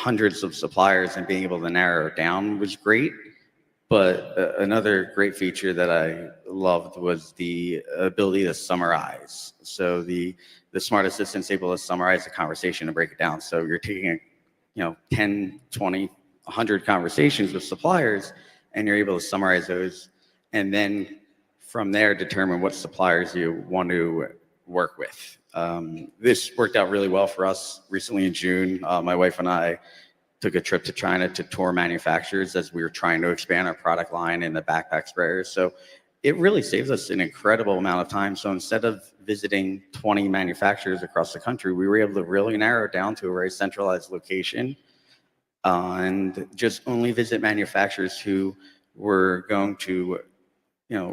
hundreds of suppliers and being able to narrow it down was great. But another great feature that I loved was the ability to summarize. So the smart assistant's able to summarize the conversation and break it down. So you're taking 10, 20, 100 conversations with suppliers, and you're able to summarize those, and then from there determine what suppliers you want to work with. This worked out really well for us recently in June. My wife and I took a trip to China to tour manufacturers as we were trying to expand our product line in the backpack sprayers. So it really saves us an incredible amount of time. So instead of visiting 20 manufacturers across the country, we were able to really narrow it down to a very centralized location and just only visit manufacturers who were going to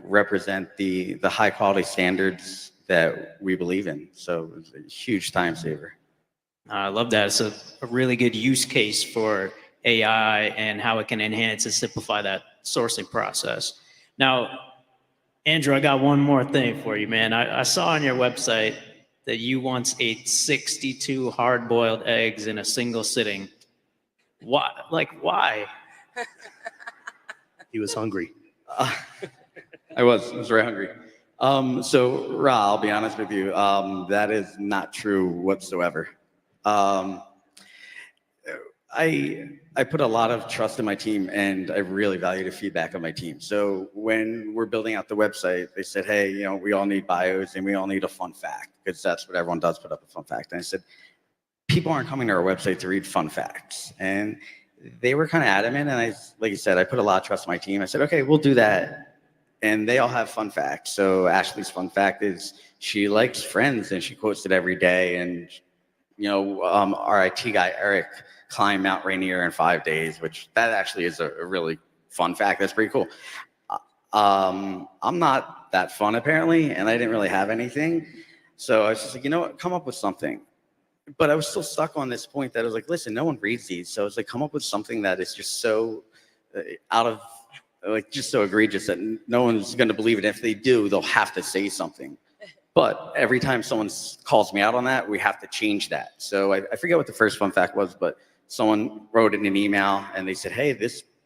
represent the high quality standards that we believe in. So it was a huge time saver. I love that. It's a really good use case for AI and how it can enhance and simplify that sourcing process. Now, Andrew, I got one more thing for you, man. I saw on your website that you once ate 62 hard-boiled eggs in a single sitting. Why? Why? He was hungry. I was very hungry. So, Ra, I'll be honest with you. That is not true whatsoever. I put a lot of trust in my team, and I really value the feedback of my team. So when we're building out the website, they said, hey, we all need bios and we all need a fun fact, because that's what everyone does, put up a fun fact. And I said, people aren't coming to our website to read fun facts. And they were kind of adamant. And like you said, I put a lot of trust in my team. I said, okay, we'll do that. And they all have fun facts. So Ashley's fun fact is she likes Friends and she quotes it every day. And our IT guy, Eric, climbed Mount Rainier in 5 days, which that actually is a really fun fact. That's pretty cool. I'm not that fun, apparently, and I didn't really have anything. So I was just like, you know what, come up with something. But I was still stuck on this point that I was like, listen, no one reads these. So I was like, come up with something that is just so just so egregious that no one's going to believe it. If they do, they'll have to say something. But every time someone calls me out on that, we have to change that. So I forget what the first fun fact was, but someone wrote in an email and they said, hey,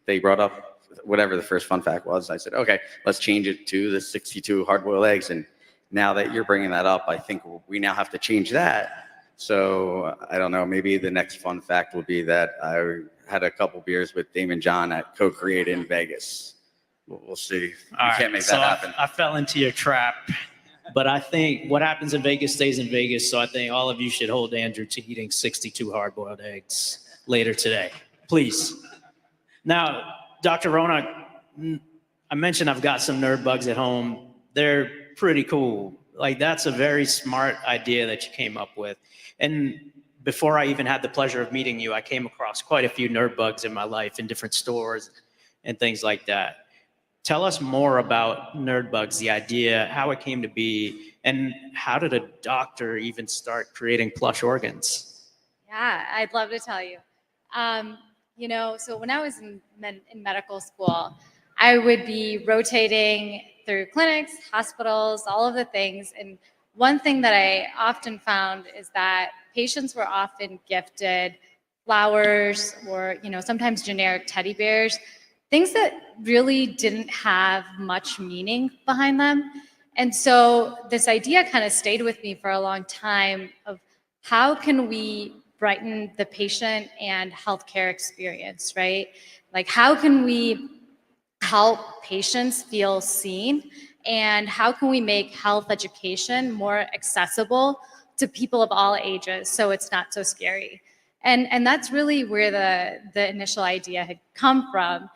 they brought up whatever the first fun fact was. I said, okay, let's change it to the 62 hard-boiled eggs. And now that you're bringing that up, I think we now have to change that. So I don't know, maybe the next fun fact will be that I had a couple beers with Damon John at CoCreate in Vegas. We'll see. You can't make that happen. I fell into your trap. But I think what happens in Vegas stays in Vegas. So I think all of you should hold Andrew to eating 62 hard-boiled eggs later today, please. Now, Dr. Ronak, I mentioned I've got some nerd bugs at home. They're pretty cool. That's a very smart idea that you came up with. And before I even had the pleasure of meeting you, I came across quite a few nerd bugs in my life in different stores and things like that. Tell us more about nerd bugs, the idea, how it came to be, and how did a doctor even start creating plush organs? Yeah, I'd love to tell you. So when I was in medical school, I would be rotating through clinics, hospitals, all of the things. And one thing that I often found is that patients were often gifted flowers or, sometimes generic teddy bears, things that really didn't have much meaning behind them. And so this idea kind of stayed with me for a long time of how can we brighten the patient and healthcare experience, right? How can we help patients feel seen, and how can we make health education more accessible to people of all ages so it's not so scary? And that's really where the initial idea had come from.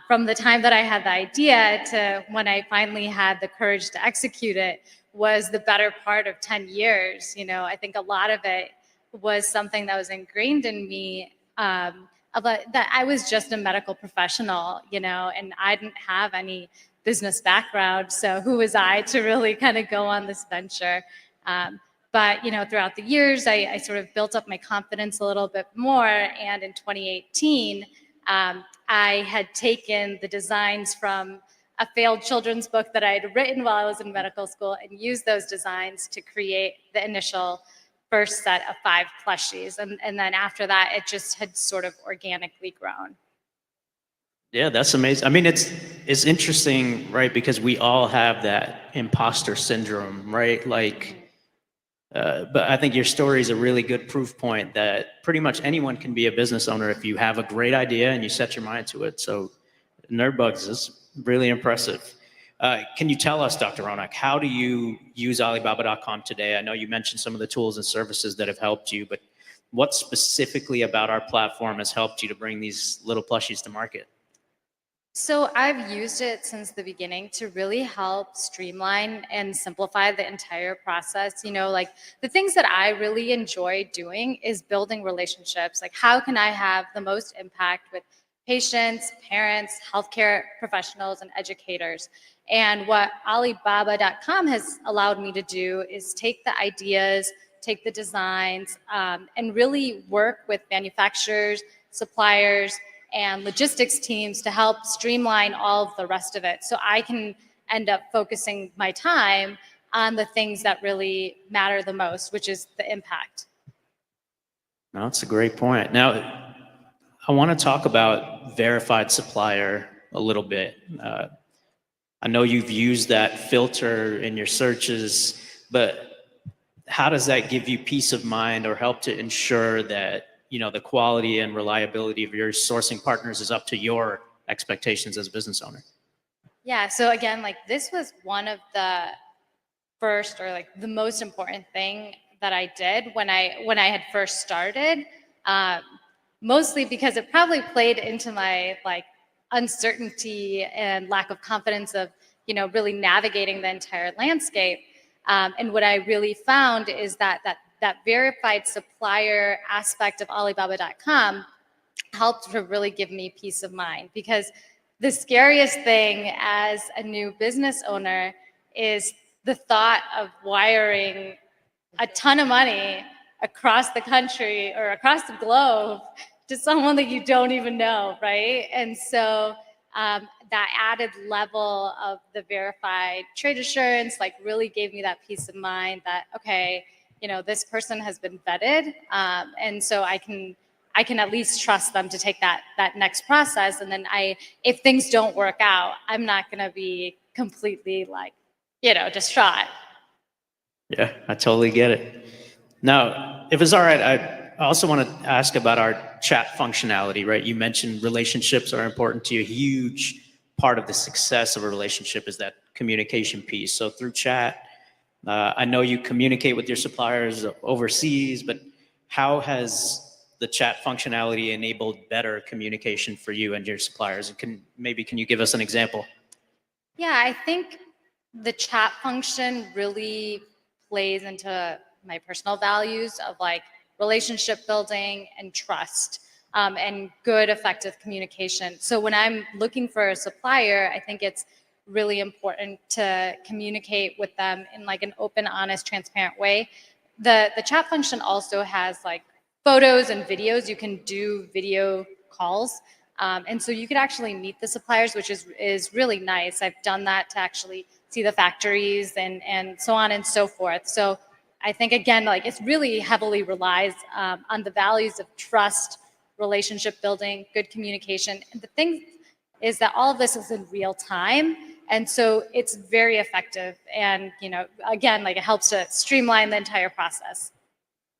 From the time that I had the idea to when I finally had the courage to execute it was the better part of 10 years. I think a lot of it was something that was ingrained in me, that I was just a medical professional, and I didn't have any business background. So who was I to really kind of go on this venture? But throughout the years, I sort of built up my confidence a little bit more. And in 2018, I had taken the designs from a failed children's book that I had written while I was in medical school and used those designs to create the initial first set of 5 plushies. And then after that, it just had sort of organically grown. Yeah, that's amazing. I mean, it's interesting, right? Because we all have that imposter syndrome, right? Like, but I think your story is a really good proof point that pretty much anyone can be a business owner if you have a great idea and you set your mind to it. So, Nerdbugs is really impressive. Can you tell us, Dr. Ronak, how do you use Alibaba.com today? I know you mentioned some of the tools and services that have helped you, but what specifically about our platform has helped you to bring these little plushies to market? So I've used it since the beginning to really help streamline and simplify the entire process. Like the things that I really enjoy doing is building relationships. Like how can I have the most impact with patients, parents, healthcare professionals, and educators? And what Alibaba.com has allowed me to do is take the ideas, take the designs, and really work with manufacturers, suppliers, and logistics teams to help streamline all of the rest of it. So I can end up focusing my time on the things that really matter the most, which is the impact. No, that's a great point. Now, I want to talk about verified supplier a little bit. I know you've used that filter in your searches, but how does that give you peace of mind or help to ensure that the quality and reliability of your sourcing partners is up to your expectations as a business owner? Yeah, so again, like this was one of the first or like the most important thing that I did when I had first started, mostly because it probably played into my like uncertainty and lack of confidence of really navigating the entire landscape. And what I really found is that verified supplier aspect of Alibaba.com helped to really give me peace of mind, because the scariest thing as a new business owner is the thought of wiring a ton of money across the country or across the globe to someone that you don't even know, right? And so that added level of the verified trade assurance like really gave me that peace of mind that, okay, this person has been vetted, and so I can at least trust them to take that next process. And then if things don't work out, I'm not going to be completely like, distraught. Yeah, I totally get it. Now, if it's all right, I also want to ask about our chat functionality, right? You mentioned relationships are important to you. A huge part of the success of a relationship is that communication piece. So through chat, I know you communicate with your suppliers overseas, but how has the chat functionality enabled better communication for you and your suppliers? And can you give us an example? Yeah, I think the chat function really plays into my personal values of like relationship building and trust, and good, effective communication. So when I'm looking for a supplier, I think it's really important to communicate with them in like an open, honest, transparent way. The chat function also has like photos and videos. You can do video calls. And so you could actually meet the suppliers, which is really nice. I've done that to actually see the factories and so on and so forth. So I think, again, like it's really heavily relies on the values of trust, relationship building, good communication. And the thing is that all of this is in real time. And so it's very effective. And, again, like it helps to streamline the entire process.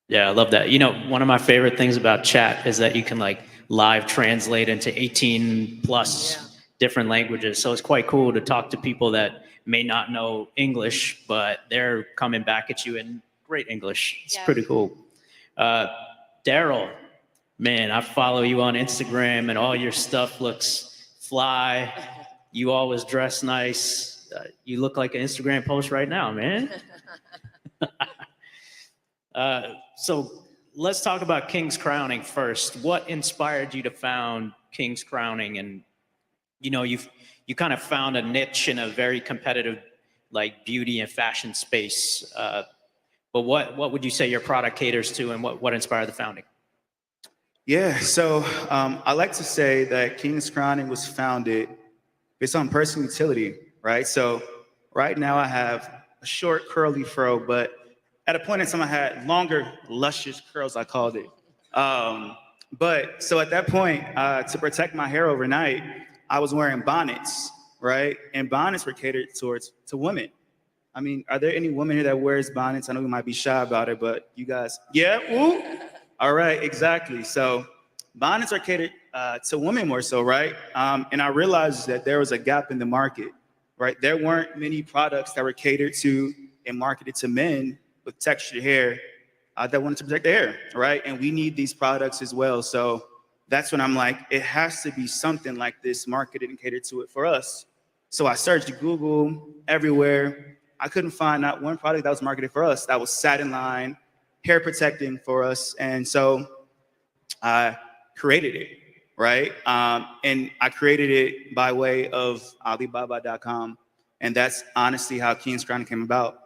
Yeah, I love that. One of my favorite things about chat is that you can like live translate into 18 plus different languages. So it's quite cool to talk to people that may not know English, but they're coming back at you in great English. It's pretty cool. Daryl, man, I follow you on Instagram and all your stuff looks fly. You always dress nice. You look like an Instagram post right now, man. So let's talk about King's Crowning first. What inspired you to found King's Crowning? And you kind of found a niche in a very competitive like beauty and fashion space. But what would you say your product caters to, and what inspired the founding? Yeah, so I like to say that King's Crowning was founded based on personal utility, right? So right now I have a short curly fro, but At a point in time, I had longer, luscious curls, I called it. But so at that point, to protect my hair overnight, I was wearing bonnets, right? And bonnets were catered to women. I mean, are there any women here that wears bonnets? I know we might be shy about it, but you guys, yeah, woo. All right, exactly. So bonnets are catered to women more so, right? And I realized that there was a gap in the market, right? There weren't many products that were catered to and marketed to men with textured hair that wanted to protect their hair, right? And we need these products as well. So that's when I'm like, it has to be something like this marketed and catered to it for us. So I searched Google everywhere. I couldn't find not one product that was marketed for us that was satin line, hair protecting for us. And so I created it, right? And I created it by way of Alibaba.com. And that's honestly how King's Crown came about.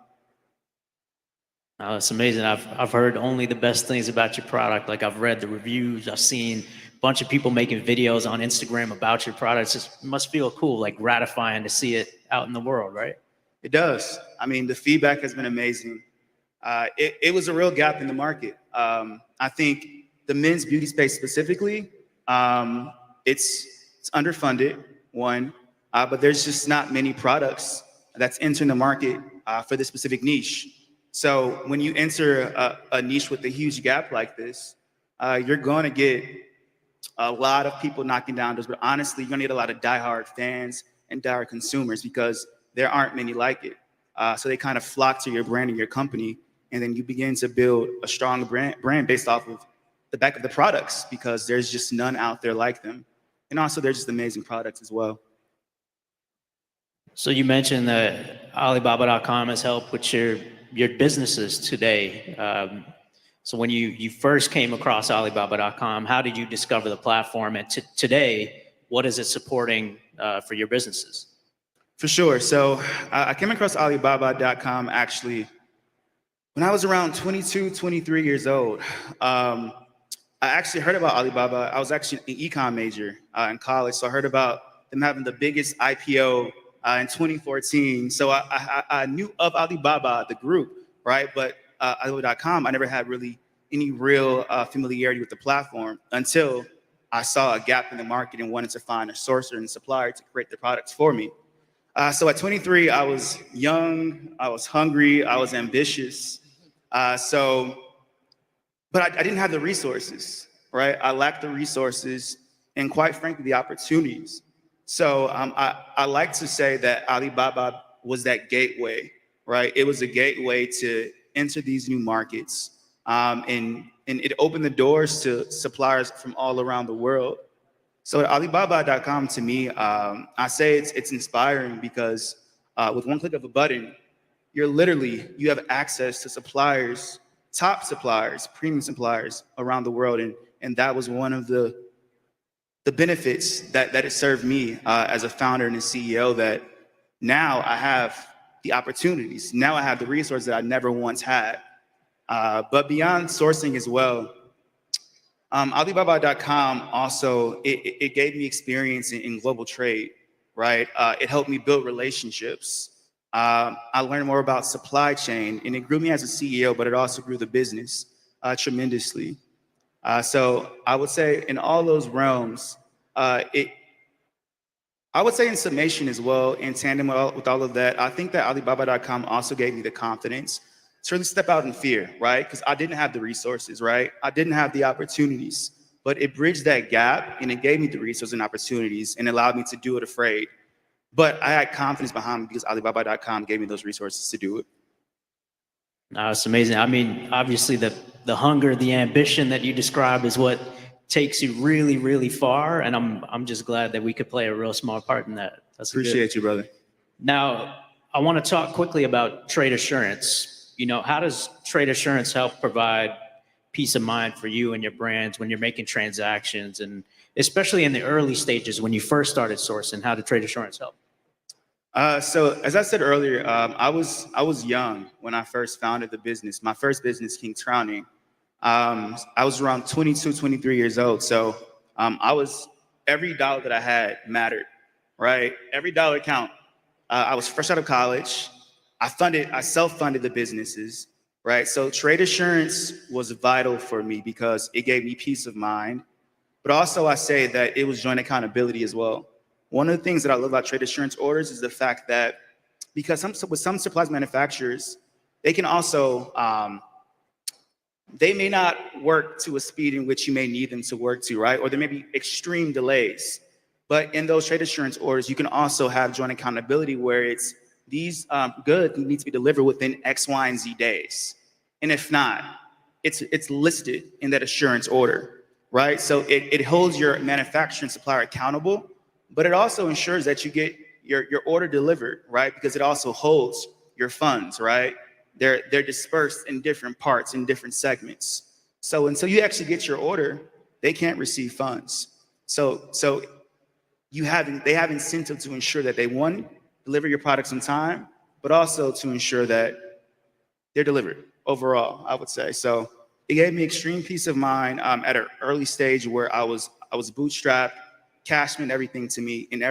It's amazing. I've heard only the best things about your product. Like I've read the reviews, I've seen a bunch of people making videos on Instagram about your products. It must feel cool, like gratifying to see it out in the world, right? It does. I mean, the feedback has been amazing. It was a real gap in the market. I think the men's beauty space specifically, it's underfunded, one, but there's just not many products that's entering the market for this specific niche. So when you enter a niche with a huge gap like this, you're going to get a lot of people knocking down doors, but honestly, you're going to get a lot of diehard fans and diehard consumers because there aren't many like it. So they kind of flock to your brand and your company, and then you begin to build a strong brand based off of the back of the products because there's just none out there like them. And also, they're just amazing products as well. So you mentioned that Alibaba.com has helped with your businesses today. So when you first came across Alibaba.com, how did you discover the platform? And today, what is it supporting for your businesses? For sure. So I came across Alibaba.com actually when I was around 22, 23 years old. I actually heard about Alibaba. I was actually an econ major in college. So I heard about them having the biggest IPO in 2014. So I knew of Alibaba, the group, right? But Alibaba.com, I never had really any real familiarity with the platform until I saw a gap in the market and wanted to find a sourcer and supplier to create the products for me. So at 23, I was young, I was hungry, I was ambitious. But I didn't have the resources, right? I lacked the resources and quite frankly, the opportunities. So I like to say that Alibaba was that gateway, right? It was a gateway to enter these new markets. And it opened the doors to suppliers from all around the world. So Alibaba.com to me, I say it's inspiring because with one click of a button, you have access to suppliers, top suppliers, premium suppliers around the world. And that was one of the benefits that it served me as a founder and a CEO, that now I have the opportunities. Now I have the resources that I never once had. But beyond sourcing as well, Alibaba.com also, it gave me experience in global trade, right? It helped me build relationships. I learned more about supply chain, and it grew me as a CEO, but it also grew the business tremendously. So I would say in all those realms, I would say in summation as well, in tandem with all of that, I think that Alibaba.com also gave me the confidence to really step out in fear, right? Because I didn't have the resources, right? I didn't have the opportunities, but it bridged that gap and it gave me the resources and opportunities and allowed me to do it afraid. But I had confidence behind me because Alibaba.com gave me those resources to do it. No, it's amazing. I mean, obviously the hunger, the ambition that you described is what takes you really, really far. And I'm just glad that we could play a real small part in that. That's Appreciate you, brother. Now, I want to talk quickly about trade assurance. You know, how does trade assurance help provide peace of mind for you and your brands when you're making transactions, and especially in the early stages when you first started sourcing? How did trade assurance help? So as I said earlier, I was young when I first founded the business. My first business, King's Crowning. I was around 22, 23 years old. So every dollar that I had mattered, right? Every dollar count. I was fresh out of college. I self-funded the businesses. right? So trade assurance was vital for me because it gave me peace of mind. But also I say that it was joint accountability as well. One of the things that I love about trade assurance orders is the fact that because with some supplies manufacturers, they can also, they may not work to a speed in which you may need them to work to, right? Or there may be extreme delays. But in those trade assurance orders, you can also have joint accountability where it's these goods need to be delivered within X, Y, and Z days. And if not, it's listed in that assurance order, right? So it holds your manufacturer and supplier accountable, but it also ensures that you get your order delivered, right? Because it also holds your funds, right? They're dispersed in different parts, in different segments. So until you actually get your order, they can't receive funds. So they have incentive to ensure that they, one, deliver your products on time, but also to ensure that they're delivered overall, I would say. So it gave me extreme peace of mind at an early stage where I was bootstrapped, cash meant everything to me, and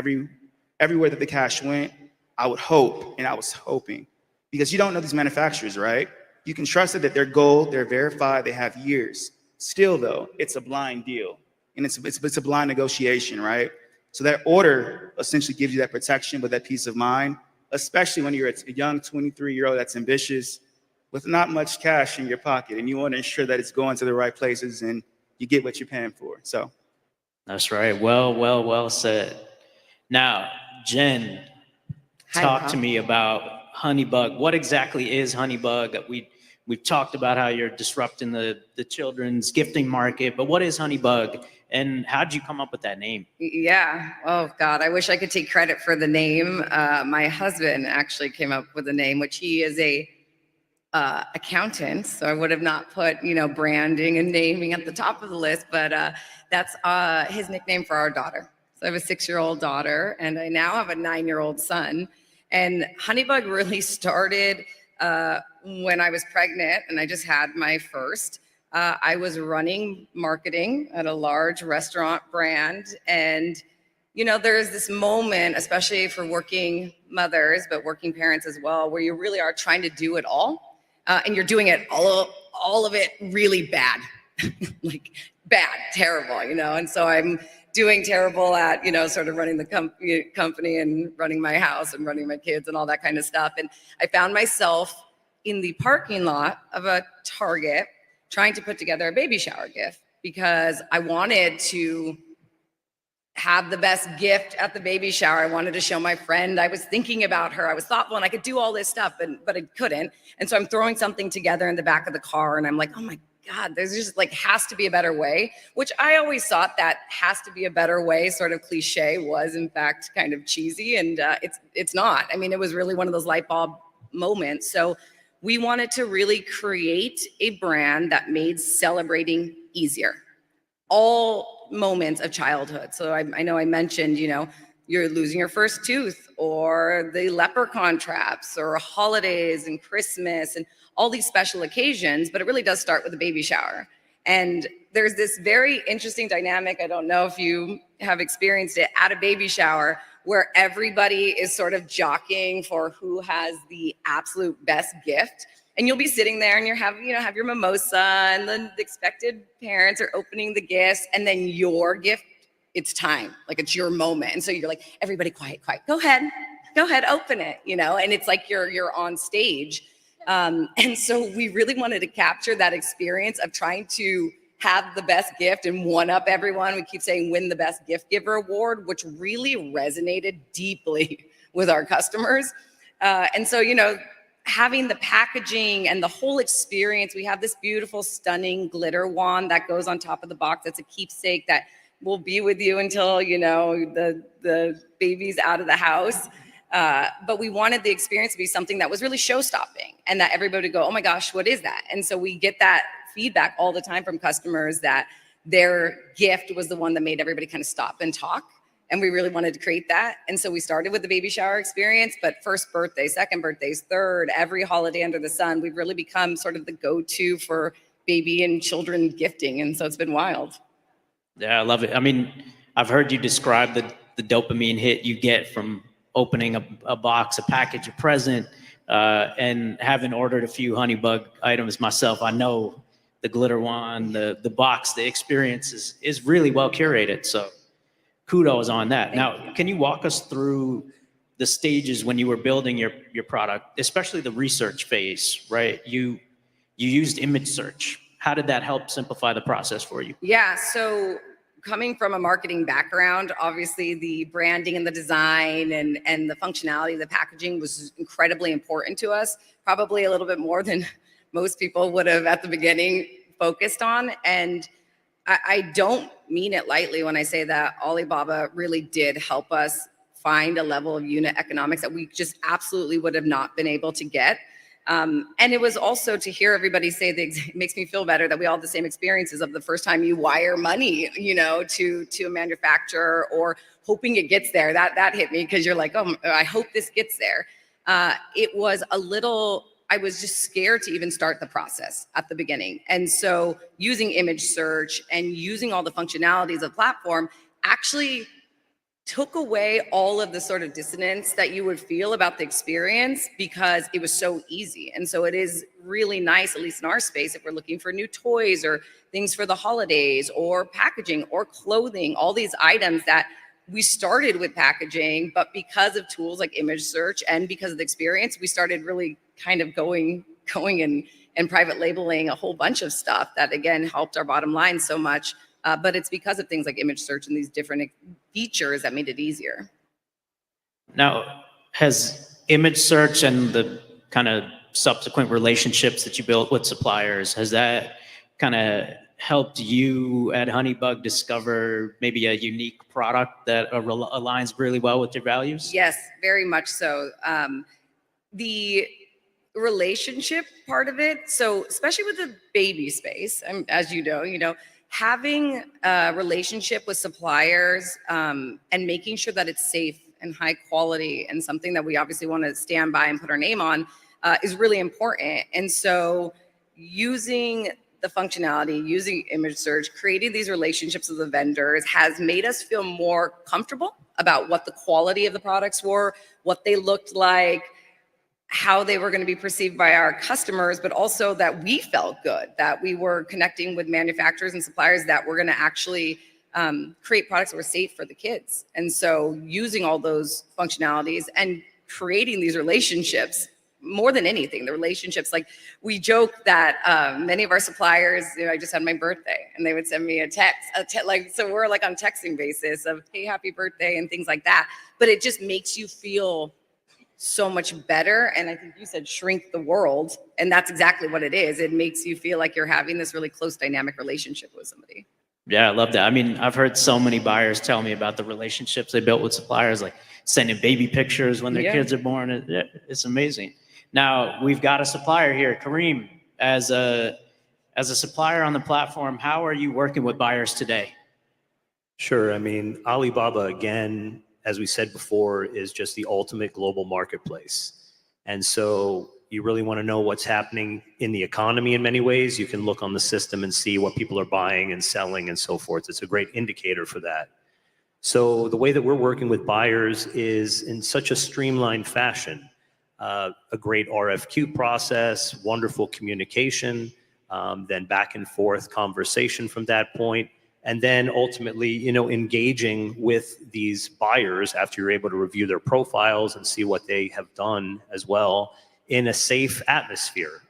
everywhere that the cash went, I would hope, and I was hoping, because you don't know these manufacturers, right? You can trust it that they're gold, they're verified, they have years. Still though, it's a blind deal, and it's a blind negotiation, right? So that order essentially gives you that protection, but that peace of mind, especially when you're a young 23-year-old that's ambitious with not much cash in your pocket, and you want to ensure that it's going to the right places and you get what you're paying for. So That's right. Well said. Now, Jen, Hi, talk Bob. to me about Honeybug. What exactly is Honeybug? We've talked about how you're disrupting the children's gifting market, but what is Honeybug, and how did you come up with that name? Yeah. Oh God, I wish I could take credit for the name. My husband actually came up with the name, which he is a accountant, so I would have not put branding and naming at the top of the list. But that's his nickname for our daughter. So I have a 6-year-old daughter, and I now have a 9-year-old son. And Honeybug really started when I was pregnant, and I just had my first. I was running marketing at a large restaurant brand. And, there's this moment, especially for working mothers, but working parents as well, where you really are trying to do it all. And you're doing it all of it really bad, like bad, terrible, And so I'm doing terrible at, sort of running the company and running my house and running my kids and all that kind of stuff. And I found myself in the parking lot of a Target trying to put together a baby shower gift because I wanted to have the best gift at the baby shower. I wanted to show my friend I was thinking about her. I was thoughtful and I could do all this stuff, but I couldn't. And so I'm throwing something together in the back of the car and I'm like, oh my God, there's just has to be a better way, which I always thought that has to be a better way sort of cliche was in fact kind of cheesy. And it's not. I mean, it was really one of those light bulb moments. So we wanted to really create a brand that made celebrating easier. All moments of childhood. So I know I mentioned, you're losing your first tooth or the leprechaun traps or holidays and Christmas and all these special occasions, but it really does start with a baby shower. And there's this very interesting dynamic. I don't know if you have experienced it at a baby shower where everybody is sort of jockeying for who has the absolute best gift. And you'll be sitting there and have your mimosa and the expected parents are opening the gifts and then your gift, it's time, like it's your moment. And so you're like, everybody quiet, go ahead, open it, and it's like you're on stage. And so we really wanted to capture that experience of trying to have the best gift and one up everyone. We keep saying win the best gift giver award, which really resonated deeply with our customers. And so, having the packaging and the whole experience, we have this beautiful, stunning glitter wand that goes on top of the box. That's a keepsake that will be with you until, the baby's out of the house. But we wanted the experience to be something that was really show-stopping and that everybody would go, oh my gosh, what is that? And so we get that feedback all the time from customers that their gift was the one that made everybody kind of stop and talk. And we really wanted to create that. And so we started with the baby shower experience, but first birthday, second birthdays, third, every holiday under the sun, we've really become sort of the go-to for baby and children gifting. And so it's been wild. Yeah, I love it. I mean, I've heard you describe the dopamine hit you get from opening a box, a package, a present, And having ordered a few Honeybug items myself, I know the glitter wand, the box, the experience is really well curated. So kudos on that. Now, can you walk us through the stages when you were building your product, especially the research phase, right? You used image search. How did that help simplify the process for you? Yeah, so coming from a marketing background, obviously the branding and the design and the functionality of the packaging was incredibly important to us, probably a little bit more than most people would have at the beginning focused on. And I don't mean it lightly when I say that Alibaba really did help us find a level of unit economics that we just absolutely would have not been able to get. And it was also to hear everybody say it makes me feel better that we all have the same experiences of the first time you wire money, to a manufacturer or hoping it gets there. That hit me because you're like, oh, I hope this gets there. I was just scared to even start the process at the beginning. And so using image search and using all the functionalities of the platform actually took away all of the sort of dissonance that you would feel about the experience because it was so easy. And so it is really nice, at least in our space, if we're looking for new toys or things for the holidays or packaging or clothing, all these items that we started with packaging, but because of tools like image search and because of the experience, we started really kind of going and private labeling a whole bunch of stuff that, again, helped our bottom line so much. But it's because of things like image search and these different features that made it easier. Now, has image search and the kind of subsequent relationships that you built with suppliers, has that kind of helped you at Honeybug discover maybe a unique product that aligns really well with your values? Yes, very much so. The relationship part of it, so especially with the baby space, as you know, having a relationship with suppliers and making sure that it's safe and high quality and something that we obviously want to stand by and put our name on is really important. And so using the functionality, using image search, creating these relationships with the vendors has made us feel more comfortable about what the quality of the products were, what they looked like, how they were going to be perceived by our customers, but also that we felt good, that we were connecting with manufacturers and suppliers that were going to actually create products that were safe for the kids. And so using all those functionalities and creating these relationships, more than anything, the relationships, like we joke that many of our suppliers, I just had my birthday and they would send me a text, so we're like on texting basis of, hey, happy birthday and things like that. But it just makes you feel so much better. And I think you said shrink the world. And that's exactly what it is. It makes you feel like you're having this really close dynamic relationship with somebody. Yeah, I love that. I mean, I've heard so many buyers tell me about the relationships they built with suppliers, like sending baby pictures when their kids are born. It's amazing. Now, we've got a supplier here, Kareem. As a supplier on the platform, how are you working with buyers today? Sure. I mean, Alibaba, again, as we said before, is just the ultimate global marketplace. And so you really want to know what's happening in the economy in many ways. You can look on the system and see what people are buying and selling and so forth. It's a great indicator for that. So the way that we're working with buyers is in such a streamlined fashion. A great RFQ process, wonderful communication, then back and forth conversation from that point. And then ultimately, engaging with these buyers after you're able to review their profiles and see what they have done as well in a safe atmosphere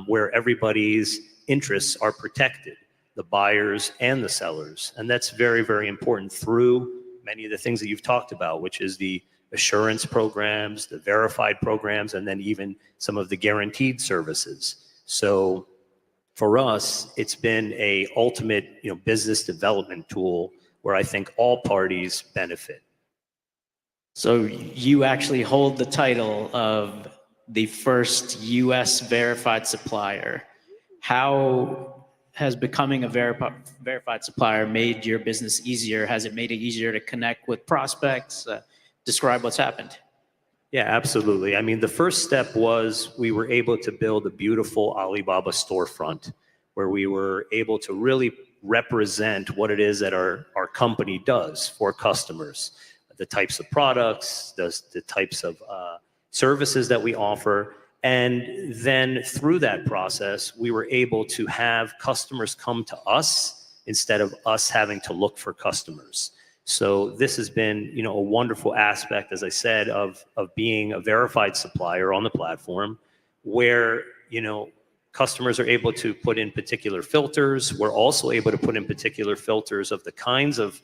where everybody's interests are protected, the buyers and the sellers. And that's very, very important through many of the things that you've talked about, which is the assurance programs, the verified programs, and then even some of the guaranteed services. So for us, it's been a ultimate, business development tool where I think all parties benefit. So you actually hold the title of the first US verified supplier. How has becoming a verified supplier made your business easier? Has it made it easier to connect with prospects? Describe what's happened. Yeah, absolutely. I mean, the first step was we were able to build a beautiful Alibaba storefront where we were able to really represent what it is that our company does for customers, the types of products, the types of services that we offer. And then through that process, we were able to have customers come to us instead of us having to look for customers. So this has been, a wonderful aspect, as I said, of being a verified supplier on the platform where, customers are able to put in particular filters. We're also able to put in particular filters of the kinds of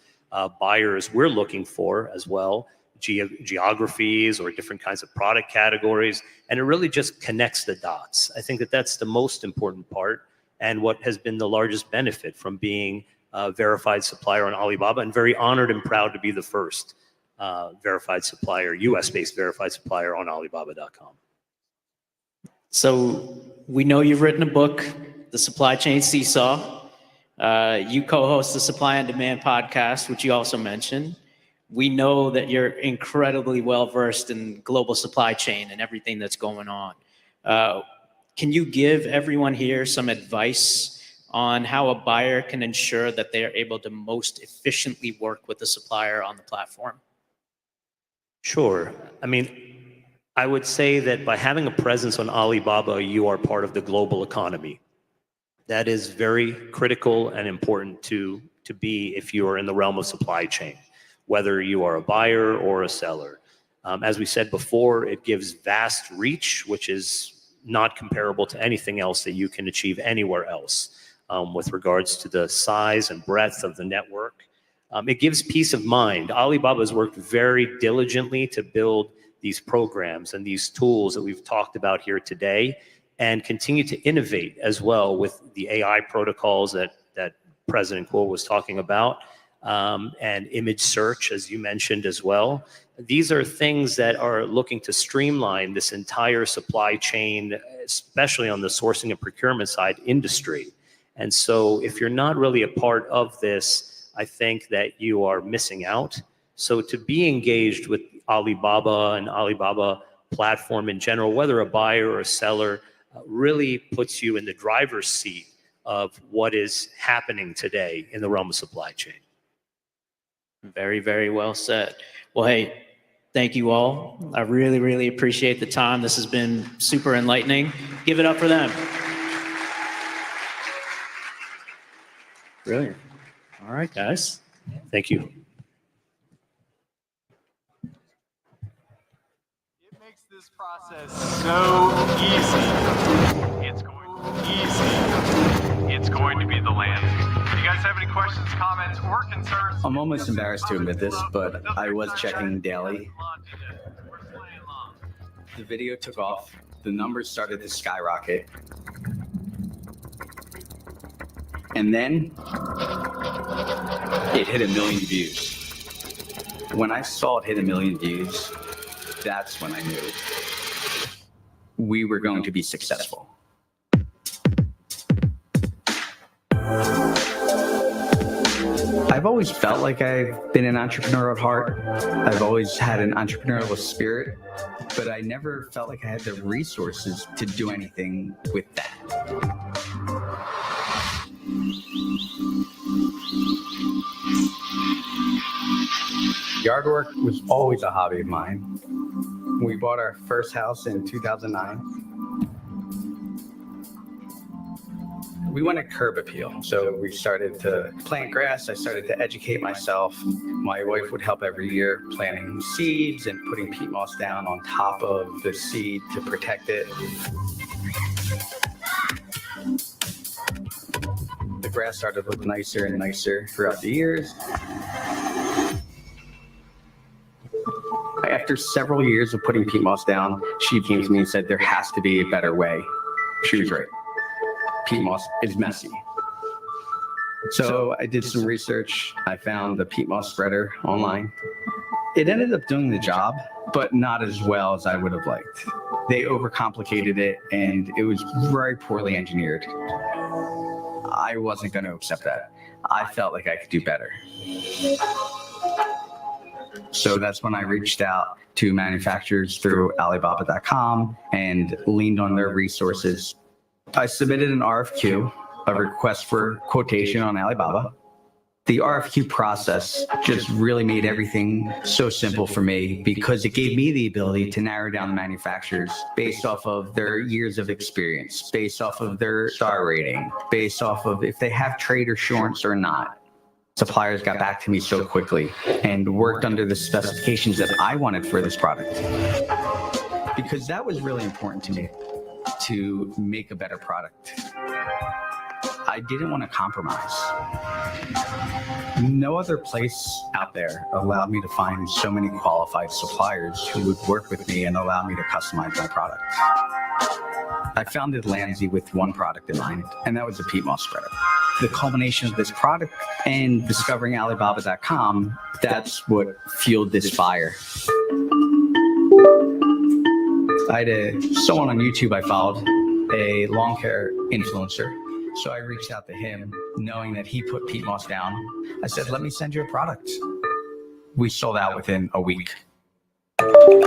buyers we're looking for as well, geographies or different kinds of product categories. And it really just connects the dots. I think that that's the most important part and what has been the largest benefit from being a verified supplier on Alibaba, and very honored and proud to be the first verified supplier, US-based verified supplier on Alibaba.com. So we know you've written a book, The Supply Chain Seesaw. You co-host the Supply on Demand podcast, which you also mentioned. We know that you're incredibly well-versed in global supply chain and everything that's going on. Can you give everyone here some advice on how a buyer can ensure that they are able to most efficiently work with the supplier on the platform? Sure. I would say that by having a presence on Alibaba, you are part of the global economy. That is very critical and important to be if you are in the realm of supply chain, whether you are a buyer or a seller. As we said before, it gives vast reach, which is not comparable to anything else that you can achieve anywhere else with regards to the size and breadth of the network. It gives peace of mind. Alibaba has worked very diligently to build these programs and these tools that we've talked about here today, and continue to innovate as well with the AI protocols that President Kuo was talking about, and image search, as you mentioned as well. These are things that are looking to streamline this entire supply chain, especially on the sourcing and procurement side industry. And so if you're not really a part of this, I think that you are missing out. So to be engaged with Alibaba and Alibaba platform in general, whether a buyer or a seller, really puts you in the driver's seat of what is happening today in the realm of supply chain. Very, very well said. Well, hey, thank you all. I really, really appreciate the time. This has been super enlightening. Give it up for them. Brilliant. All right, guys. Thank you. It makes this process so easy. It's going to be the land. Do you guys have any questions, comments, or concerns? I'm almost embarrassed to admit this, but I was checking daily. The video took off. The numbers started to skyrocket. And then it hit 1 million views. When I saw it hit 1 million views, that's when I knew we were going to be successful. I've always felt like I've been an entrepreneur at heart. I've always had an entrepreneurial spirit, but I never felt like I had the resources to do anything with that. Yard work was always a hobby of mine. We bought our first house in 2009. We wanted curb appeal, so we started to plant grass. I started to educate myself. My wife would help every year planting seeds and putting peat moss down on top of the seed to protect it. The grass started to look nicer and nicer throughout the years. After several years of putting peat moss down, she came to me and said, there has to be a better way. She was right. Peat moss is messy. So I did some research. I found the peat moss spreader online. It ended up doing the job, but not as well as I would have liked. They overcomplicated it, and it was very poorly engineered. I wasn't going to accept that. I felt like I could do better. So that's when I reached out to manufacturers through Alibaba.com and leaned on their resources. I submitted an RFQ, a request for quotation on Alibaba. The RFQ process just really made everything so simple for me because it gave me the ability to narrow down the manufacturers based off of their years of experience, based off of their star rating, based off of if they have trade assurance or not. Suppliers got back to me so quickly and worked under the specifications that I wanted for this product. Because that was really important to me, to make a better product. I didn't want to compromise. No other place out there allowed me to find so many qualified suppliers who would work with me and allow me to customize my product. I founded Landsy with one product in mind, and that was the peat moss spreader. The culmination of this product and discovering Alibaba.com, that's what fueled this fire. I had someone on YouTube I followed, a lawn care influencer. So I reached out to him, knowing that he put peat moss down. I said, let me send you a product. We sold out within a week.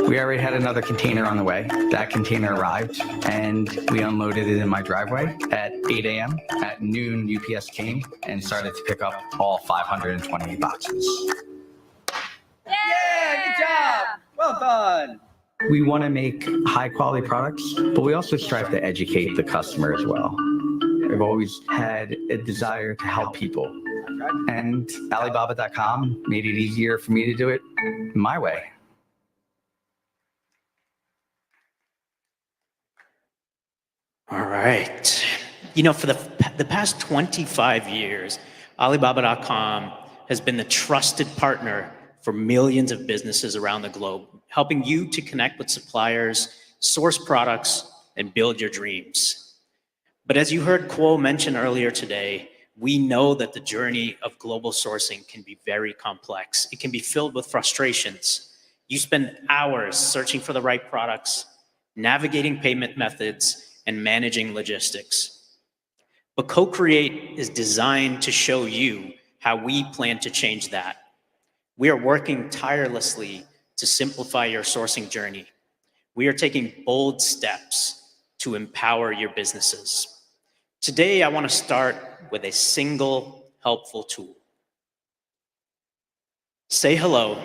We already had another container on the way. That container arrived, and we unloaded it in my driveway at 8 a.m. At noon, UPS came and started to pick up all 528 boxes. Yeah, good job. Well done. We want to make high-quality products, but we also strive to educate the customer as well. I've always had a desire to help people, and Alibaba.com made it easier for me to do it my way. All right. You know, for the past 25 years, Alibaba.com has been the trusted partner for millions of businesses around the globe, helping you to connect with suppliers, source products, and build your dreams. But as you heard Kuo mention earlier today, we know that the journey of global sourcing can be very complex. It can be filled with frustrations. You spend hours searching for the right products, navigating payment methods, and managing logistics. But CoCreate is designed to show you how we plan to change that. We are working tirelessly to simplify your sourcing journey. We are taking bold steps to empower your businesses. Today, I want to start with a single helpful tool. Say hello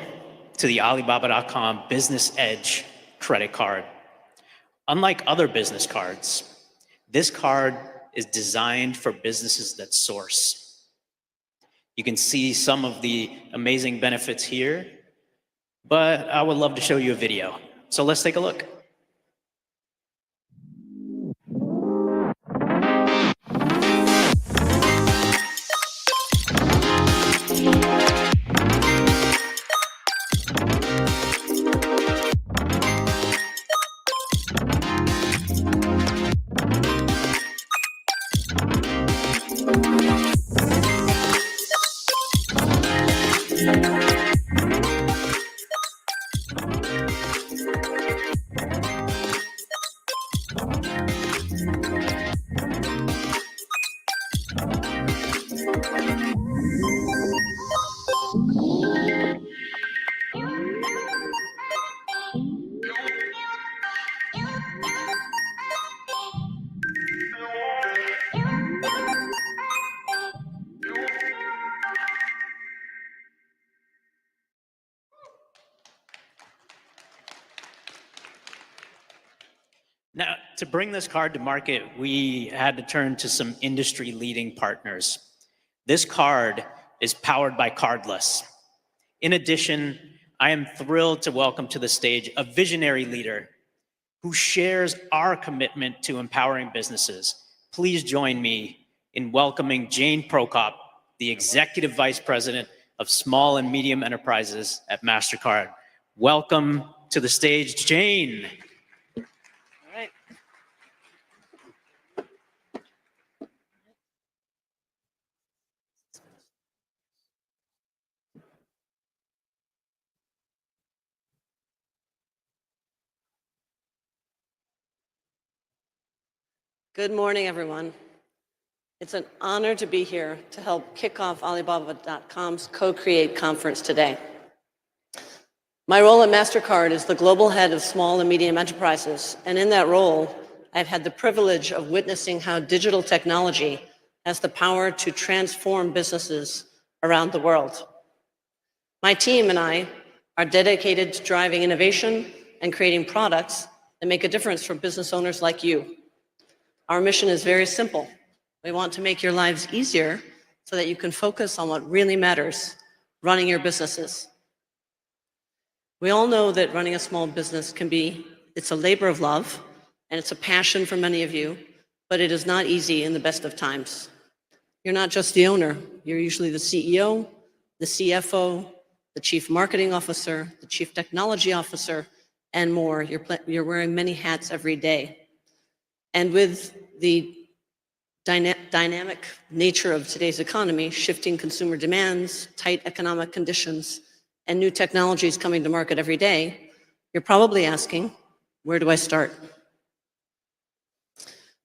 to the Alibaba.com Business Edge credit card. Unlike other business cards, this card is designed for businesses that source. You can see some of the amazing benefits here, but I would love to show you a video. So let's take a look. Now, to bring this card to market, we had to turn to some industry-leading partners. This card is powered by Cardless. In addition, I am thrilled to welcome to the stage a visionary leader who shares our commitment to empowering businesses. Please join me in welcoming Jane Prokop, the Executive Vice President of Small and Medium Enterprises at MasterCard. Welcome to the stage, Jane. Good morning, everyone. It's an honor to be here to help kick off Alibaba.com's CoCreate conference today. My role at MasterCard is the global head of small and medium enterprises, and in that role, I've had the privilege of witnessing how digital technology has the power to transform businesses around the world. My team and I are dedicated to driving innovation and creating products that make a difference for business owners like you. Our mission is very simple. We want to make your lives easier so that you can focus on what really matters, running your businesses. We all know that running a small business it's a labor of love, and it's a passion for many of you, but it is not easy in the best of times. You're not just the owner. You're usually the CEO, the CFO, the chief marketing officer, the chief technology officer, and more. You're wearing many hats every day. And with the dynamic nature of today's economy, shifting consumer demands, tight economic conditions, and new technologies coming to market every day, you're probably asking, where do I start?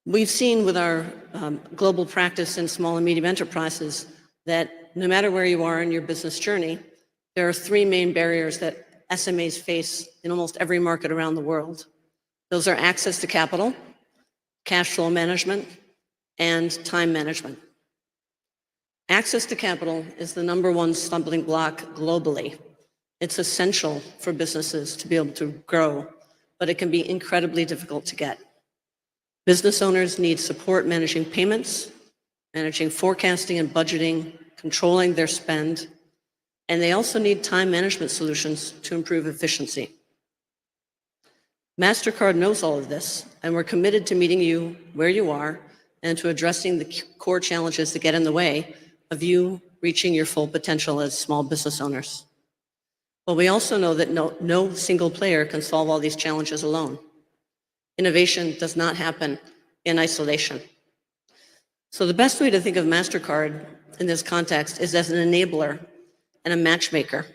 We've seen with our global practice in small and medium enterprises that no matter where you are in your business journey, there are three main barriers that SMEs face in almost every market around the world. Those are access to capital, cash flow management, and time management. Access to capital is the number one stumbling block globally. It's essential for businesses to be able to grow, but it can be incredibly difficult to get. Business owners need support managing payments, managing forecasting and budgeting, controlling their spend, and they also need time management solutions to improve efficiency. MasterCard knows all of this, and we're committed to meeting you where you are and to addressing the core challenges that get in the way of you reaching your full potential as small business owners. But we also know that no single player can solve all these challenges alone. Innovation does not happen in isolation. So the best way to think of MasterCard in this context is as an enabler and a matchmaker.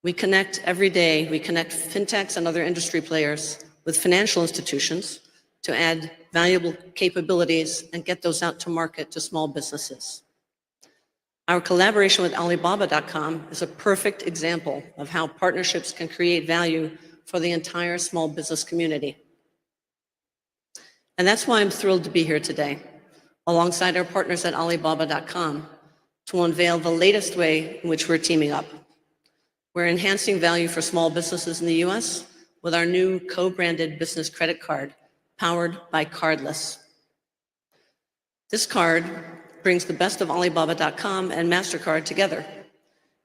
We connect every day, we connect fintechs and other industry players with financial institutions to add valuable capabilities and get those out to market to small businesses. Our collaboration with Alibaba.com is a perfect example of how partnerships can create value for the entire small business community. And that's why I'm thrilled to be here today, alongside our partners at Alibaba.com, to unveil the latest way in which we're teaming up. We're enhancing value for small businesses in the US with our new co-branded business credit card, powered by Cardless. This card brings the best of Alibaba.com and MasterCard together.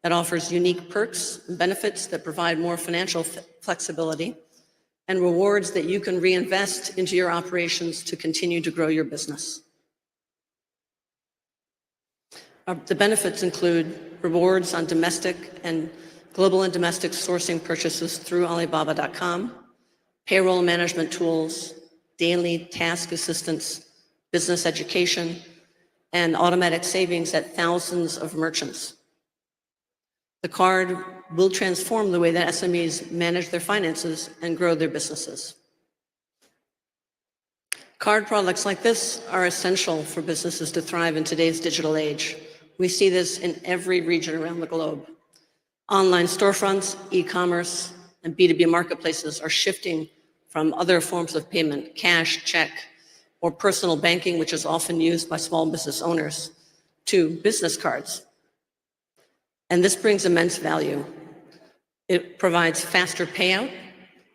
It offers unique perks and benefits that provide more financial flexibility and rewards that you can reinvest into your operations to continue to grow your business. The benefits include rewards on domestic and global and domestic sourcing purchases through Alibaba.com, payroll management tools, daily task assistance, business education, and automatic savings at thousands of merchants. The card will transform the way that SMEs manage their finances and grow their businesses. Card products like this are essential for businesses to thrive in today's digital age. We see this in every region around the globe. Online storefronts, e-commerce, and B2B marketplaces are shifting from other forms of payment, cash, check, or personal banking, which is often used by small business owners, to business cards. And this brings immense value. It provides faster payout,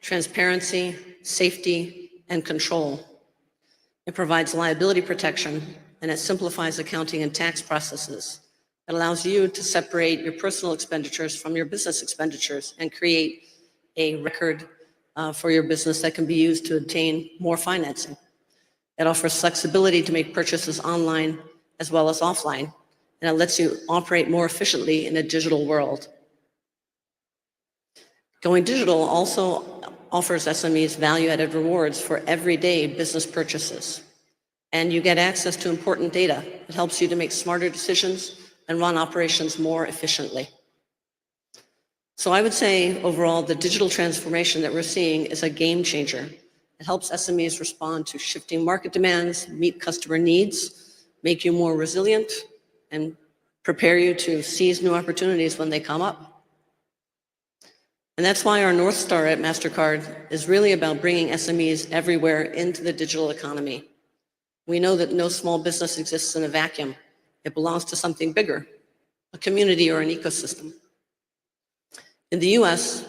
transparency, safety, and control. It provides liability protection, and it simplifies accounting and tax processes. It allows you to separate your personal expenditures from your business expenditures and create a record for your business that can be used to obtain more financing. It offers flexibility to make purchases online as well as offline, and it lets you operate more efficiently in a digital world. Going digital also offers SMEs value-added rewards for everyday business purchases. And you get access to important data. It helps you to make smarter decisions and run operations more efficiently. So I would say overall, the digital transformation that we're seeing is a game changer. It helps SMEs respond to shifting market demands, meet customer needs, make you more resilient, and prepare you to seize new opportunities when they come up. And that's why our North Star at MasterCard is really about bringing SMEs everywhere into the digital economy. We know that no small business exists in a vacuum. It belongs to something bigger. a community, or an ecosystem. In the US,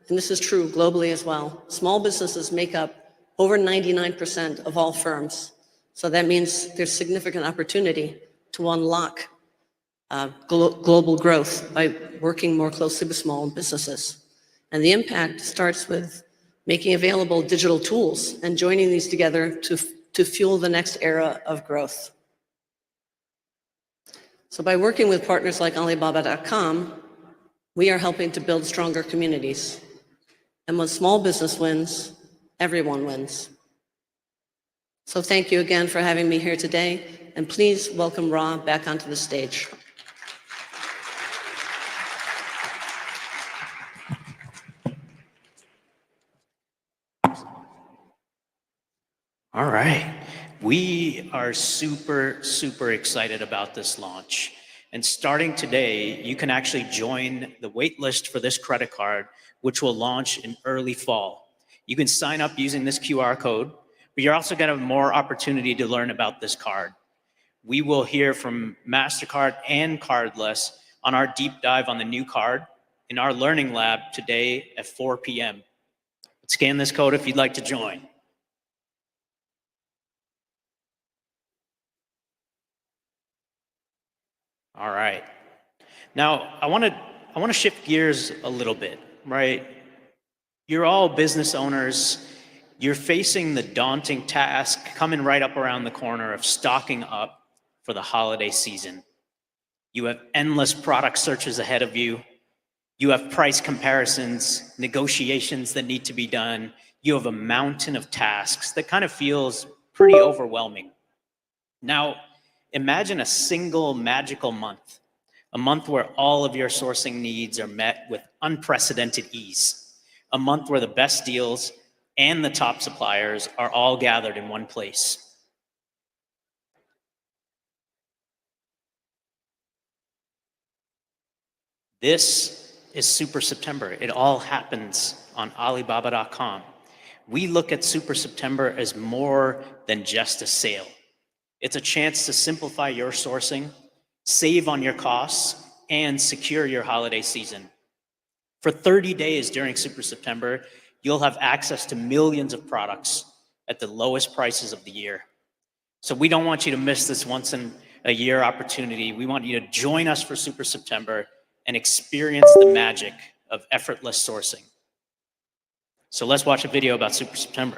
and this is true globally as well, small businesses make up over 99% of all firms. So that means there's significant opportunity to unlock global growth by working more closely with small businesses. And the impact starts with making available digital tools and joining these together to fuel the next era of growth. So by working with partners like Alibaba.com, we are helping to build stronger communities. And when small business wins, everyone wins. So thank you again for having me here today, and please welcome Ra back onto the stage. All right. We are super, super excited about this launch. And starting today, you can actually join the wait list for this credit card, which will launch in early fall. You can sign up using this QR code, but you're also going to have more opportunity to learn about this card. We will hear from MasterCard and Cardless on our deep dive on the new card in our learning lab today at 4 p.m. Scan this code if you'd like to join. All right. Now, I want to shift gears a little bit, right? You're all business owners. You're facing the daunting task coming right up around the corner of stocking up for the holiday season. You have endless product searches ahead of you. You have price comparisons, negotiations that need to be done. You have a mountain of tasks that kind of feels pretty overwhelming. Now, imagine a single magical month, a month where all of your sourcing needs are met with unprecedented ease, a month where the best deals and the top suppliers are all gathered in one place. This is Super September. It all happens on Alibaba.com. We look at Super September as more than just a sale. It's a chance to simplify your sourcing, save on your costs, and secure your holiday season. For 30 days during Super September, you'll have access to millions of products at the lowest prices of the year. So we don't want you to miss this once in a year opportunity. We want you to join us for Super September and experience the magic of effortless sourcing. So let's watch a video about Super September.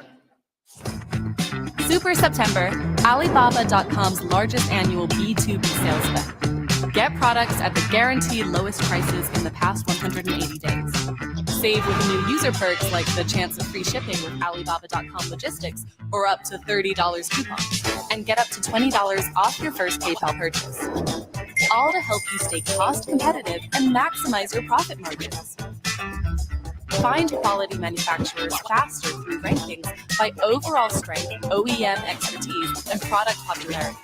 Super September, Alibaba.com's largest annual B2B sales event. Get products at the guaranteed lowest prices in the past 180 days. Save with new user perks like the chance of free shipping with Alibaba.com Logistics or up to $30 coupons. And get up to $20 off your first PayPal purchase. All to help you stay cost competitive and maximize your profit margins. Find quality manufacturers faster through rankings by overall strength, OEM expertise, and product popularity.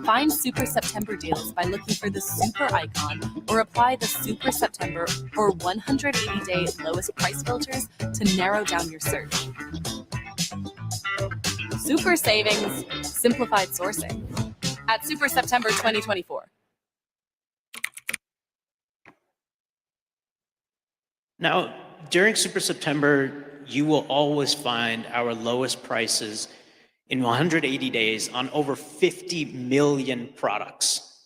Find Super September deals by looking for the super icon or apply the Super September or 180-day lowest price filters to narrow down your search. Super savings, simplified sourcing at Super September 2024. Now, during Super September, you will always find our lowest prices in 180 days on over 50 million products.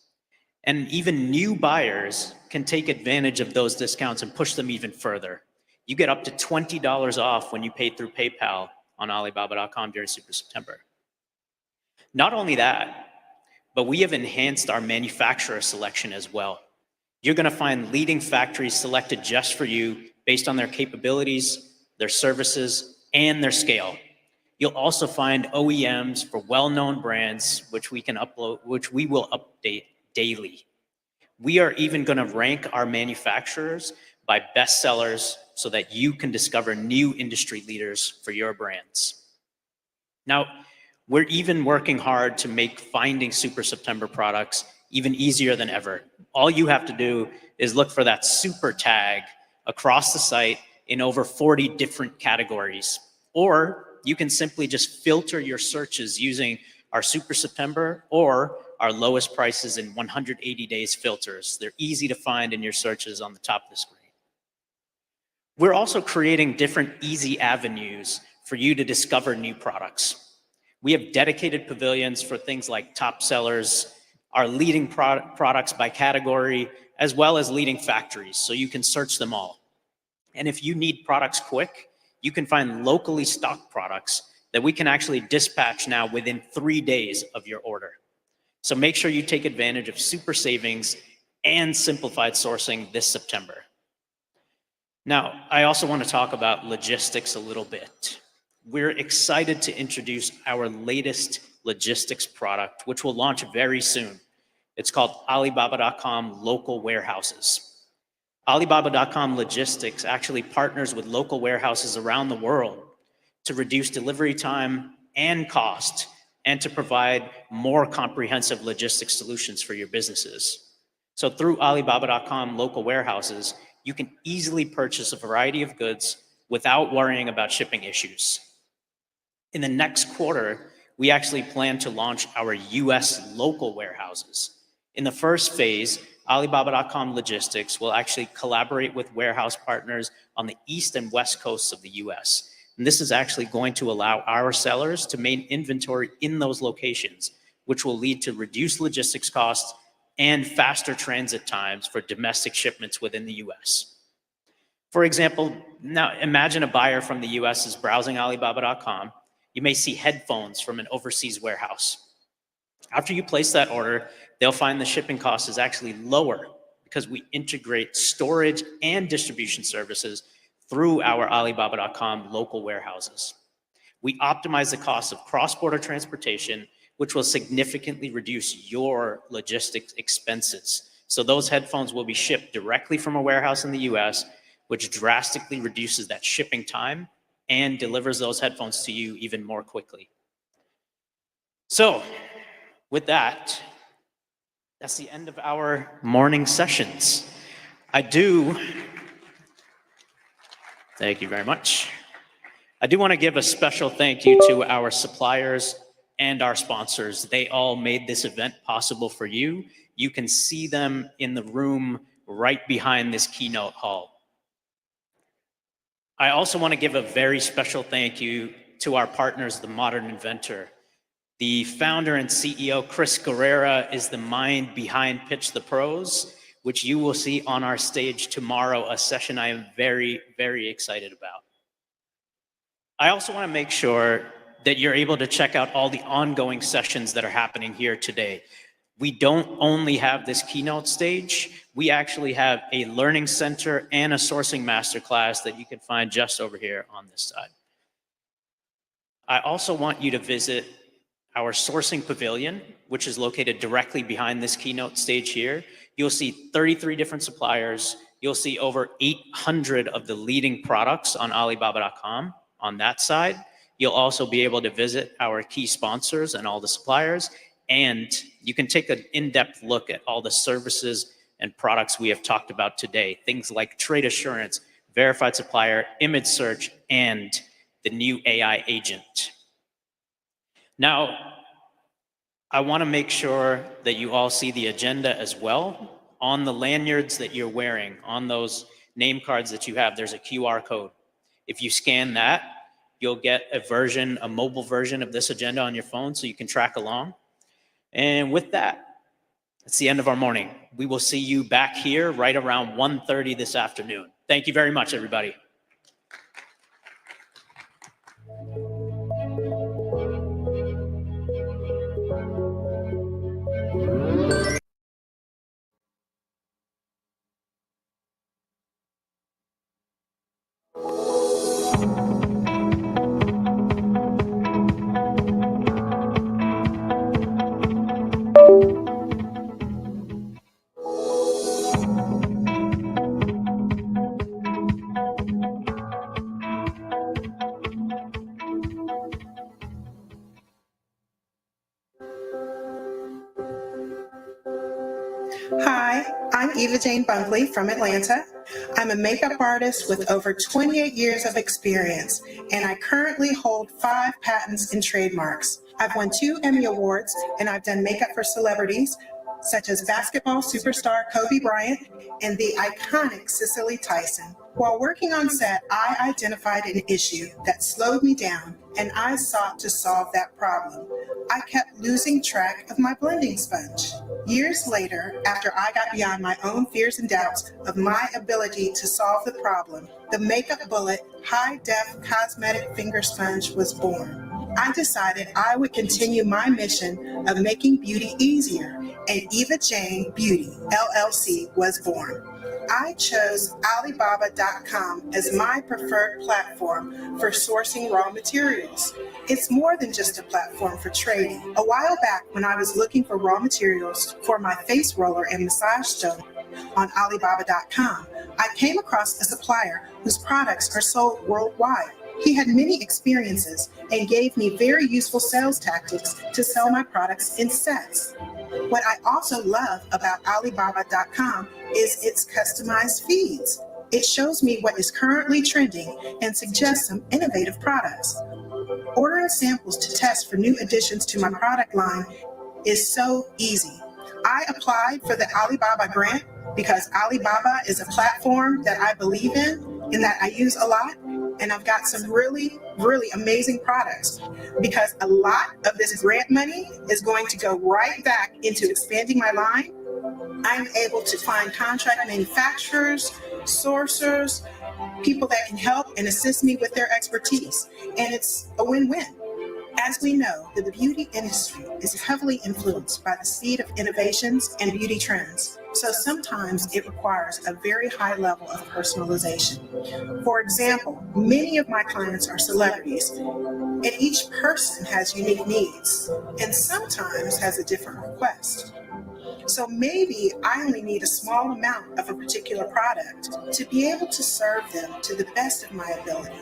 And even new buyers can take advantage of those discounts and push them even further. You get up to $20 off when you pay through PayPal on Alibaba.com during Super September. Not only that, but we have enhanced our manufacturer selection as well. You're going to find leading factories selected just for you based on their capabilities, their services, and their scale. You'll also find OEMs for well-known brands, which we will update daily. We are even going to rank our manufacturers by bestsellers so that you can discover new industry leaders for your brands. Now, we're even working hard to make finding Super September products even easier than ever. All you have to do is look for that super tag across the site in over 40 different categories. Or you can simply just filter your searches using our Super September or our lowest prices in 180 days filters. They're easy to find in your searches on the top of the screen. We're also creating different easy avenues for you to discover new products. We have dedicated pavilions for things like top sellers, our leading products by category, as well as leading factories, so you can search them all. And if you need products quick, you can find locally stocked products that we can actually dispatch now within 3 days of your order. So make sure you take advantage of super savings and simplified sourcing this September. Now, I also want to talk about logistics a little bit. We're excited to introduce our latest logistics product, which will launch very soon. It's called Alibaba.com Local Warehouses. Alibaba.com Logistics actually partners with local warehouses around the world to reduce delivery time and cost, and to provide more comprehensive logistics solutions for your businesses. So through Alibaba.com Local Warehouses, you can easily purchase a variety of goods without worrying about shipping issues. In the next quarter, we actually plan to launch our US local warehouses. In the first phase, Alibaba.com Logistics will actually collaborate with warehouse partners on the east and west coasts of the US. And this is actually going to allow our sellers to maintain inventory in those locations, which will lead to reduced logistics costs and faster transit times for domestic shipments within the US. For example, now imagine a buyer from the US is browsing Alibaba.com. You may see headphones from an overseas warehouse. After you place that order, they'll find the shipping cost is actually lower because we integrate storage and distribution services through our Alibaba.com local warehouses. We optimize the cost of cross-border transportation, which will significantly reduce your logistics expenses. So those headphones will be shipped directly from a warehouse in the US, which drastically reduces that shipping time and delivers those headphones to you even more quickly. So with that, that's the end of our morning sessions. Thank you very much. I do want to give a special thank you to our suppliers and our sponsors. They all made this event possible for you. You can see them in the room right behind this keynote hall. I also want to give a very special thank you to our partners, The Modern Inventor. The founder and CEO, Chris Guerrera, is the mind behind Pitch the Pros, which you will see on our stage tomorrow, a session I am very, very excited about. I also want to make sure that you're able to check out all the ongoing sessions that are happening here today. We don't only have this keynote stage, we actually have a learning center and a sourcing masterclass that you can find just over here on this side. I also want you to visit our sourcing pavilion, which is located directly behind this keynote stage here. You'll see 33 different suppliers. You'll see over 800 of the leading products on Alibaba.com on that side. You'll also be able to visit our key sponsors and all the suppliers, and you can take an in-depth look at all the services and products we have talked about today, things like trade assurance, verified supplier, image search, and the new AI agent. Now, I want to make sure that you all see the agenda as well. On the lanyards that you're wearing, on those name cards that you have, there's a QR code. If you scan that, you'll get a mobile version of this agenda on your phone so you can track along. And with that, it's the end of our morning. We will see you back here right around 1:30 this afternoon. Thank you very much, everybody. Hi, I'm Eva Jane Bunkley from Atlanta. I'm a makeup artist with over 28 years of experience, and I currently hold 5 patents and trademarks. I've won 2 Emmy Awards, and I've done makeup for celebrities such as basketball superstar Kobe Bryant and the iconic Cicely Tyson. While working on set, I identified an issue that slowed me down, and I sought to solve that problem. I kept losing track of my blending sponge. Years later, after I got beyond my own fears and doubts of my ability to solve the problem, the Makeup Bullet High-Def Cosmetic Finger Sponge was born. I decided I would continue my mission of making beauty easier, and Eva Jane Beauty, LLC was born. I chose Alibaba.com as my preferred platform for sourcing raw materials. It's more than just a platform for trading. A while back, when I was looking for raw materials for my face roller and massage stone on Alibaba.com, I came across a supplier whose products are sold worldwide. He had many experiences and gave me very useful sales tactics to sell my products in sets. What I also love about Alibaba.com is its customized feeds. It shows me what is currently trending and suggests some innovative products. Ordering samples to test for new additions to my product line is so easy. I applied for the Alibaba grant because Alibaba is a platform that I believe in and that I use a lot. And I've got some really, really amazing products because a lot of this grant money is going to go right back into expanding my line. I'm able to find contract manufacturers, sourcers, people that can help and assist me with their expertise. And it's a win-win. As we know, the beauty industry is heavily influenced by the speed of innovations and beauty trends. So sometimes it requires a very high level of personalization. For example, many of my clients are celebrities, and each person has unique needs and sometimes has a different request. So maybe I only need a small amount of a particular product to be able to serve them to the best of my ability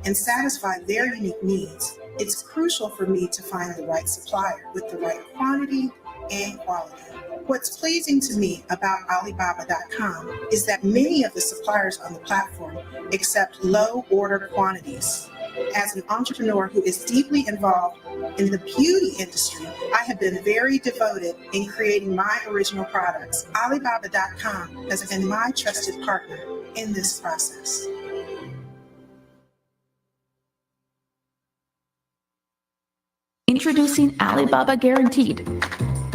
and satisfy their unique needs. It's crucial for me to find the right supplier with the right quantity and quality. What's pleasing to me about Alibaba.com is that many of the suppliers on the platform accept low order quantities. As an entrepreneur who is deeply involved in the beauty industry, I have been very devoted in creating my original products. Alibaba.com has been my trusted partner in this process. Introducing Alibaba Guaranteed,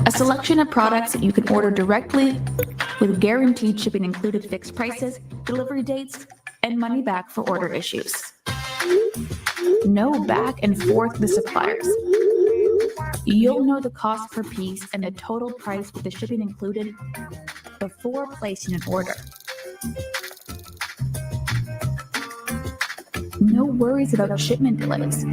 a selection of products that you can order directly with guaranteed shipping included, fixed prices, delivery dates, and money back for order issues. No back and forth with suppliers. You'll know the cost per piece and the total price with the shipping included before placing an order. No worries about shipment delays.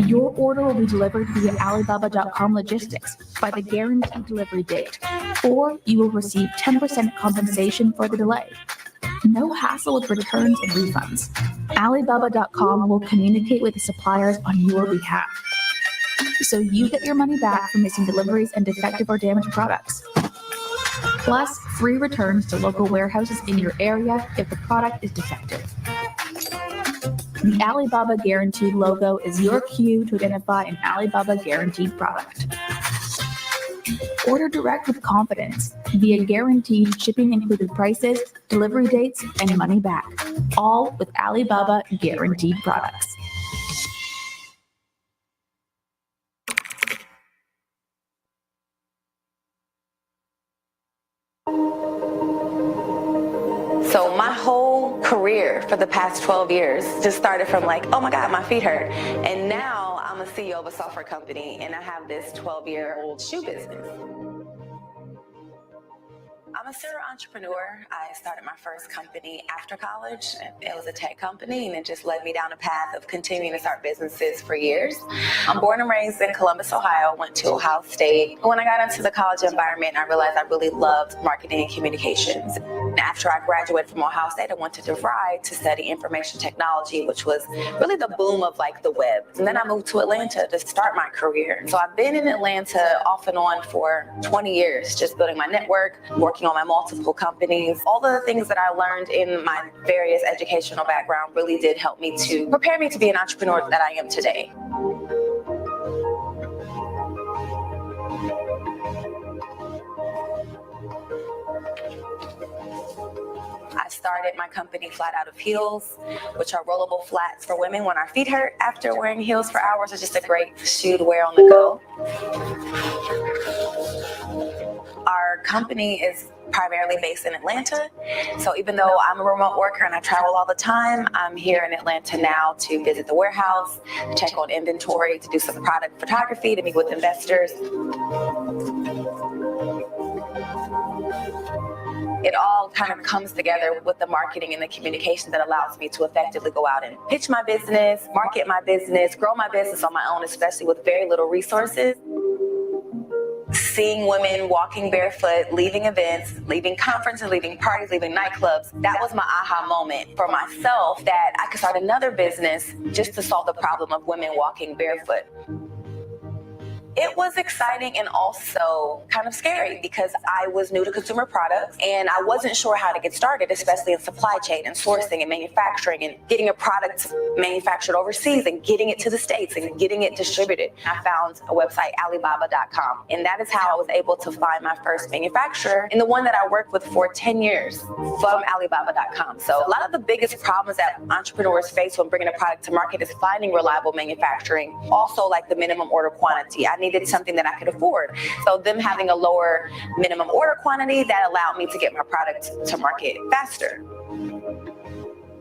Your order will be delivered via Alibaba.com logistics by the guaranteed delivery date, or you will receive 10% compensation for the delay. No hassle with returns and refunds. Alibaba.com will communicate with the suppliers on your behalf, so you get your money back for missing deliveries and defective or damaged products. Plus, free returns to local warehouses in your area if the product is defective. The Alibaba Guaranteed logo is your cue to identify an Alibaba Guaranteed product. Order direct with confidence via guaranteed shipping included prices, delivery dates, and money back, all with Alibaba Guaranteed products. So my whole career for the past 12 years just started from like, oh my God, my feet hurt. And now I'm a CEO of a software company and I have this 12-year-old shoe business. I'm a serial entrepreneur. I started my first company after college. It was a tech company, and it just led me down a path of continuing to start businesses for years. I'm born and raised in Columbus, Ohio, went to Ohio State. When I got into the college environment, I realized I really loved marketing and communications. After I graduated from Ohio State, I went to DeVry to study information technology, which was really the boom of like the web. And then I moved to Atlanta to start my career. So I've been in Atlanta off and on for 20 years, just building my network, working on my multiple companies. All the things that I learned in my various educational background really did help me to prepare me to be an entrepreneur that I am today. started my company Flat Out of Heels, which are rollable flats for women when our feet hurt after wearing heels for hours. It's just a great shoe to wear on the go. Our company is primarily based in Atlanta. So even though I'm a remote worker and I travel all the time, I'm here in Atlanta now to visit the warehouse, check on inventory, to do some product photography, to meet with investors. It all kind of comes together with the marketing and the communication that allows me to effectively go out and pitch my business, market my business, grow my business on my own, especially with very little resources. Seeing women walking barefoot, leaving events, leaving conferences, leaving parties, leaving nightclubs, that was my aha moment for myself, that I could start another business just to solve the problem of women walking barefoot. It was exciting and also kind of scary because I was new to consumer products and I wasn't sure how to get started, especially in supply chain and sourcing and manufacturing and getting a product manufactured overseas and getting it to the States and getting it distributed. I found a website, Alibaba.com, and that is how I was able to find my first manufacturer and the one that I worked with for 10 years from Alibaba.com. So a lot of the biggest problems that entrepreneurs face when bringing a product to market is finding reliable manufacturing. Also, like the minimum order quantity. I needed something that I could afford. So them having a lower minimum order quantity, that allowed me to get my product to market faster.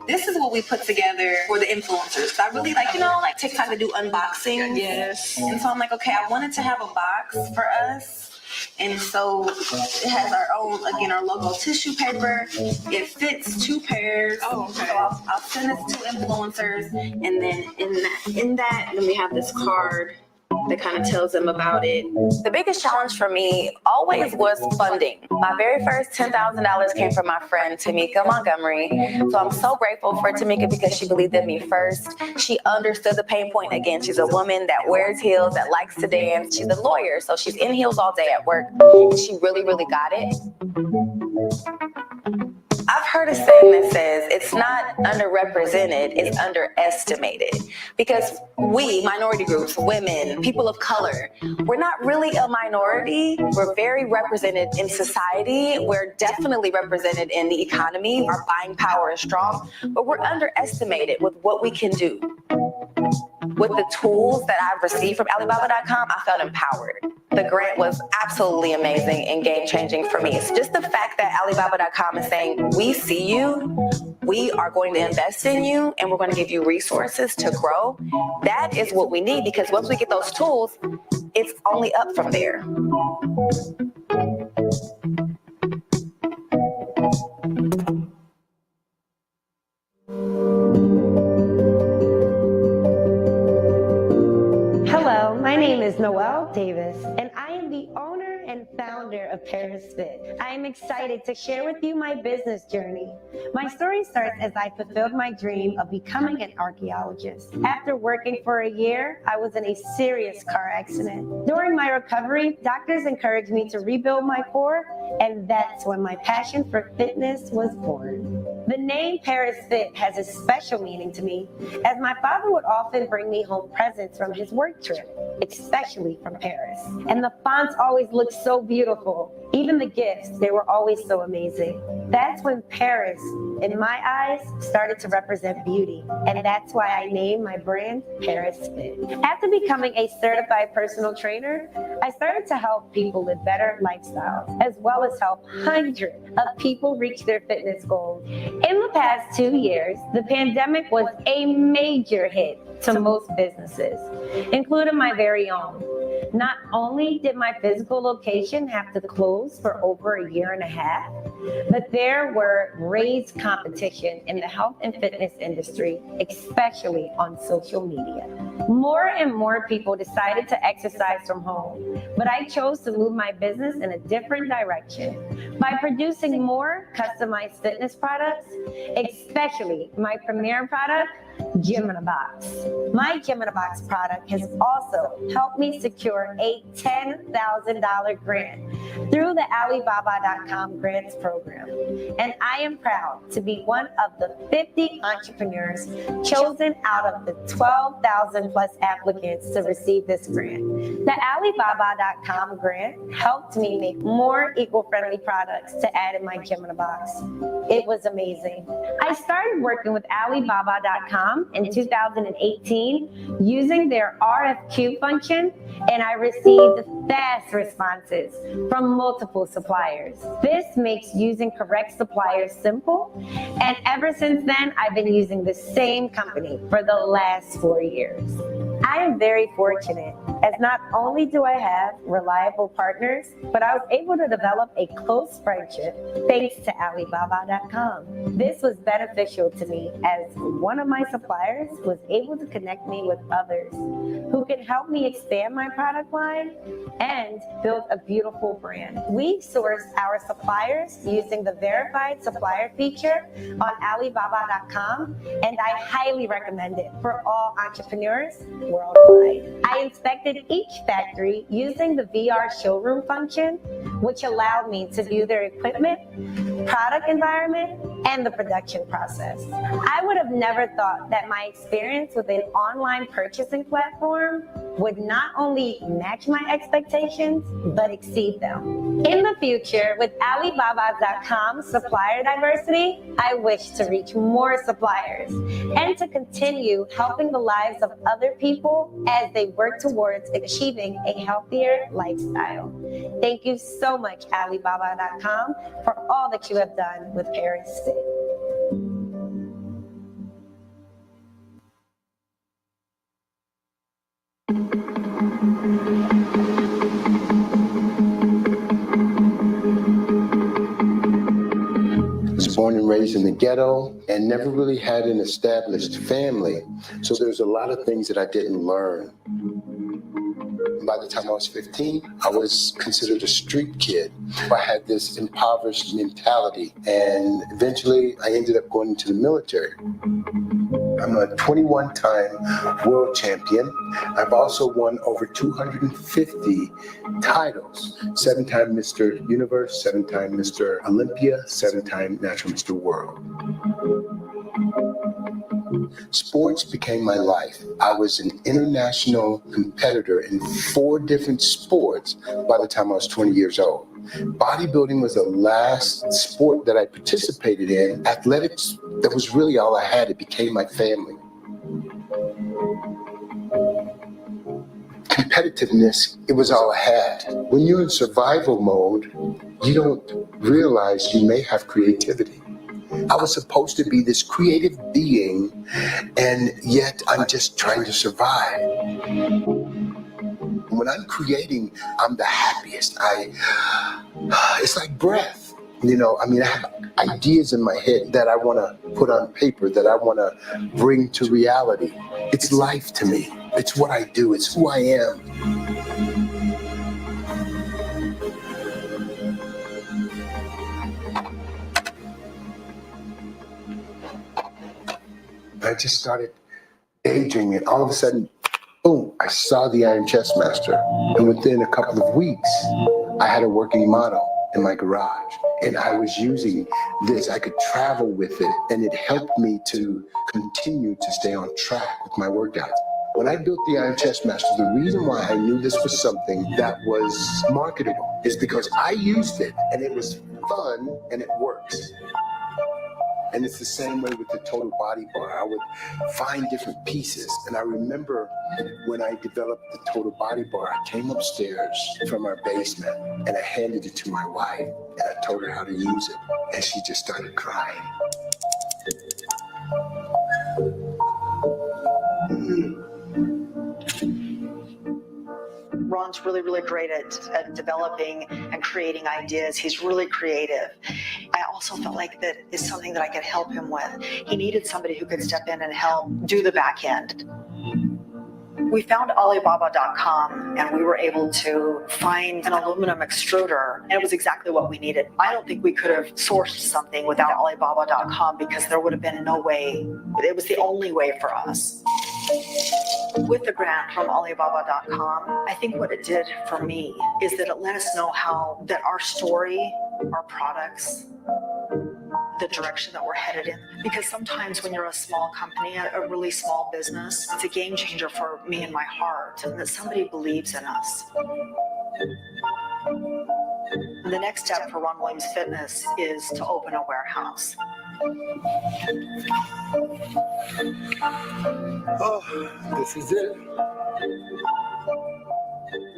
This is what we put together for the influencers. I really like, like TikTok to do unboxing. Yes. And so I'm like, okay, I wanted to have a box for us. And so it has our own, again, our logo tissue paper. It fits 2 pairs. Oh, okay. So I'll send this to influencers. And then in that, then we have this card that kind of tells them about it. The biggest challenge for me always was funding. My very first $10,000 came from my friend Tamika Montgomery. So I'm so grateful for Tamika because she believed in me first. She understood the pain point. Again, she's a woman that wears heels, that likes to dance. She's a lawyer, so she's in heels all day at work. She really, really got it. I've heard a saying that says it's not underrepresented, it's underestimated. Because we, minority groups, women, people of color, we're not really a minority. We're very represented in society. We're definitely represented in the economy. Our buying power is strong, but we're underestimated with what we can do. With the tools that I've received from Alibaba.com, I felt empowered. The grant was absolutely amazing and game-changing for me. It's just the fact that Alibaba.com is saying, we see you, we are going to invest in you, and we're going to give you resources to grow. That is what we need, because once we get those tools, it's only up from there. Hello, my name is Noelle Davis, and I am the owner and founder of Paris Fit. I am excited to share with you my business journey. My story starts as I fulfilled my dream of becoming an archaeologist. After working for a year, I was in a serious car accident. During my recovery, doctors encouraged me to rebuild my core, and that's when my passion for fitness was born. The name Paris Fit has a special meaning to me, as my father would often bring me home presents from his work trip, especially from Paris. And the fonts always looked so beautiful. Even the gifts, they were always so amazing. That's when Paris, in my eyes, started to represent beauty. And that's why I named my brand Paris Fit. After becoming a certified personal trainer, I started to help people live better lifestyles, as well as help hundreds of people reach their fitness goals. In the past 2 years, the pandemic was a major hit to most businesses, including my very own. Not only did my physical location have to close for over a year and a half, but there were raised competition in the health and fitness industry, especially on social media. More and more people decided to exercise from home, but I chose to move my business in a different direction by producing more customized fitness products, especially my premier product, Gym in a Box. My Gym in a Box product has also helped me secure a $10,000 grant through the Alibaba.com grants program. And I am proud to be one of the 50 entrepreneurs chosen out of the 12,000 plus applicants to receive this grant. The Alibaba.com grant helped me make more eco-friendly products to add in my Gym in a Box. It was amazing. I started working with Alibaba.com in 2018 using their RFQ function, and I received fast responses from multiple suppliers. This makes using correct suppliers simple, and ever since then, I've been using the same company for the last 4 years. I am very fortunate, as not only do I have reliable partners, but I was able to develop a close friendship thanks to Alibaba.com. This was beneficial to me as one of my suppliers was able to connect me with others who can help me expand my product line and build a beautiful brand. We source our suppliers using the verified supplier feature on Alibaba.com, and I highly recommend it for all entrepreneurs worldwide. I inspected each factory using the VR showroom function, which allowed me to view their equipment, product environment, and the production process. I would have never thought that my experience with an online purchasing platform would not only match my expectations, but exceed them. In the future, with Alibaba.com supplier diversity, I wish to reach more suppliers and to continue helping the lives of other people as they work towards achieving a healthier lifestyle. Thank you so much, Alibaba.com, for all that you have done with Paris Fit. I was born and raised in the ghetto and never really had an established family. So there's a lot of things that I didn't learn. By the time I was 15, I was considered a street kid. I had this impoverished mentality, and eventually I ended up going into the military. I'm a 21-time world champion. I've also won over 250 titles. 7-time Mr. Universe, 7-time Mr. Olympia, 7-time Natural Mr. World. Sports became my life. I was an international competitor in 4 different sports by the time I was 20 years old. Bodybuilding was the last sport that I participated in. Athletics, that was really all I had. It became my family. Competitiveness, it was all I had. When you're in survival mode, you don't realize you may have creativity. I was supposed to be this creative being, and yet I'm just trying to survive. When I'm creating, I'm the happiest. It's like breath. I have ideas in my head that I want to put on paper, that I want to bring to reality. It's life to me. It's what I do. It's who I am. I just started daydreaming. All of a sudden, boom, I saw the Iron Chess Master. And within a couple of weeks, I had a working model in my garage. And I was using this. I could travel with it. And it helped me to continue to stay on track with my workouts. When I built the Iron Chess Master, the reason why I knew this was something that was marketable is because I used it and it was fun and it works. And it's the same way with the total body bar. I would find different pieces. And I remember when I developed the total body bar, I came upstairs from our basement and I handed it to my wife. And I told her how to use it. And she just started crying. Ron's really, really great at developing and creating ideas. He's really creative. I also felt like that is something that I could help him with. He needed somebody who could step in and help do the back end. We found Alibaba.com and we were able to find an aluminum extruder, and it was exactly what we needed. I don't think we could have sourced something without Alibaba.com because there would have been no way. It was the only way for us. With the grant from Alibaba.com, I think what it did for me is that it let us know how that our story, our products, the direction that we're headed in. Because sometimes when you're a small company, a really small business, it's a game changer for me and my heart, and that somebody believes in us. The next step for Ron Williams Fitness is to open a warehouse. Oh, this is it.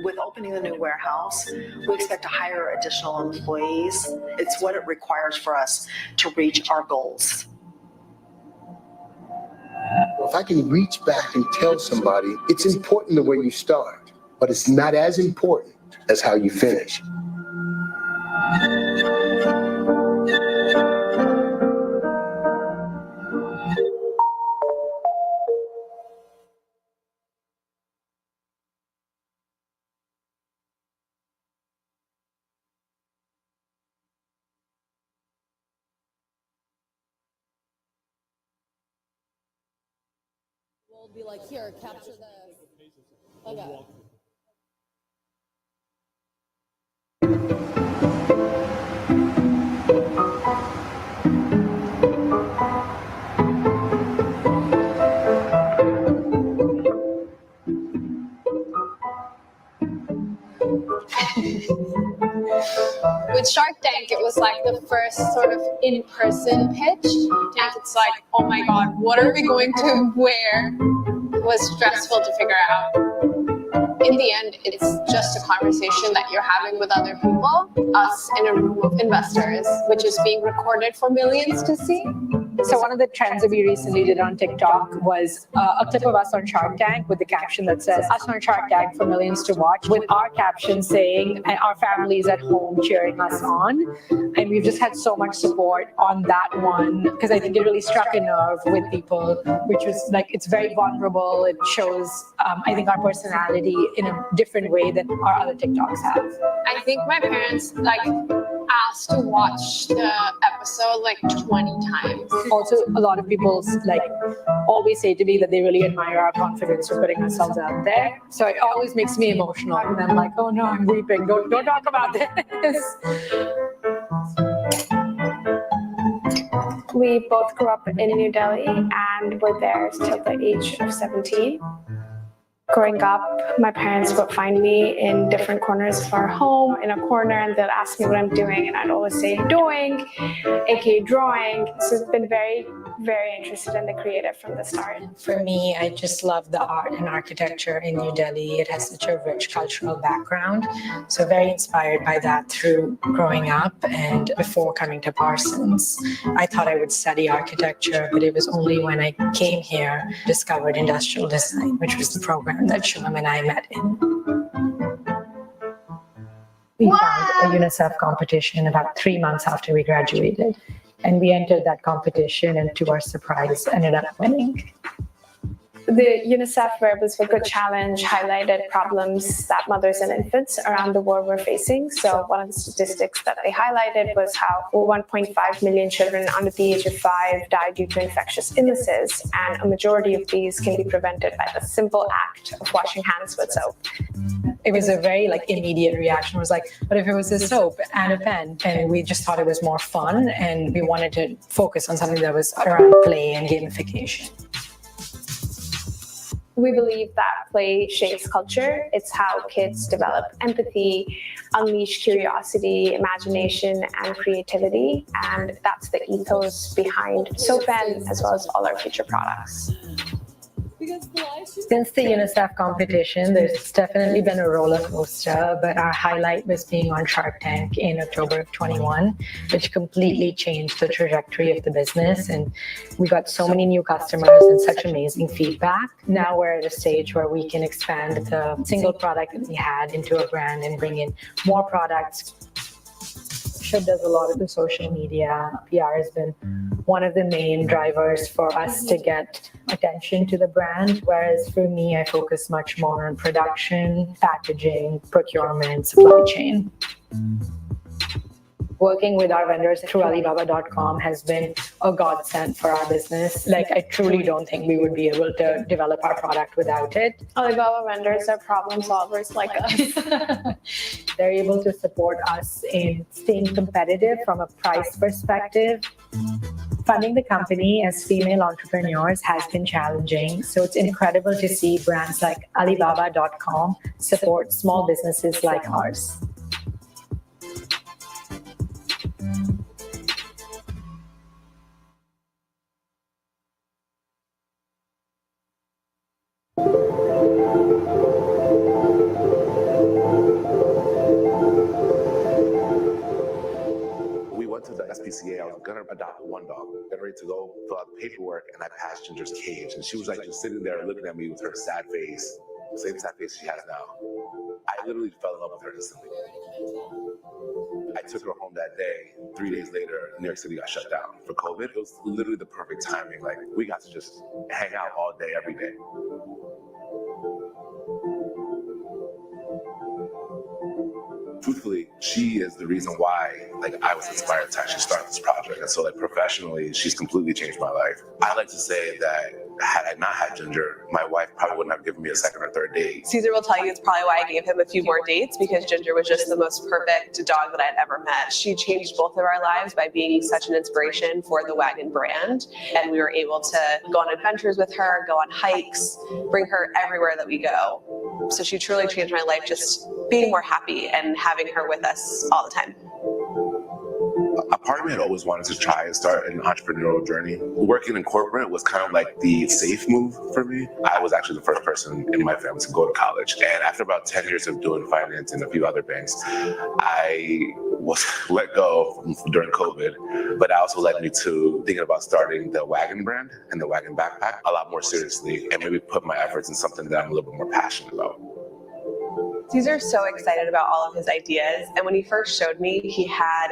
With opening the new warehouse, we expect to hire additional employees. It's what it requires for us to reach our goals. If I can reach back and tell somebody, it's important the way you start, but it's not as important as how you finish. We'll be like, here, capture the. Okay. With Shark Tank, it was like the first sort of in-person pitch. And it's like, oh my God, what are we going to wear? It was stressful to figure out. In the end, it's just a conversation that you're having with other people, us in a room of investors, which is being recorded for millions to see. So one of the trends that we recently did on TikTok was a clip of us on Shark Tank with the caption that says, us on Shark Tank for millions to watch, with our caption saying, and our families at home cheering us on. And we've just had so much support on that one, because I think it really struck a nerve with people, which was like, it's very vulnerable. It shows, I think, our personality in a different way than our other TikToks have. I think my parents asked to watch the episode like 20 times. Also, a lot of people always say to me that they really admire our confidence for putting ourselves out there. So it always makes me emotional, and I'm like, oh no, I'm weeping. Don't talk about this. We both grew up in New Delhi and were there till the age of 17. Growing up, my parents would find me in different corners of our home, in a corner, and they'll ask me what I'm doing, and I'd always say doing, aka drawing. So I've been very, very interested in the creative from the start. For me, I just love the art and architecture in New Delhi. It has such a rich cultural background. So very inspired by that through growing up and before coming to Parsons. I thought I would study architecture, but it was only when I came here, discovered industrial design, which was the program that Shulam and I met in. We found a UNICEF competition about 3 months after we graduated, and we entered that competition, and to our surprise, ended up winning. The UNICEF Wearables for Good Challenge highlighted problems that mothers and infants around the world were facing. So one of the statistics that they highlighted was how 1.5 million children under the age of 5 died due to infectious illnesses, and a majority of these can be prevented by the simple act of washing hands with soap. It was a very immediate reaction. It was like, what if it was a soap and a pen? And we just thought it was more fun, and we wanted to focus on something that was around play and gamification. We believe that play shapes culture. It's how kids develop empathy, unleash curiosity, imagination, and creativity. And that's the ethos behind SoapN, as well as all our future products. Since the UNICEF competition, there's definitely been a roller coaster, but our highlight was being on Shark Tank in October of 21, which completely changed the trajectory of the business. And we got so many new customers and such amazing feedback. Now we're at a stage where we can expand the single product that we had into a brand and bring in more products. Membership does a lot of the social media. PR has been one of the main drivers for us to get attention to the brand, whereas for me, I focus much more on production, packaging, procurement, supply chain. Working with our vendors through Alibaba.com has been a godsend for our business. Like, I truly don't think we would be able to develop our product without it. Alibaba vendors are problem solvers like us. They're able to support us in staying competitive from a price perspective. Funding the company as female entrepreneurs has been challenging, so it's incredible to see brands like Alibaba.com support small businesses like ours. We went to the SPCA. I was gonna adopt one dog, getting ready to go fill out the paperwork, and I passed Ginger's cage, and she was like just sitting there looking at me with her sad face, same sad face she has now. I literally fell in love with her instantly. I took her home that day. 3 days later, New York City got shut down for COVID. It was literally the perfect timing. Like, we got to just hang out all day, every day. Truthfully, she is the reason why I was inspired to actually start this project. And so professionally, she's completely changed my life. I like to say that had I not had Ginger, my wife probably wouldn't have given me a second or third date. Caesar will tell you it's probably why I gave him a few more dates, because Ginger was just the most perfect dog that I'd ever met. She changed both of our lives by being such an inspiration for the Wagon brand. And we were able to go on adventures with her, go on hikes, bring her everywhere that we go. So she truly changed my life, just being more happy and having her with us all the time. A part of me had always wanted to try and start an entrepreneurial journey. Working in corporate was kind of like the safe move for me. I was actually the first person in my family to go to college. And after about 10 years of doing finance in a few other banks, I was let go during COVID. But that also led me to thinking about starting the Wagon brand and the Wagon backpack a lot more seriously, and maybe put my efforts in something that I'm a little bit more passionate about. Caesar's so excited about all of his ideas, and when he first showed me, he had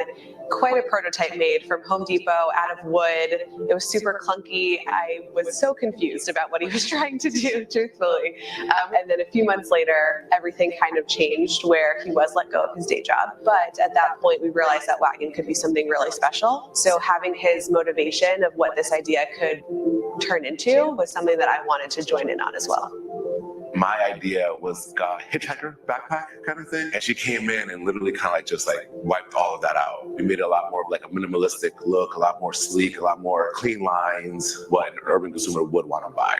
quite a prototype made from Home Depot out of wood. It was super clunky. I was so confused about what he was trying to do, truthfully. And then a few months later, everything kind of changed where he was let go of his day job. But at that point, we realized that Wagon could be something really special. So having his motivation of what this idea could turn into was something that I wanted to join in on as well. My idea was a hitchhiker backpack kind of thing. And she came in and literally kind of just wiped all of that out. We made it a lot more of a minimalistic look, a lot more sleek, a lot more clean lines, what an urban consumer would want to buy.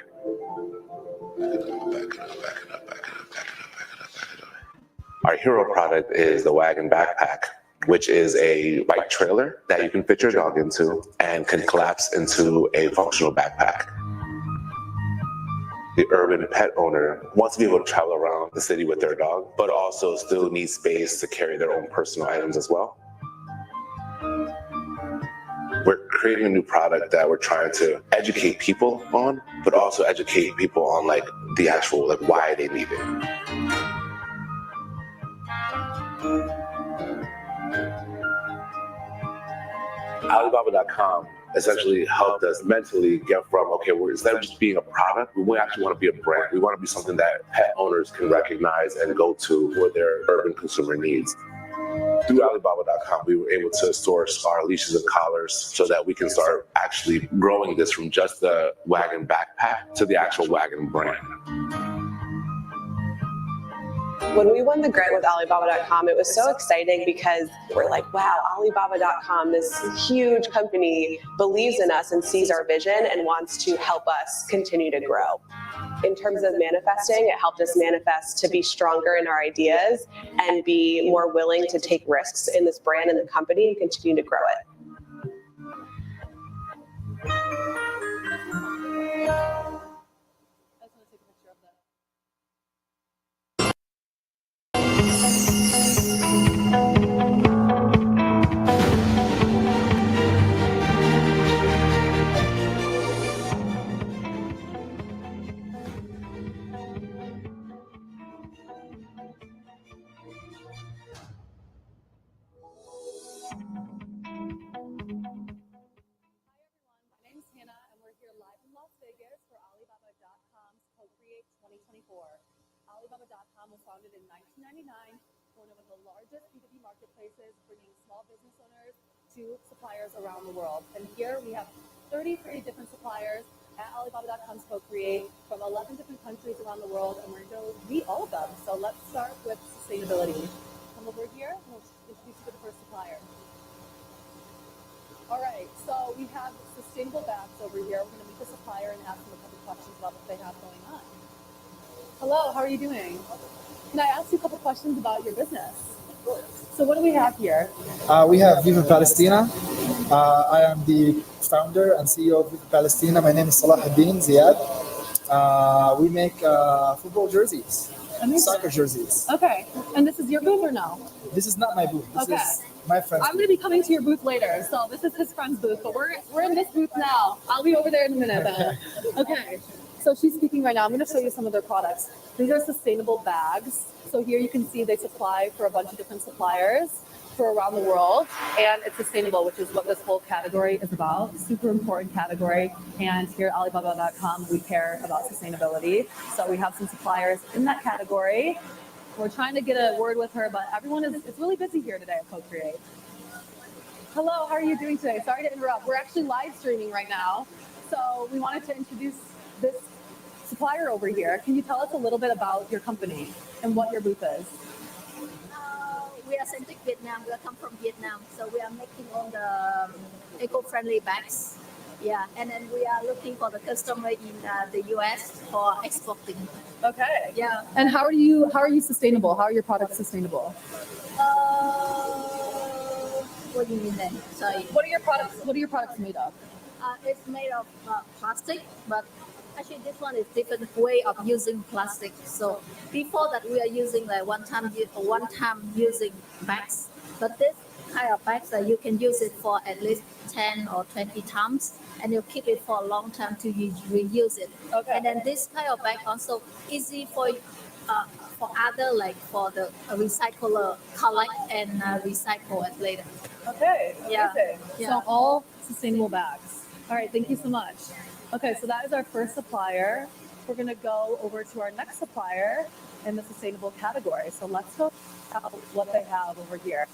Our hero product is the Wagon backpack, which is a bike trailer that you can fit your dog into and can collapse into a functional backpack. The urban pet owner wants to be able to travel around the city with their dog, but also still needs space to carry their own personal items as well. We're creating a new product that we're trying to educate people on, but also educate people on the actual why they need it. Alibaba.com essentially helped us mentally get from, instead of just being a product, we actually want to be a brand. We want to be something that pet owners can recognize and go to for their urban consumer needs. Through Alibaba.com, we were able to source our leashes and collars so that we can start actually growing this from just the Wagon backpack to the actual Wagon brand. When we won the grant with Alibaba.com, it was so exciting because we're like, wow, Alibaba.com, this huge company, believes in us and sees our vision and wants to help us continue to grow. In terms of manifesting, it helped us manifest to be stronger in our ideas and be more willing to take risks in this brand and the company and continue to grow it. Vegas for Alibaba.com's CoCreate 2024. Alibaba.com was founded in 1999, one of the largest B2B marketplaces, bringing small business owners to suppliers around the world. And here we have 33 different suppliers at Alibaba.com's CoCreate from 11 different countries around the world, and we're going to meet all of them. So let's start with sustainability. Come over here, and we'll introduce you to the first supplier. All right, so we have sustainable bags over here. We're going to meet the supplier and ask them a couple questions about what they have going on. Hello, how are you doing? Can I ask you a couple questions about your business? So what do we have here? We have Viva Palestina. I am the founder and CEO of Viva Palestina. My name is Salahuddin Ziad. We make football jerseys, soccer jerseys. Okay, and this is your booth or no? This is not my booth. This Okay. is my friend's I'm going to be coming to your booth later, so this is his friend's booth, but we're in this booth now. I'll be over there in a minute then. Okay, so she's speaking right now. I'm going to show you some of their products. These are sustainable bags. So here you can see they supply for a bunch of different suppliers for around the world, and it's sustainable, which is what this whole category is about. Super important category. And here at Alibaba.com, we care about sustainability. So we have some suppliers in that category. We're trying to get a word with her, but it's really busy here today at CoCreate. Hello, how are you doing today? Sorry to interrupt. We're actually live streaming right now. So we wanted to introduce this supplier over here. Can you tell us a little bit about your company and what your booth is? We are Centric Vietnam. We come from Vietnam, so we are making all the eco-friendly bags. Yeah, and then we are looking for the customer in the US for exporting. Okay. Yeah. And how are you sustainable? How are your products sustainable? What do you mean then? Sorry. What are your products made of? It's made of plastic, but actually this one is different way of using plastic. So before that we are using like one time using bags, but this kind of bags that you can use it for at least 10 or 20 times, and you keep it for a long time to reuse it. Okay. And then this kind of bag also easy for other, like for the recycler collect and recycle it later. Okay. Yeah. Amazing. Yeah. So all sustainable bags. All right. Thank you so much. Okay. So that is our first supplier. We're going to go over to our next supplier in the sustainable category. So let's go out what they have over here.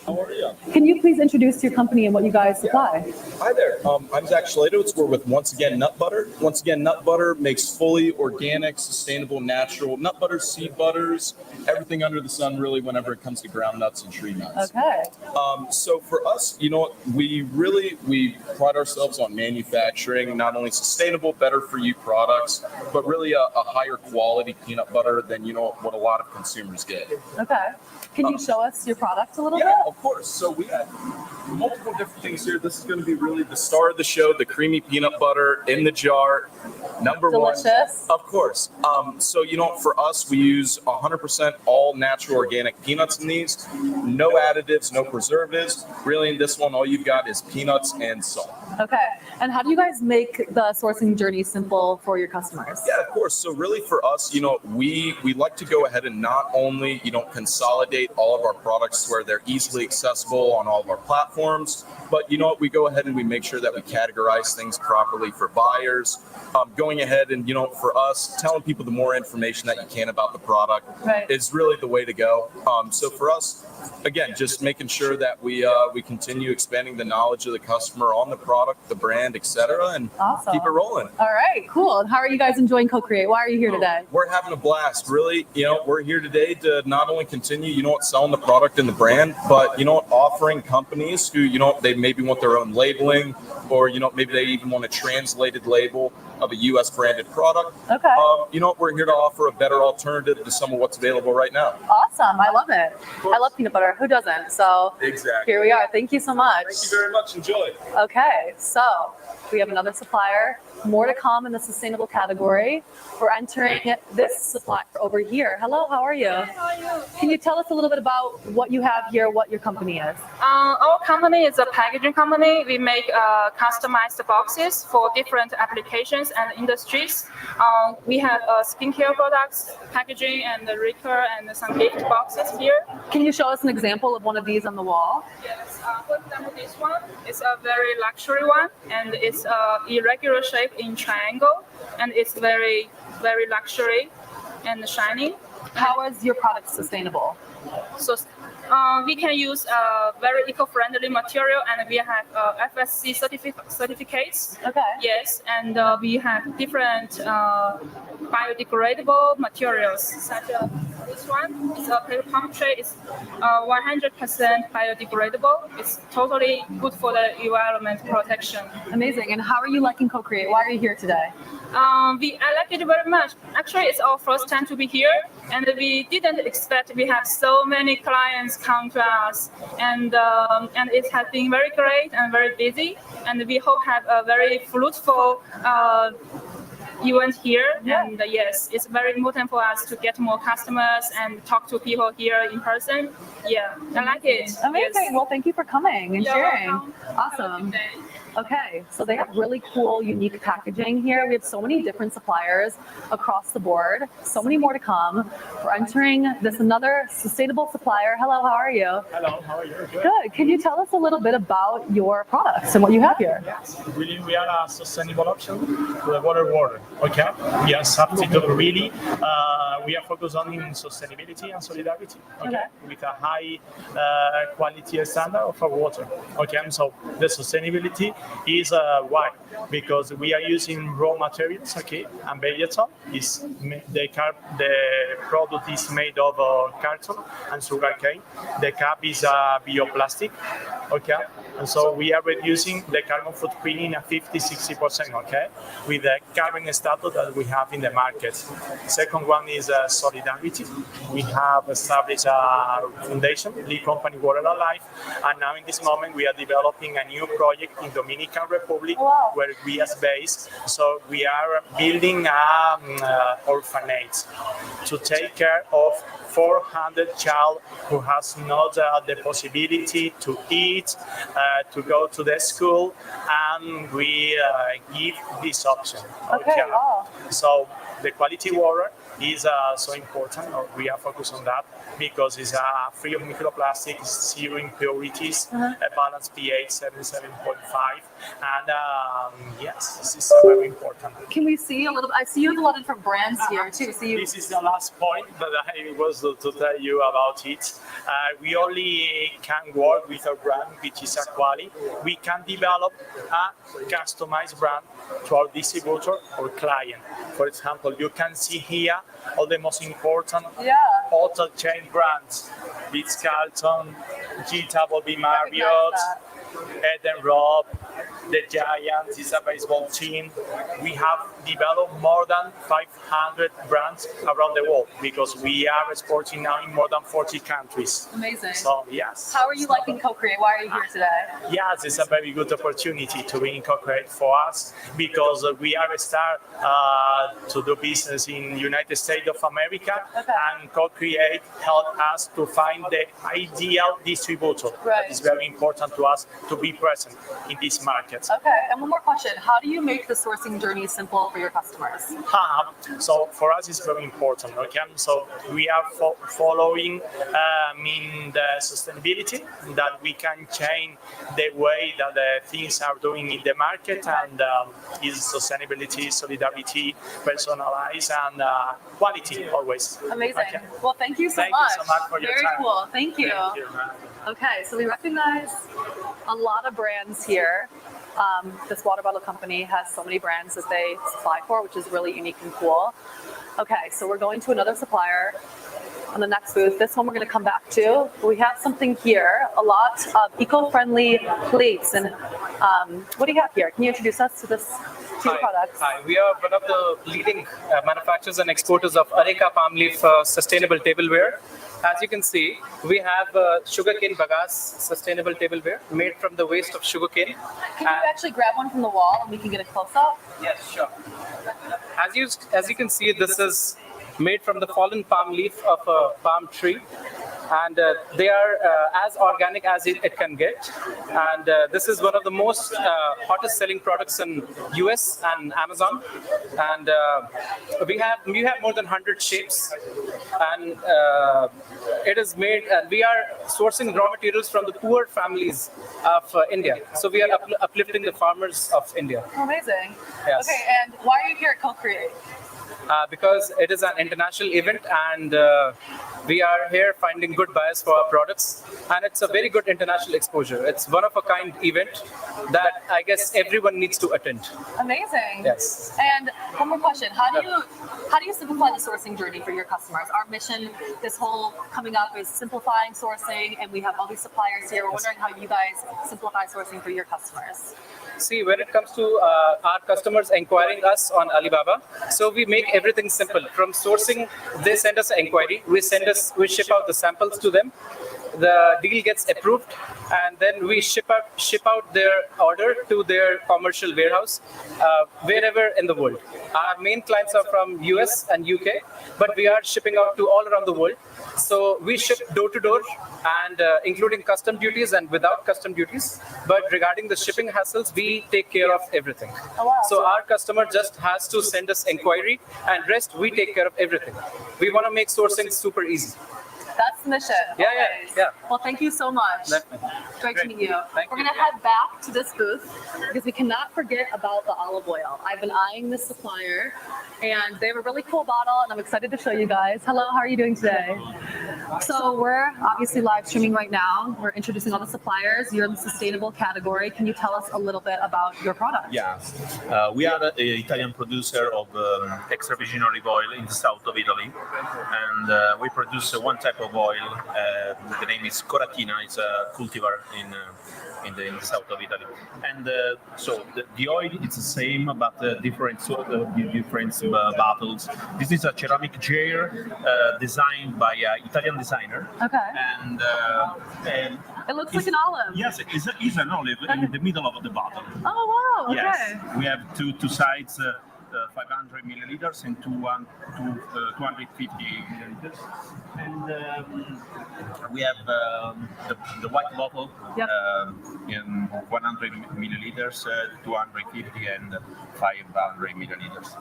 How are you? Can you please introduce your company and what you guys supply? Hi there. I'm Zach Schlados. We're with Once Again Nut Butter. Once Again Nut Butter makes fully organic, sustainable, natural nut butters, seed butters, everything under the sun, really, whenever it comes to ground nuts and tree nuts. Okay. So for us, you know what, we pride ourselves on manufacturing not only sustainable, better for you products, but really a higher quality peanut butter than, you know, what a lot of consumers get. Okay. Can you show us your products a little bit? Yeah, of course. So we have multiple different things here. This is going to be really the star of the show, the creamy peanut butter in the jar, number Delicious. one. Of course. So, you know, for us, we use 100% all natural organic peanuts in these. No additives, no preservatives. Really, in this one, all you've got is peanuts and salt. Okay. And how do you guys make the sourcing journey simple for your customers? Yeah, of course. So really for us, you know, we like to go ahead and not only, you know, consolidate all of our products where they're easily accessible on all of our platforms, but you know what, we go ahead and we make sure that we categorize things properly for buyers. Going ahead and, you know, for us, telling people the more information that you can about the product is really the way to go. So for us, again, just making sure that we continue expanding the knowledge of the customer on the product, the brand, etc., and Awesome. keep it rolling. All right, cool. And how are you guys enjoying CoCreate? Why are you here today? We're having a blast, really. You know, we're here today to not only continue, you know what, selling the product and the brand, but, you know what, offering companies who, you know, they maybe want their own labeling, or, you know, maybe they even want a translated label of a U.S. branded product. Okay. You know, we're here to offer a better alternative to some of what's available right now. Awesome. I love it. I love peanut butter. Who doesn't? So Exactly. here we are. Thank you so much. Thank you very much. Enjoy. Okay, so we have another supplier. More to come in the sustainable category. We're entering this supplier over here. Hello, how are you? How are you? Can you tell us a little bit about what you have here, what your company is? Our company is a packaging company. We make customized boxes for different applications and industries. We have skincare products, packaging, and the recur and some gift boxes here. Can you show us an example of one of these on the wall? Yes. For example, this one is a very luxury one, and it's irregular shape in triangle, and it's very, very luxury and shiny. How is your product sustainable? So we can use very eco-friendly material, and we have FSC certificates. Okay. Yes, and we have different biodegradable materials, such as this one. It's a paper pump tray. It's 100% biodegradable. It's totally good for the environment protection. Amazing. And how are you liking CoCreate? Why are you here today? I like it very much. Actually, it's our first time to be here, and we didn't expect we have so many clients come to us, and it has been very great and very busy, and we hope have a very fruitful event here. Yeah. And yes, it's very important for us to get more customers and talk to people here in person. Yeah, I like it. Amazing. Yes. Well, thank you for coming and You're sharing. welcome. Awesome. Okay, so they have really cool, unique packaging here. We have so many different suppliers across the board, so many more to come. We're entering this another sustainable supplier. Hello, how are you? Hello, how are you? Good. Can you tell us a little bit about your products and what you have here? Yes, really, we are a sustainable option to the water world. Okay, we are substitute really. We are focused on sustainability and solidarity. Okay, with a high quality standard of our water. Okay, so the sustainability is why? Because we are using raw materials, okay, and vegetal is the product is made of carton and sugarcane. The cap is bioplastic, okay, and so we are reducing the carbon footprint in a 50-60%, okay, with the carbon status that we have in the market. Second one is solidarity. We have established a foundation, Lead Company Water Alive, and now in this moment we are developing a new project in Dominican Republic where we are based. So we are building an orphanage to take care of 400 child who has not the possibility to eat, to go to the school, and we give this option. Okay. Wow. So the quality water is so important. We are focused on that because it's free of microplastics, zero impurities, a balanced pH 77.5, and yes, this is very important. Can we see a little? I see you have a lot of different brands here too. So This is the last point that I was to tell you about it. We only can work with a brand which is a quality. We can develop a customized brand to our distributor or client. For example, you can see here all the most important hotel chain brands. Ritz-Carlton, GW Marriott, Eden Rob, the Giants is a baseball team. We have developed more than 500 brands around the world because we are exporting now in more than 40 countries. Amazing. So, yes. How are you liking CoCreate? Why are you here today? Yes, it's a very good opportunity to be in CoCreate for us because we are a start to do business in United States of America, and CoCreate helped us to find the ideal distributor. Right. It's very important to us to be present in this market. Okay, and one more question. How do you make the sourcing journey simple for your customers? So for us, it's very important. Okay, so we are following the sustainability that we can change the way that the things are doing in the market, and is sustainability, solidarity, personalized, and quality always. Amazing. Okay. Well, thank you so much. Thank you so much for your Very time. cool. Thank you. Thank you. Okay, so we recognize a lot of brands here. This water bottle company has so many brands that they supply for, which is really unique and cool. Okay, so we're going to another supplier on the next booth. This one we're going to come back to. We have something here, a lot of eco-friendly plates. And what do you have here? Can you introduce us to this two products? Hi, we are one of the leading manufacturers and exporters of Areca palm leaf sustainable tableware. As you can see, we have sugarcane bagasse sustainable tableware made from the waste of sugarcane. Can you actually grab one from the wall and we can get a close-up? Yes, sure. As you can see, this is made from the fallen palm leaf of a palm tree. and they are as organic as it can get. And this is one of the most hottest selling products in US and Amazon. And we have more than 100 shapes, and it is made. We are sourcing raw materials from the poor families of India. So we are uplifting the farmers of India. Amazing. Yes. Okay, and why are you here at CoCreate? Because it is an international event, and we are here finding good buyers for our products, and it's a very good international exposure. It's one of a kind event that I guess everyone needs to attend. Amazing. Yes. And one more question: How do you simplify the sourcing journey for your customers? Our mission, this whole coming up, is simplifying sourcing, and we have all these suppliers here. We're wondering how you guys simplify sourcing for your customers. See, when it comes to our customers inquiring us on Alibaba, so we make everything simple. From sourcing, they send us an inquiry. We ship out the samples to them. The deal gets approved, and then we ship out their order to their commercial warehouse wherever in the world. Our main clients are from US and UK, but we are shipping out to all around the world. So we ship door to door, and including custom duties and without custom duties. But regarding the shipping hassles, we take care of everything. Oh, wow. So our customer just has to send us inquiry, and rest we take care of everything. We want to make sourcing super easy. That's the mission. Yeah. Well, thank you so much. Great to meet you. We're going to head back to this booth because we cannot forget about the olive oil. I've been eyeing this supplier, and they have a really cool bottle, and I'm excited to show you guys. Hello, how are you doing today? So we're obviously live streaming right now. We're introducing all the suppliers. You're in the sustainable category. Can you tell us a little bit about your product? Yes, we are an Italian producer of extra virgin olive oil in the south of Italy, and we produce one type of oil. The name is Coratina. It's a cultivar in the south of Italy, and so the oil is the same, but different bottles. This is a ceramic jar designed by an Italian designer. Okay. And it looks like an olive. Yes, it's an olive in the middle of the bottle. Oh wow! Okay. Yes, we have two sides. 500 milliliters and 250 milliliters, and we have the white bottle in 100 milliliters, 250 and 500 milliliters.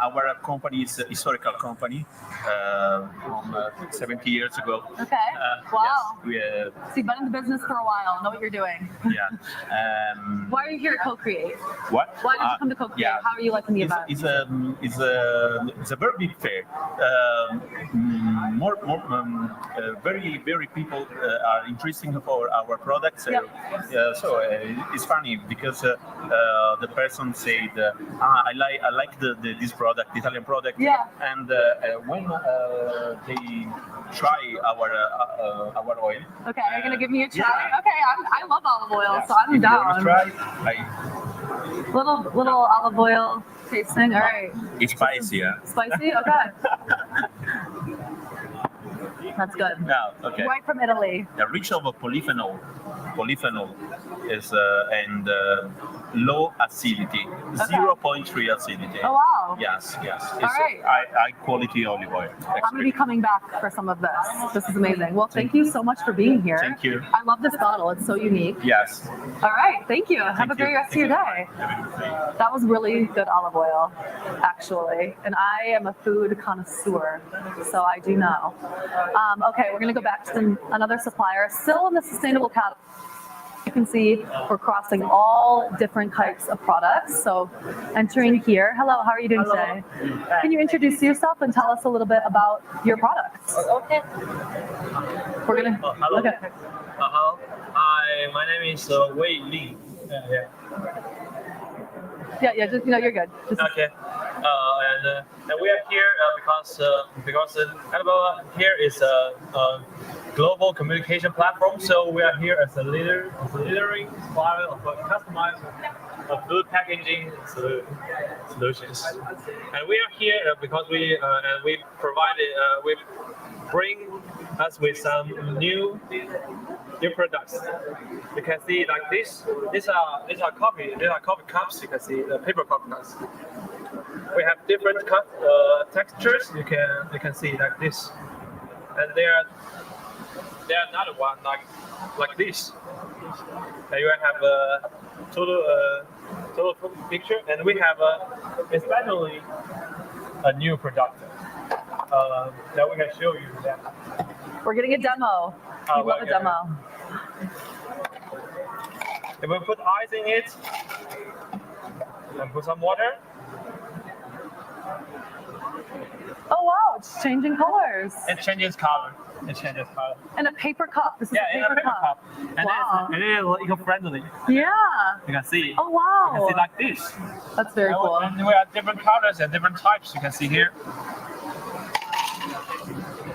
Our company is a historical company from 70 years ago. Okay. Wow. Yes, so you've been in the business for a while. Know what you're doing. Yeah. Why are you here at CoCreate? What? Why did you come to CoCreate? Yeah. How are you liking the event? It's a very big fair. Very people are interested for our products. So it's funny because the person said, I like this product, Italian product. Yeah. And when they try our oil. Okay, you're gonna give me a try. Yeah. Okay, I love olive oil, so I'm down. Try. Little olive oil tasting. All right. It's spicy, yeah. Spicy? Okay. That's good. No, okay. Right from Italy. Rich of polyphenol. Polyphenol is and low acidity, 0.3 acidity. Oh wow. Yes. It's all right. high quality olive oil. I'm going to be coming back for some of this. This is amazing. Well, thank you so much for being here. Thank you. I love this bottle. It's so unique. Yes. All right. Thank you. Have a great rest of your day. That was really good olive oil, actually. And I am a food connoisseur, so I do know. Okay, we're going to go back to another supplier, still in the sustainable category. You can see we're crossing all different types of products. So entering here, hello, how are you doing today? Can you introduce yourself and tell us a little bit about your products? Okay. We're gonna, hello. okay. Hi, my name is Wei Li. Yeah, just, you're good. Okay. And we are here because Alibaba here is a global communication platform. So we are here as a leading supplier of customized food packaging solutions. And we are here because we bring us with some new products. You can see like this. These are coffee cups. You can see the paper coffee cups. we have different textures. You can see like this, and there are another one like this. And you have a total picture, and we have especially a new product that we can show you. That. We're getting a demo. We love a demo. If we put ice in it and put some water. Oh wow, it's changing colors. It changes color. And a paper cup. This is a paper cup. And wow. it is eco-friendly. Yeah. You can see. Oh wow. You can see like this. That's very cool. And we have different colors and different types. You can see here.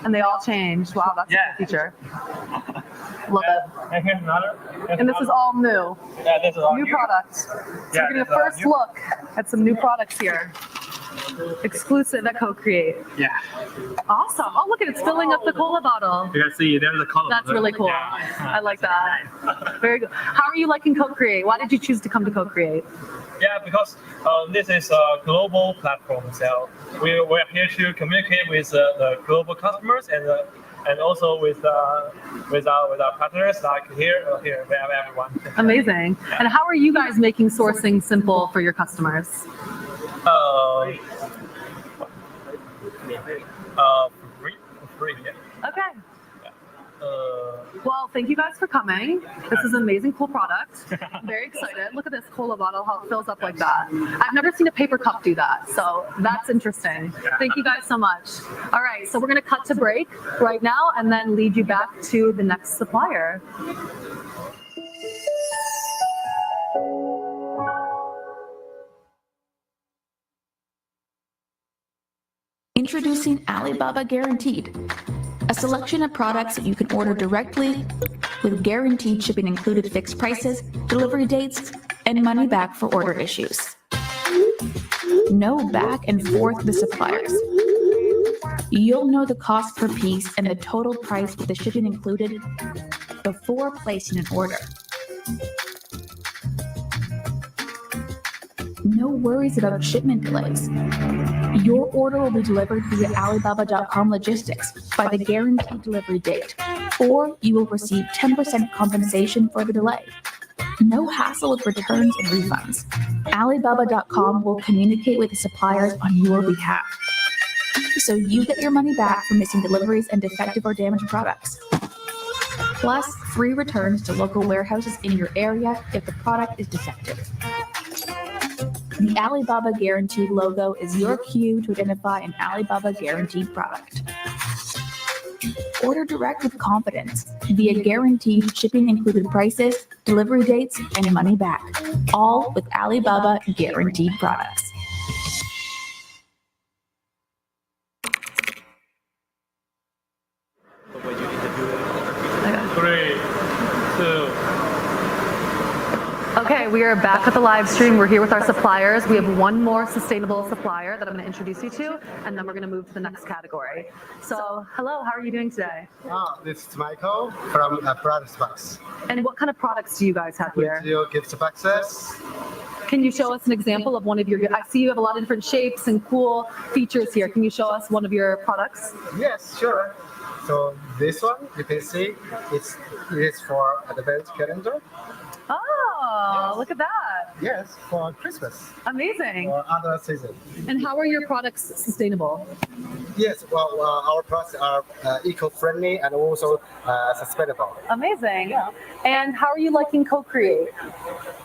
And they all change. Wow, that's a cool feature. Love it. And here's another. And this is all new. Yeah, this is all new products. So we're getting a first look at some new products here. Exclusive at CoCreate. Yeah. Awesome. Oh, look at it. It's filling up the cola bottle. You can see there's a color. That's really cool. Yeah. I like that. Very good. How are you liking CoCreate? Why did you choose to come to CoCreate? Yeah, because this is a global platform. So we're here to communicate with the global customers and also with our partners. Like here we have everyone. Amazing. And how are you guys making sourcing simple for your customers? Free. Yeah. Okay. Well, thank you guys for coming. This is an amazing, cool product. I'm very excited. Look at this cola bottle, how it fills up like that. I've never seen a paper cup do that, so that's interesting. Thank you guys so much. All right, so we're going to cut to break right now and then lead you back to the next supplier. Introducing Alibaba Guaranteed, a selection of products that you can order directly with guaranteed shipping included, fixed prices, delivery dates, and money back for order issues. No back and forth with suppliers. You'll know the cost per piece and the total price with the shipping included before placing an order. No worries about shipment delays. Your order will be delivered via Alibaba.com logistics by the guaranteed delivery date, or you will receive 10% compensation for the delay. No hassle with returns and refunds. Alibaba.com will communicate with the suppliers on your behalf, so you get your money back for missing deliveries and defective or damaged products. Plus, free returns to local warehouses in your area if the product is defective. The Alibaba Guaranteed logo is your cue to identify an Alibaba Guaranteed product. Order direct with confidence via guaranteed shipping included prices, delivery dates, and money back, all with Alibaba Guaranteed products. Okay, we are back at the live stream. We're here with our suppliers. We have one more sustainable supplier that I'm going to introduce you to, and then we're going to move to the next category. So, hello, how are you doing today? This is Michael from Products Box. And what kind of products do you guys have here? We do gift boxes. Can you show us an example of one of your, I see you have a lot of different shapes and cool features here. Can you show us one of your products? Yes, sure. So this one, you can see, it is for advent calendar. Oh, yes. Look at that. Yes, for Christmas. Amazing. For other season. And how are your products sustainable? Yes, well, our products are eco-friendly and also sustainable. Amazing. Yeah. And how are you liking CoCreate?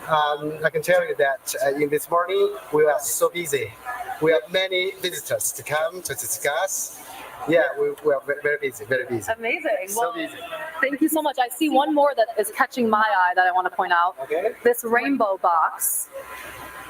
I can tell you that in this morning, we are so busy. We have many visitors to come to discuss. Yeah, we are very busy, very busy. Amazing. So busy. Thank you so much. I see one more that is catching my eye that I want to point out. Okay. This rainbow box.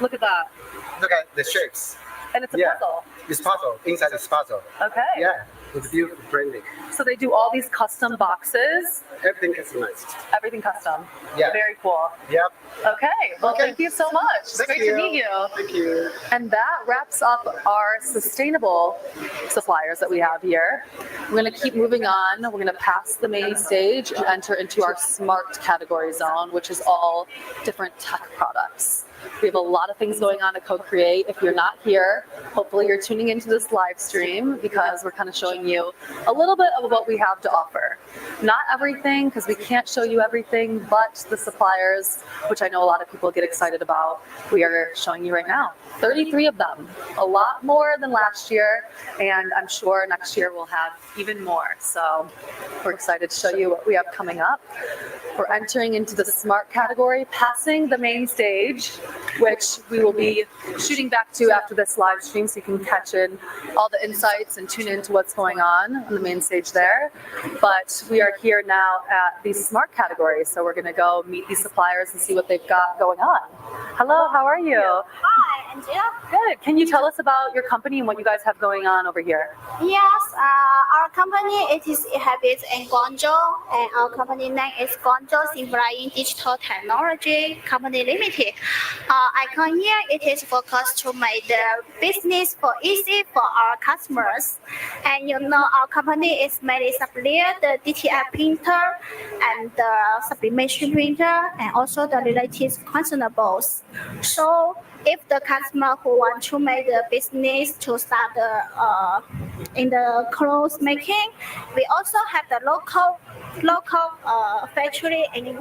Look at that. Look at the shapes. And it's a puzzle. It's puzzle. Inside it's puzzle. Okay. Yeah, it's beautiful, friendly. So they do all these custom boxes. Everything customized. Everything custom. Yeah. Very cool. Yep. Okay. Well, thank you so much. It's great to meet you. Thank you. And that wraps up our sustainable suppliers that we have here. We're going to keep moving on. We're going to pass the main stage and enter into our smart category zone, which is all different tech products. We have a lot of things going on at CoCreate. If you're not here, hopefully you're tuning into this live stream because we're kind of showing you a little bit of what we have to offer. Not everything, because we can't show you everything, but the suppliers, which I know a lot of people get excited about, we are showing you right now. 33 of them, a lot more than last year, and I'm sure next year we'll have even more. So we're excited to show you what we have coming up. We're entering into the smart category, passing the main stage, which we will be shooting back to after this live stream so you can catch in all the insights and tune into what's going on the main stage there. But we are here now at the smart category, so we're going to go meet these suppliers and see what they've got going on. Hello, how are you? Hi, Angela. Good. Can you tell us about your company and what you guys have going on over here? Yes, our company it is based in Guangzhou, and our company name is Guangzhou Simplified Digital Technology Company Limited. Icon here it is focused to make the business for easy for our customers. And you know our company is mainly supply the DTF printer and the sublimation printer and also the related consumables. So if the customer who want to make the business to start the in the clothes making, we also have the local factory in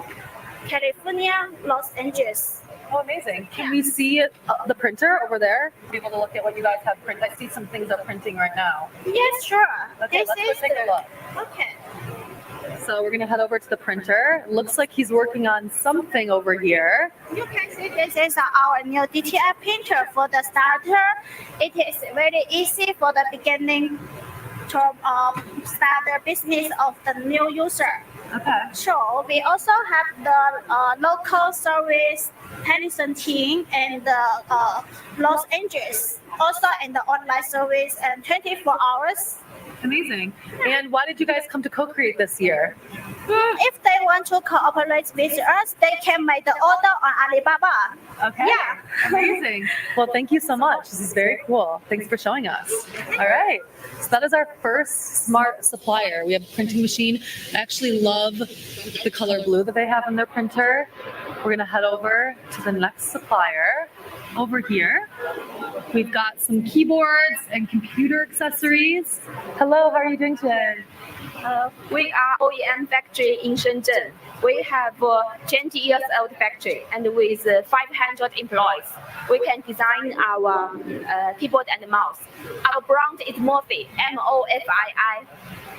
California, Los Angeles. Oh, amazing. Can we see the printer over there? Be able to look at what you guys have printed. I see some things are printing right now. Yes, sure. Okay, let's go take a look. Okay. So we're going to head over to the printer. Looks like he's working on something over here. You can see this is our new DTF printer for the starter. It is very easy for the beginning to start the business of the new user. Okay. So we also have the local service technician team in the Los Angeles, also in the online service and 24 hours. Amazing. And why did you guys come to CoCreate this year? If they want to cooperate with us, they can make the order on Alibaba. Okay. Yeah. Amazing. Well, thank you so much. This is very cool. Thanks for showing us. All right. So that is our first smart supplier. We have a printing machine. I actually love the color blue that they have in their printer. We're going to head over to the next supplier. Over here, we've got some keyboards and computer accessories. Hello, how are you doing today? We are OEM factory in Shenzhen. We have 20 years old factory and with 500 employees. We can design our keyboard and mouse. Our brand is Morphy, MOFII.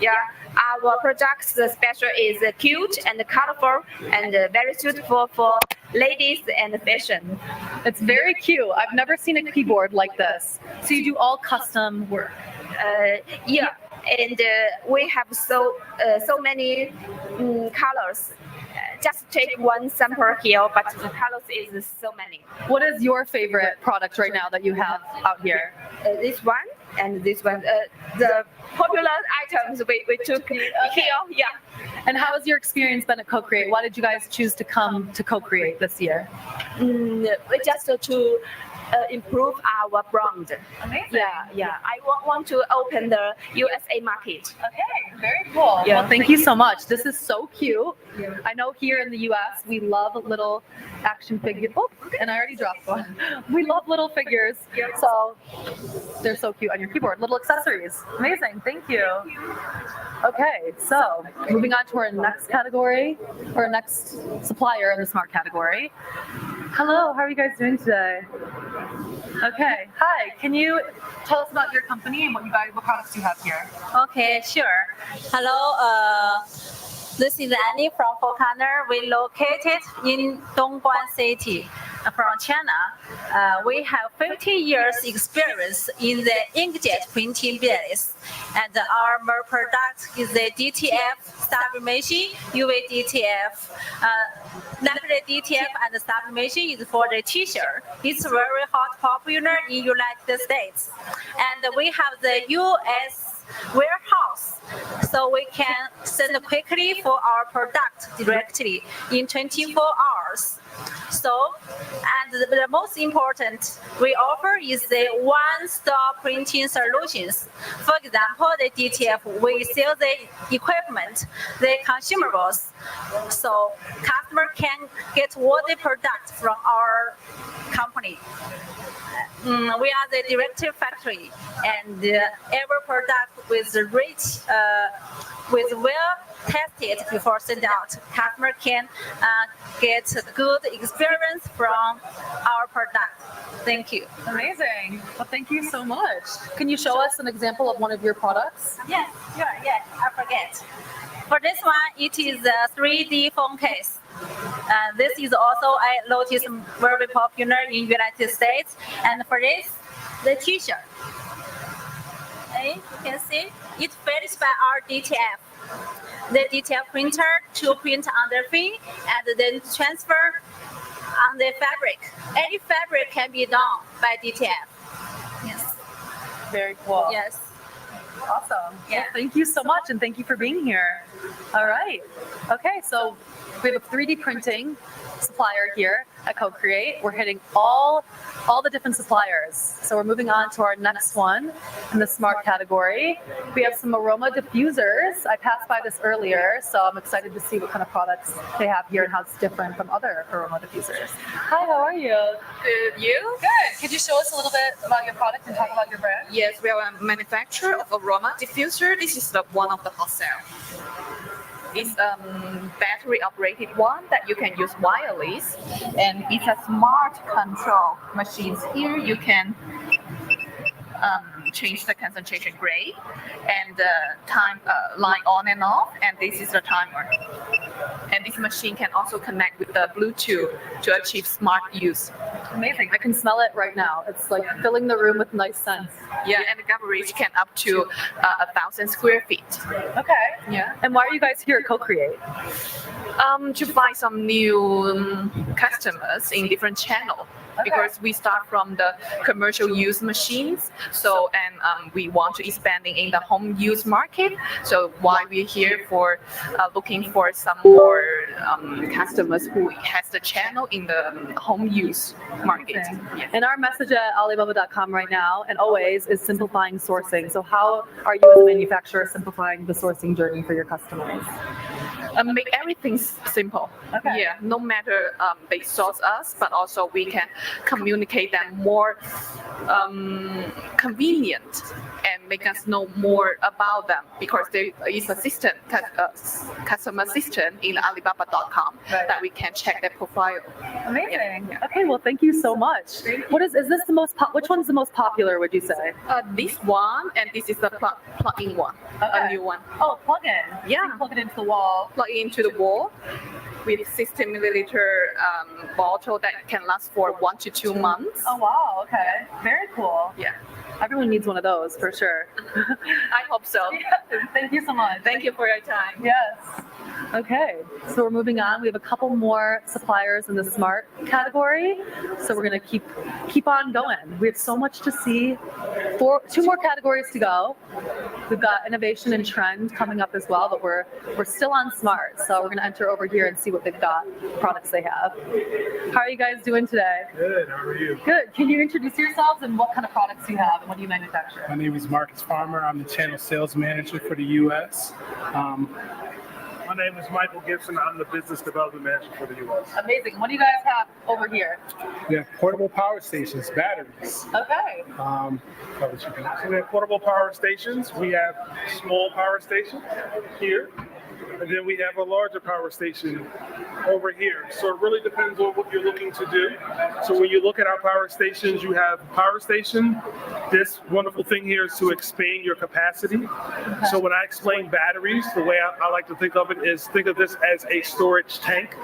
Yeah, our products special is cute and colorful and very suitable for ladies and fashion. It's very cute. I've never seen a keyboard like this. So you do all custom work? Yeah, and we have so many colors. Just take one sample here, but the colors is so many. What is your favorite product right now that you have out here? This one and this one. The popular items we took here. Yeah. And how has your experience been at CoCreate? Why did you guys choose to come to CoCreate this year? We just to improve our brand. Amazing. Yeah. I want to open the USA market. Okay, very cool. Yeah. Well, thank you so much. This is so cute. I know here in the US, we love little action figures. Oh, and I already dropped one. We love little figures. So they're so cute on your keyboard. Little accessories. Amazing. Thank you. Okay, so moving on to our next category, or next supplier in the smart category. Hello, how are you guys doing today? Okay, hi. Can you tell us about your company and what products you have here? Okay, sure. Hello, this is Annie from Focaner. We located in Dongguan City from China. We have 50 years experience in the inkjet printing business. And our product is the DTF sublimation, UV DTF. Laminate DTF and sublimation is for the t-shirt. It's very hot, popular in United States. And we have the US warehouse, so we can send quickly for our product directly in 24 hours. So, and the most important we offer is the one-stop printing solutions. For example, the DTF, we sell the equipment, the consumables, so customer can get all the products from our company. We are the directive factory, and every product with rich, with well tested before send out. Customer can get good experience from our product. Thank you. Amazing. Well, thank you so much. Can you show us an example of one of your products? Yes, sure. Yes, I forget. For this one, it is a 3D phone case. This is also, I noticed, very popular in United States. And for this, the T-shirt. Okay, you can see it's finished by our DTF. The DTF printer to print on the film and then transfer on the fabric. Any fabric can be done by DTF. Yes. Very cool. Yes. Awesome. Yeah. Well, thank you so much, and thank you for being here. All right. Okay, so we have a 3D printing supplier here at CoCreate. We're hitting all the different suppliers. So we're moving on to our next one in the smart category. We have some aroma diffusers. I passed by this earlier, so I'm excited to see what kind of products they have here and how it's different from other aroma diffusers. Hi, how are you? Good, you? Good. Could you show us a little bit about your product and talk about your brand? Yes, we are a manufacturer of aroma diffuser. This is one of the hot sale. It's battery operated one that you can use wireless, and it's a smart control machines. Here you can change the concentration grade and the time line on and off, and this is the timer. And this machine can also connect with the Bluetooth to achieve smart use. Amazing. I can smell it right now. It's like filling the room with nice scents. Yeah, and the coverage can up to 1,000 square feet. Okay. Yeah. And why are you guys here at CoCreate? To find some new customers in different channels. Okay. Because we start from the commercial use machines, so and we want to expanding in the home use market. So why we're here for looking for some more customers who has the channel in the home use market. Yeah. And our message at Alibaba.com right now and always is simplifying sourcing. So how are you as a manufacturer simplifying the sourcing journey for your customers? Make everything simple. Okay. Yeah, no matter they source us, but also we can communicate them more convenient and make us know more about them, because there is a system, customer system in Alibaba.com that we can check their profile. Amazing. Yeah. Okay, well, thank you so much. What is this the most? Which one's the most popular? Would you say? This one, and this is the plug-in one, a new one. Oh, plug-in. Yeah. So you plug it into the wall. Plug into the wall with 60 milliliter bottle that can last for 1 to 2 months. Oh wow. Okay. Very cool. Yeah. Everyone needs one of those for sure. I hope so. Yeah, thank you so much. Thank you for your time. Yes. Okay, so we're moving on. We have a couple more suppliers in the smart category, so we're gonna keep on going. We have so much to see. Two more categories to go. We've got innovation and trend coming up as well, but we're still on smart, so we're gonna enter over here and see what they've got, products they have. How are you guys doing today? Good. How are you? Good. Can you introduce yourselves and what kind of products you have and what do you manufacture? My name is Marcus Farmer. I'm the channel sales manager for the U.S. My name is Michael Gibson. I'm the business development manager for the U.S. Amazing. What do you guys have over here? We have portable power stations, batteries. Okay. So we have portable power stations. We have small power stations here. And then we have a larger power station over here. So it really depends on what you're looking to do. So when you look at our power stations, you have power station. This wonderful thing here is to expand your capacity. So when I explain batteries, the way I like to think of it is think of this as a storage tank.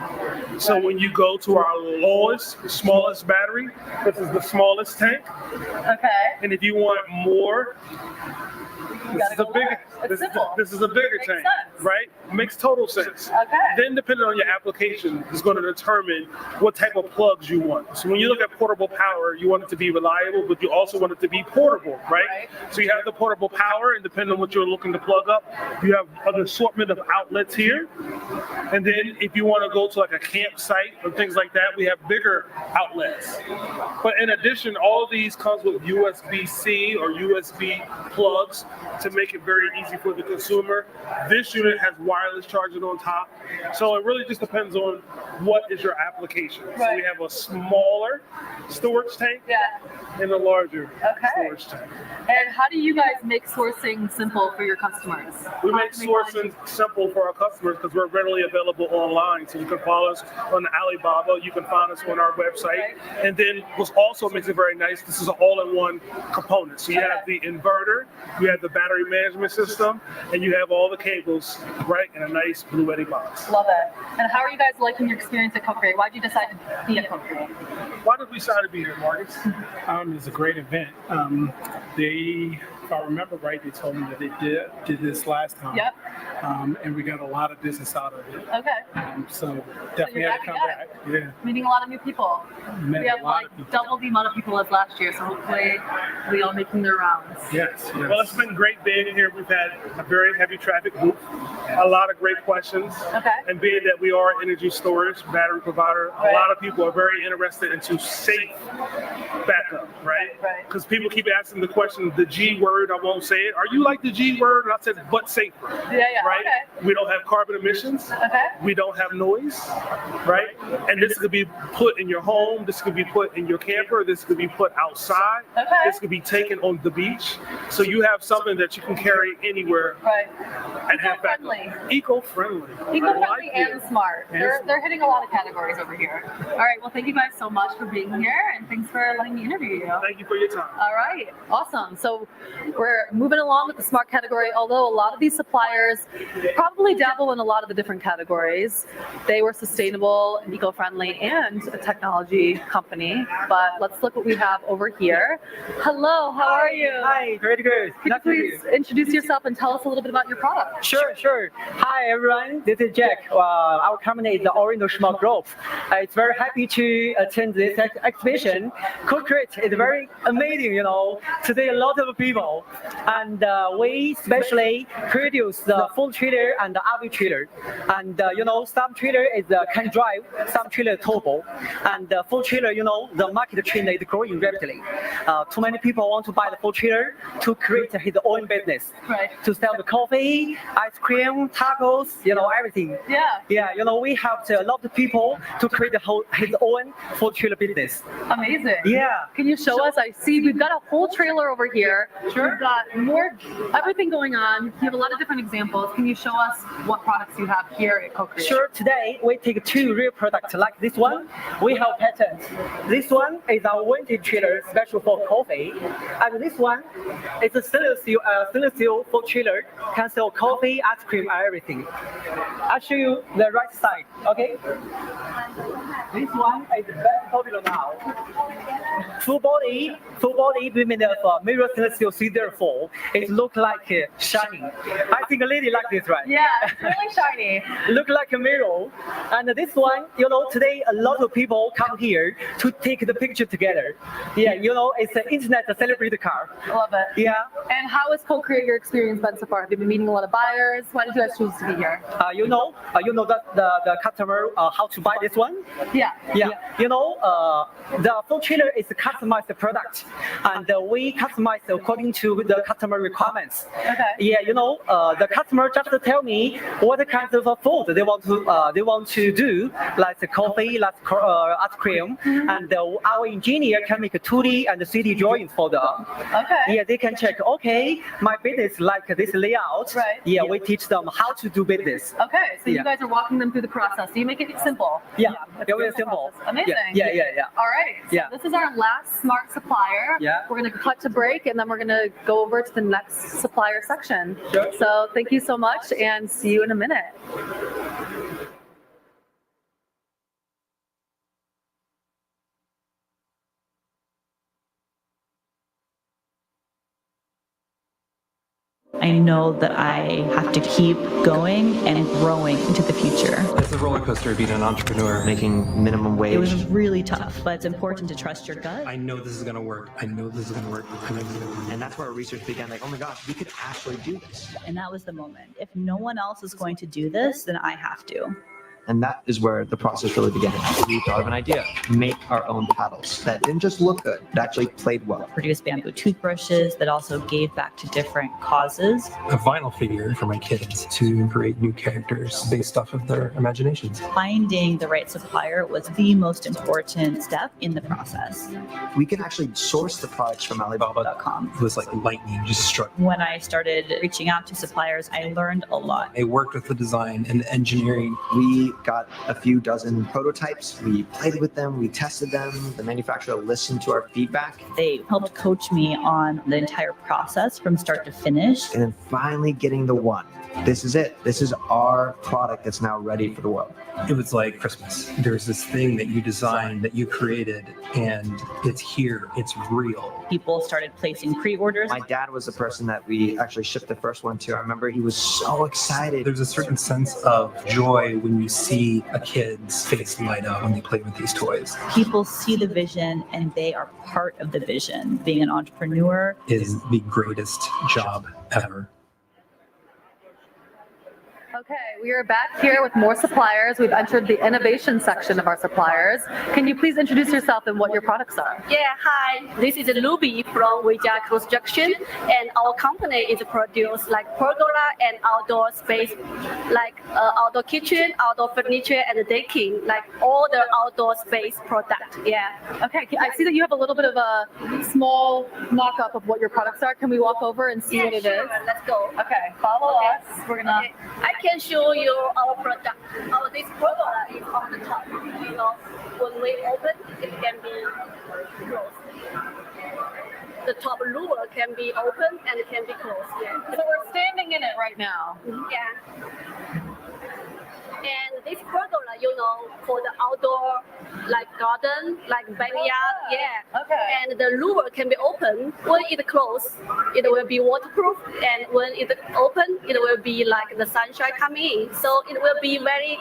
So when you go to our smallest battery, this is the smallest tank. Okay. And if you want more, this is a bigger tank, sense. right? Makes total sense. Okay. Then, depending on your application, is going to determine what type of plugs you want. So when you look at portable power, you want it to be reliable, but you also want it to be portable, right? So you have the portable power, and depending on what you're looking to plug up, you have an assortment of outlets here. And then if you want to go to like a campsite or things like that, we have bigger outlets. But in addition, all of these comes with USB-C or USB plugs to make it very easy for the consumer. This unit has wireless charging on top. So it really just depends on what is your application. So we have a smaller storage tank and a larger storage tank. And how do you guys make sourcing simple for your customers? We make sourcing simple for our customers because we're readily available online. So you can follow us on Alibaba. You can find us on our website. And then what also makes it very nice, this is an all-in-one component. So you have the inverter, you have the battery management system, and you have all the cables right in a nice Blue Eddy box. Love it. And how are you guys liking your experience at CoCreate? Why did you decide to be at CoCreate? Why did we decide to be here, Marcus? It's a great event. If I remember right, they told me that they did this last time. Yep. And we got a lot of business out of it. Okay. So definitely had to come back. Yeah. Meeting a lot of new people. Met We have a lot like of people. double the amount of people as last year, so hopefully we all making their rounds. Yes. Well, it's been great being here. We've had a very heavy traffic booth, a lot of great questions. Okay. And being that we are an energy storage battery provider, a lot of people are very interested into safe backup, right? Right. Because people keep asking the question, the G word, I won't say it. Are you like the G word? And I said, but safer. Yeah. Right? Okay. We don't have carbon emissions. Okay. We don't have noise, right? And this could be put in your home. This could be put in your camper. This could be put outside. Okay. This could be taken on the beach. So you have something that you can carry anywhere and have backup. Eco-friendly. Eco-friendly and smart. They're hitting a lot of categories over here. All right. Well, thank you guys so much for being here, and thanks for letting me interview you. Thank you for your time. All right. Awesome. So we're moving along with the smart category, although a lot of these suppliers probably dabble in a lot of the different categories. They were sustainable and eco-friendly and a technology company. But let's look what we have over here. Hello, how are you? Hi, very good. Could you please introduce yourself and tell us a little bit about your product? Sure. Hi, everyone. This is Jack. Our company is the Oriental Smart Group. It's very happy to attend this exhibition. CoCreate is very amazing, Today, a lot of people. And we specially produce the full trailer and the RV trailer. And, some trailer is can drive, some trailer turbo. And the full trailer, the market trend is growing rapidly. Too many people want to buy the full trailer to create his own business. Right. To sell the coffee, ice cream, tacos, everything. Yeah. We help a lot of people to create his own full trailer business. Amazing. Yeah. Can you show us? I see we've got a whole trailer over here. Sure. We've got everything going on. You have a lot of different examples. Can you show us what products you have here at CoCreate? Sure. Today we take two real products like this one. We have patent. This one is our vintage trailer special for coffee, and this one is a stainless steel full trailer can sell coffee, ice cream, and everything. I'll show you the right side. Okay. This one is very popular now. Full body we made of mirror stainless steel C04. It looks like shining. I think a lady like this, right? Yeah, it's really shiny. Look like a mirror. And this one, today a lot of people come here to take the picture together. Yeah, it's an internet celebrity car. Love it. Yeah. And how has CoCreate your experience been so far? Have you been meeting a lot of buyers? Why did you guys choose to be here? You know that the customer how to buy this one? Yeah. The full trailer is a customized product, and we customize according to the customer requirements. Okay. Yeah, the customer just tell me what kinds of food they want to do, like the coffee, like ice cream, and our engineer can make a 2D and 3D drawings for them. Okay. Yeah, they can check. Okay, my business like this layout. Right. Yeah, we teach them how to do business. Okay, so you guys are walking them through the process. So you make it simple. Yeah, very simple. Amazing. Yeah. All right. So Yeah. this is our last smart supplier. Yeah. We're going to cut to break, and then we're going to go over to the next supplier section. Sure. So thank you so much, and see you in a minute. I know that I have to keep going and growing into the future. It's a roller coaster being an entrepreneur, making minimum wage. It was really tough, but it's important to trust your gut. I know this is going to work. I know this is going to work. I know this is going to work. And that's where our research began, like, oh my gosh, we could actually do this. And that was the moment. If no one else is going to do this, then I have to. And that is where the process really began. We thought of an idea, make our own paddles that didn't just look good, it actually played well. Produce bamboo toothbrushes that also gave back to different causes. A vinyl figure for my kids to create new characters based off of their imaginations. Finding the right supplier was the most important step in the process. We can actually source the products from Alibaba.com. It was like lightning just struck. When I started reaching out to suppliers, I learned a lot. I worked with the design and the engineering. We got a few dozen prototypes. We played with them. We tested them. The manufacturer listened to our feedback. They helped coach me on the entire process from start to finish. And then finally getting the one. This is it. This is our product that's now ready for the world. It was like Christmas. There's this thing that you designed, that you created, and it's here. It's real. People started placing pre-orders. My dad was the person that we actually shipped the first one to. I remember he was so excited. There's a certain sense of joy when you see a kid's face light up when they play with these toys. People see the vision and they are part of the vision. Being an entrepreneur is the greatest job ever. Okay, we are back here with more suppliers. We've entered the innovation section of our suppliers. Can you please introduce yourself and what your products are? Yeah, hi. This is Ruby from Weijia Construction, and our company is produce like pergola and outdoor space, like outdoor kitchen, outdoor furniture, and decking, like all the outdoor space product. Yeah. Okay, I see that you have a little bit of a small mock-up of what your products are. Can we walk over and see what it is? Let's go. Okay, follow us. We're gonna. Okay. I can show you our product. This pergola is on the top. You know, when we open, it can be closed. The top lure can be open and it can be closed. Yeah. So we're standing in it right now. Yeah. And this pergola, you know, for the outdoor, like garden, like backyard, yeah. Okay. And the lure can be open. When it closed, it will be waterproof, and when it open, it will be like the sunshine coming in. So it will be very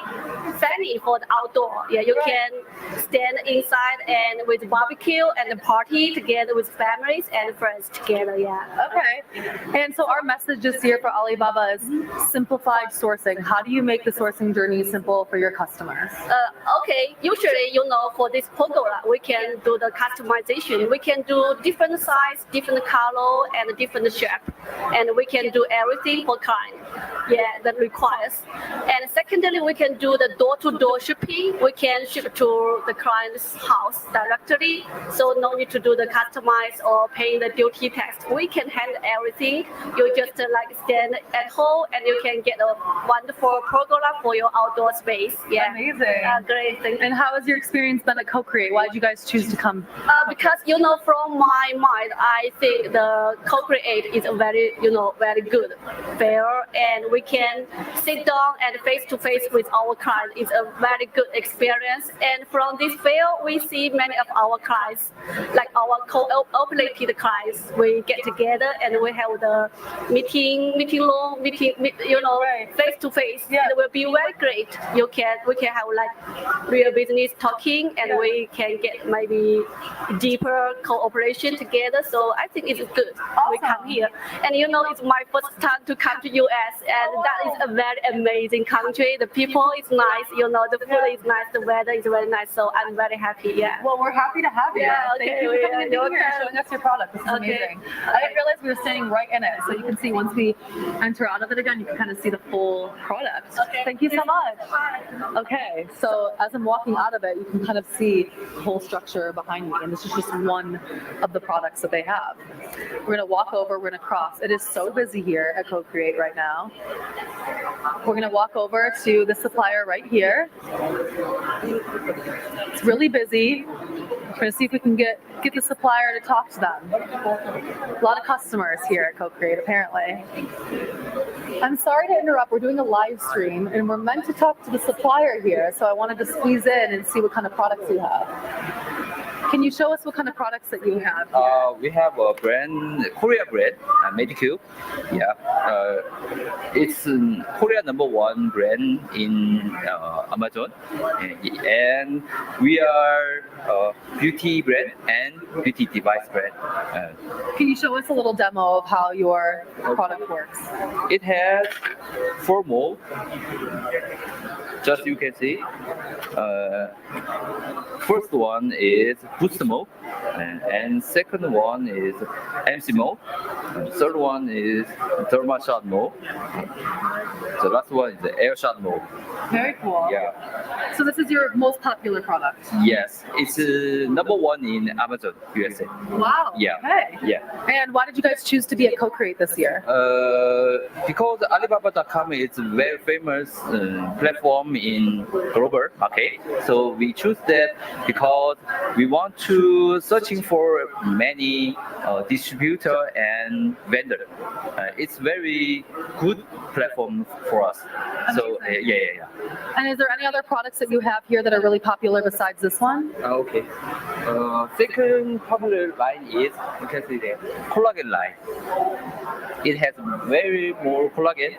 funny for the outdoor. Yeah, you can stand inside and with barbecue and party together with families and friends together. Yeah. Okay. And so our message this year for Alibaba is simplified sourcing. How do you make the sourcing journey simple for your customers? Okay, usually, you know, for this pergola, we can do the customization. We can do different size, different color, and different shape. And we can do everything for client. Yeah, that requires. And secondly, we can do the door-to-door shipping. We can ship to the client's house directly. So no need to do the customize or paying the duty tax. We can handle everything. You just like stand at home and you can get a wonderful pergola for your outdoor space. Yeah. Amazing. Great. Thank you. And how has your experience been at CoCreate? Why did you guys choose to come? Because, you know, from my mind, I think the CoCreate is a very, you know, very good fair, and we can sit down and face-to-face with our clients. It's a very good experience. And from this fair, we see many of our clients, like our co-operated clients. We get together and we have the meeting room, you know, face-to-face. Yeah. It will be very great. We can have like real business talking, and we can get maybe deeper cooperation together. So I think it's good. Awesome. We come here, and you know, it's my first time to come to US, and that is a very amazing country. The people is nice, you know, the food is nice, the weather is very nice. So I'm very happy. Yeah. Well, we're happy to have you. Yeah. Thank you for coming and being here and showing us your product. This is amazing. I didn't realize we were standing right in it, so you can see once we enter out of it again, you can kind of see the full product. Okay. Thank you so much. Okay, so as I'm walking out of it, you can kind of see the whole structure behind me, and this is just one of the products that they have. We're gonna walk over, we're gonna cross. It is so busy here at CoCreate right now. We're gonna walk over to the supplier right here. It's really busy. We're gonna see if we can get the supplier to talk to them. A lot of customers here at CoCreate, apparently. I'm sorry to interrupt. We're doing a live stream, and we're meant to talk to the supplier here, so I wanted to squeeze in and see what kind of products you have. Can you show us what kind of products that you have? We have a brand, Korea brand, Medicube. Yeah, it's Korea #1 brand in Amazon, and we are a beauty brand and beauty device brand. Can you show us a little demo of how your product works? It has 4 molds. Just you can see. First one is boost mode, and second one is MC mode. Third one is thermal shot mode. The last one is the air shot mode. Very cool. Yeah. So this is your most popular product? Yes, it's #1 in Amazon USA. Wow. Yeah. Okay. Yeah. And why did you guys choose to be at CoCreate this year? Because Alibaba.com is a very famous platform in global market, so we choose that because we want to searching for many distributor and vendor. It's very good platform for us. So yeah. And is there any other products that you have here that are really popular besides this one? Okay. Second popular line is, you can see the collagen line. It has very more collagen.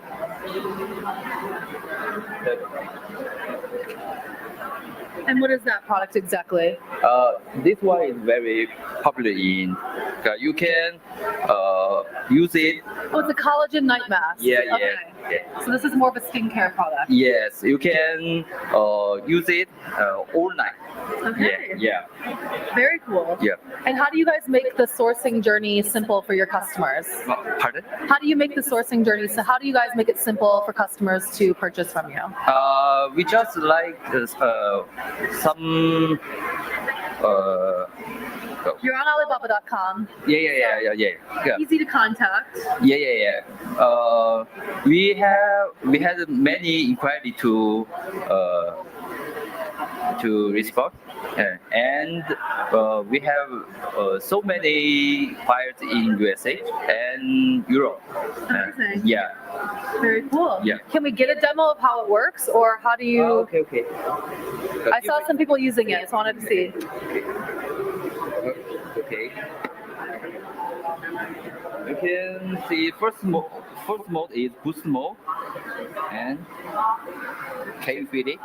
And what is that product exactly? This one is very popular in. You can use it. Oh, it's a collagen night mask. Yeah. So this is more of a skincare product. Yes, you can use it all night. Okay. Yeah. Very cool. Yeah. And how do you guys make the sourcing journey simple for your customers? Pardon? How do you make the sourcing journey? So how do you guys make it simple for customers to purchase from you? We just like some. You're on Alibaba.com. Yeah. Easy to contact. Yeah. We had many inquiry to respond, and we have so many buyers in USA and Europe. Amazing. Yeah. Very cool. Yeah. Can we get a demo of how it works, or how do you? Okay. I saw some people using it, so I wanted to see. Okay. You can see first mode is boost mode, and can you feel it?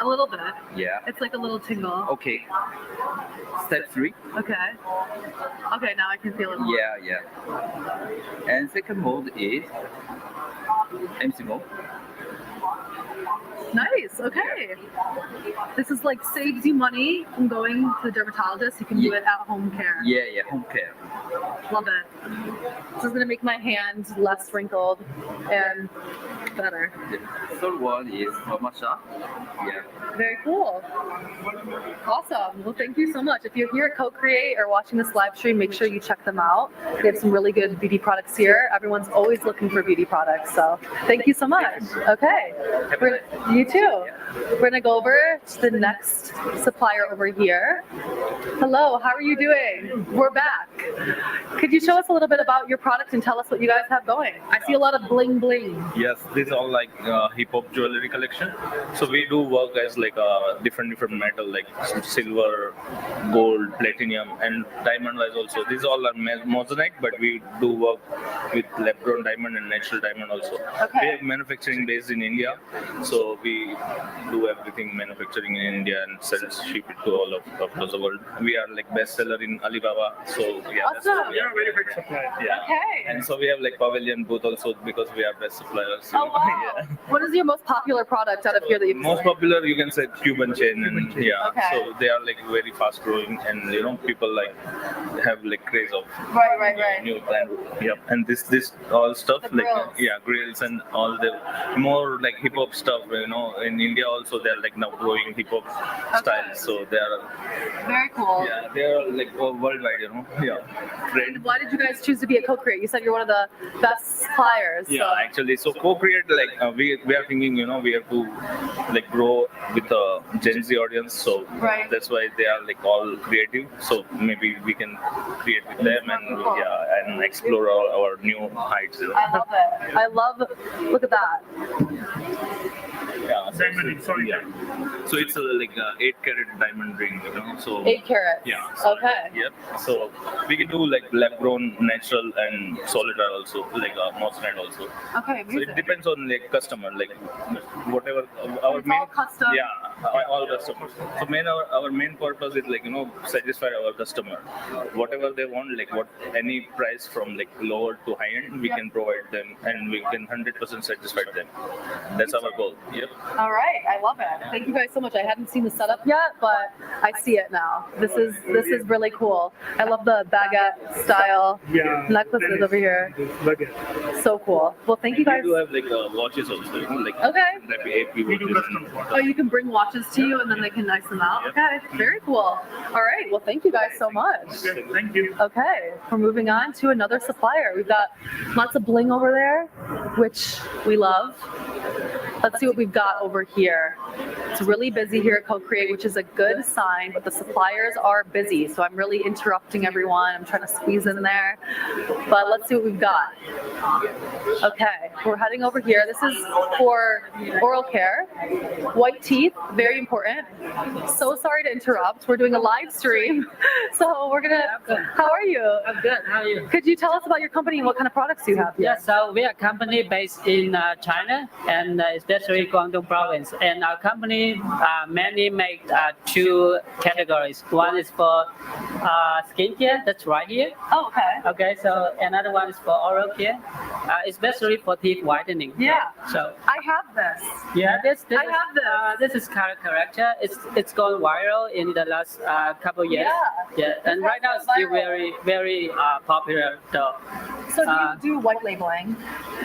A little bit. Yeah. It's like a little tingle. Okay. Step 3. Okay. Okay, now I can feel it more. Yeah. And second mode is MC mode. Nice. Okay. This is like saves you money from going to the dermatologist. You can do it at home care. Yeah, home care. Love it. This is gonna make my hand less wrinkled and better. The third one is Masha. Yeah. Very cool. Awesome. Well, thank you so much. If you're here at CoCreate or watching this live stream, make sure you check them out. They have some really good beauty products here. Everyone's always looking for beauty products. So thank you so much. Okay. You too. We're gonna go over to the next supplier over here. Hello, how are you doing? We're back. Could you show us a little bit about your product and tell us what you guys have going? I see a lot of bling bling. Yes, this is all like hip hop jewelry collection. So we do work as like different metal like silver, gold, platinum, and diamond wise also. These all are moissanite, but we do work with lab grown diamond and natural diamond also. Okay. We have manufacturing based in India, so we do everything manufacturing in India and ship it to all of the world. We are like bestseller in Alibaba, so yeah. Awesome. We are very big supplier. Yeah. Okay. And so we have like pavilion booth also because we are best suppliers. Oh wow. Yeah. What is your most popular product out of here that you've Most popular you can say Cuban chain, and yeah. Okay. So they are like very fast growing, and people like have like craze of Right. new brand. Yep. And this all stuff The like grills. grills and all the more like hip hop stuff. In India also they're like now growing hip hop style. So they are Very cool. yeah they are like worldwide. Yeah. Trend. Why did you guys choose to be at CoCreate? You said you're one of the best suppliers. Yeah, actually, so CoCreate, like we are thinking, we have to like grow with a Gen Z audience, so Right. that's why they are like all creative. So maybe we can create with them and explore our new heights. I love it. Look at that. Yeah. Diamond, sorry. Yeah. So it's like a 8-carat diamond ring, you know. So 8 carats. Yeah. So, Okay. Yep. So we can do like lab-grown, natural, and solid art also, like moissanite also. Okay, So amazing. it depends on like customer, like whatever our It's main all custom. all customers. So our main purpose is like satisfy our customer, whatever they want, like any price from like lower to high end, we can provide them, and we can 100% satisfy them. That's our goal. Yep. All right, I love it. Thank you guys so much. I hadn't seen the setup yet, but I see it now. This is really cool. I love the baguette style necklaces over here. So cool. Well, thank you guys. We do have like watches also, like Okay. AP watches. Oh, you can bring watches to you and then they can nice them out. Okay, very cool. All right, well, thank you guys so much. Thank you. Okay, we're moving on to another supplier. We've got lots of bling over there, which we love. Let's see what we've got over here. It's really busy here at CoCreate, which is a good sign, but the suppliers are busy, so I'm really interrupting everyone. I'm trying to squeeze in there, but let's see what we've got. Okay, we're heading over here. This is for oral care, white teeth, very important. So sorry to interrupt. We're doing a live stream, so we're gonna. How are you? I'm good. How are you? Could you tell us about your company and what kind of products you have? Yeah, so we are a company based in China and especially Guangdong province. And our company mainly make 2 categories. One is for skincare, that's right here. Oh, okay. Okay, so another one is for oral care, especially for teeth whitening. Yeah. So I have this. yeah, I have this. This is color corrector. It's gone viral in the last couple years. Yeah, and right now it's still very popular though. So do you do white labeling?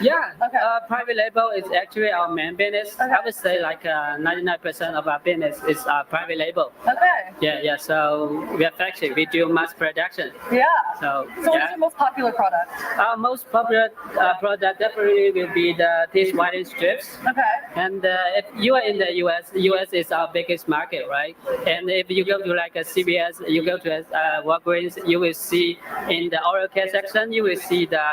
Yeah. Okay. Private label is actually our main business. I would say like 99% of our business is private label. Okay. Yeah. So we are factory. We do mass production. Yeah. So what's your most popular product? Our most popular product definitely will be the teeth whitening strips. Okay. And if you are in the US, the US is our biggest market, right? And if you go to like a CVS, you go to Walgreens, you will see in the oral care section, you will see the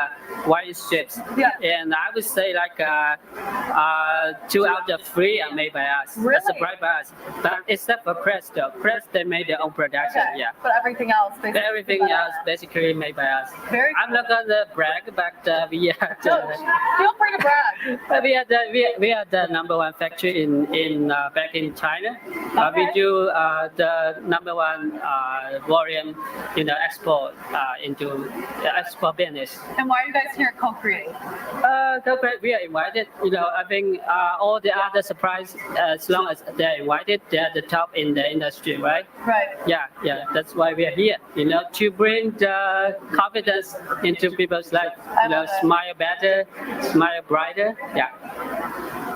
white strips. Yeah. And I would say like 2 out of 3 are made by us. Really? That's surprise by us. But except for Crest, though. Crest, they made their own production. Okay. Yeah. But everything else, basically. Everything else basically made by us. Very I'm not gonna brag, but we are Feel free to brag. we are the number 1 factory in back in China. We do the number 1 volume export into export business. And why are you guys here at CoCreate? CoCreate, we are invited. I think all the other suppliers, as long as they're invited, they're the top in the industry, right? Right. Yeah. That's why we are here. To bring the confidence into people's life. Smile better, smile brighter. Yeah.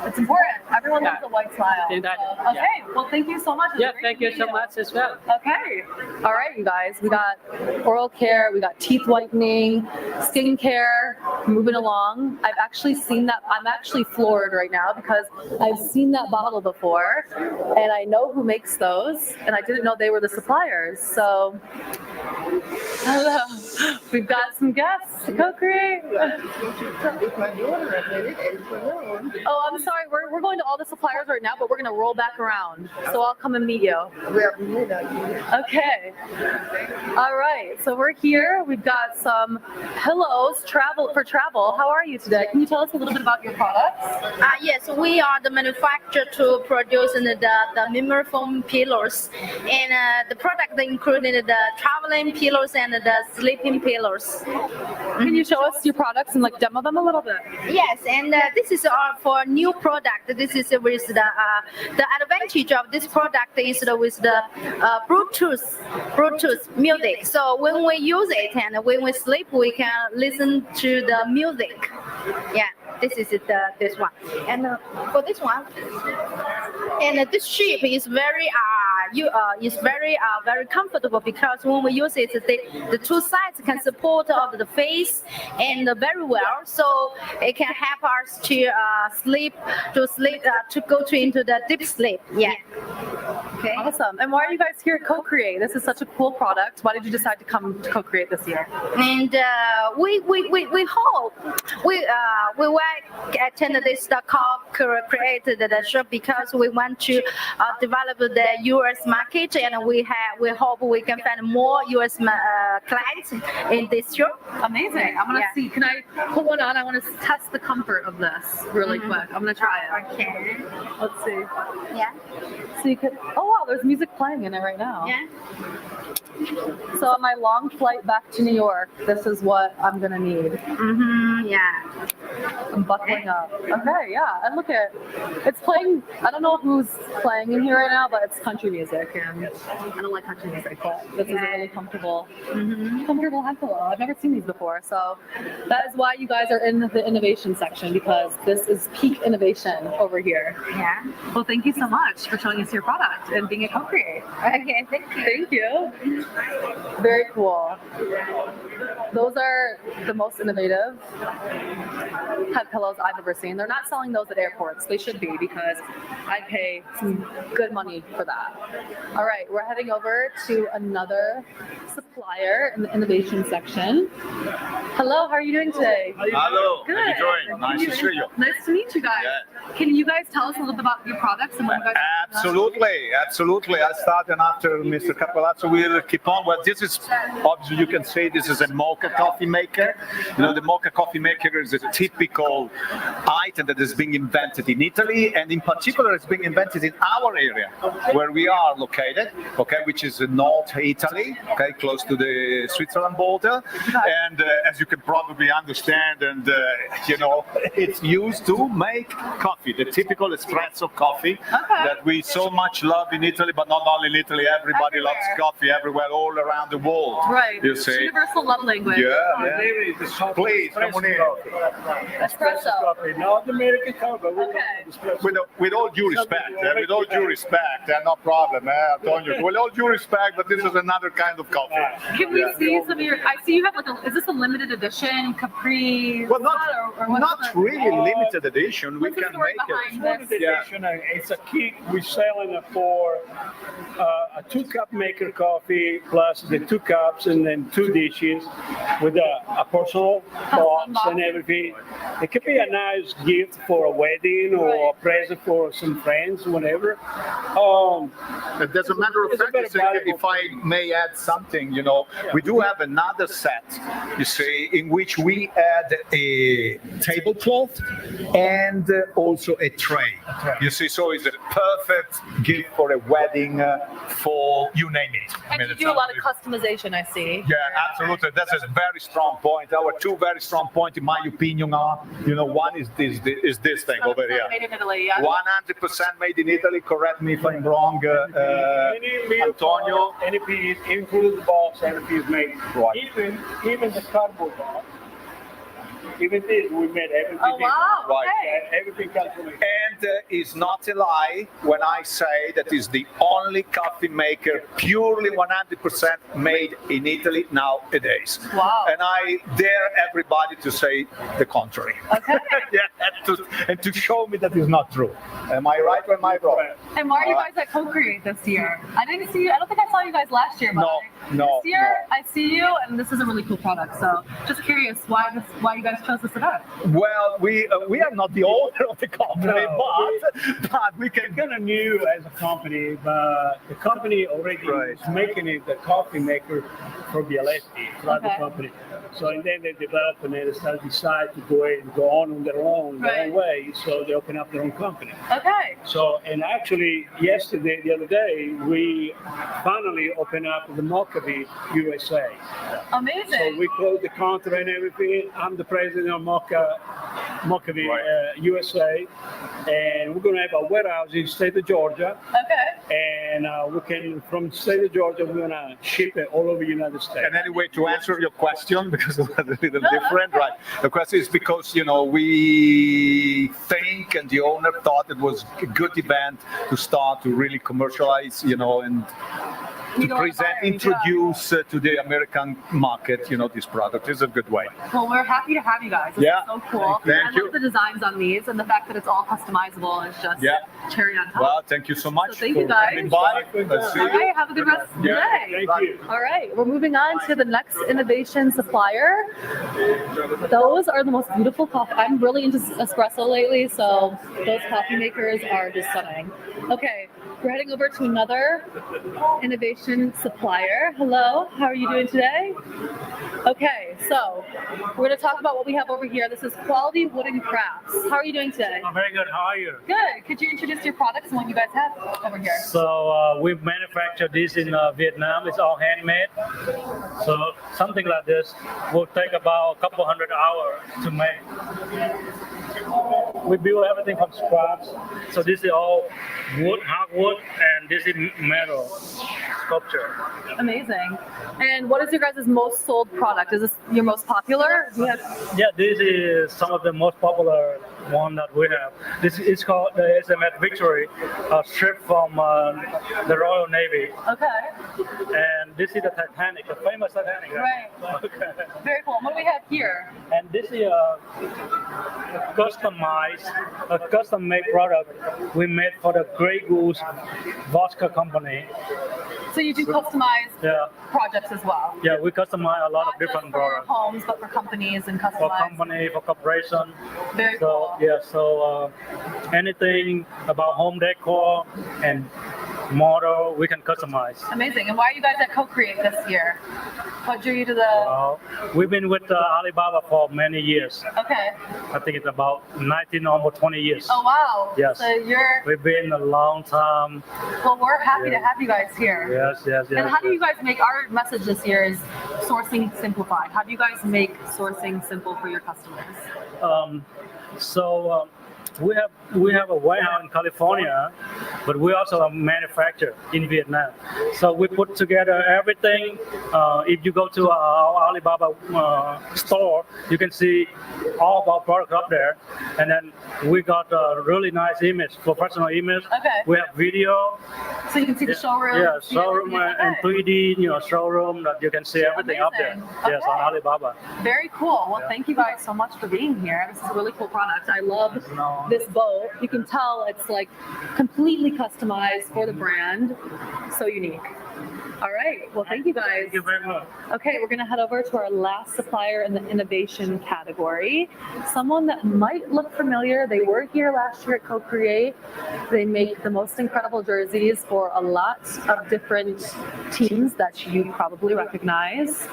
It's important. Everyone loves a white smile. Exactly. So, okay. Well, thank you so much. Yeah, thank you so much as well. Okay. All right, you guys. We got oral care. We got teeth whitening, skincare. Moving along. I've actually seen that. I'm actually floored right now because I've seen that bottle before, and I know who makes those, and I didn't know they were the suppliers. So, hello. We've got some guests to CoCreate. Oh, I'm sorry. We're going to all the suppliers right now, but we're going to roll back around. So I'll come and meet you. Okay. All right. So we're here. We've got some pillows for travel. How are you today? Can you tell us a little bit about your products? Yes, we are the manufacturer to produce the memory foam pillows, and the product included the traveling pillows and the sleeping pillows. Can you show us your products and demo them a little bit? Yes, and this is for new product. This is with the advantage of this product is with the Bluetooth music. So when we use it and when we sleep, we can listen to the music. Yeah, this is this one. And for this one, and this shape is very very comfortable because when we use it, the 2 sides can support of the face and very well. So it can help us to go into the deep sleep. Yeah. Okay. Awesome. And why are you guys here at CoCreate? This is such a cool product. Why did you decide to come to CoCreate this year? And we hope we will attend this CoCreate the show because we want to develop the US market, and we hope we can find more US clients in this show. Amazing. I'm gonna see. Can I put one on? I want to test the comfort of this really quick. I'm gonna try it. Okay. Let's see. Yeah. So you could. Oh wow, there's music playing in it right now. Yeah. So on my long flight back to New York, this is what I'm gonna need. Yeah. I'm buckling up. Okay, yeah. And look at it's playing. I don't know who's playing in here right now, but it's country music, and I don't like country music, but this is a really comfortable head pillow. I've never seen these before, so that is why you guys are in the innovation section, because this is peak innovation over here. Yeah. Well, thank you so much for showing us your product and being a co-create. Okay, thank you. Thank you. Very cool. Those are the most innovative head pillows I've ever seen. They're not selling those at airports. They should be, because I pay some good money for that. All right, we're heading over to another supplier in the innovation section. Hello, how are you doing today? Hello. Good. How you doing? Nice to see you. Nice to meet you guys. Yeah. Can you guys tell us a little bit about your products and what you guys Absolutely. I started after Mr. Capolazzo. We'll keep on. Well, this is obviously you can say this is a mocha coffee maker. You know, the mocha coffee maker is a typical item that is being invented in Italy, and in particular, it's being invented in our area where we are located. Okay, which is North Italy. Okay, close to the Switzerland border, and as you can probably understand, and you know, it's used to make coffee, the typical espresso coffee that we so much love in Italy, but not only in Italy. Everybody loves coffee everywhere, all around the world. Right. You see. Universal love language. Yeah. Please, come on in. Espresso. Not American coffee. With all due respect, no problem, Antonio. With all due respect, but this is another kind of coffee. Can we see some of your? I see you have like a. Is this a limited edition Capri? Well, not really Oh. limited edition. We can make it. Edition. It's a kit. We're selling it for a 2-cup maker coffee plus the 2 cups and then 2 dishes with a personal box and everything. It could be a nice gift for a wedding or a present for some friends, whatever. As a matter of fact, if I may add something, you know, we do have another set, you see, in which we add a tablecloth and also a tray. You see, so it's a perfect gift for a wedding, for you name it. And you do a lot of customization, I see. Yeah, absolutely. That's a very strong point. Our 2 very strong points, in my opinion, are, you know, one is this thing over here. Made in Italy, yeah. 100% made in Italy. Correct me if I'm wrong, Antonio. Any piece, including the box, any piece made. Right. Even the cardboard box. Even this, we made everything. Oh wow! Right. Okay. Everything calculated. And it's not a lie when I say that is the only coffee maker purely 100% made in Italy nowadays. Wow. And I dare everybody to say the contrary. Okay. Yeah, and to show me that is not true. Am I right or am I wrong? And why are you guys at CoCreate this year? I didn't see you. I don't think I saw you guys last year, but this year I see you, and this is a really cool product. So just curious, why you guys chose this event? Well, we are not the owner of the company, but we can. Kind of new as a company, but the company already is making it the coffee maker for Bialetti, private company. So and then they develop and they decide to go on their own way. So they open up their own company. Okay. So and actually the other day, we finally opened up the Mochavi USA. Amazing. So we closed the counter and everything. I'm the president of Mochavi USA, and we're going to have a warehouse in the state of Georgia. Okay. And we can, from the state of Georgia, we're going to ship it all over the United States. And anyway, to answer your question, because it's a little different, right? The question is because, you know, we think, and the owner thought it was a good event to start to really commercialize, you know, and You know, present, buyers, introduce to the American market, this product is a good way. Well, we're happy to have you guys. This is so cool. Thank I you. love the designs on these and the fact that it's all customizable is just cherry on top. Well, thank you so much. So thank you guys. Coming by. Let's see All you. right, have a good rest of the day. Thank you. All right, we're moving on to the next innovation supplier. Those are the most beautiful coffee. I'm really into espresso lately, so those coffee makers are just stunning. Okay, we're heading over to another innovation supplier. Hello, how are you doing today? Okay, so we're going to talk about what we have over here. This is Quality Wooden Crafts. How are you doing today? I'm very good. How are you? Good. Could you introduce your products and what you guys have over here? So we manufacture this in Vietnam. It's all handmade. So something like this will take about a couple hundred hours to make. We build everything from scratch. So this is all wood, hardwood, and this is metal sculpture. Amazing. And what is your guys' most sold product? Is this your most popular? Yeah, this is some of the most popular one that we have. This is called the SMS Victory, a ship from the Royal Navy. Okay. And this is the Titanic, the famous Titanic. Right. Okay. Very cool. What do we have here? And this is a custom-made product we made for the Grey Goose vodka company. So you do customized projects as well? Yeah, we customize a lot of different For products. homes, but for companies and For customized. company, for corporation. Very so, cool. Yeah, so anything about home decor and model, we can customize. Amazing. And why are you guys at CoCreate this year? What drew you to the... We've been with Alibaba for many years. Okay. I think it's about 19, almost 20 years. Oh, wow. Yes. So you're... We've been a long time. Well, we're happy to have you guys here. Yes. And how do you guys make, our message this year is sourcing simplified. How do you guys make sourcing simple for your customers? We have a warehouse in California, but we also manufacture in Vietnam. So we put together everything. If you go to our Alibaba store, you can see all of our products up there. And then we got a really nice image, professional image. Okay. We have video. So you can see the showroom. Yeah, showroom and 3D, showroom that you can see everything up there. Yes, on Alibaba. Very cool. Well, thank you guys so much for being here. This is a really cool product. I love this boat. You can tell it's like completely customized for the brand. So unique. All right. Well, thank you guys. Thank you very much. Okay, we're going to head over to our last supplier in the innovation category. Someone that might look familiar. They were here last year at CoCreate. They make the most incredible jerseys for a lot of different teams that you probably recognize.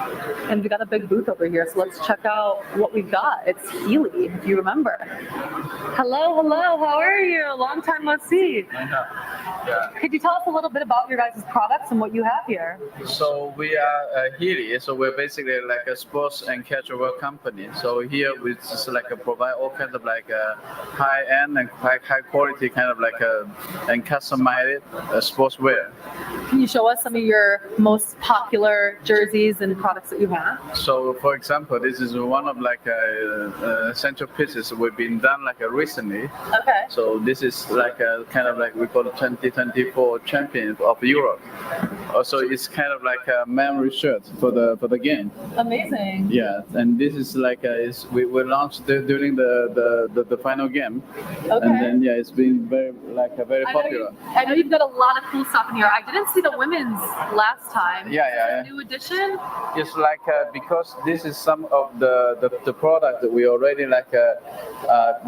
And we got a big booth over here, so let's check out what we've got. It's Healy, if you remember. Hello, how are you? Long time no see. Could you tell us a little bit about your guys' products and what you have here? So we are Healy. So we're basically like a sports and casual wear company. So here we just provide all kinds of high end and high quality kind of and customized sportswear. Can you show us some of your most popular jerseys and products that you have? So for example, this is one of central pieces we've been done recently. Okay. So this is kind of we call it 2024 champion of Europe. Also, it's kind of like a memory shirt for the game. Amazing. Yeah, and this is we launched during the final game. Okay. And then it's been very popular. I know you've got a lot of cool stuff in here. I didn't see the women's last time. Yeah. New edition. It's because this is some of the product that we already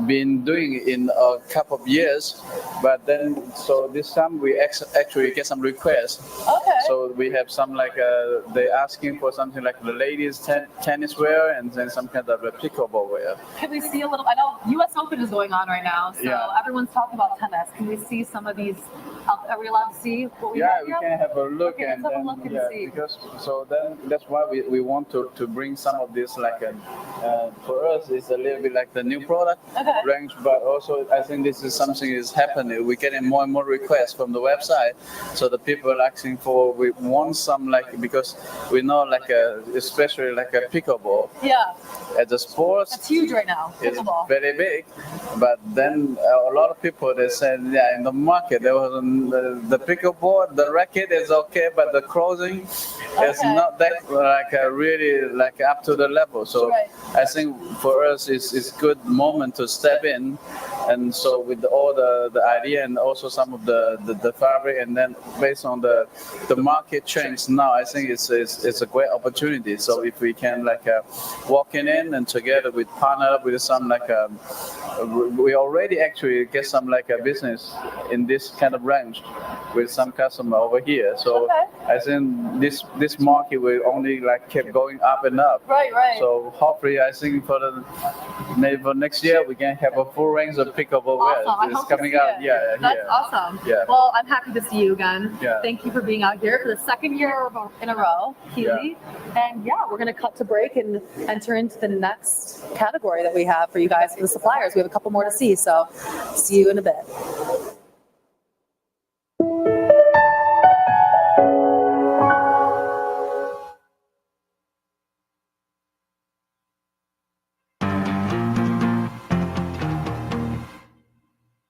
been doing in a couple of years, but then so this time we actually get some requests. Okay. So we have some they asking for something like the ladies tennis wear and then some kind of pickleball wear. Can we see a little? I know U.S. Open is going on right now, so everyone's talking about tennis. Can we see some of these? Are we allowed to see what we have we here? can have a look. Okay, let's have a look and see. Because so then that's why we want to bring some of this For us, it's a little bit like the new product range, but also I think this is something is happening. We're getting more and more requests from the website, so the people are asking for. We want some because we know especially like a pickleball. Yeah. As a sport, It's huge right now. it's Pickleball. very big, but then a lot of people they said, in the market there was the pickleball, the racket is okay, but the clothing is not that really up to the level. So I think for us it's good moment to step in, and so with all the idea and also some of the fabric, and then based on the market change now, I think it's a great opportunity. So if we can walking in and together with partner up with some we already actually get some a business in this kind of range with some customer over here. So I think this market will only keep going up and up. Right. So hopefully I think maybe for next year we can have a full range of pickleball wear. It's coming out. Yeah. That's awesome. Yeah. Well, I'm happy to see you again. Yeah. Thank you for being out here for the second year in a row, Keely. And we're going to cut to break and enter into the next category that we have for you guys, for the suppliers. We have a couple more to see, so see you in a bit.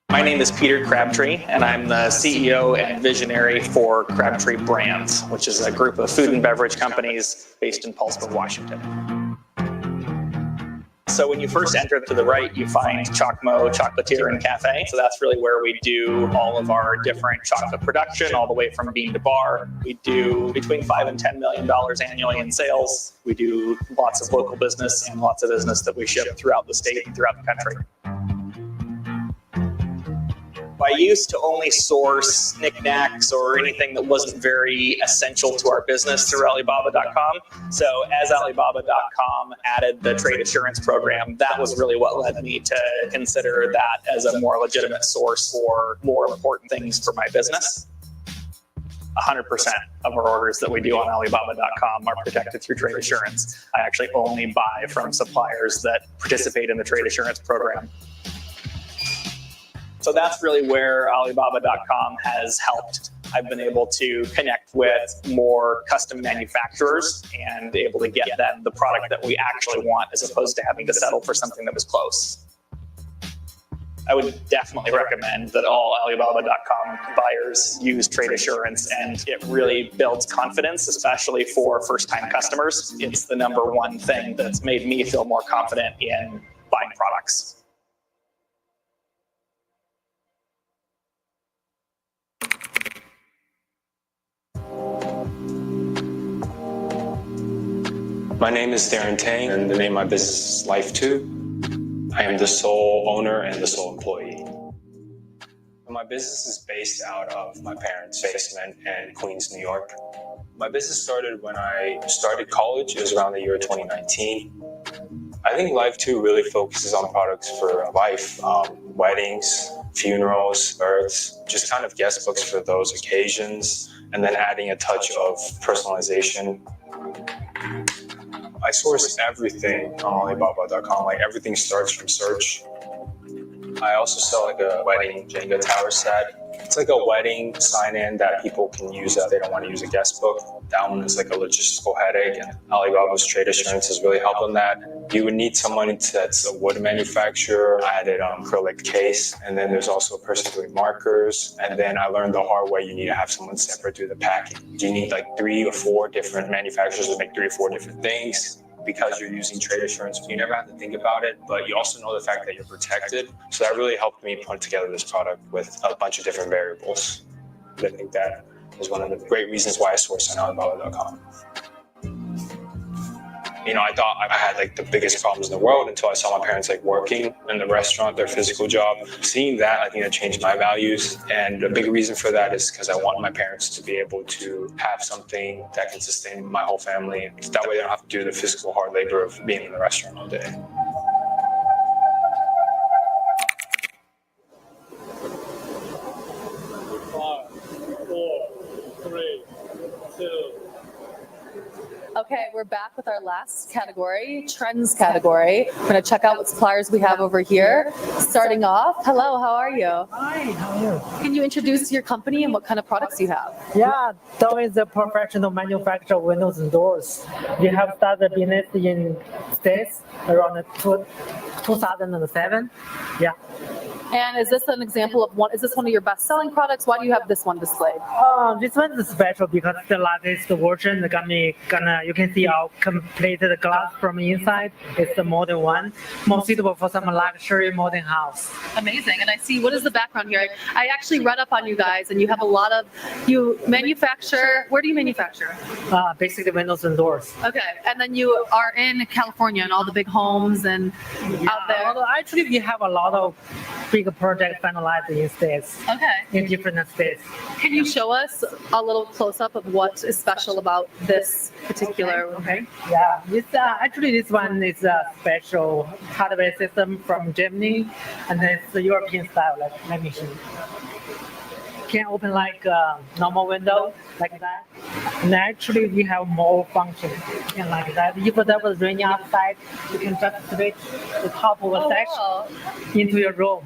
My name is Peter Crabtree, and I'm the CEO and visionary for Crabtree Brands, which is a group of food and beverage companies based in Paulsboro, Washington. So when you first enter to the right, you find Chocmo Chocolatier and Cafe. So that's really where we do all of our different chocolate production, all the way from bean to bar. We do between $5 and $10 million annually in sales. We do lots of local business and lots of business that we ship throughout the state and throughout the country. I used to only source knickknacks or anything that wasn't very essential to our business through Alibaba.com. So as Alibaba.com added the trade assurance program, that was really what led me to consider that as a more legitimate source for more important things for my business. 100% of our orders that we do on Alibaba.com are protected through trade assurance. I actually only buy from suppliers that participate in the trade assurance program. So that's really where Alibaba.com has helped. I've been able to connect with more custom manufacturers and able to get them the product that we actually want, as opposed to having to settle for something that was close. I would definitely recommend that all Alibaba.com buyers use trade assurance, and it really builds confidence, especially for first-time customers. It's the #1 thing that's made me feel more confident in buying products. My name is Darren Tang, and the name of my business is Life2. I am the sole owner and the sole employee. My business is based out of my parents' basement in Queens, New York. My business started when I started college. It was around the year 2019. I think Life2 really focuses on products for life, weddings, funerals, births, just kind of guest books for those occasions, and then adding a touch of personalization. I source everything on Alibaba.com. Everything starts from search. I also sell a wedding Jenga tower set. It's like a wedding sign-in that people can use if they don't want to use a guest book. That one is a logistical headache, and Alibaba's trade assurance has really helped on that. You would need someone that's a wood manufacturer. I added acrylic case, and then there's also a person doing markers. And then I learned the hard way, you need to have someone separate do the packing. You need 3 or 4 different manufacturers to make 3 or 4 different things. Because you're using trade assurance, you never have to think about it, but you also know the fact that you're protected. So that really helped me put together this product with a bunch of different variables. I think that is one of the great reasons why I source on Alibaba.com. I thought I had the biggest problems in the world until I saw my parents working in the restaurant, their physical job. Seeing that, I think that changed my values. And a big reason for that is because I want my parents to be able to have something that can sustain my whole family. That way they don't have to do the physical hard labor of being in the restaurant all day. Okay, we're back with our last category, trends category. We're going to check out what suppliers we have over here. Starting off, hello, how are you? Hi, how are you? Can you introduce your company and what kind of products you have? Yeah, Dow is a professional manufacturer of windows and doors. We have started business in States around 2007. Yeah. And is this an example of one? Is this one of your best-selling products? Why do you have this one displayed? This one is special because the latest version, you can see our completed glass from inside. It's the modern one, more suitable for some luxury modern house. Amazing. And I see, what is the background here? I actually read up on you guys, and you have a lot of, you manufacture, where do you manufacture? Basically windows and doors. Okay. And then you are in California and all the big homes and out there. Actually, we have a lot of big projects finalized in states. Okay. In different states. Can you show us a little close-up of what is special about this particular? Okay. Yeah. It's actually this one is a special hardware system from Germany, and it's the European style. Let me show you. Can open like a normal window like that. And actually we have more functions and like that. If there was raining outside, you can just switch the top of the section into your room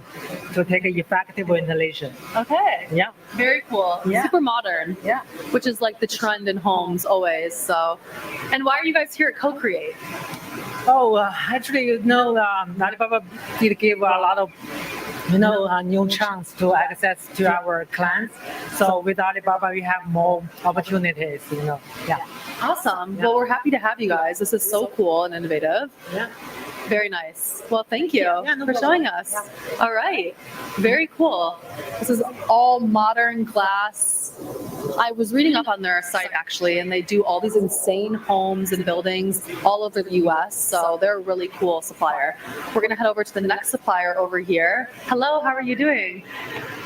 to take effective ventilation. Okay. Yeah. Very cool. Yeah. Super modern. Yeah. Which is like the trend in homes always. So, and why are you guys here at CoCreate? Actually, Alibaba did give a lot of a new chance to access to our clients. So with Alibaba, we have more opportunities, Yeah. Awesome. Well, we're happy to have you guys. This is so cool and innovative. Yeah. Very nice. Well, thank you for problem. showing us. Yeah. All right. Very cool. This is all modern glass. I was reading up on their site actually, and they do all these insane homes and buildings all over the US. So they're a really cool supplier. We're going to head over to the next supplier over here. Hello, how are you doing?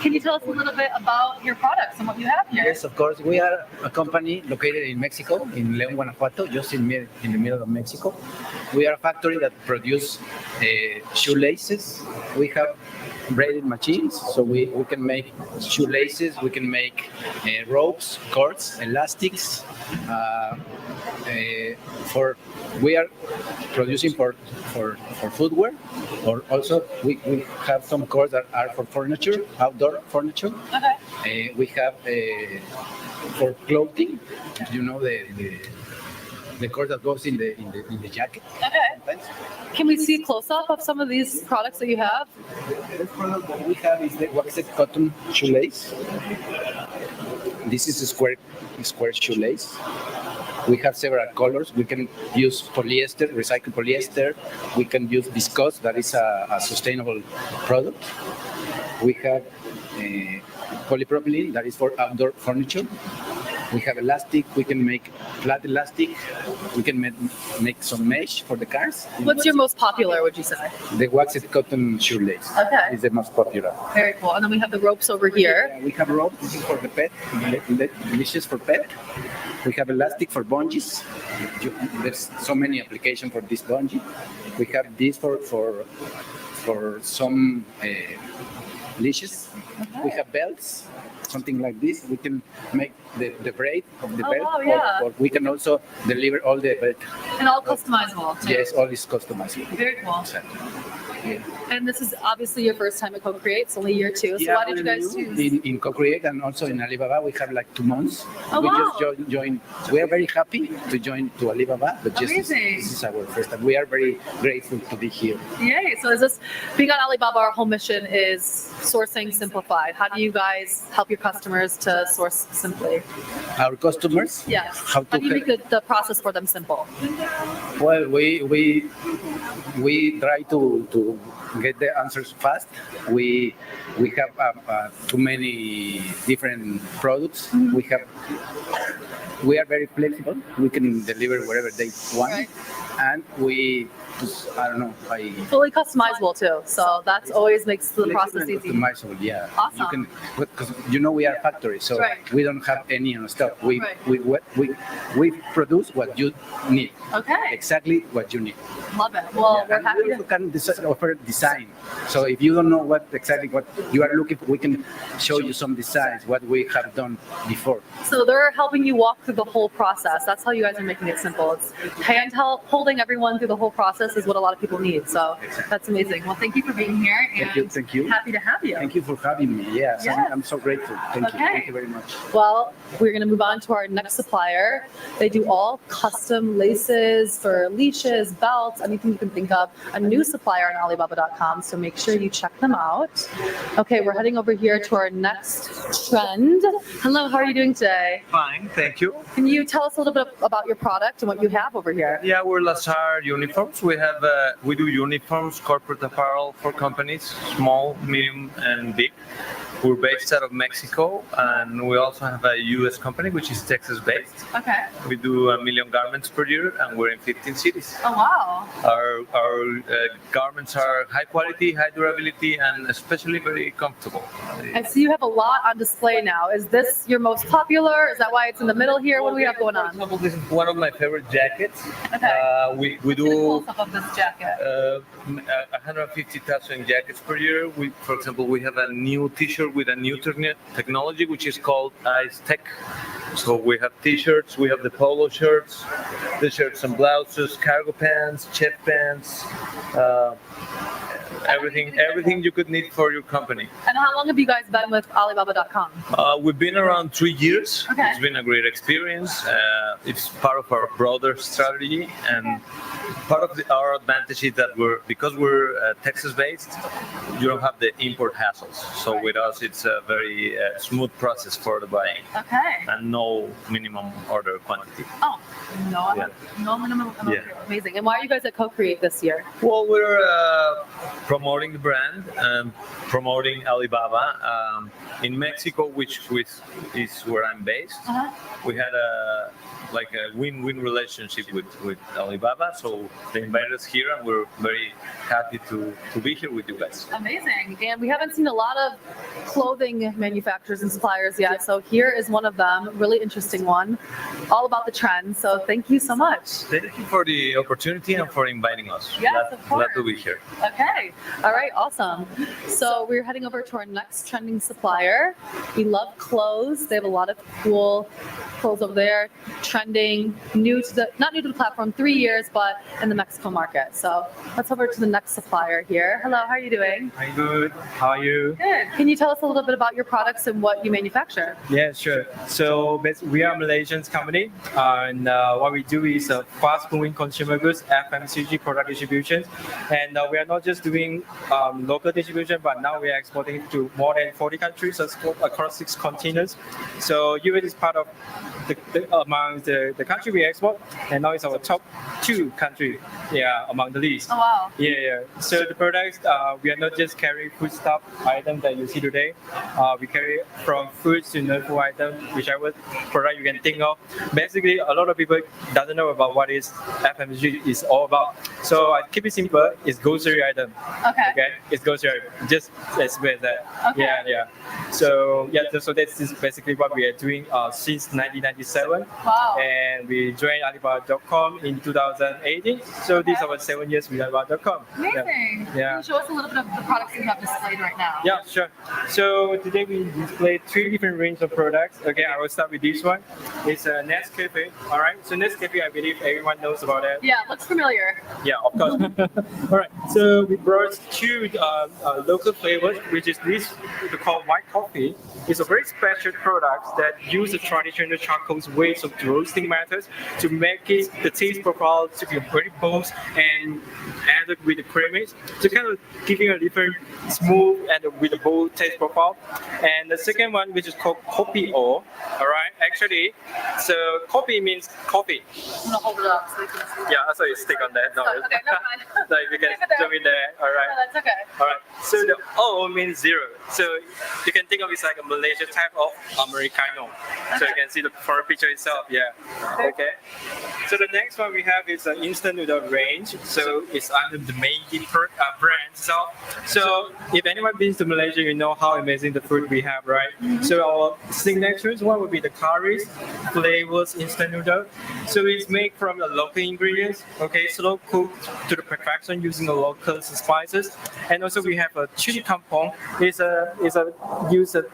Can you tell us a little bit about your products and what you have here? Yes, of course. We are a company located in Mexico, in León, Guanajuato, just in the middle of Mexico. We are a factory that produces shoelaces. We have braided machines, so we can make shoelaces, we can make ropes, cords, elastics. We are producing for footwear, or also we have some cords that are for furniture, outdoor furniture. Okay. We have for clothing, the cord that goes in the jacket. Okay. Can we see a close-up of some of these products that you have? This product that we have is the waxed cotton shoelace. This is a square shoelace. We have several colors. We can use polyester, recycled polyester. We can use viscose, that is a sustainable product. We have polypropylene, that is for outdoor furniture. We have elastic. We can make flat elastic. We can make some mesh for the cars. What's your most popular, would you say? The waxed cotton shoelace is the most popular. Very cool. And then we have the ropes over here. Yeah, we have ropes. This is for the pet. Delicious for pet. We have elastic for bungees. There's so many applications for this bungee. We have this for some leashes. Okay. We have belts. Something like this, we can make the braid of the belt, wow, yeah. or we can also deliver all the belt. And all customizable, too. Yes, all is customizable. Very cool. Exactly. Yeah. And this is obviously your first time at CoCreate. It's only year 2. So why did you guys choose? In CoCreate and also in Alibaba, we have like 2 months. Oh, we wow. just joined. We are very happy to join to Alibaba, but just this is our first time. We are very grateful to be here. Yay. So is this, being on Alibaba, our whole mission is sourcing simplified. How do you guys help your customers to source simply? Our customers? Yes. How do you make the process for them simple? Well, we try to get the answers fast. We have too many different products. Mm-hmm. We are very flexible. We can deliver wherever they want, right. And we fully customizable too. So that always makes the process easy. Customizable, yeah. Awesome. You can, because we are a factory, so right. we don't have any stuff. We produce what you need. Okay. Exactly what you need. Love it. Well, we're happy we also can offer design. So if you don't know exactly what you are looking for, we can show you some designs, what we have done before. So they're helping you walk through through the whole process. That's how you guys are making it simple. It's holding everyone through the whole process is what a lot of people need. So that's amazing. Well, thank you for being here. And Thank you. Happy to have you. Thank you for having me. Yes, Yes. I'm so grateful. Thank you. Thank you very much. Well, we're going to move on to our next supplier. They do all custom laces for leashes, belts, anything you can think of. A new supplier on Alibaba.com, so make sure you check them out. Okay, we're heading over here to our next trend. Hello, how are you doing today? Fine, thank you. Can you tell us a little bit about your product and what you have over here? Yeah, we're Lazar Uniforms. We do uniforms, corporate apparel for companies, small, medium, and big. We're based out of Mexico, and we also have a U.S. company, which is Texas-based. Okay. We do 1 million garments per year, and we're in 15 cities. Oh, wow. Our garments are high quality, high durability, and especially very comfortable. I see you have a lot on display now. Is this your most popular? Is that why it's in the middle here? What do we have going on? This is one of my favorite jackets. Okay. We do Close up of this jacket. 150,000 jackets per year. For example, we have a new T-shirt with a new technology, which is called Ice Tech. So we have T-shirts, we have the polo shirts, T-shirts and blouses, cargo pants, chef pants, everything you could need for your company. And how long have you guys been with Alibaba.com? We've been around 3 years. Okay. It's been a great experience. It's part of our broader strategy, and part of our advantage is that because we're Texas-based, you don't have the import hassles. So with us, it's a very smooth process for the buying. Okay. And no minimum order quantity. Oh, no minimum. Yeah. Amazing. And why are you guys at CoCreate this year? Well, we're promoting the brand, promoting Alibaba in Mexico, which is where I'm based. We had a win-win relationship with Alibaba, so they invited us here, and we're very happy to be here with you guys. Amazing. And we haven't seen a lot of clothing manufacturers and suppliers yet, so here is one of them, really interesting one, all about the trends. So thank you so much. Thank you for the opportunity and for inviting us. Yes, of course. Glad to be here. Okay. All right. Awesome. So we're heading over to our next trending supplier. We love clothes. They have a lot of cool clothes over there. Trending, not new to the platform, 3 years, but in the Mexico market. So let's over to the next supplier here. Hello. How are you doing? I'm good. How are you? Good. Can you tell us a little bit about your products and what you manufacture? Yeah, sure. So we are a Malaysian company, and what we do is fast-moving consumer goods, FMCG product distribution, and we are not just doing local distribution, but now we are exporting to more than 40 countries across 6 continents. So US is part of among the country we export, and now it's our top 2 country, among the list. Oh wow! Yeah. So the products, we are not just carrying foodstuff items that you see today. We carry from foods to non-food items, whichever product you can think of. Basically, a lot of people doesn't know about what is FMCG is all about. So I keep it simple. It's grocery item. Okay. It's grocery. Just explain that. Okay. Yeah. So that's basically what we are doing since 1997. Wow. And we joined Alibaba.com in 2018. So these are our 7 years with Alibaba.com. Amazing. Yeah. Can you show us a little bit of the products you have displayed right now? Yeah, sure. So today we displayed 3 different range of products. Okay, I will start with this one. It's a Nescafe. All right. So Nescafe, I believe everyone knows about it. Yeah, looks familiar. Yeah, of course. All right. So we brought 2 local flavors, which is this we call white coffee. It's a very special product that uses the traditional charcoal's ways of roasting methods to make the taste profile to be very bold and added with the creaminess to kind of giving a different smooth and with a bold taste profile. And the second one, which is called Kopi O. All right. Actually, so Kopi means coffee. I'm gonna hold it up so you can see. Yeah, so you stick on that. No, Okay, never mind. no, you can zoom in there. All right. No, that's okay. All right. So the O means 0. So you can think of it as like a Malaysian type of Americano. So you can see the front picture itself. Yeah. Okay. So the next one we have is an instant noodle range. So it's under the Maggi brand. So if anyone been to Malaysia, you know how amazing the food we have, right? So our signatures one would be the curries, flavors, instant noodle. So it's made from the local ingredients, okay, slow cooked to the perfection using the local spices. And also we have a chili kampong. It's a use of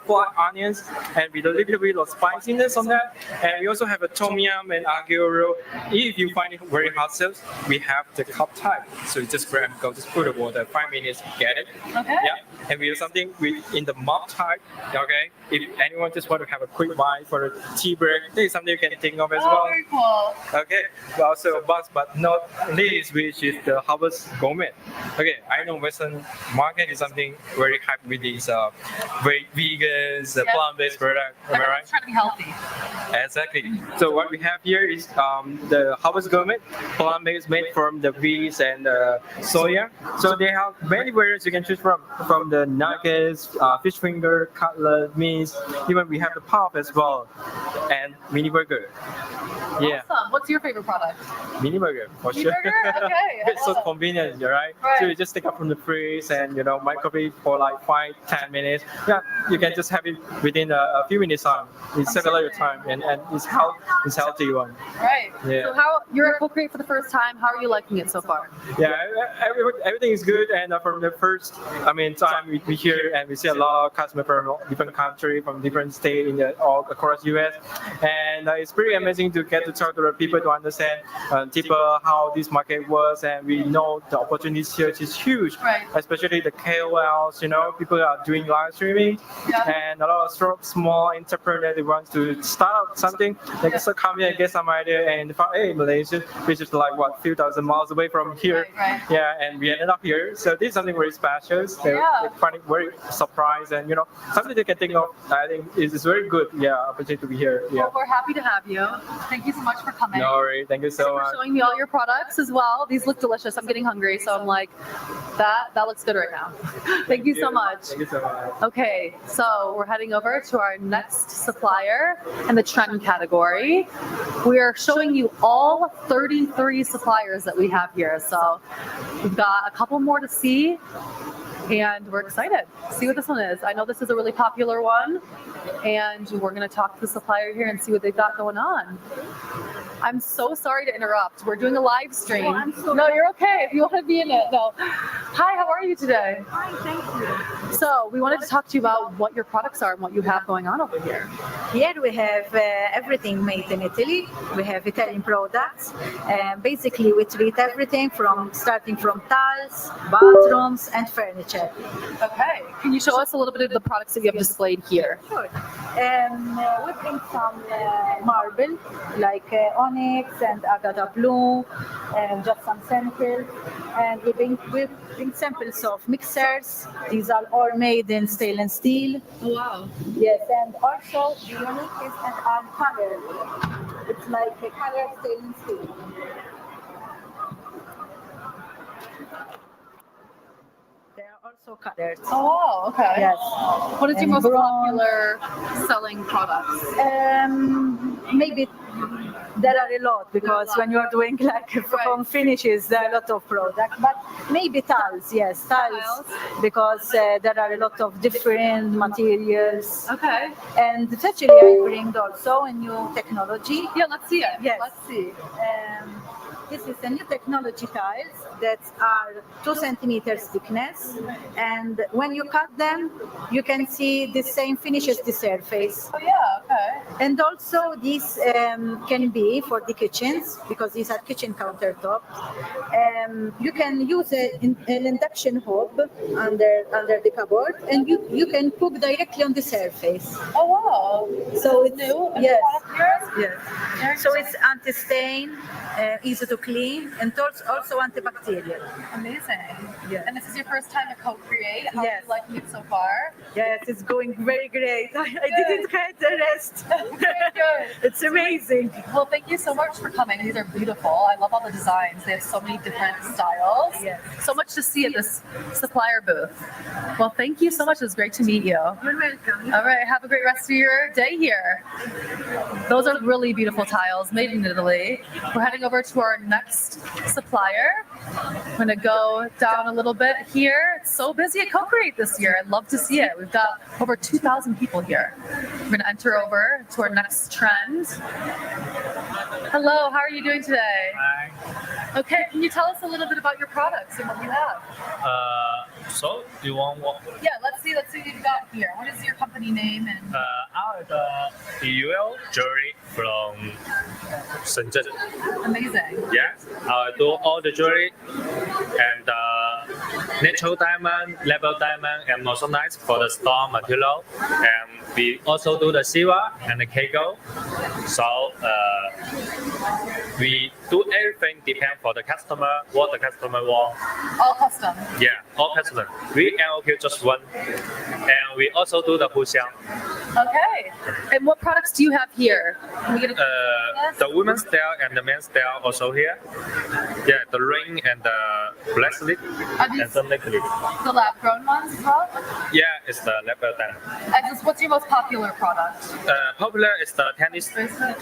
fried onions and with a little bit of spiciness on that. And we also have a tom yum and aglio. If you find it very hot sauce, we have the cup type. So you just grab, go, just put the water, 5 minutes, get it. Okay. Yeah. And we have something in the mug type. Okay. If anyone just want to have a quick bite for a tea break, this is something you can think of as well. Very cool. Okay. Also, but not least, which is the Harvest Gourmet. Okay. I know Western market is something very hype with these very vegans, plant-based product. Am I right? Trying to be healthy. Exactly. So what we have here is the Harvest Gourmet, plant-based, made from the wheat and soya. So they have many variants you can choose from the nuggets, fish finger, cutlet, meats. Even we have the pop as well, and mini burger. Yeah. Awesome. What's your favorite product? Mini burger for Mini sure. burger? Okay. It's so convenient, right? So you just take up from the fridge and microwave for like 5-10 minutes. Yeah, you can just have it within a few minutes time. It's save a lot of time and it's healthy one. Right. Yeah. So you're at CoCreate for the first time. How are you liking it so far? Yeah, everything is good, and from the first, time we hear and we see a lot of customers from different countries, from different states all across US, and it's pretty amazing to get to talk to the people to understand deeper how this market works, and we know the opportunities here is huge, right. Especially the KOLs. People are doing live streaming, and a lot of small entrepreneurs they want to start up something. They just come here and get some idea, and hey, Malaysia, which is like what, few thousand miles away from here. Right. Yeah, and we ended up here. So this is something very special. They find it very surprised, and something they can think of. I think is very good. Yeah, opportunity to be here. Yeah. Well, we're happy to have you. Thank you so much for coming. No worries. Thank you so much. For showing me all your products as well. These look delicious. I'm getting hungry, so I'm like, that looks good right now. Thank you so much. Thank you so much. Okay, so we're heading over to our next supplier in the trend category. We are showing you all 33 suppliers that we have here. So we've got a couple more to see, and we're excited to see what this one is. I know this is a really popular one, and we're going to talk to the supplier here and see what they've got going on. I'm so sorry to interrupt. We're doing a live stream. No, you're okay. If you want to be in it. No. Hi, how are you today? Hi, thank you. So we wanted to talk to you about what your products are and what you have going on over here. Here we have everything made in Italy. We have Italian products. Basically, we treat everything starting from tiles, bathrooms, and furniture. Okay. Can you show us a little bit of the products that you have displayed here? Sure. We bring some marble, like onyx and agata blue, and just some samples. And we bring samples of mixers. These are all made in stainless steel. Oh, wow. Yes, and also the unique is that are colored. It's like a colored stainless steel. They are also colored. Oh, wow. Okay. Yes. What is your And most bronze. popular selling products? Maybe there are a lot, because when you are doing like home finishes, there are a lot of products. But maybe tiles, yes, tiles, because there are a lot of different materials. Okay. And actually, I bring also a new technology. Yeah, let's see it. Yes. Let's see. This is a new technology tiles that are 2 centimeters thickness, and when you cut them, you can see the same finish as the surface. Oh yeah, okay. And also this can be for the kitchens, because these are kitchen countertops. You can use an induction hob under the cupboard, and you can cook directly on the surface. Oh wow! So it's new. Yes. Yes. So it's anti-stain, easy to clean, and also antibacterial. Amazing. Yeah. And this is your first time at CoCreate. How Yes. are you liking it so far? Yes, it's going very great. I didn't get the rest. Good. It's amazing. Well, thank you so much for coming. These are beautiful. I love all the designs. They have so many different styles. Yes. So much to see at this supplier booth. Well, thank you so much. It was great to meet you. You're welcome. All right. Have a great rest of your day here. Those are really beautiful tiles made in Italy. We're heading over to our next supplier. I'm gonna go down a little bit here. It's so busy at CoCreate this year. I'd love to see it. We've got over 2,000 people here. We're gonna enter over to our next trend. Hello, how are you doing today? Hi. Okay, can you tell us a little bit about your products and what you have? So you want what? Yeah, let's see what you've got here. What is your company name and Our UL jewelry from Shenzhen. amazing. Yeah, I do all the jewelry and natural diamond, level diamond, and also nice for the stone material. And we also do the silver and the K-gold. So we do everything depend for the customer, what the customer want. All custom. Yeah, all customer. We LQ just one, and we also do the Huxiang. Okay. And what products do you have here? Can we get a The women's style and the men's style also here. Yeah, the ring and the bracelet and some necklace. the lab-grown ones as well? Yeah, it's the level diamond. And just what's your most popular product? Popular is the tennis bracelet.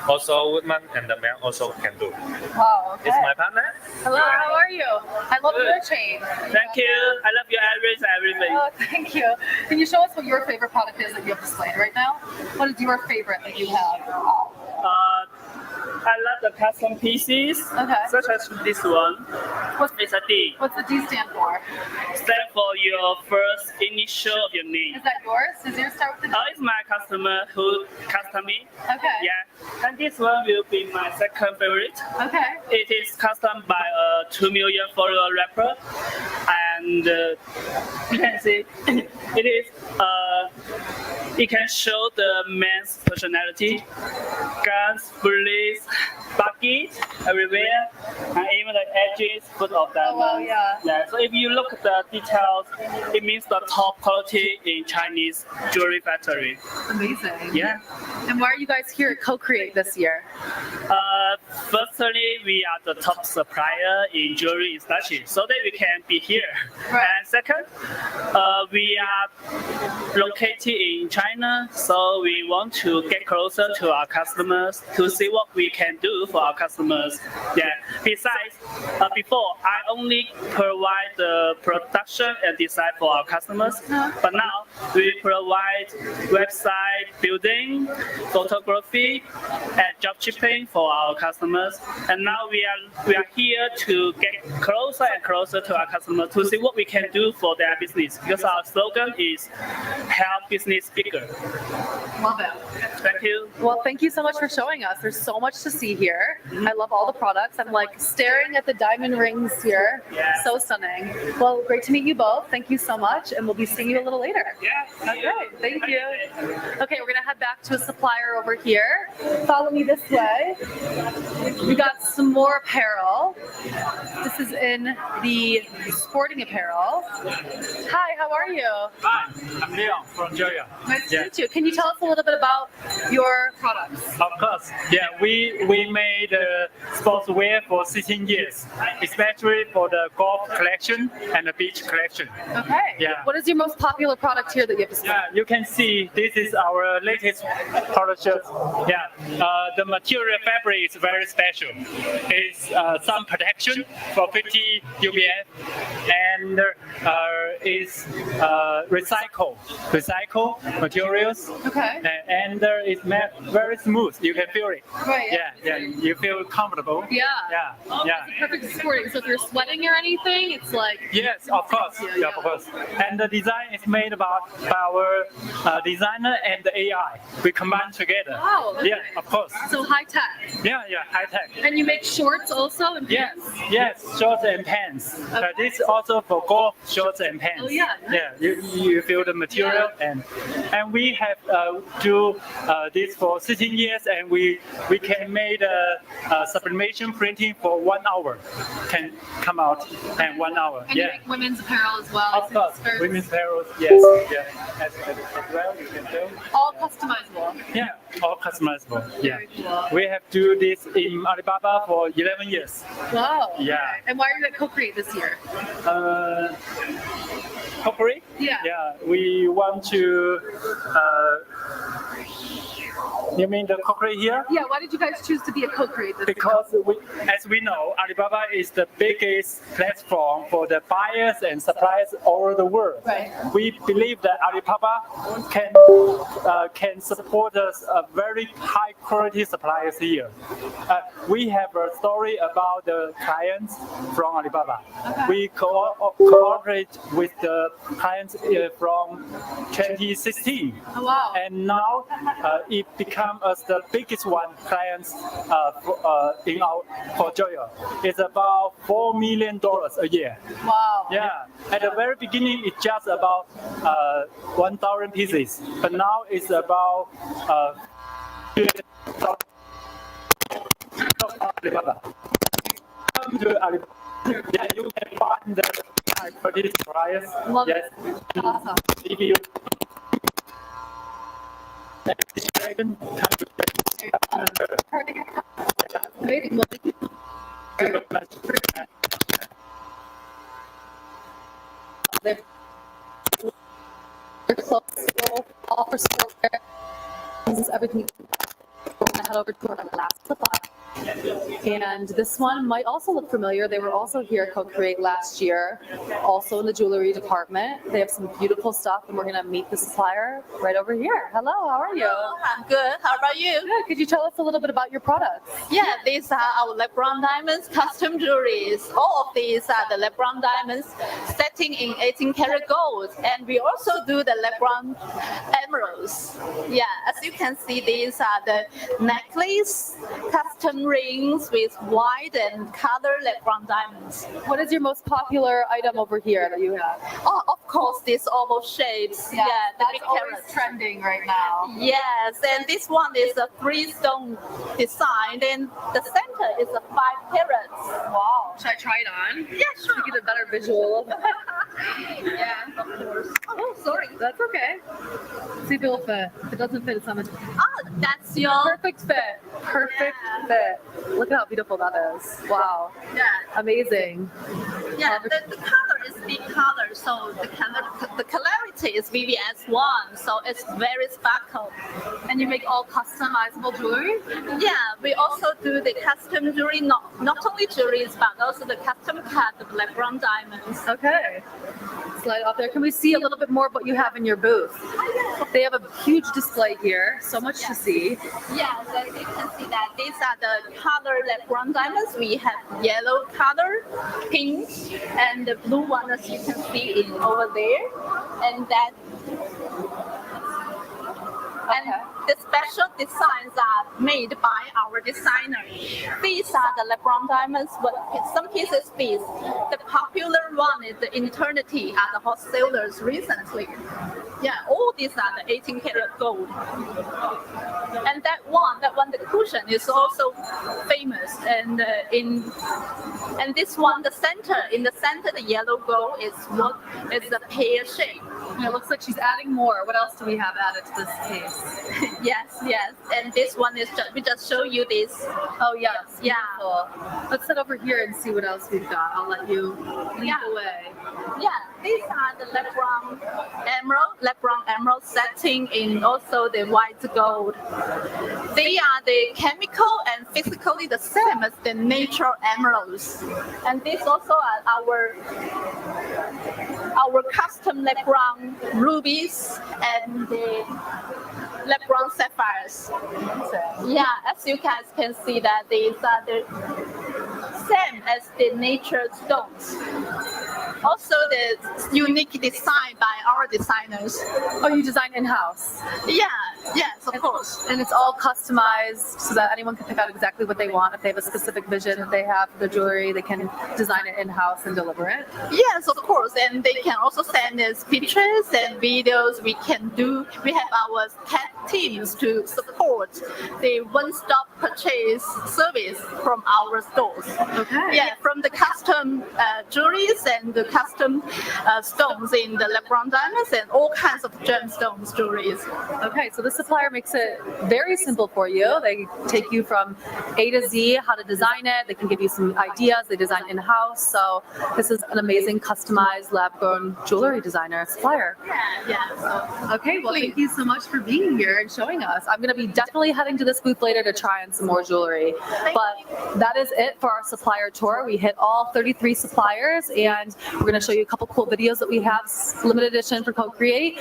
Also, women and the men also can do. Wow. Okay. It's my partner. Hello. How are you? I love your chain. Thank you. I love your address, everything. Oh, thank you. Can you show us what your favorite product is that you have displayed right now? What is your favorite that you have? I love the custom pieces, such as this one. It's a D. What's the D stand for? Stand for your first initial of your name. Is that yours? Does yours start with the D? It's my customer who custom me. Okay. Yeah. And this one will be my second favorite. Okay. It is custom by a 2 million follower rapper. And you can see it is it can show the man's personality. Guns, bullets, buckets everywhere, and even the edges full of diamonds. Oh, wow, yeah. Yeah. So if you look at the details, it means the top quality in Chinese jewelry factory. Amazing. Yeah. And why are you guys here at CoCreate this year? Firstly, we are the top supplier in jewelry industry, so that we can be here. Right. And second, we are located in China, so we want to get closer to our customers to see what we can do for our customers. Yeah. Besides, before I only provide the production and design for our customers, but now we provide website building, photography, and job shipping for our customers. And now we are here to get closer and closer to our customers to see what we can do for their business, because our slogan is help business bigger. Love it. Thank you. Well, thank you so much for showing us. There's so much to see here. I love all the products. I'm like staring at the diamond rings here. Yeah. So stunning. Well, great to meet you both. Thank you so much. And we'll be seeing you a little later. Yeah. Okay, thank you. Okay, we're gonna head back to a supplier over here. Follow me this way. We got some more apparel. This is in the sporting apparel. Hi, how are you? Hi, I'm Leon from Georgia. Nice to meet you. Can you tell us a little bit about your products? Of course. Yeah, we made sportswear for 16 years, especially for the golf collection and the beach collection. Okay. Yeah. What is your most popular product here that you have displayed? Yeah, you can see this is our latest product shirt. Yeah, the material fabric is very special. It's sun protection for 50 UVF, and it's recycle materials. Okay. And it's made very smooth. You can feel it. Right. Yeah, you feel comfortable. Yeah. Yeah. Oh, Yeah. it's perfect sporting. So if you're sweating or anything, it's like. Yes, of course. Yeah, of course. And the design is made by our designer and the AI. We combine together. Wow. Okay. Yeah, of course. So high tech. Yeah, high tech. And you make shorts also and Yes, pants? yes, shorts and pants. This is also for golf shorts and pants. Oh, yeah, nice. Yeah, you feel the material and we have do this for 16 years, and we can make sublimation printing for 1 hour. Can come out in 1 hour. And you make women's apparel as well. Of course, skirts. women's apparel. Yes, yeah, as well you can do. All customizable. Yeah, all customizable. Yeah, Very cool. we have do this in Alibaba for 11 years. Wow. Yeah. Okay. And why are you at CoCreate this year? CoCreate? Yeah. Yeah, we want to You mean the CoCreate here? Yeah, why did you guys choose to be a CoCreate? Because as we know, Alibaba is the biggest platform for the buyers and suppliers all over the world. Right. We believe that Alibaba can support us a very high quality suppliers here. We have a story about the clients from Alibaba. Okay. We cooperate with the clients from 2016. Oh, wow. And now it becomes us the biggest one clients for Joyo. It's about $4 million a year. Wow. Yeah. At the very beginning, it's just about 1,000 pieces, but now it's about Alibaba. Come to Alibaba. Yeah, you can find the quality suppliers. Love yes. it. Awesome. If you all for sportswear. This is everything. We're gonna head over to our last supply. And this one might also look familiar. They were also here at CoCreate last year, also in the jewelry department. They have some beautiful stuff, and we're going to meet the supplier right over here. Hello, how are you? Hello, I'm good. How about you? Good. Could you tell us a little bit about your products? Yeah, these are our lab-grown diamonds custom jewelries. All of these are the lab-grown diamonds setting in 18 karat gold, and we also do the lab-grown emeralds. Yeah, as you can see, these are the necklace, custom rings with white and color lab-grown diamonds. What is your most popular item over here that you have? Oh, of course, these oval shapes. Yeah, the that's big always carats. trending right now. Yes, and this one is a 3-stone design, and the center is a 5 carats. Wow. Should I try it on? Yeah, sure. To get a better visual. Yeah, of course. Oh, sorry. That's okay. See if it'll fit. If it doesn't fit, it's on the. Oh, that's your perfect fit. Perfect fit. Look at how beautiful that is. Wow. Yeah. Amazing. Yeah, the color is big color, so the clarity is VVS1, so it's very sparkle. And you make all customizable jewelry? Yeah, we also do the custom jewelry, not only jewelries, but also the custom cut of lab-grown diamonds. Okay. Slide up there. Can we see a little bit more of what you have in your booth? They have a huge display here, so much to see. Yes, as you can see that these are the color lab-grown diamonds. We have yellow color, pink, and the blue one, as you can see, in over there. And that. And the special designs are made by our designer. These are the lab-grown diamonds, but some pieces piece. The popular one is the Eternity at the wholesalers recently. Yeah, all these are the 18 karat gold. And that one, the cushion is also famous. And and this one, in the center, the yellow gold is a pear shape. And it looks like she's adding more. What else do we have added to this case? Yes. And this one is we just show you this. Oh yes, yeah. Beautiful. Let's sit over here and see what else we've got. I'll let you lead the way. Yeah, these are the lab-grown emerald setting in also the white gold. They are the chemical and physically the same as the natural emeralds. And these also are our custom lab-grown rubies and the lab-grown sapphires. Yeah, as you guys can see that these are the same as the nature stones. Also the unique design by our designers. Oh, you design in-house? Yeah, yes, of course. And it's all customized so that anyone can pick out exactly what they want. If they have a specific vision that they have for the jewelry, they can design it in-house and deliver it? Yes, of course. And they can also send us pictures and videos. We have our tech teams to support the one-stop purchase service from our stores. Okay. Yeah, from the custom jewelries and the custom stones in the lab-grown diamonds and all kinds of gemstones jewelries. Okay, so the supplier makes it very simple for you. They take you from A to Z, how to design it. They can give you some ideas. They design in-house. So this is an amazing customized lab-grown jewelry designer supplier. Yeah. Okay, well, thank you so much for being here and showing us. I'm going to be definitely heading to this booth later to try on some more jewelry. But that is it for our supplier tour. We hit all 33 suppliers, and we're going to show you a couple cool videos that we have, limited edition for CoCreate,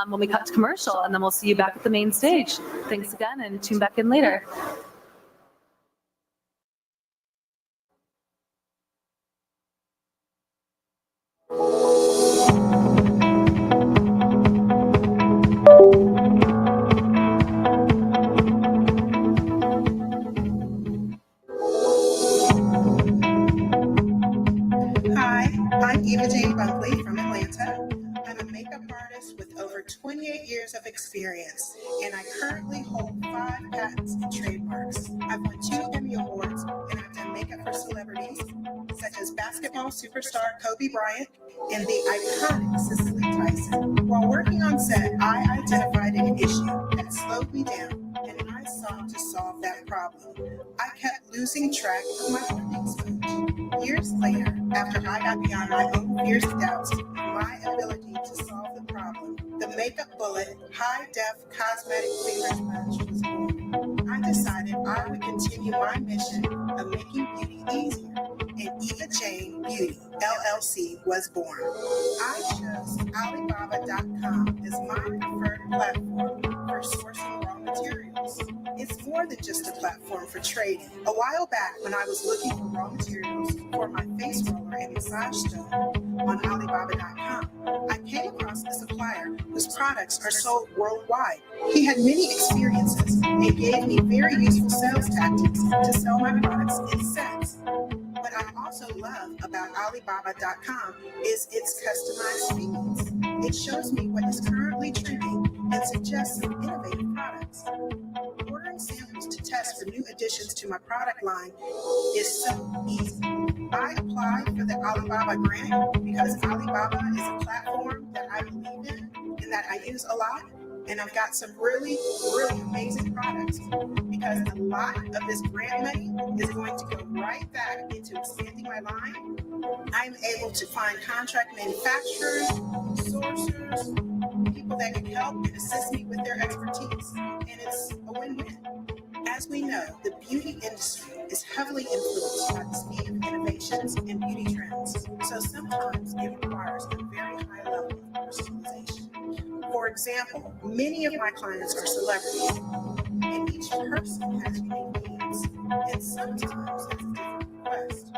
when we cut to commercial, and then we'll see you back at the main stage. Thanks again, and tune back in later. Hi, I'm Eva Jane Bunkley from Atlanta. I'm a makeup artist with over 28 years of experience, and I currently hold 5 patents and trademarks. I've won 2 Emmy Awards, and I've done makeup for celebrities such as basketball superstar Kobe Bryant and the iconic Cicely Tyson. While working on set, I identified an issue that slowed me down, and I sought to solve that problem. I kept losing track of my funding sponge. Years later, after I got beyond my own fears and doubts, my ability to solve the problem, the Makeup Bullet High-Def Cosmetic Finger Sponge was born. I decided I would continue my mission of making beauty easier, and Eva Jane Beauty LLC was born. I chose Alibaba.com as my preferred platform for sourcing raw materials. It's more than just a platform for trading. A while back, when I was looking for raw materials for my face roller and massage stone on Alibaba.com, I came across a supplier whose products are sold worldwide. He had many experiences and gave me very useful sales tactics to sell my products in sets. What I also love about Alibaba.com is its customized feeds. It shows me what is currently trending and suggests some innovative products. Ordering samples to test for new additions to my product line is so easy. I applied for the Alibaba grant because Alibaba is a platform that I believe in and that I use a lot. And I've got some really, really amazing products because a lot of this grant money is going to go right back into expanding my line. I'm able to find contract manufacturers, sourcers, people that can help and assist me with their expertise. And it's a win-win. As we know, the beauty industry is heavily influenced by the speed of innovations and beauty trends. So sometimes it requires a very high level of personalization. For example, many of my clients are celebrities, and each person has unique needs, and sometimes has a different request.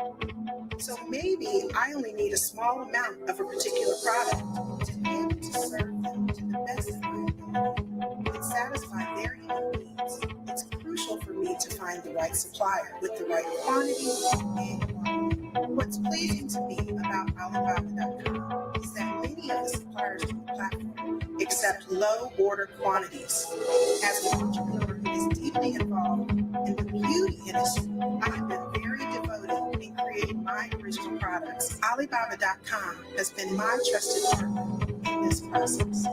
So maybe I only need a small amount of a particular product to be able to serve them to the best of my ability and satisfy their unique needs. It's crucial for me to find the right supplier with the right quantity and quality. What's pleasing to me about Alibaba.com is that many of the suppliers on the platform accept low order quantities. As an entrepreneur who is deeply involved in the beauty industry, I have been very devoted in creating my original products. Alibaba.com has been my trusted partner in this process.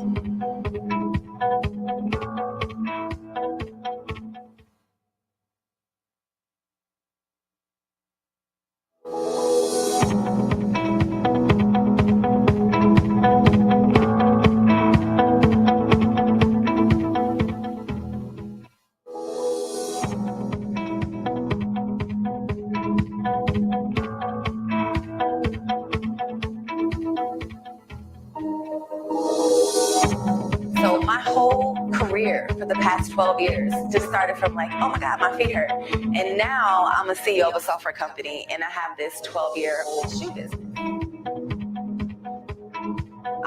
So my whole career for the past 12 years just started from like, oh my God, my feet hurt. And now I'm a CEO of a software company and I have this 12-year-old shoe business.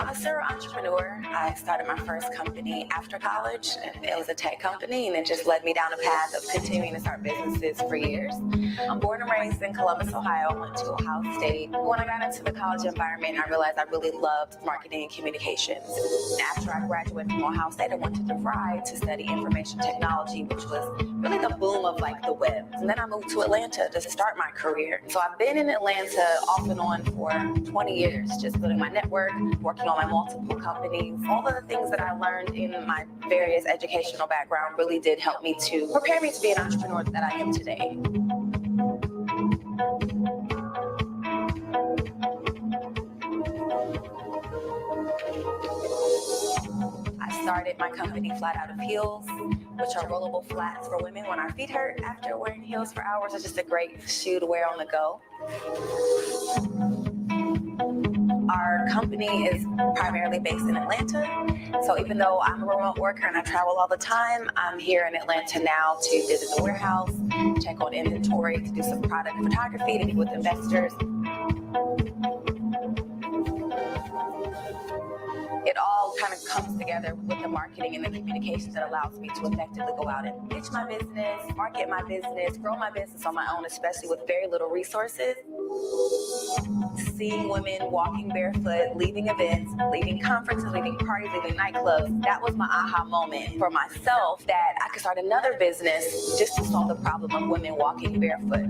I'm a serial entrepreneur. I started my first company after college. It was a tech company, and it just led me down a path of continuing to start businesses for years. I'm born and raised in Columbus, Ohio. Went to Ohio State. When I got into the college environment, I realized I really loved marketing and communications. After I graduated from Ohio State, I went to DeVry to study information technology, which was really the boom of like the web. And then I moved to Atlanta to start my career. So I've been in Atlanta off and on for 20 years, just building my network, working on my multiple companies. All of the things that I learned in my various educational background really did help me to prepare me to be an entrepreneur that I am today. I started my company Flat Out of Heels, which are rollable flats for women when our feet hurt after wearing heels for hours. It's just a great shoe to wear on the go. Our company is primarily based in Atlanta. So even though I'm a remote worker and I travel all the time, I'm here in Atlanta now to visit the warehouse, check on inventory, to do some product photography, to meet with investors. It all kind of comes together with the marketing and the communications that allows me to effectively go out and pitch my business, market my business, grow my business on my own, especially with very little resources. Seeing women walking barefoot, leaving events, leaving conferences, leaving parties, leaving nightclubs, that was my aha moment for myself that I could start another business just to solve the problem of women walking barefoot.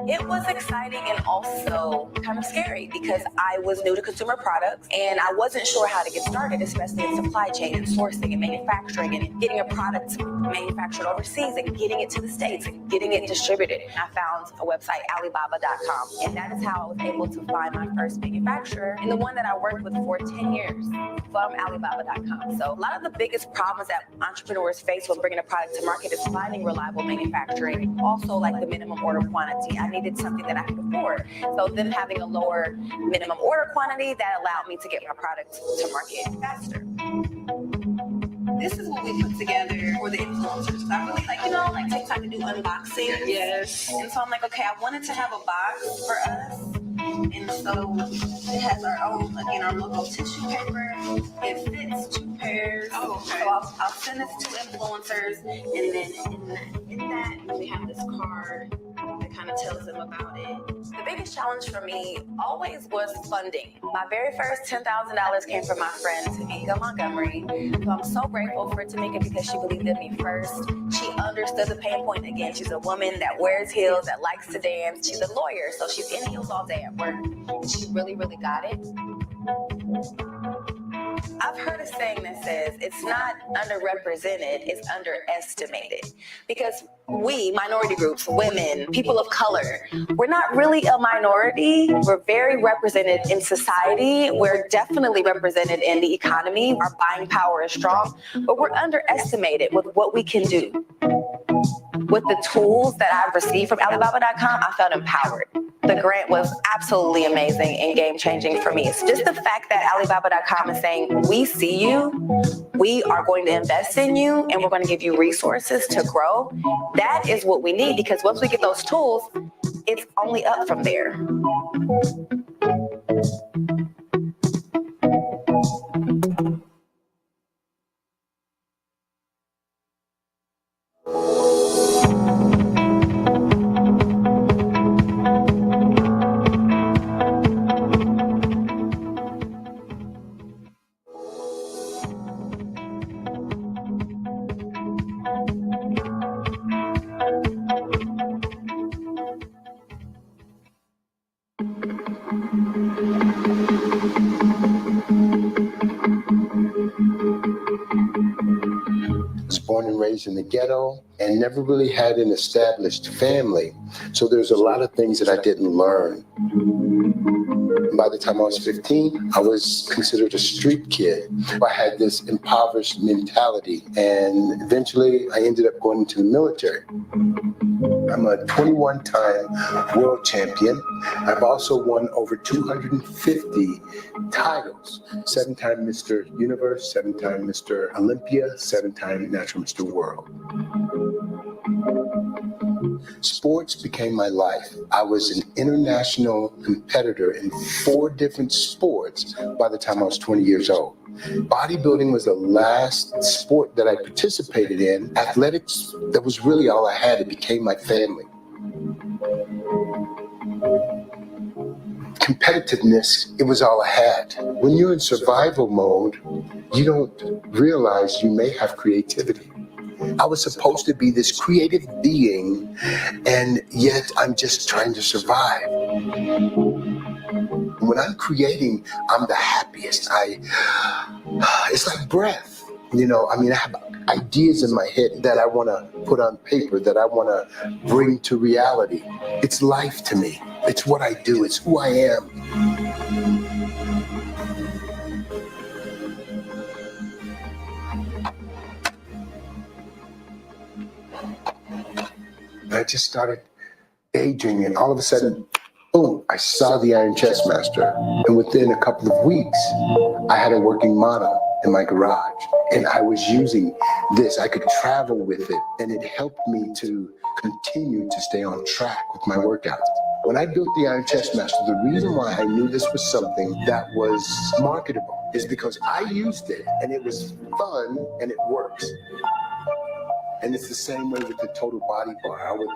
It was exciting and also kind of scary because I was new to consumer products and I wasn't sure how to get started, especially in supply chain and sourcing and manufacturing and getting a product manufactured overseas and getting it to the States and getting it distributed. I found a website, Alibaba.com, and that is how I was able to find my first manufacturer and the one that I worked with for 10 years from Alibaba.com. So a lot of the biggest problems that entrepreneurs face when bringing a product to market is finding reliable manufacturing, also like the minimum order quantity. I needed something that I could afford. So then having a lower minimum order quantity, that allowed me to get my product to market faster. This is what we put together for the influencers. I really like take time to do unboxing. Yes. And so I'm like, okay, I wanted to have a box for us. And so it has our own, again, our logo tissue paper. It fits 2 pairs. Oh, okay. So I'll send this to influencers. And then in that, we have this card that kind of tells them about it. The biggest challenge for me always was funding. My very first $10,000 came from my friend Tamika Montgomery, who I'm so grateful for Tamika because she believed in me first. She understood the pain point. Again, she's a woman that wears heels, that likes to dance. She's a lawyer, so she's in heels all day at work. And she really, really got it. I've heard a saying that says it's not underrepresented, it's underestimated. Because we, minority groups, women, people of color, we're not really a minority. We're very represented in society. We're definitely represented in the economy. Our buying power is strong, but we're underestimated with what we can do. With the tools that I've received from Alibaba.com, I felt empowered. The grant was absolutely amazing and game-changing for me. It's just the fact that Alibaba.com is saying, we see you, we are going to invest in you, and we're going to give you resources to grow. That is what we need, because once we get those tools, it's only up from there. Born and raised in the ghetto and never really had an established family. So there's a lot of things that I didn't learn. By the time I was 15, I was considered a street kid. I had this impoverished mentality, and eventually I ended up going into the military. I'm a 21-time world champion. I've also won over 250 titles. 7-time Mr. Universe, 7-time Mr. Olympia, 7-time Natural Mr. World. Sports became my life. I was an international competitor in 4 different sports by the time I was 20 years old. Bodybuilding was the last sport that I participated in. Athletics, that was really all I had. It became my family. Competitiveness, it was all I had. When you're in survival mode, you don't realize you may have creativity. I was supposed to be this creative being, and yet I'm just trying to survive. When I'm creating, I'm the happiest. It's like breath. You know, I mean, I have ideas in my head that I want to put on paper, that I want to bring to reality. It's life to me. It's what I do. It's who I am. I just started daydreaming, and all of a sudden, boom, I saw the Iron Chess Master. And within a couple of weeks, I had a working model in my garage. And I was using this. I could travel with it, and it helped me to continue to stay on track with my workouts. When I built the Iron Chess Master, the reason why I knew this was something that was marketable is because I used it, and it was fun, and it works. And it's the same way with the total body bar. I would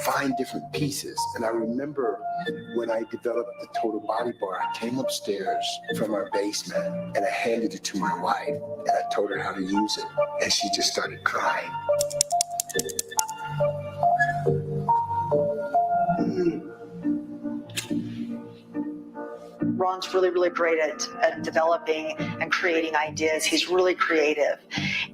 find different pieces. And I remember when I developed the total body bar, I came upstairs from our basement and I handed it to my wife and I told her how to use it. And she just started crying. Ron's really, really great at developing and creating ideas. He's really creative.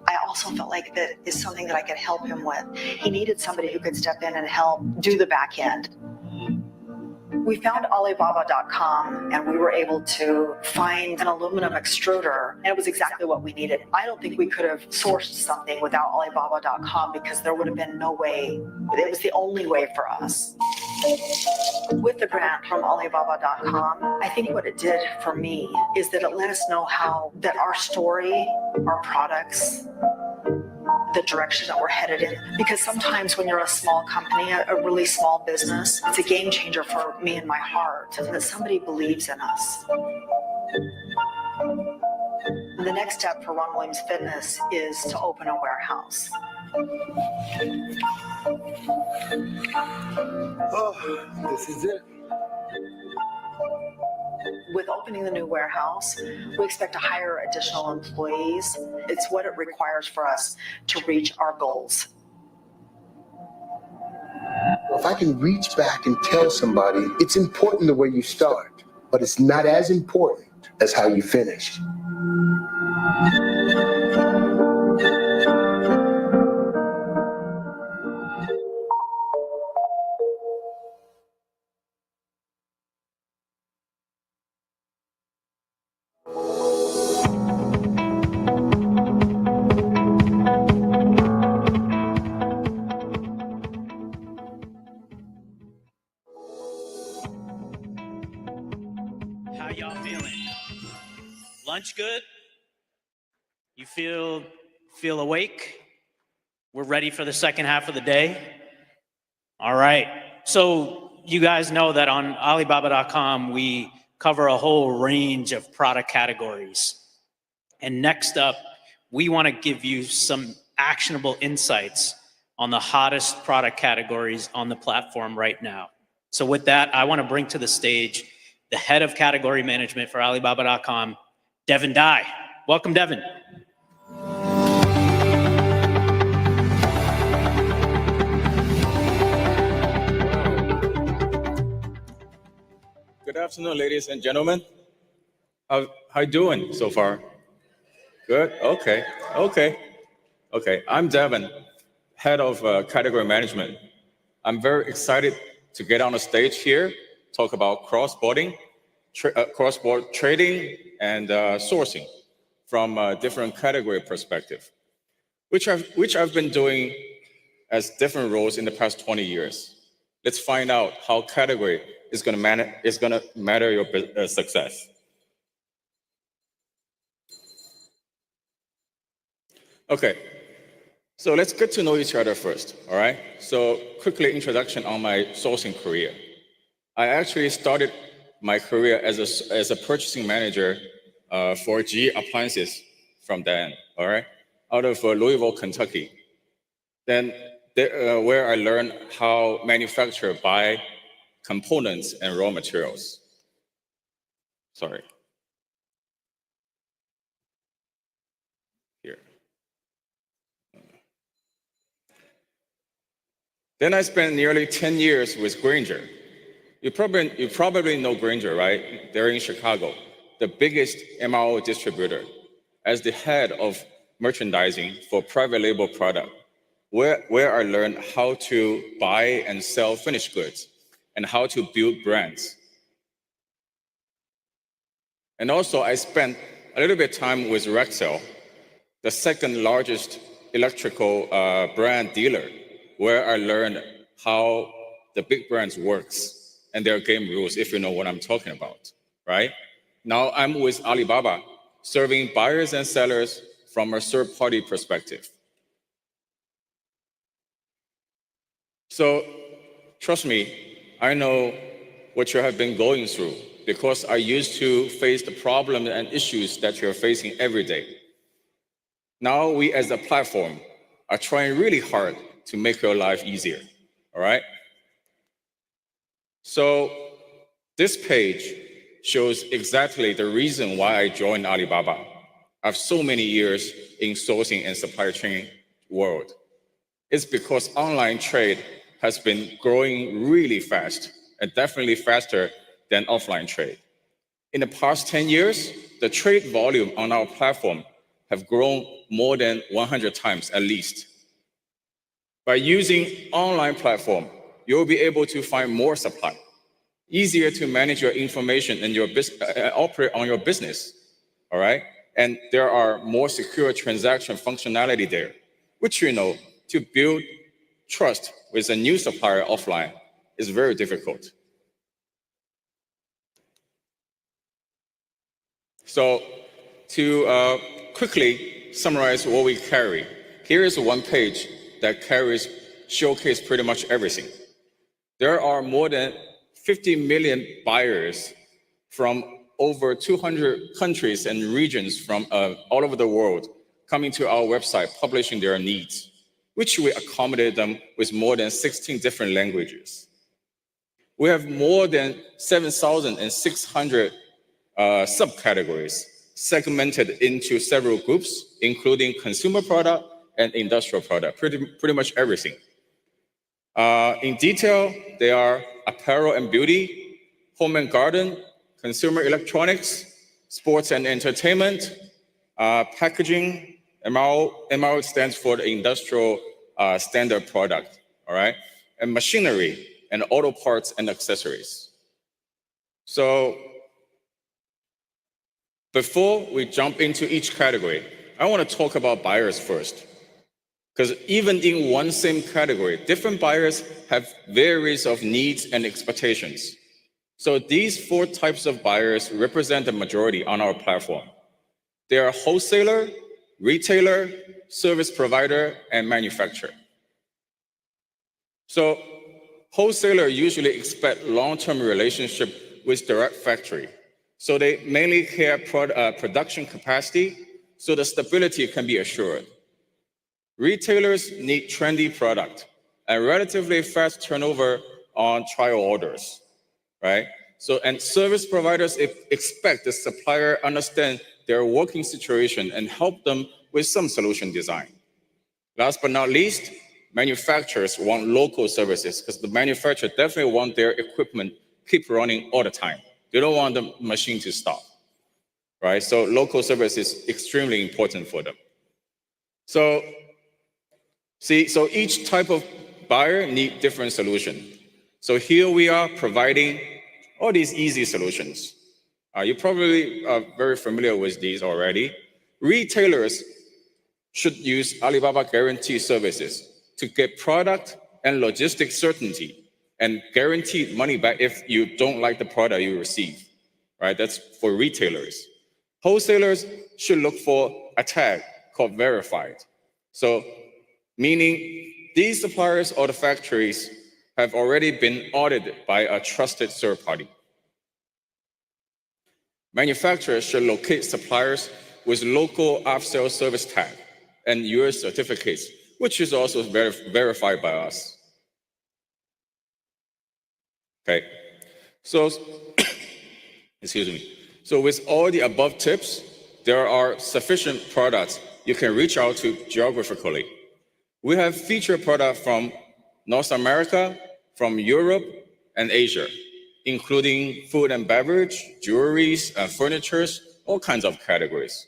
I also felt like that is something that I could help him with. He needed somebody who could step in and help do the back end. We found Alibaba.com and we were able to find an aluminum extruder, and it was exactly what we needed. I don't think we could have sourced something without Alibaba.com because there would have been no way. It was the only way for us. With the grant from Alibaba.com, I think what it did for me is that it let us know how that our story, our products, the direction that we're headed in. Because sometimes when you're a small company, a really small business, it's a game changer for me and my heart that somebody believes in us. The next step for Ron Williams Fitness is to open a warehouse. Oh, this is it. With opening the new warehouse, we expect to hire additional employees. It's what it requires for us to reach our goals. If I can reach back and tell somebody, it's important the way you start, but it's not as important as how you finish. How y'all feeling? Lunch good? You feel awake? We're ready for the second half of the day? All right. So you guys know that on Alibaba.com, we cover a whole range of product categories. And next up, we want to give you some actionable insights on the hottest product categories on the platform right now. So with that, I want to bring to the stage the head of category management for Alibaba.com, Devin Dai. Welcome, Devin. Good afternoon, ladies and gentlemen. How you doing so far? Good. Okay. I'm Devin, head of category management. I'm very excited to get on the stage here, talk about cross-border trading and sourcing from a different category perspective, which I've been doing as different roles in the past 20 years. Let's find out how category is going to matter your success. Okay, So let's get to know each other first, all right? So quickly introduction on my sourcing career. I actually started my career as a purchasing manager for GE Appliances from then, all right? Out of Louisville, Kentucky. Then where I learned how manufacturers buy components and raw materials. Sorry. Here. Then I spent nearly 10 years with Grainger. You probably know Grainger, right? They're in Chicago, the biggest MRO distributor, as the head of merchandising for private label product, where I learned how to buy and sell finished goods and how to build brands. And also I spent a little bit of time with Rexel, the second largest electrical brand dealer, where I learned how the big brands works and their game rules, if you know what I'm talking about, right? Now I'm with Alibaba, serving buyers and sellers from a third-party perspective. So trust me, I know what you have been going through because I used to face the problems and issues that you're facing every day. Now we as a platform are trying really hard to make your life easier, all right? So this page shows exactly the reason why I joined Alibaba. I have so many years in sourcing and supply chain world. It's because online trade has been growing really fast and definitely faster than offline trade. In the past 10 years, the trade volume on our platform have grown more than 100 times at least. By using online platform, you'll be able to find more supply, easier to manage your information and your operate on your business, all right? And there are more secure transaction functionality there, which you know, to build trust with a new supplier offline is very difficult. So to quickly summarize what we carry, here is one page that showcase pretty much everything. There are more than 50 million buyers from over 200 countries and regions from all over the world coming to our website, publishing their needs, which we accommodate them with more than 16 different languages. We have more than 7,600 subcategories segmented into several groups, including consumer product and industrial product, pretty much everything. In detail, they are apparel and beauty, home and garden, consumer electronics, sports and entertainment, packaging. MRO stands for the industrial standard product, all right? And machinery and auto parts and accessories. So before we jump into each category, I want to talk about buyers first. Because even in one same category, different buyers have various of needs and expectations. So these 4 types of buyers represent the majority on our platform. They are wholesaler, retailer, service provider, and manufacturer. So wholesaler usually expect long-term relationship with direct factory. So they mainly care production capacity so the stability can be assured. Retailers need trendy product and relatively fast turnover on trial orders, right? So, and service providers expect the supplier understand their working situation and help them with some solution design. Last but not least, manufacturers want local services because the manufacturer definitely want their equipment keep running all the time. They don't want the machine to stop, right? So local service is extremely important for them. So so each type of buyer need different solution. So here we are providing all these easy solutions. You probably are very familiar with these already. Retailers should use Alibaba Guarantee Services to get product and logistics certainty and guaranteed money back if you don't like the product you receive, right? That's for retailers. Wholesalers should look for a tag called verified. So meaning these suppliers or the factories have already been audited by a trusted third party. Manufacturers should locate suppliers with local after-sales service tag and US certificates, which is also verified by us. Okay, so, excuse me. So with all the above tips, there are sufficient products you can reach out to geographically. We have featured products from North America, from Europe, and Asia, including food and beverage, jewelries, furnitures, all kinds of categories.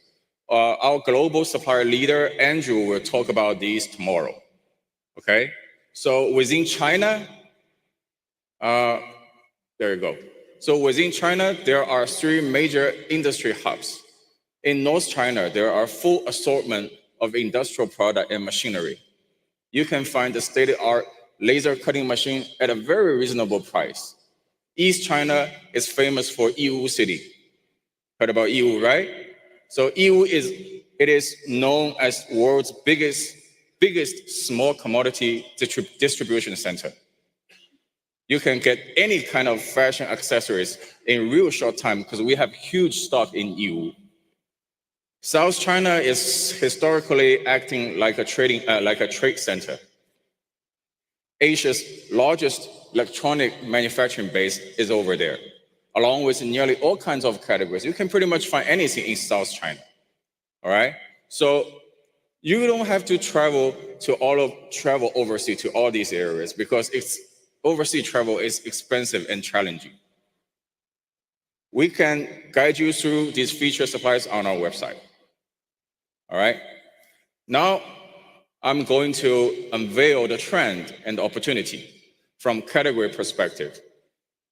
Our global supplier leader, Andrew, will talk about these tomorrow. Okay, so within China, there you go. So within China, there are 3 major industry hubs. In North China, there are full assortment of industrial product and machinery. You can find the state-of-the-art laser cutting machine at a very reasonable price. East China is famous for Yiwu City. Heard about Yiwu, right? So Yiwu is known as world's biggest small commodity distribution center. You can get any kind of fashion accessories in real short time because we have huge stock in Yiwu. South China is historically acting like a trade center. Asia's largest electronic manufacturing base is over there, along with nearly all kinds of categories. You can pretty much find anything in South China. All right, so you don't have to travel overseas to all these areas because overseas travel is expensive and challenging. We can guide you through these feature suppliers on our website. All right, now I'm going to unveil the trend and the opportunity from category perspective.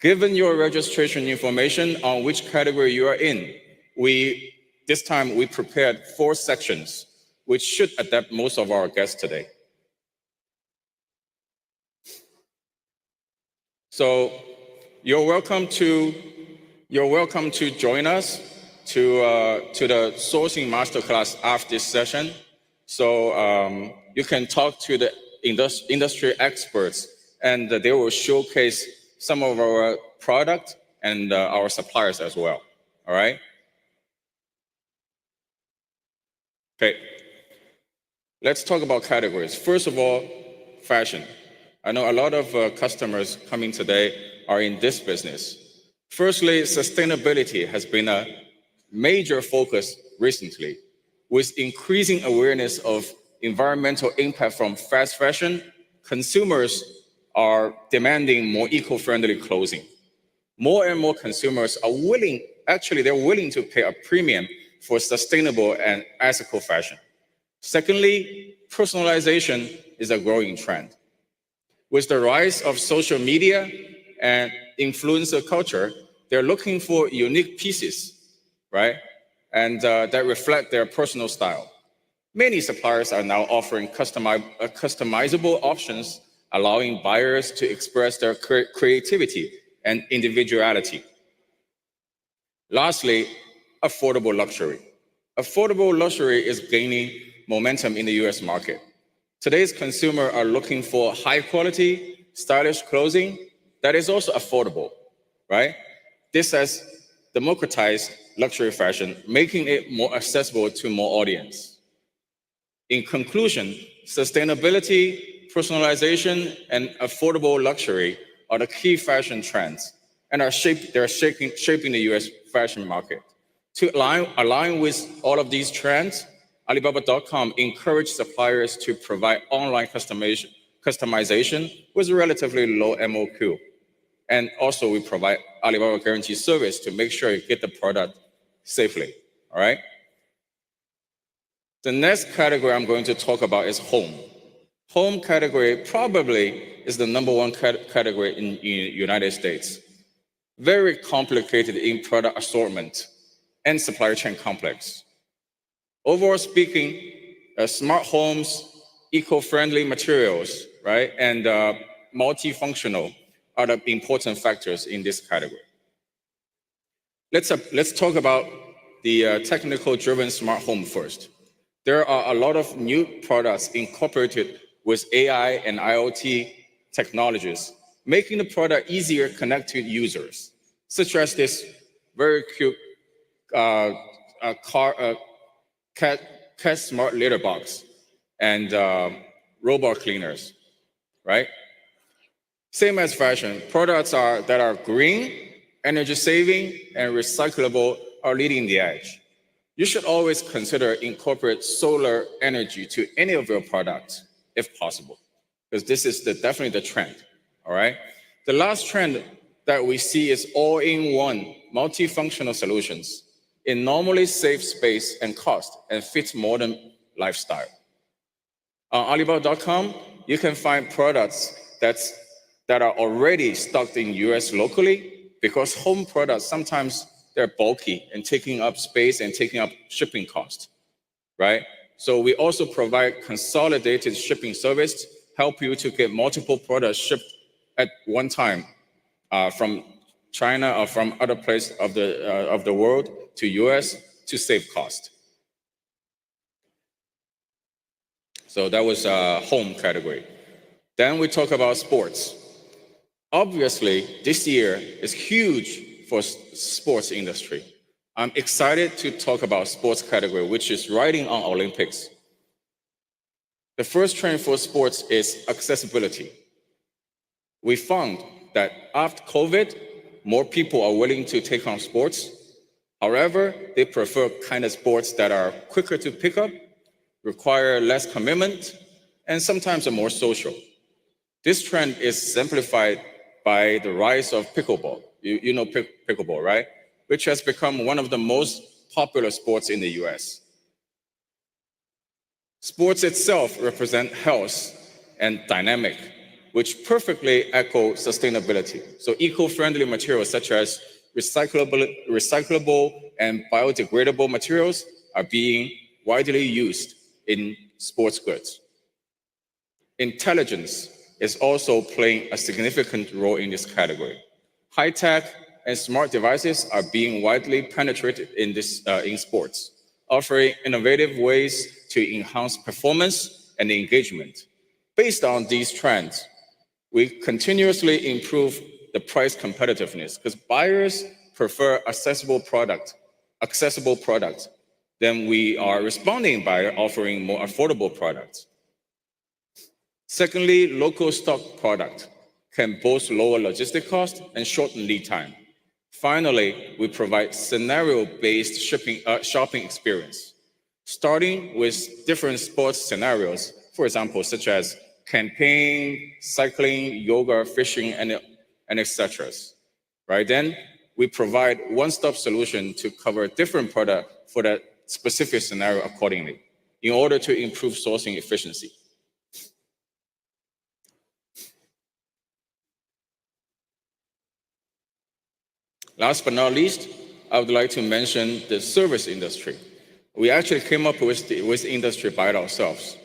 Given your registration information on which category you are in, this time we prepared 4 sections, which should adapt most of our guests today. So you're welcome to join us to the sourcing masterclass after this session. So you can talk to the industry experts, and they will showcase some of our product and our suppliers as well. All right. Okay. Let's talk about categories. First of all, fashion. I know a lot of customers coming today are in this business. Firstly, sustainability has been a major focus recently. With increasing awareness of environmental impact from fast fashion, consumers are demanding more eco-friendly clothing. More and more consumers are willing to pay a premium for sustainable and ethical fashion. Secondly, personalization is a growing trend. With the rise of social media and influencer culture, they're looking for unique pieces, right? And that reflect their personal style. Many suppliers are now offering customizable options, allowing buyers to express their creativity and individuality. Lastly, affordable luxury. Affordable luxury is gaining momentum in the US market. Today's consumers are looking for high quality, stylish clothing that is also affordable, right? This has democratized luxury fashion, making it more accessible to more audience. In conclusion, sustainability, personalization, and affordable luxury are the key fashion trends and they're shaping the US fashion market. To align with all of these trends, Alibaba.com encourages suppliers to provide online customization with relatively low MOQ. And also we provide Alibaba Guarantee service to make sure you get the product safely, all right? The next category I'm going to talk about is home. Home category probably is the #1 category in the United States. Very complicated in product assortment and supply chain complex. Overall speaking, smart homes, eco-friendly materials, right, and multifunctional are the important factors in this category. Let's talk about the technical-driven smart home first. There are a lot of new products incorporated with AI and IoT technologies, making the product easier to connect to users, such as this very cute cat smart litter box and robot cleaners, right? Same as fashion, products that are green, energy saving, and recyclable are leading the edge. You should always consider incorporate solar energy to any of your products, if possible, because this is definitely the trend, all right? The last trend that we see is all-in-one multifunctional solutions. It normally saves space and cost and fits modern lifestyle. On Alibaba.com, you can find products that are already stocked in US locally, because home products, sometimes they're bulky and taking up space and taking up shipping cost, right? So we also provide consolidated shipping service, help you to get multiple products shipped at one time from China or from other places of the world to US to save cost. So that was home category. Then we talk about sports. Obviously, this year is huge for sports industry. I'm excited to talk about sports category, which is riding on Olympics. The first trend for sports is accessibility. We found that after COVID, more people are willing to take on sports. However, they prefer kind of sports that are quicker to pick up, require less commitment, and sometimes are more social. This trend is simplified by the rise of pickleball. You know pickleball, right? Which has become one of the most popular sports in the US. Sports itself represent health and dynamic, which perfectly echo sustainability. So eco-friendly materials such as recyclable and biodegradable materials are being widely used in sports goods. Intelligence is also playing a significant role in this category. High-tech and smart devices are being widely penetrated in sports, offering innovative ways to enhance performance and engagement. Based on these trends, we continuously improve the price competitiveness because buyers prefer accessible products. Then we are responding by offering more affordable products. Secondly, local stock product can both lower logistic cost and shorten lead time. Finally, we provide scenario-based shopping experience, starting with different sports scenarios, for example, such as camping, cycling, yoga, fishing, and etc. Right? Then we provide one-stop solution to cover different product for that specific scenario accordingly in order to improve sourcing efficiency. Last but not least, I would like to mention the service industry. We actually came up with the industry by ourselves.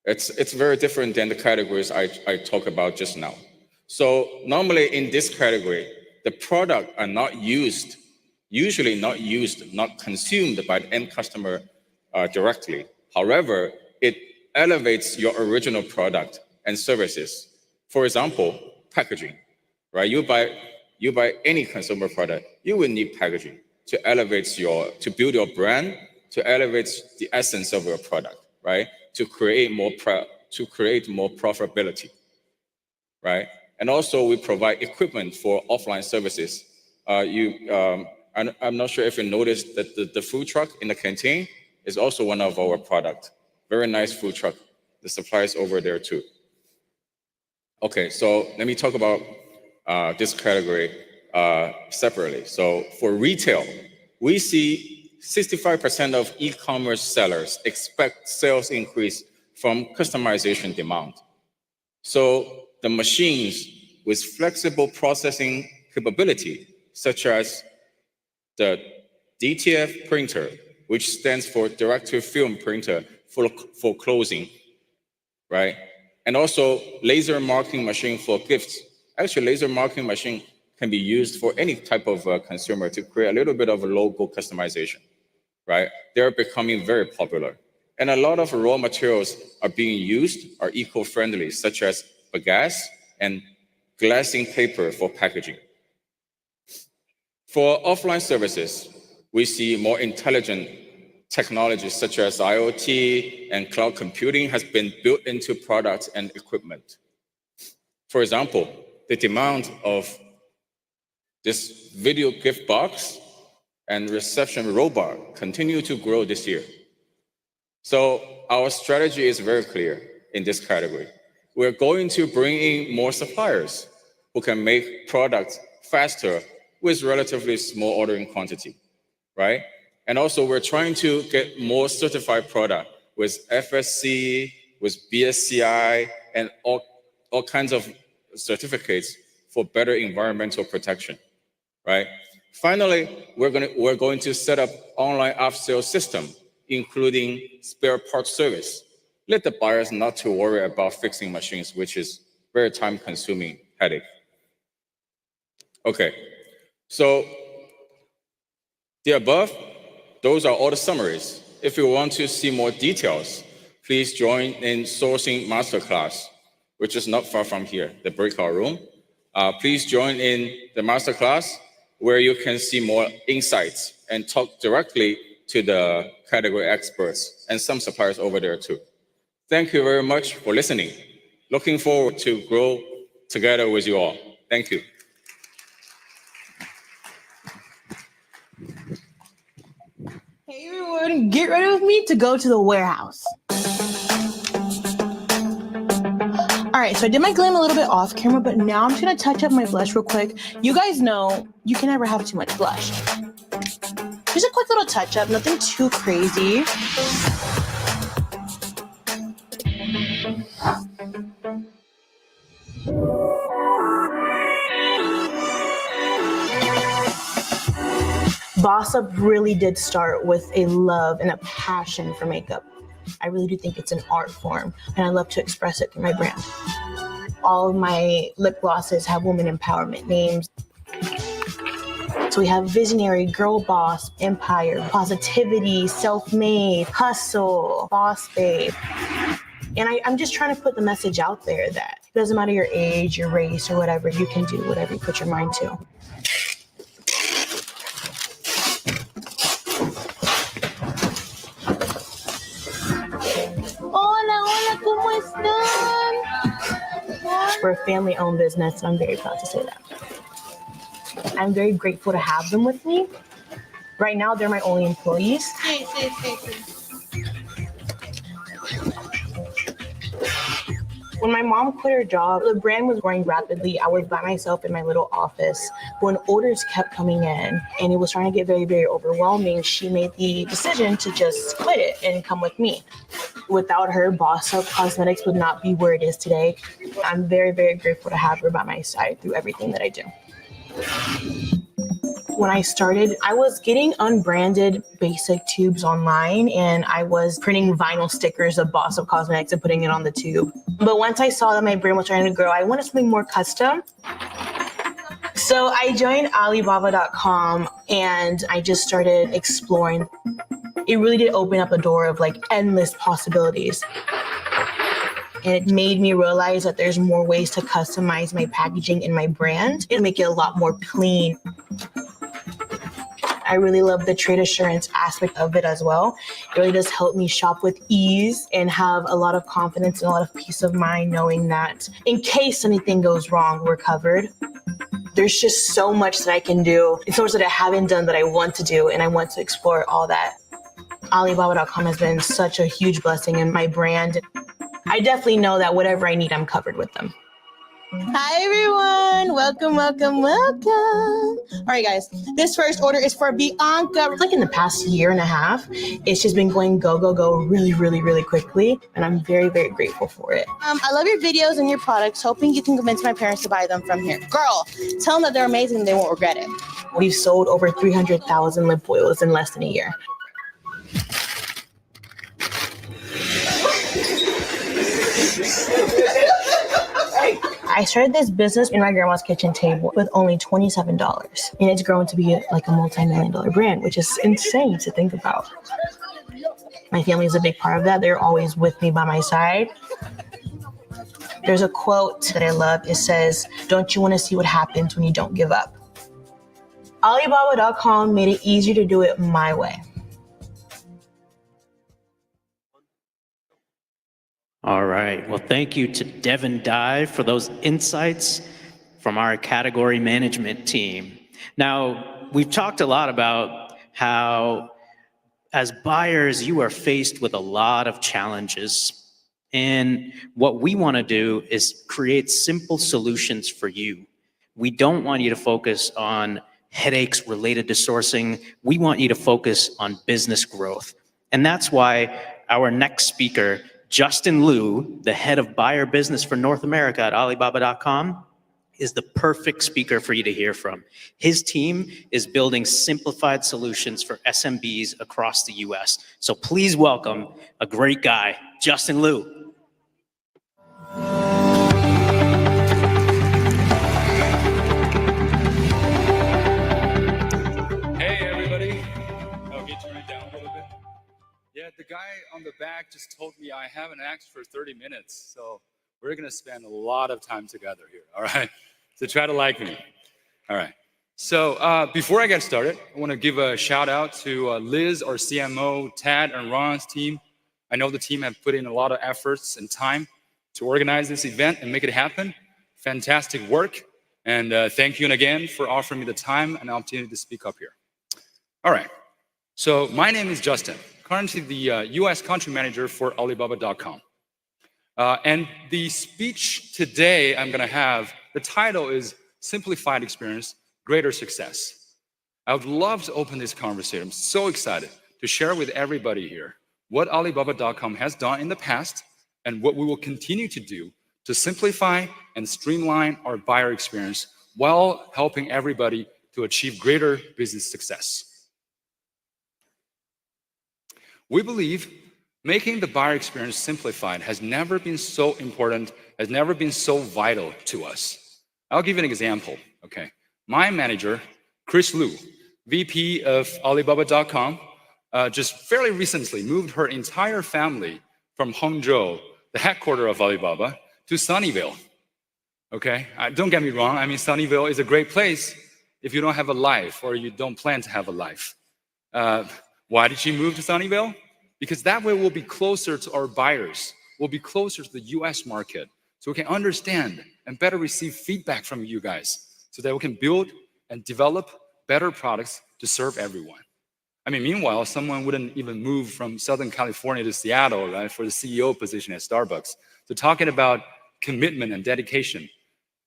It's very different than the categories I talked about just now. So normally in this category, the product are usually not consumed by the end customer directly. However, it elevates your original product and services. For example, packaging, right? You buy any consumer product, you will need packaging to build your brand, to elevate the essence of your product, right? To create more profitability, right? And also we provide equipment for offline services. I'm not sure if you noticed that the food truck in the canteen is also one of our products. Very nice food truck. The supply is over there too. Okay, so let me talk about this category separately. So for retail, we see 65% of e-commerce sellers expect sales increase from customization demand. So the machines with flexible processing capability, such as the DTF printer, which stands for direct-to-film printer for clothing, right? And also laser marking machine for gifts. Actually, laser marking machine can be used for any type of consumer to create a little bit of a logo customization, right? They're becoming very popular. And a lot of raw materials are being used are eco-friendly, such as bagasse and glassing paper for packaging. For offline services, we see more intelligent technologies such as IoT and cloud computing has been built into products and equipment. For example, the demand of this video gift box and reception robot continue to grow this year. So our strategy is very clear in this category. We're going to bring in more suppliers who can make products faster with relatively small ordering quantity, right? And also we're trying to get more certified product with FSC, with BSCI, and all kinds of certificates for better environmental protection, right? Finally, we're going to set up online after-sale system, including spare parts service. Let the buyers not to worry about fixing machines, which is very time-consuming headache. Okay, so the above, those are all the summaries. If you want to see more details, please join in sourcing masterclass, which is not far from here, the breakout room. Please join in the masterclass where you can see more insights and talk directly to the category experts and some suppliers over there too. Thank you very much for listening. Looking forward to grow together with you all. Thank you. Hey everyone, get ready with me to go to the warehouse. All right, so I did my glam a little bit off camera, but now I'm just gonna touch up my blush real quick. You guys know you can never have too much blush. Just a quick little touch up, nothing too crazy. Boss Up really did start with a love and a passion for makeup. I really do think it's an art form, and I love to express it through my brand. All of my lip glosses have woman empowerment names. So we have visionary, girl boss, empire, positivity, self-made, hustle, boss babe. And I'm just trying to put the message out there that it doesn't matter your age, your race, or whatever, you can do whatever you put your mind to. Hola, ¿cómo están? We're a family-owned business, and I'm very proud to say that. I'm very grateful to have them with me. Right now, they're my only employees. When my mom quit her job, the brand was growing rapidly. I was by myself in my little office. When orders kept coming in and it was starting to get very, very overwhelming, she made the decision to just quit it and come with me. Without her, Boss Up Cosmetics would not be where it is today. I'm very, very grateful to have her by my side through everything that I do. When I started, I was getting unbranded basic tubes online, and I was printing vinyl stickers of Boss Up Cosmetics and putting it on the tube. But once I saw that my brand was trying to grow, I wanted something more custom. So I joined Alibaba.com and I just started exploring. It really did open up a door of like endless possibilities. And it made me realize that there's more ways to customize my packaging and my brand and make it a lot more clean. I really love the trade assurance aspect of it as well. It really does help me shop with ease and have a lot of confidence and a lot of peace of mind knowing that in case anything goes wrong, we're covered. There's just so much that I can do. It's so much that I haven't done that I want to do, and I want to explore all that. Alibaba.com has been such a huge blessing in my brand. I definitely know that whatever I need, I'm covered with them. Hi everyone, welcome. All right guys, this first order is for Bianca. Like in the past year and a half, it's just been going go really quickly, and I'm very, very grateful for it. I love your videos and your products, hoping you can convince my parents to buy them from here. Girl, tell them that they're amazing and they won't regret it. We've sold over 300,000 lip oils in less than a year. I started this business in my grandma's kitchen table with only $27, and it's grown to be like a multi-million-dollar brand, which is insane to think about. My family is a big part of that. They're always with me by my side. There's a quote that I love. It says, "Don't you want to see what happens when you don't give up?" Alibaba.com made it easier to do it my way. All right. Well, thank you to Devin Dye for those insights from our category management team. Now, we've talked a lot about how, as buyers, you are faced with a lot of challenges. And what we want to do is create simple solutions for you. We don't want you to focus on headaches related to sourcing. We want you to focus on business growth. And that's why our next speaker, Justin Liu, the head of buyer business for North America at Alibaba.com, is the perfect speaker for you to hear from. His team is building simplified solutions for SMBs across the US. So please welcome a great guy, Justin Liu. Hey everybody. Okay, turn it down a little bit. Yeah, the guy on the back just told me I have an act for 30 minutes, so we're gonna spend a lot of time together here, all right? So try to like me. All right. So before I get started, I wanna give a shout out to Liz, our CMO, Tad, and Ron's team. I know the team have put in a lot of efforts and time to organize this event and make it happen. Fantastic work. And thank you again for offering me the time and opportunity to speak up here. All right. So my name is Justin, currently the US country manager for Alibaba.com. And the speech today I'm gonna have, the title is Simplified Experience, Greater Success. I would love to open this conversation. I'm so excited to share with everybody here what Alibaba.com has done in the past and what we will continue to do to simplify and streamline our buyer experience while helping everybody to achieve greater business success. We believe making the buyer experience simplified has never been so important, has never been so vital to us. I'll give you an example, okay? My manager, Chris Liu, VP of Alibaba.com, just fairly recently moved her entire family from Hangzhou, the headquarters of Alibaba, to Sunnyvale, okay? Don't get me wrong, I mean, Sunnyvale is a great place if you don't have a life or you don't plan to have a life. Why did she move to Sunnyvale? Because that way we'll be closer to our buyers, we'll be closer to the US market, so we can understand and better receive feedback from you guys, so that we can build and develop better products to serve everyone. I mean, meanwhile, someone wouldn't even move from Southern California to Seattle, right, for the CEO position at Starbucks. So talking about commitment and dedication.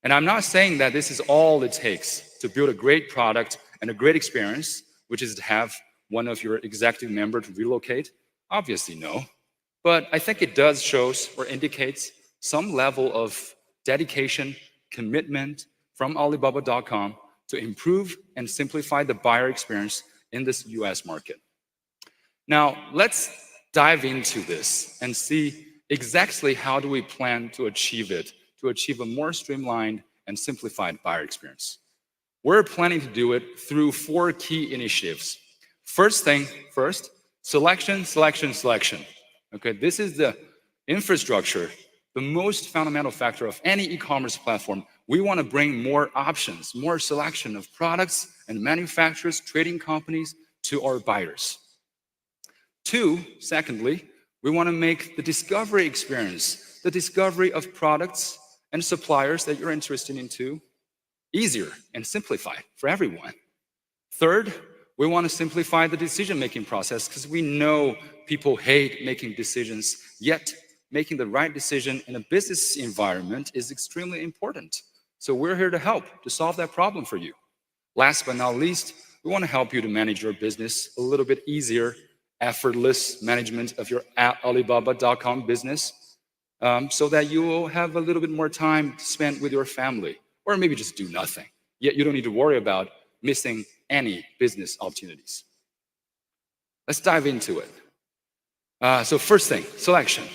And I'm not saying that this is all it takes to build a great product and a great experience, which is to have one of your executive members relocate. Obviously, no. But I think it does shows or indicates some level of dedication, commitment from Alibaba.com to improve and simplify the buyer experience in this US market. Now, let's dive into this and see exactly how do we plan to achieve it, to achieve a more streamlined and simplified buyer experience. We're planning to do it through 4 key initiatives. First thing first, selection, selection, selection. Okay, this is the infrastructure, the most fundamental factor of any e-commerce platform. We want to bring more options, more selection of products and manufacturers, trading companies to our buyers. 2, secondly, we want to make the discovery experience, the discovery of products and suppliers that you're interested in too, easier and simplified for everyone. Third, we want to simplify the decision-making process because we know people hate making decisions, yet making the right decision in a business environment is extremely important. So we're here to help, to solve that problem for you. Last but not least, we want to help you to manage your business a little bit easier, effortless management of your Alibaba.com business, so that you will have a little bit more time to spend with your family, or maybe just do nothing. Yet you don't need to worry about missing any business opportunities. Let's dive into it. So first thing, selection.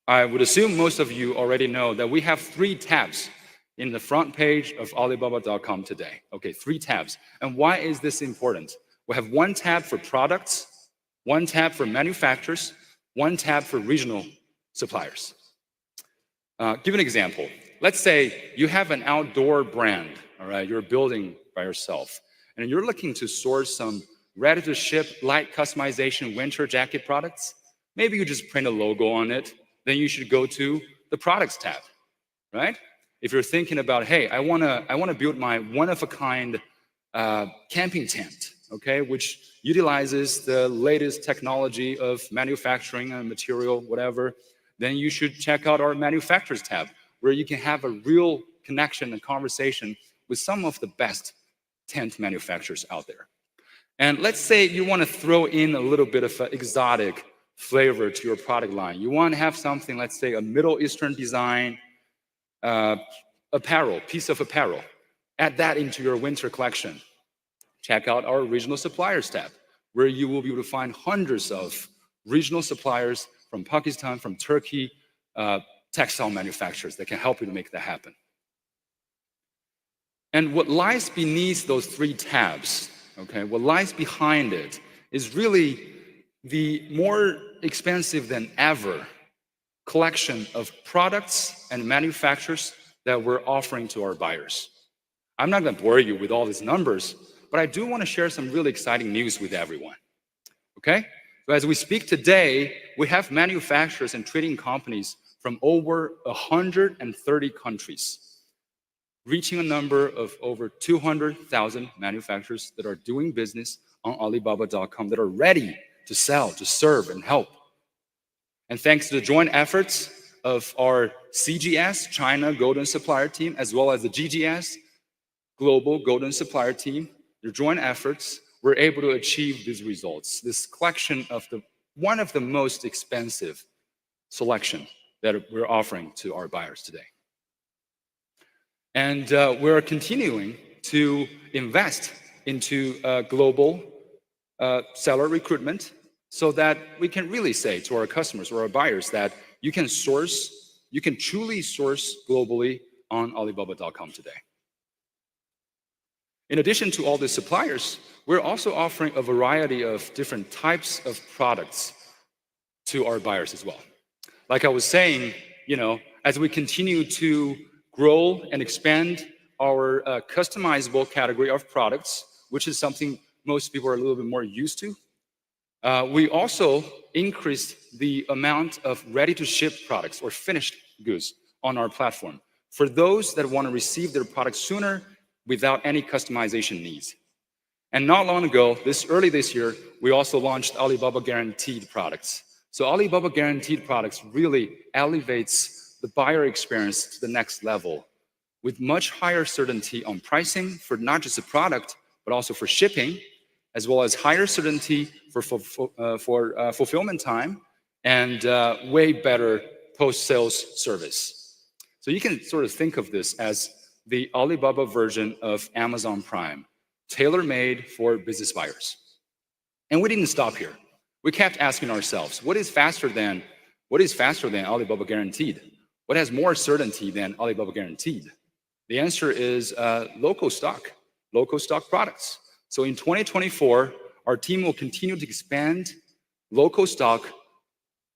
I would assume most of you already know that we have 3 tabs in the front page of Alibaba.com today. Okay, 3 tabs. And why is this important? We have 1 tab for products, one tab for manufacturers, one tab for regional suppliers. Give an example. Let's say you have an outdoor brand, all right, you're building by yourself, and you're looking to source some ready-to-ship light customization winter jacket products. Maybe you just print a logo on it, then you should go to the products tab, right? If you're thinking about, hey, I wanna build my one-of-a-kind camping tent, okay, which utilizes the latest technology of manufacturing and material, whatever, then you should check out our manufacturers tab, where you can have a real connection and conversation with some of the best tent manufacturers out there. And let's say you want to throw in a little bit of an exotic flavor to your product line. You want to have something, let's say a Middle Eastern design apparel, piece of apparel. Add that into your winter collection. Check out our regional suppliers tab, where you will be able to find hundreds of regional suppliers from Pakistan, from Turkey, textile manufacturers that can help you to make that happen. And what lies beneath those three tabs, okay, what lies behind it is really the more expensive than ever collection of products and manufacturers that we're offering to our buyers. I'm not going to bore you with all these numbers, but I do want to share some really exciting news with everyone, okay? So as we speak today, we have manufacturers and trading companies from over 130 countries, reaching a number of over 200,000 manufacturers that are doing business on Alibaba.com that are ready to sell, to serve, and help. And thanks to the joint efforts of our CGS, China Golden Supplier Team, as well as the GGS, Global Golden Supplier Team, their joint efforts, we're able to achieve these results. This collection of one of the most expensive selection that we're offering to our buyers today. And we're continuing to invest into global seller recruitment so that we can really say to our customers or our buyers that you can truly source globally on Alibaba.com today. In addition to all the suppliers, we're also offering a variety of different types of products to our buyers as well. Like I was saying, as we continue to grow and expand our customizable category of products, which is something most people are a little bit more used to, we also increased the amount of ready-to-ship products or finished goods on our platform for those that want to receive their products sooner without any customization needs. And not long ago, early this year, we also launched Alibaba Guaranteed products. So Alibaba Guaranteed products really elevates the buyer experience to the next level with much higher certainty on pricing for not just the product, but also for shipping, as well as higher certainty for fulfillment time and way better post-sales service. So you can sort of think of this as the Alibaba version of Amazon Prime, tailor-made for business buyers. And we didn't stop here. We kept asking ourselves, what is faster than Alibaba Guaranteed? What has more certainty than Alibaba Guaranteed? The answer is local stock products. So in 2024, our team will continue to expand local stock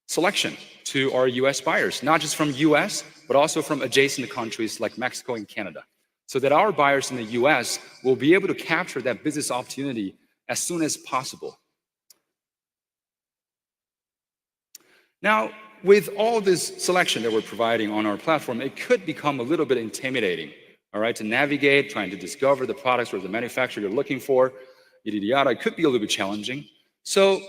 selection to our US buyers, not just from US, but also from adjacent countries like Mexico and Canada, so that our buyers in the US will be able to capture that business opportunity as soon as possible. Now, with all this selection that we're providing on our platform, it could become a little bit intimidating, all right, to navigate, trying to discover the products or the manufacturer you're looking for, yada, yada. It could be a little bit challenging. So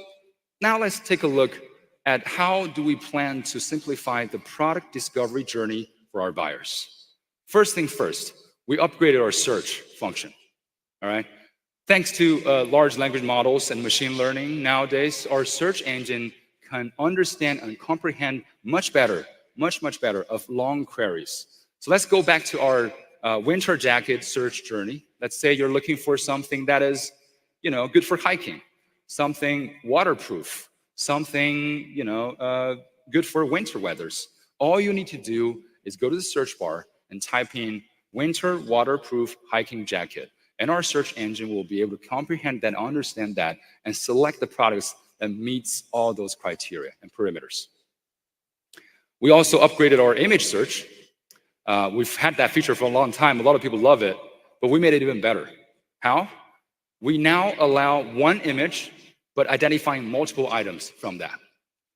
now let's take a look at how do we plan to simplify the product discovery journey for our buyers. First thing first, we upgraded our search function, all right? Thanks to large language models and machine learning nowadays, our search engine can understand and comprehend much better of long queries. So let's go back to our winter jacket search journey. Let's say you're looking for something that is, good for hiking, something waterproof, something, good for winter weathers. All you need to do is go to the search bar and type in winter waterproof hiking jacket. And our search engine will be able to comprehend that, understand that, and select the products that meets all those criteria and perimeters. We also upgraded our image search. We've had that feature for a long time. A lot of people love it, but we made it even better. How? We now allow one image, but identifying multiple items from that.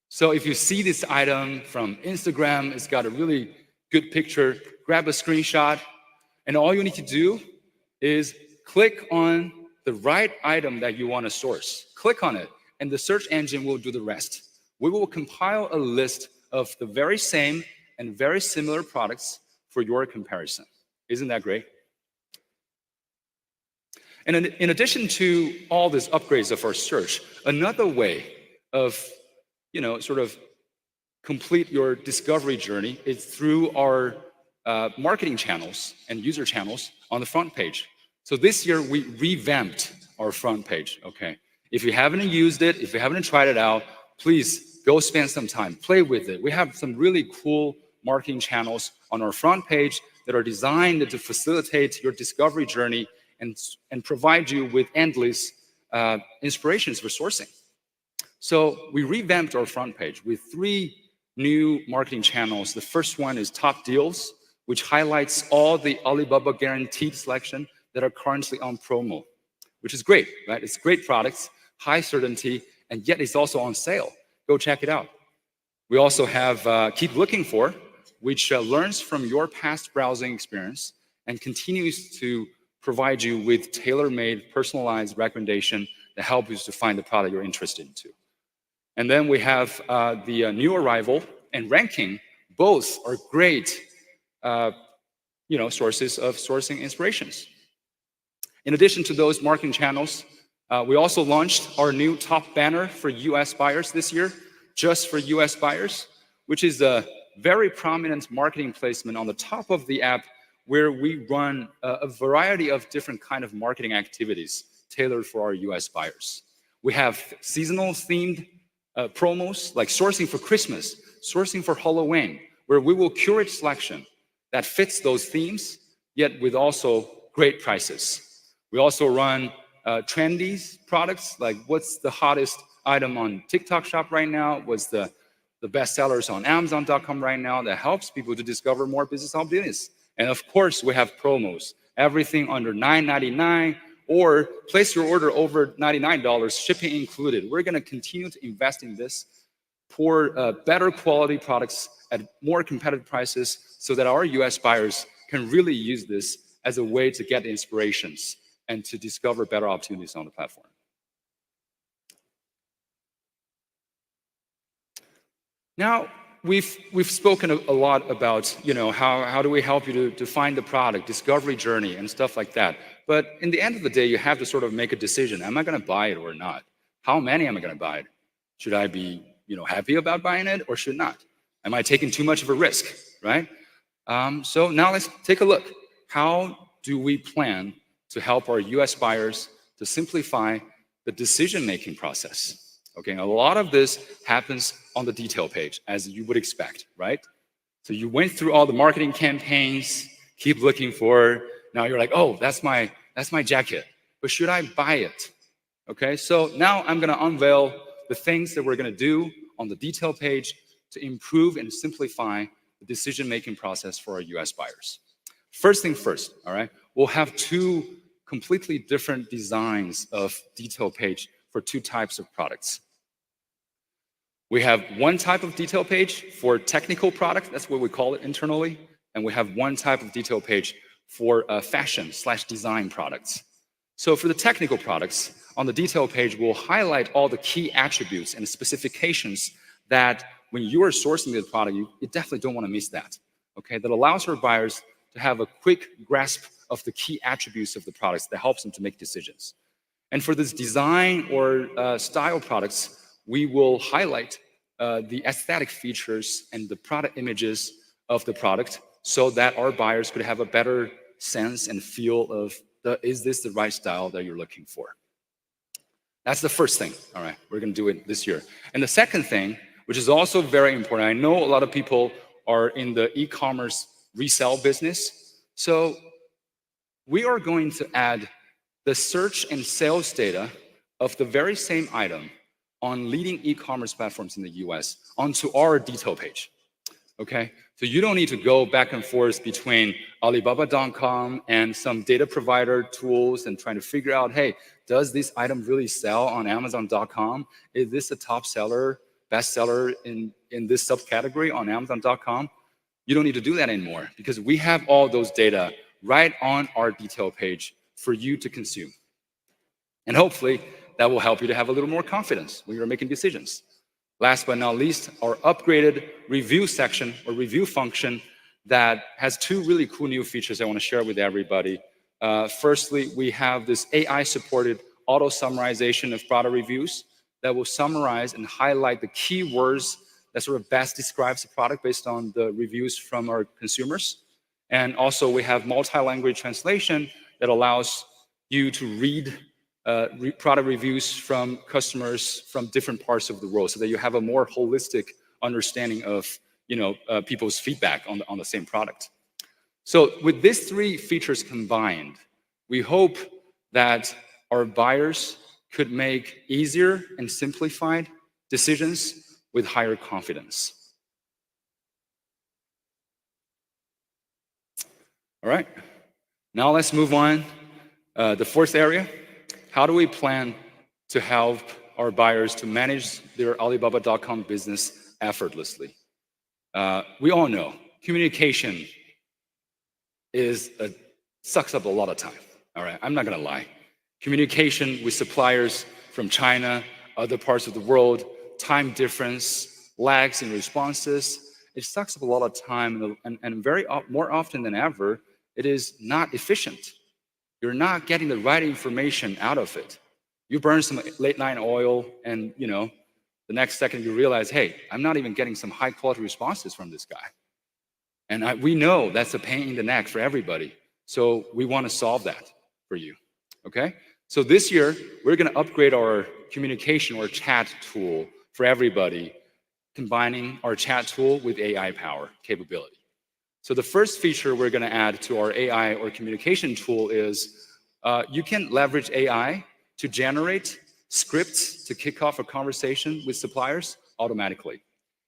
So if you see this item from Instagram, it's got a really good picture, grab a screenshot, and all you need to do is click on the right item that you want to source. Click on it, and the search engine will do the rest. We will compile a list of the very same and very similar products for your comparison. Isn't that great? And in addition to all these upgrades of our search, another way of, sort of complete your discovery journey is through our marketing channels and user channels on the front page. So this year we revamped our front page, okay? If you haven't used it, if you haven't tried it out, please go spend some time, play with it. We have some really cool marketing channels on our front page that are designed to facilitate your discovery journey and provide you with endless inspirations for sourcing. So we revamped our front page with 3 new marketing channels. The first one is Top Deals, which highlights all the Alibaba guaranteed selection that are currently on promo, which is great, right? It's great products, high certainty, and yet it's also on sale. Go check it out. We also have Keep Looking For, which learns from your past browsing experience and continues to provide you with tailor-made, personalized recommendation that help you to find the product you're interested in. And then we have the New Arrival and Ranking. Both are great sources of sourcing inspirations. In addition to those marketing channels, we also launched our new top banner for US buyers this year, just for US buyers, which is a very prominent marketing placement on the top of the app where we run a variety of different kind of marketing activities tailored for our US buyers. We have seasonal themed promos like sourcing for Christmas, sourcing for Halloween, where we will curate selection that fits those themes, yet with also great prices. We also run trendy products, like what's the hottest item on TikTok Shop right now, what's the best sellers on Amazon.com right now that helps people to discover more business opportunities. And of course, we have promos, everything under $9.99, or place your order over $99, shipping included. We're gonna continue to invest in this for better quality products at more competitive prices so that our US buyers can really use this as a way to get inspirations and to discover better opportunities on the platform. Now, we've spoken a lot about, how do we help you to find the product, discovery journey, and stuff like that. But in the end of the day, you have to sort of make a decision. Am I going to buy it or not? How many am I going to buy it? Should I be, happy about buying it or should not? Am I taking too much of a risk, right? So now let's take a look. How do we plan to help our US buyers to simplify the decision-making process? Okay, a lot of this happens on the detail page, as you would expect, right? So you went through all the marketing campaigns, Keep Looking For. Now you're like, oh, that's my jacket, but should I buy it? Okay, so now I'm gonna unveil the things that we're gonna do on the detail page to improve and simplify the decision-making process for our US buyers. First thing first, all right? We'll have 2 completely different designs of detail page for 2 types of products. We have one type of detail page for technical product, that's what we call it internally, and we have one type of detail page for fashion/design products. So for the technical products, on the detail page, we'll highlight all the key attributes and specifications that when you are sourcing the product, you definitely don't want to miss that, okay? That allows our buyers to have a quick grasp of the key attributes of the products that helps them to make decisions. And for this design or style products, we will highlight the aesthetic features and the product images of the product so that our buyers could have a better sense and feel of, is this the right style that you're looking for? That's the first thing, all right? We're gonna do it this year. And the second thing, which is also very important, I know a lot of people are in the e-commerce resale business, so we are going to add the search and sales data of the very same item on leading e-commerce platforms in the US onto our detail page. Okay, so you don't need to go back and forth between Alibaba.com and some data provider tools and trying to figure out, hey, does this item really sell on Amazon.com? Is this a top seller, best seller in this subcategory on Amazon.com? You don't need to do that anymore because we have all those data right on our detail page for you to consume. And hopefully that will help you to have a little more confidence when you're making decisions. Last but not least, our upgraded review section or review function that has two really cool new features I want to share with everybody. Firstly, we have this AI-supported auto summarization of product reviews that will summarize and highlight the keywords that sort of best describes the product based on the reviews from our consumers. And also we have multi-language translation that allows you to read product reviews from customers from different parts of the world so that you have a more holistic understanding of people's feedback on the same product. So with these three features combined, we hope that our buyers could make easier and simplified decisions with higher confidence. All right, now let's move on. The fourth area. How do we plan to help our buyers to manage their Alibaba.com business effortlessly? We all know communication sucks up a lot of time. All right, I'm not gonna lie. Communication with suppliers from China, other parts of the world, time difference, lags in responses, it sucks up a lot of time and more often than ever, it is not efficient. You're not getting the right information out of it. You burn some late night oil and the next second you realize, hey, I'm not even getting some high quality responses from this guy. And we know that's a pain in the neck for everybody. So we want to solve that for you, okay? So this year, we're gonna upgrade our communication or chat tool for everybody, combining our chat tool with AI power capability. So the first feature we're gonna add to our AI or communication tool is you can leverage AI to generate scripts to kick off a conversation with suppliers automatically.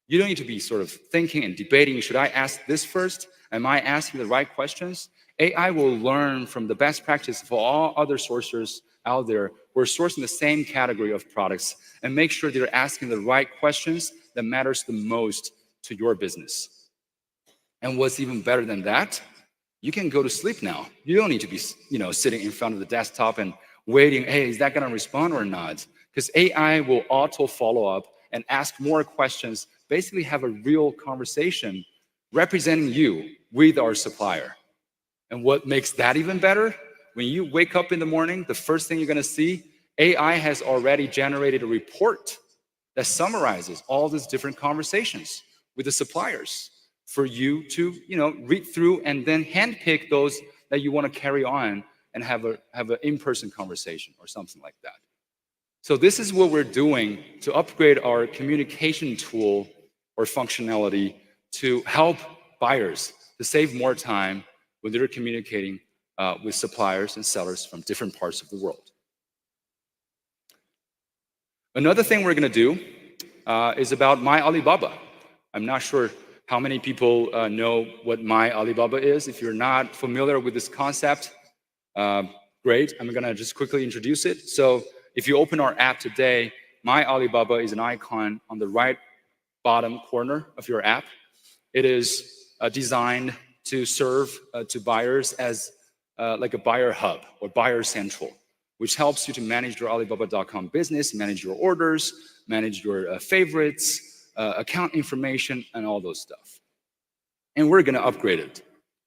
You don't need to be sort of thinking and debating, should I ask this first? Am I asking the right questions? AI will learn from the best practice of all other sources out there who are sourcing the same category of products and make sure they're asking the right questions that matters the most to your business. And what's even better than that, you can go to sleep now. You don't need to be sitting in front of the desktop and waiting, hey, is that gonna respond or not? Because AI will auto follow up and ask more questions, basically have a real conversation representing you with our supplier. And what makes that even better, when you wake up in the morning, the first thing you're gonna see, AI has already generated a report that summarizes all these different conversations with the suppliers for you to read through and then handpick those that you want to carry on and have an in-person conversation or something like that. So this is what we're doing to upgrade our communication tool or functionality to help buyers to save more time when they're communicating with suppliers and sellers from different parts of the world. Another thing we're going to do is about My Alibaba. I'm not sure how many people know what My Alibaba is. If you're not familiar with this concept, great. I'm going to just quickly introduce it. So if you open our app today, My Alibaba is an icon on the right bottom corner of your app. It is designed to serve to buyers as like a buyer hub or buyer central, which helps you to manage your Alibaba.com business, manage your orders, manage your favorites, account information, and all those stuff. And we're gonna upgrade it,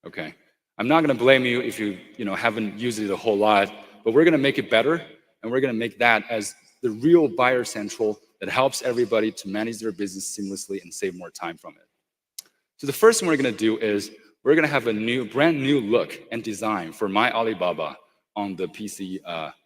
okay? I'm not gonna blame you if you haven't used it a whole lot, but we're gonna make it better, and we're gonna make that as the real buyer central that helps everybody to manage their business seamlessly and save more time from it. So the first thing we're gonna do is we're gonna have a brand new look and design for My Alibaba on the PC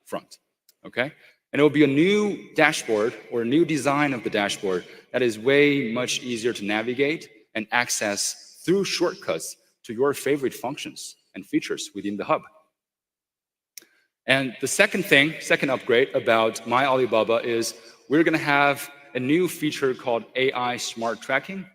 front, okay? And it will be a new dashboard or a new design of the dashboard that is way much easier to navigate and access through shortcuts to your favorite functions and features within the hub. And the second upgrade about My Alibaba is we're going to have a new feature called AI Smart Tracking.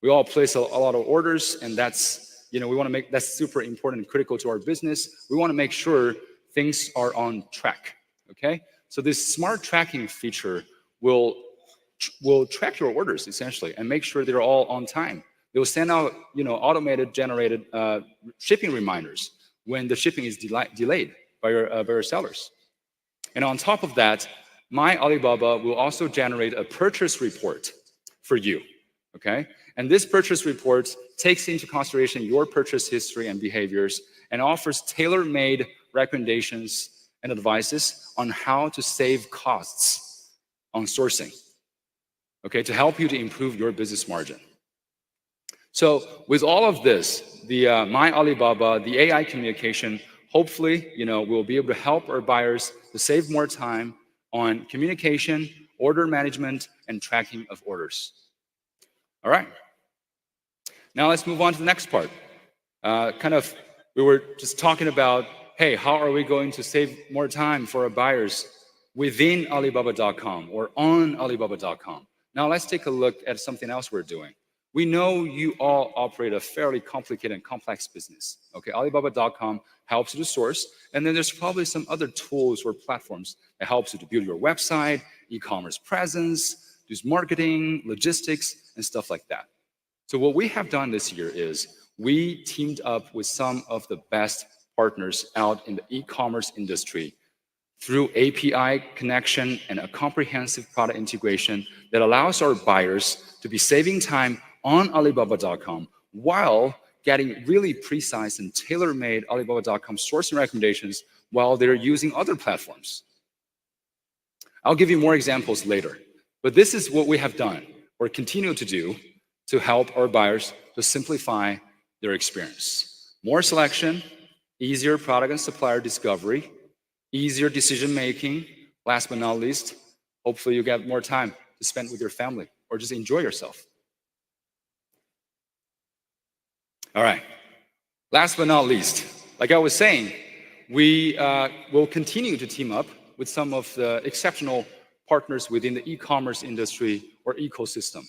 We all place a lot of orders, and that's, we want to make that's super important and critical to our business. We want to make sure things are on track. Okay, so this smart tracking feature will track your orders essentially and make sure they're all on time. They'll send out, automated generated shipping reminders when the shipping is delayed by your sellers. And on top of that, My Alibaba will also generate a purchase report for you, okay? And this purchase report takes into consideration your purchase history and behaviors and offers tailor-made recommendations and advices on how to save costs on sourcing, okay, to help you to improve your business margin. So with all of this, the My Alibaba, the AI communication, hopefully, we'll be able to help our buyers to save more time on communication, order management, and tracking of orders. All right. Now let's move on to the next part. We were just talking about, hey, how are we going to save more time for our buyers within Alibaba.com or on Alibaba.com? Now let's take a look at something else we're doing. We know you all operate a fairly complicated and complex business. Okay, Alibaba.com helps you to source, and then there's probably some other tools or platforms that helps you to build your website, e-commerce presence, do marketing, logistics, and stuff like that. So what we have done this year is we teamed up with some of the best partners out in the e-commerce industry through API connection and a comprehensive product integration that allows our buyers to be saving time on Alibaba.com while getting really precise and tailor-made Alibaba.com sourcing recommendations while they're using other platforms. I'll give you more examples later, but this is what we have done or continue to do to help our buyers to simplify their experience. More selection, easier product and supplier discovery, easier decision-making. Last but not least, hopefully you get more time to spend with your family or just enjoy yourself. All right. Last but not least, like I was saying, we will continue to team up with some of the exceptional partners within the e-commerce industry or ecosystem.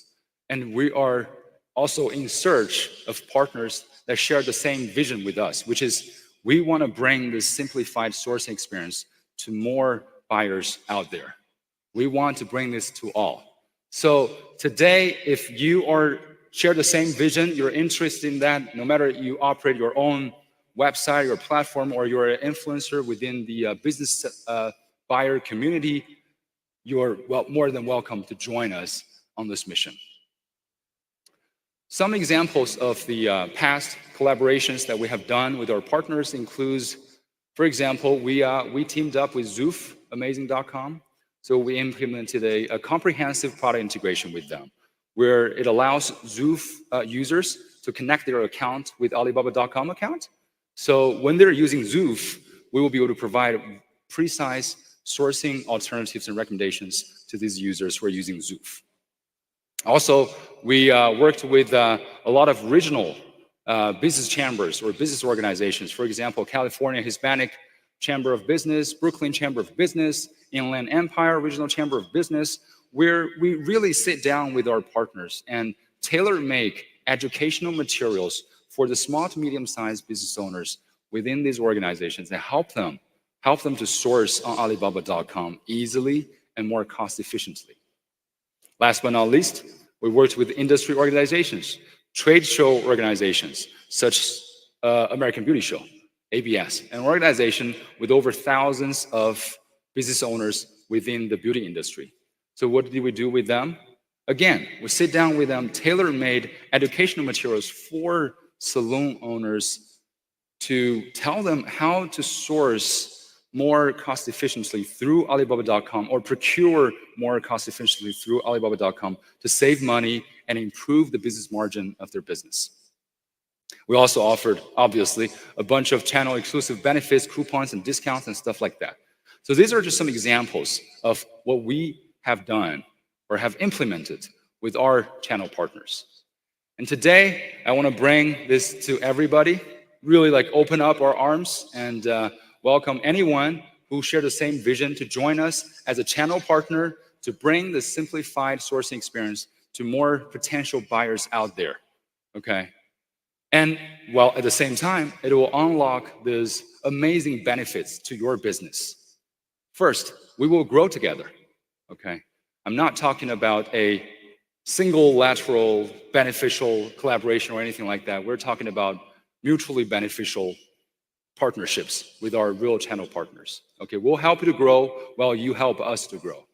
And we are also in search of partners that share the same vision with us, which is we want to bring this simplified sourcing experience to more buyers out there. We want to bring this to all. So today, if you share the same vision, you're interested in that, no matter you operate your own website or platform or you're an influencer within the business buyer community, you're more than welcome to join us on this mission. Some examples of the past collaborations that we have done with our partners includes, for example, we teamed up with Zoof, Amazing.com. So we implemented a comprehensive product integration with them, where it allows Zoof users to connect their account with Alibaba.com account. So when they're using Zoof, we will be able to provide precise sourcing alternatives and recommendations to these users who are using Zoof. Also, we worked with a lot of regional business chambers or business organizations. For example, California Hispanic Chamber of Business, Brooklyn Chamber of Business, Inland Empire Regional Chamber of Business, where we really sit down with our partners and tailor-make educational materials for the small to medium-sized business owners within these organizations and help them to source on Alibaba.com easily and more cost-efficiently. Last but not least, we worked with industry organizations, trade show organizations, such as American Beauty Show, ABS, an organization with over thousands of business owners within the beauty industry. So what did we do with them? Again, we sit down with them, tailor-made educational materials for salon owners to tell them how to source more cost efficiently through Alibaba.com or procure more cost efficiently through Alibaba.com to save money and improve the business margin of their business. We also offered, obviously, a bunch of channel exclusive benefits, coupons, and discounts and stuff like that. So these are just some examples of what we have done or have implemented with our channel partners. And today, I want to bring this to everybody, really open up our arms and welcome anyone who share the same vision to join us as a channel partner to bring the simplified sourcing experience to more potential buyers out there, okay? And while at the same time, it will unlock these amazing benefits to your business. First, we will grow together, okay? I'm not talking about a single lateral beneficial collaboration or anything like that. We're talking about mutually beneficial partnerships with our real channel partners. Okay, we'll help you to grow while you help us to grow.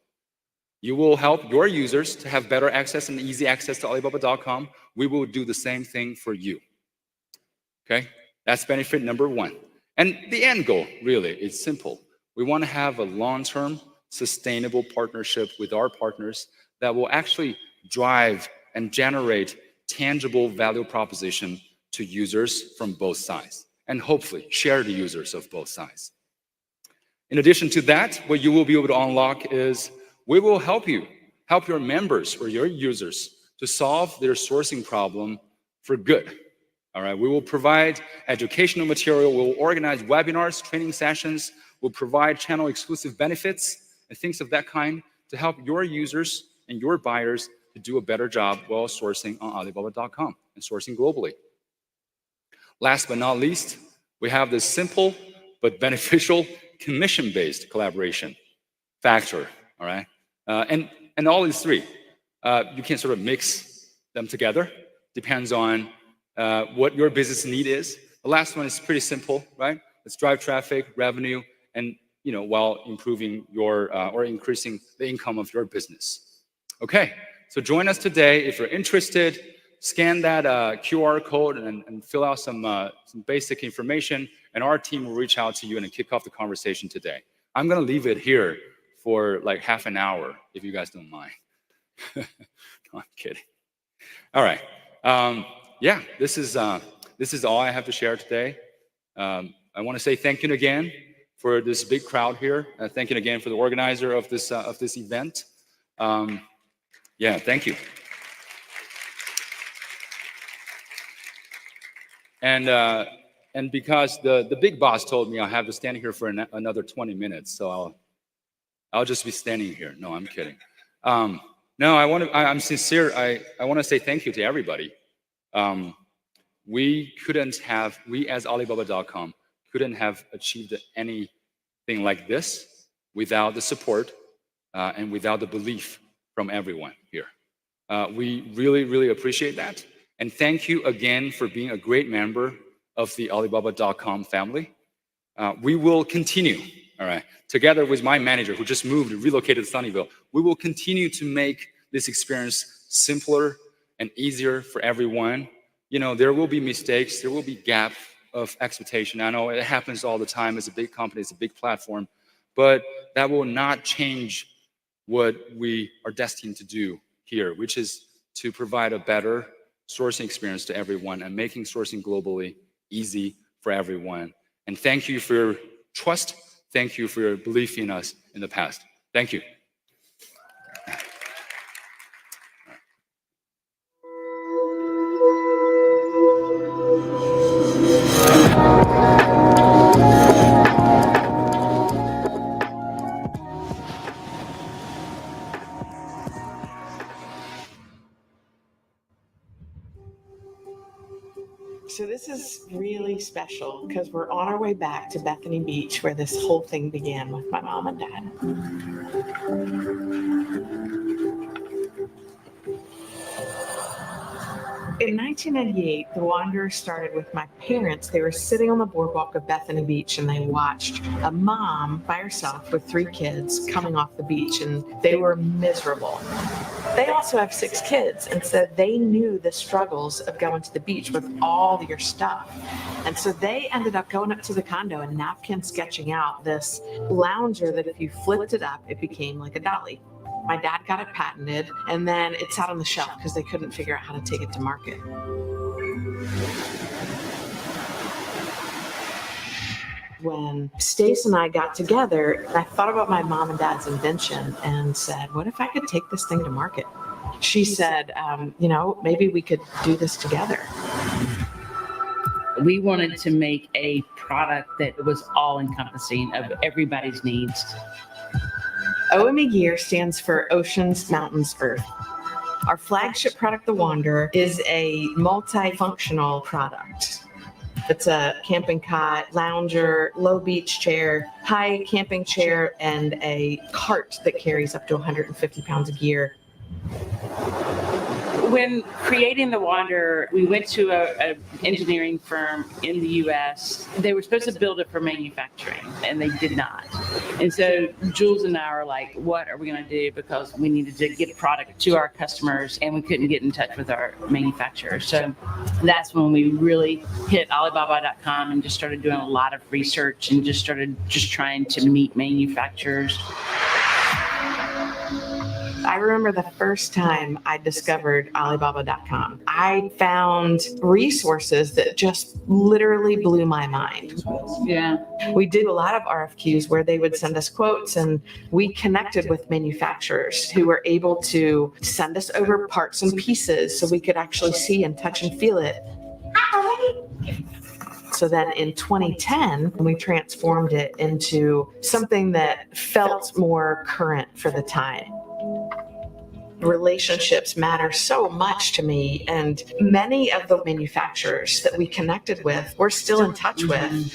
You will help your users to have better access and easy access to Alibaba.com. We will do the same thing for you. Okay, that's benefit number one. And the end goal, really, is simple. We want to have a long-term, sustainable partnership with our partners that will actually drive and generate tangible value proposition to users from both sides, and hopefully share the users of both sides. In addition to that, what you will be able to unlock is we will help your members or your users to solve their sourcing problem for good. All right, we will provide educational material, we'll organize webinars, training sessions, we'll provide channel exclusive benefits and things of that kind to help your users and your buyers to do a better job while sourcing on Alibaba.com and sourcing globally. Last but not least, we have this simple but beneficial commission-based collaboration factor, all right? And all these three, you can sort of mix them together, depends on what your business need is. The last one is pretty simple, right? Let's drive traffic, revenue, and while improving your or increasing the income of your business. Okay, so join us today if you're interested. Scan that QR code and fill out some basic information, and our team will reach out to you and kick off the conversation today. I'm gonna leave it here for like half an hour, if you guys don't mind. No, I'm kidding. All right. Yeah, this is all I have to share today. I want to say thank you again for this big crowd here. Thank you again for the organizer of this event. Yeah, thank you. And because the big boss told me I have to stand here for another 20 minutes, so I'll just be standing here. No, I'm kidding. No, I'm sincere. I want to say thank you to everybody. We as Alibaba.com couldn't have achieved anything like this without the support and without the belief from everyone here. We really, really appreciate that. And thank you again for being a great member of the Alibaba.com family. We will continue, all right, together with my manager who just moved and relocated to Sunnyvale, we will continue to make this experience simpler and easier for everyone. There will be mistakes, there will be gap of expectation. I know it happens all the time. It's a big company, it's a big platform, but that will not change what we are destined to do here, which is to provide a better sourcing experience to everyone and making sourcing globally easy for everyone. And thank you for your trust. Thank you for your belief in us in the past. Thank you. So this is really special because we're on our way back to Bethany Beach where this whole thing began with my mom and dad. In 1998, the Wanderers started with my parents. They were sitting on the boardwalk of Bethany Beach and they watched a mom by herself with 3 kids coming off the beach, and they were miserable. They also have 6 kids, and so they knew the struggles of going to the beach with all your stuff. And so they ended up going up to the condo and napkin sketching out this lounger that if you flipped it up, it became like a dolly. My dad got it patented, and then it sat on the shelf because they couldn't figure out how to take it to market. When Stace and I got together, I thought about my mom and dad's invention and said, what if I could take this thing to market? She said, maybe we could do this together. We wanted to make a product that was all-encompassing of everybody's needs. OME Gear stands for Oceans, Mountains, Earth. Our flagship product, the Wanderer, is a multifunctional product. It's a camping cot, lounger, low beach chair, high camping chair, and a cart that carries up to 150 pounds of gear. When creating the Wanderer, we went to an engineering firm in the U.S. They were supposed to build it for manufacturing, and they did not. And so Jules and I were like, what are we going to do? Because we needed to get product to our customers, and we couldn't get in touch with our manufacturers. So that's when we really hit Alibaba.com and just started doing a lot of research and just started trying to meet manufacturers. I remember the first time I discovered Alibaba.com. I found resources that just literally blew my mind. Yeah. We did a lot of RFQs where they would send us quotes, and we connected with manufacturers who were able to send us over parts and pieces so we could actually see and touch and feel it. So then in 2010, we transformed it into something that felt more current for the time. Relationships matter so much to me, and many of the manufacturers that we connected with, we're still in touch with.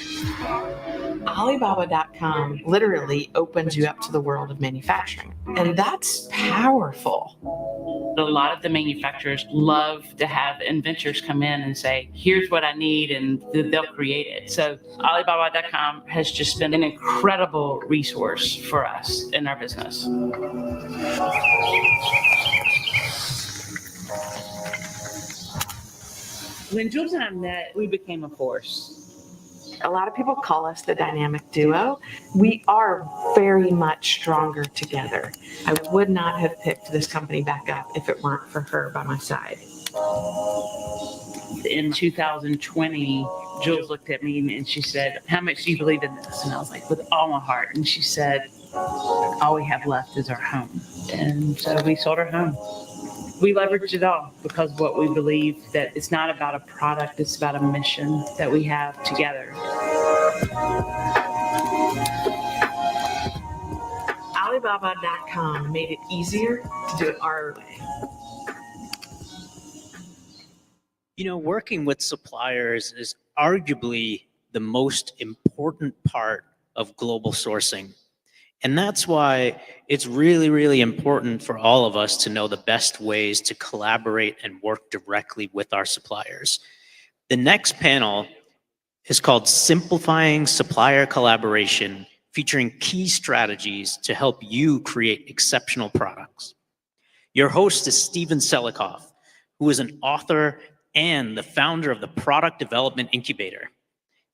Alibaba.com literally opens you up to the world of manufacturing, and that's powerful. A lot of the manufacturers love to have inventors come in and say, here's what I need, and they'll create it. So Alibaba.com has just been an incredible resource for us in our business. When Jules and I met, we became a force. A lot of people call us the dynamic duo. We are very much stronger together. I would not have picked this company back up if it weren't for her by my side. In 2020, Jules looked at me and she said, how much do you believe in this? And I was like, with all my heart. And she said, all we have left is our home. And so we sold our home. We leveraged it all because what we believe that it's not about a product, it's about a mission that we have together. Alibaba.com made it easier to do it our way. You know, working with suppliers is arguably the most important part of global sourcing. And that's why it's really, really important for all of us to know the best ways to collaborate and work directly with our suppliers. The next panel is called Simplifying Supplier Collaboration, featuring key strategies to help you create exceptional products. Your host is Steven Selikoff, who is an author and the founder of the Product Development Incubator.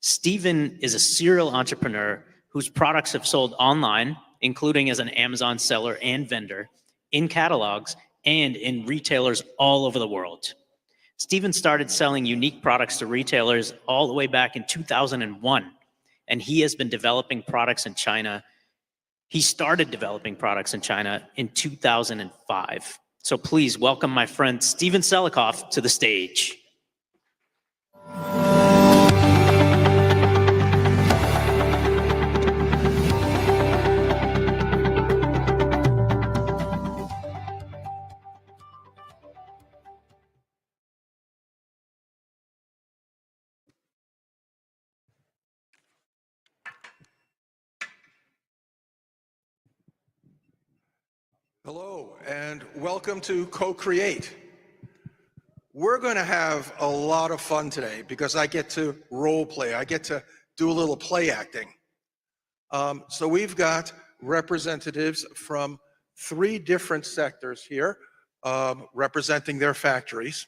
Steven is a serial entrepreneur whose products have sold online, including as an Amazon seller and vendor, in catalogs, and in retailers all over the world. Steven started selling unique products to retailers all the way back in 2001, and he has been developing products in China. He started developing products in China in 2005. So please welcome my friend Steven Selikoff to the stage. Hello, and welcome to CoCreate. We're going to have a lot of fun today because I get to role play. I get to do a little play acting. So we've got representatives from 3 different sectors here representing their factories.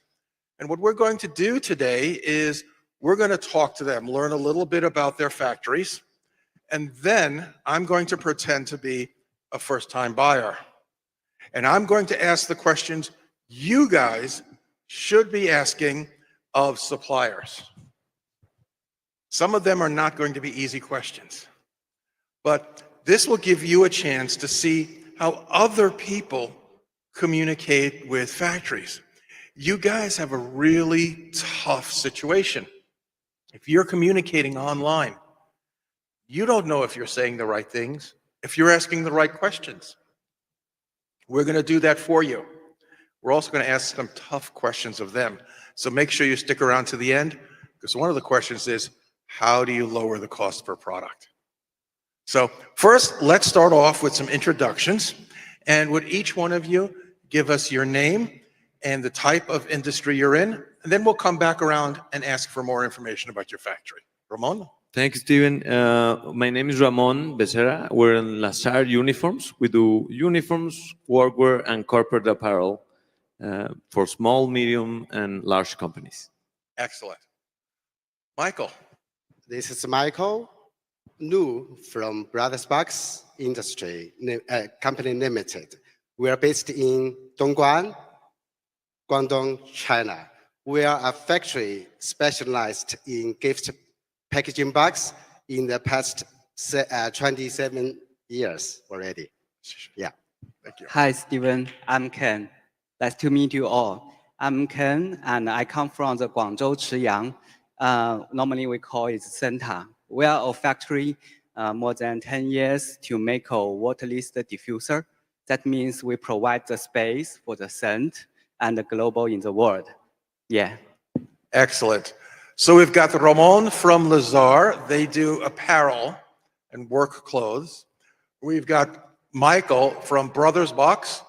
And what we're going to do today is we're going to talk to them, learn a little bit about their factories, and then I'm going to pretend to be a first-time buyer. And I'm going to ask the questions you guys should be asking of suppliers. Some of them are not going to be easy questions, but this will give you a chance to see how other people communicate with factories. You guys have a really tough situation. If you're communicating online, you don't know if you're saying the right things, if you're asking the right questions. We're going to do that for you. We're also going to ask some tough questions of them. So make sure you stick around to the end, because one of the questions is, how do you lower the cost per product? So first, let's start off with some introductions. And would each one of you give us your name and the type of industry you're in? And then we'll come back around and ask for more information about your factory. Ramon? Thank you, Steven. My name is Ramon Becerra. We're in Lazar Uniforms. We do uniforms, workwear, and corporate apparel for small, medium, and large companies. Excellent. Michael? This is Michael Lu from Brothers Box Industry Company Limited. We are based in Dongguan, Guangdong, China. We are a factory specialized in gift packaging box in the past 27 years already. Yeah. Thank you. Hi, Steven. I'm Ken. Nice to meet you all. I'm Ken, and I come from the Guangzhou Chiyang. Normally, we call it Center. We are a factory more than 10 years to make a waterless diffuser. That means we provide the space for the scent and the global in the world. Yeah. Excellent. So we've got Ramon from Lazar. They do apparel and work clothes. We've got Michael from Brothers Box,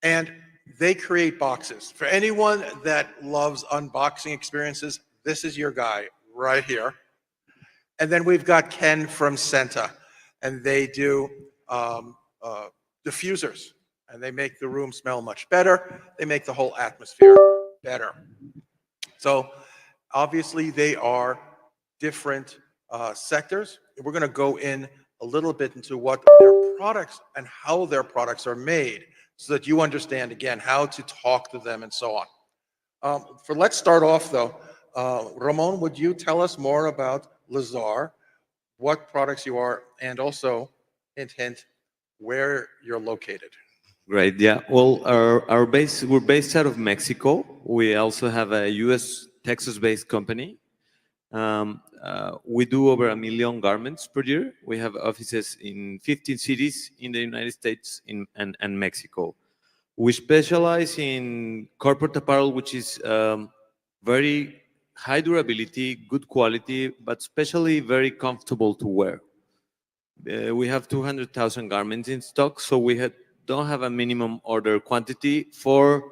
and they create boxes. For anyone that loves unboxing experiences, this is your guy right here. And then we've got Ken from Senta, and they do diffusers, and they make the room smell much better. They make the whole atmosphere better. So obviously they are different sectors. We're going to go in a little bit into what their products and how their products are made, so that you understand, again, how to talk to them and so on. Let's start off, though. Ramon, would you tell us more about Lazar, what products you are, and also, hint, hint, where you're located? Great. Yeah. Well, we're based out of Mexico. We also have a U.S. Texas-based company. We do over 1 million garments per year. We have offices in 15 cities in the United States and Mexico. We specialize in corporate apparel, which is very high durability, good quality, but especially very comfortable to wear. We have 200,000 garments in stock, so we don't have a minimum order quantity for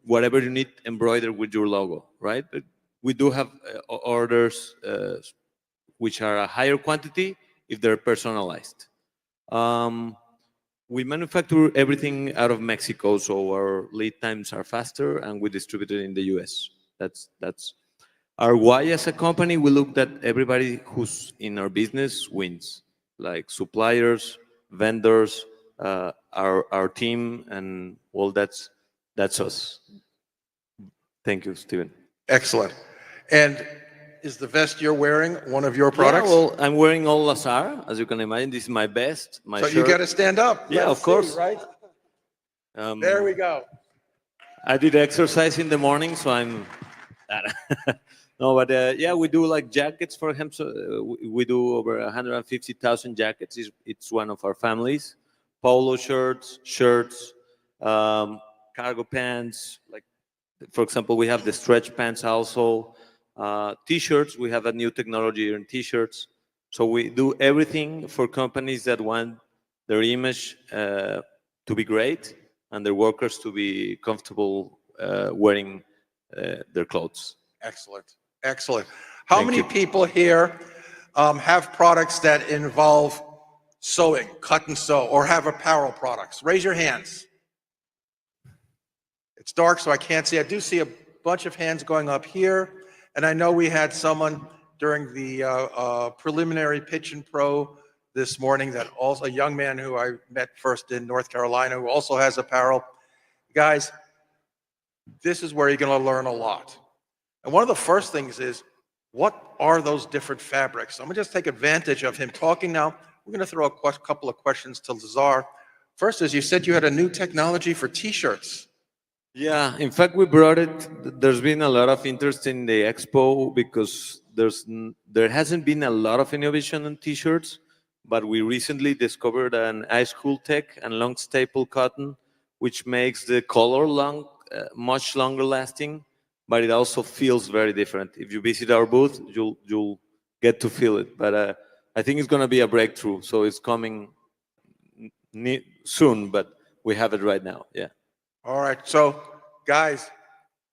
whatever you need embroidered with your logo, right? But we do have orders which are a higher quantity if they're personalized. We manufacture everything out of Mexico, so our lead times are faster, and we distribute it in the US. That's our why as a company. We look that everybody who's in our business wins, like suppliers, vendors, our team, and well, that's us. Thank you, Steven. Excellent. And is the vest you're wearing one of your products? Yeah, well, I'm wearing all Lazar, as you can imagine. This is my best. My so shirt. You got to stand up. Yeah, Let's of course. see, right? There we go. I did exercise in the morning, so I'm. No, but yeah, we do like jackets for him. So we do over 150,000 jackets. It's one of our families. Polo shirts, cargo pants. Like, for example, we have the stretch pants also. T-shirts. We have a new technology in T-shirts. So we do everything for companies that want their image to be great and their workers to be comfortable wearing their clothes. Excellent. Excellent. How many people here have products that involve sewing, cut and sew, or have apparel products? Raise your hands. It's dark, so I can't see. I do see a bunch of hands going up here. And I know we had someone during the preliminary pitch and pro this morning that also, a young man who I met first in North Carolina, who also has apparel. Guys, this is where you're going to learn a lot. And one of the first things is, what are those different fabrics? So I'm going to just take advantage of him talking now. We're going to throw a couple of questions to Lazar. First is, you said you had a new technology for T-shirts. Yeah, in fact, we brought it. There's been a lot of interest in the expo because there hasn't been a lot of innovation on T-shirts, but we recently discovered an ice cool tech and long staple cotton, which makes the color much longer lasting, but it also feels very different. If you visit our booth, you'll get to feel it. But I think it's going to be a breakthrough. So it's coming soon, but we have it right now. Yeah. All right. So, guys,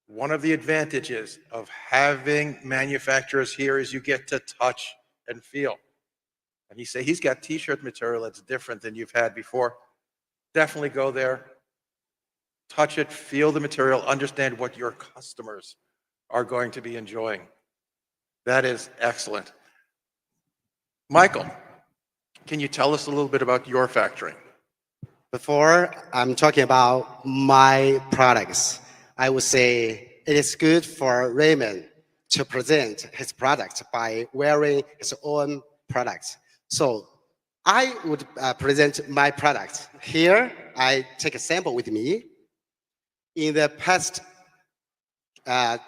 one of the advantages of having manufacturers here is you get to touch and feel. And he's got t-shirt material that's different than you've had before. Definitely go there, touch it, feel the material, understand what your customers are going to be enjoying. That is excellent. Michael, can you tell us a little bit about your factory? Before I'm talking about my products, I would say it is good for Raymond to present his product by wearing his own products. So I would present my product. Here, I take a sample with me. In the past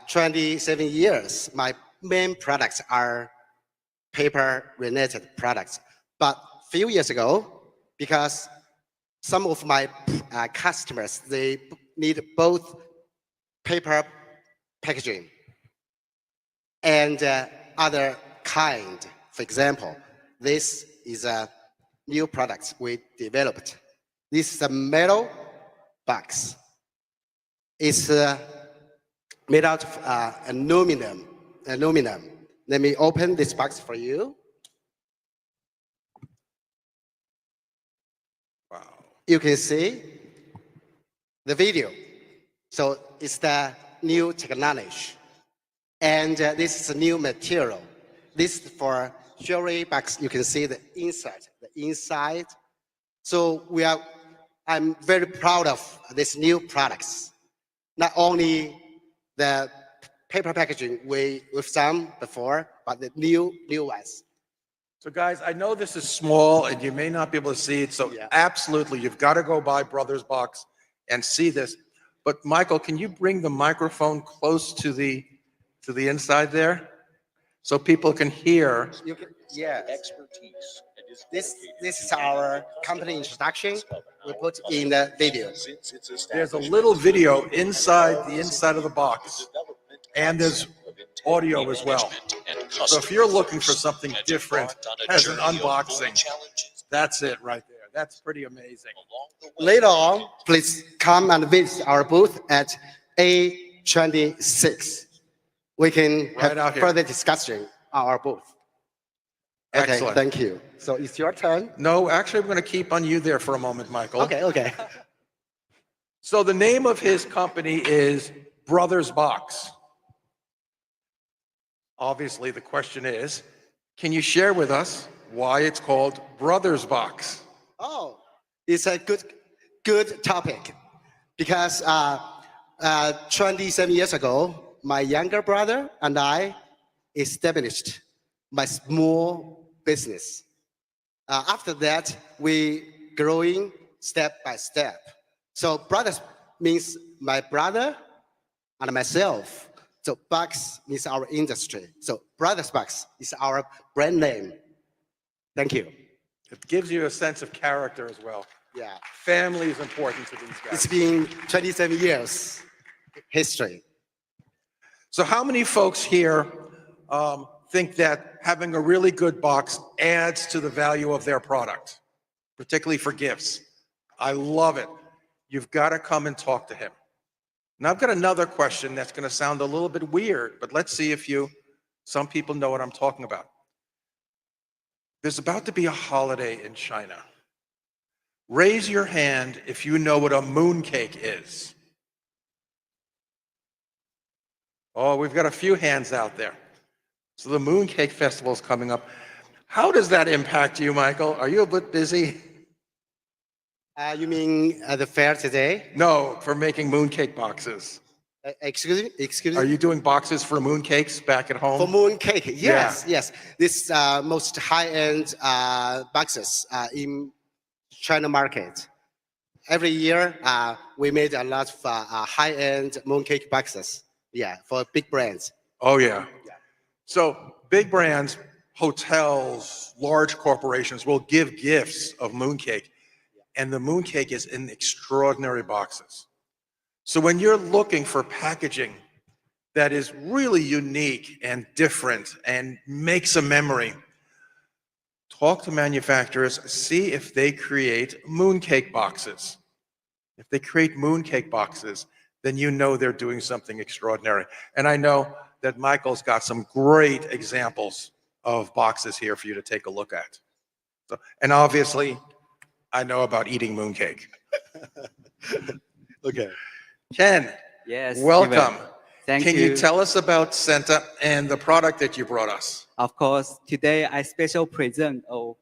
27 years, my main products are paper-related products. But a few years ago, because some of my customers, they need both paper packaging and other kind. For example, this is a new product we developed. This is a metal box. It's made out of aluminum. Let me open this box for you. Wow. You can see the video. So it's the new technology. And this is a new material. This is for jewelry box. You can see the inside. So I'm very proud of these new products. Not only the paper packaging we've done before, but the new ones. So guys, I know this is small and you may not be able to see it. So absolutely, you've got to go by Brothers Box and see this. But Michael, can you bring the microphone close to the inside there so people can hear? Yes. This is our company introduction. We put in the video. There's a little video inside of the box, and there's audio as well. So if you're looking for something different as an unboxing, that's it right there. That's pretty amazing. Later on, please come and visit our booth at A26. We can have further discussion on our booth. Okay, Excellent. thank you. So it's your turn. No, actually, I'm going to keep on you there for a moment, Michael. Okay. So the name of his company is Brothers Box. Obviously, the question is, can you share with us why it's called Brothers Box? Oh, it's a good topic because 27 years ago, my younger brother and I established my small business. After that, we growing step by step. So brothers means my brother and myself. So Box means our industry. So Brothers Box is our brand name. Thank you. It gives you a sense of character as well. Yeah. Family is important to these guys. It's been 27 years history. So how many folks here think that having a really good box adds to the value of their product, particularly for gifts? I love it. You've got to come and talk to him. Now I've got another question that's going to sound a little bit weird, but let's see if some people know what I'm talking about. There's about to be a holiday in China. Raise your hand if you know what a mooncake is. Oh, we've got a few hands out there. So the Mooncake Festival is coming up. How does that impact you, Michael? Are you a bit busy? You mean the fair today? No, for making mooncake boxes. Excuse me? Are you doing boxes for mooncakes back at home? For mooncake, yes. This most high-end boxes in China market. Every year, we made a lot of high-end mooncake boxes. Yeah, for big brands. Oh, yeah. So big brands, hotels, large corporations will give gifts of mooncake. and the mooncake is in extraordinary boxes. So when you're looking for packaging that is really unique and different and makes a memory, talk to manufacturers, see if they create mooncake boxes. If they create mooncake boxes, then you know they're doing something extraordinary. And I know that Michael's got some great examples of boxes here for you to take a look at. So, and obviously, I know about eating mooncake. Okay. Ken, Yes, welcome. Steven. Thank Can you. you tell us about Senta and the product that you brought us? Of course, today I special present a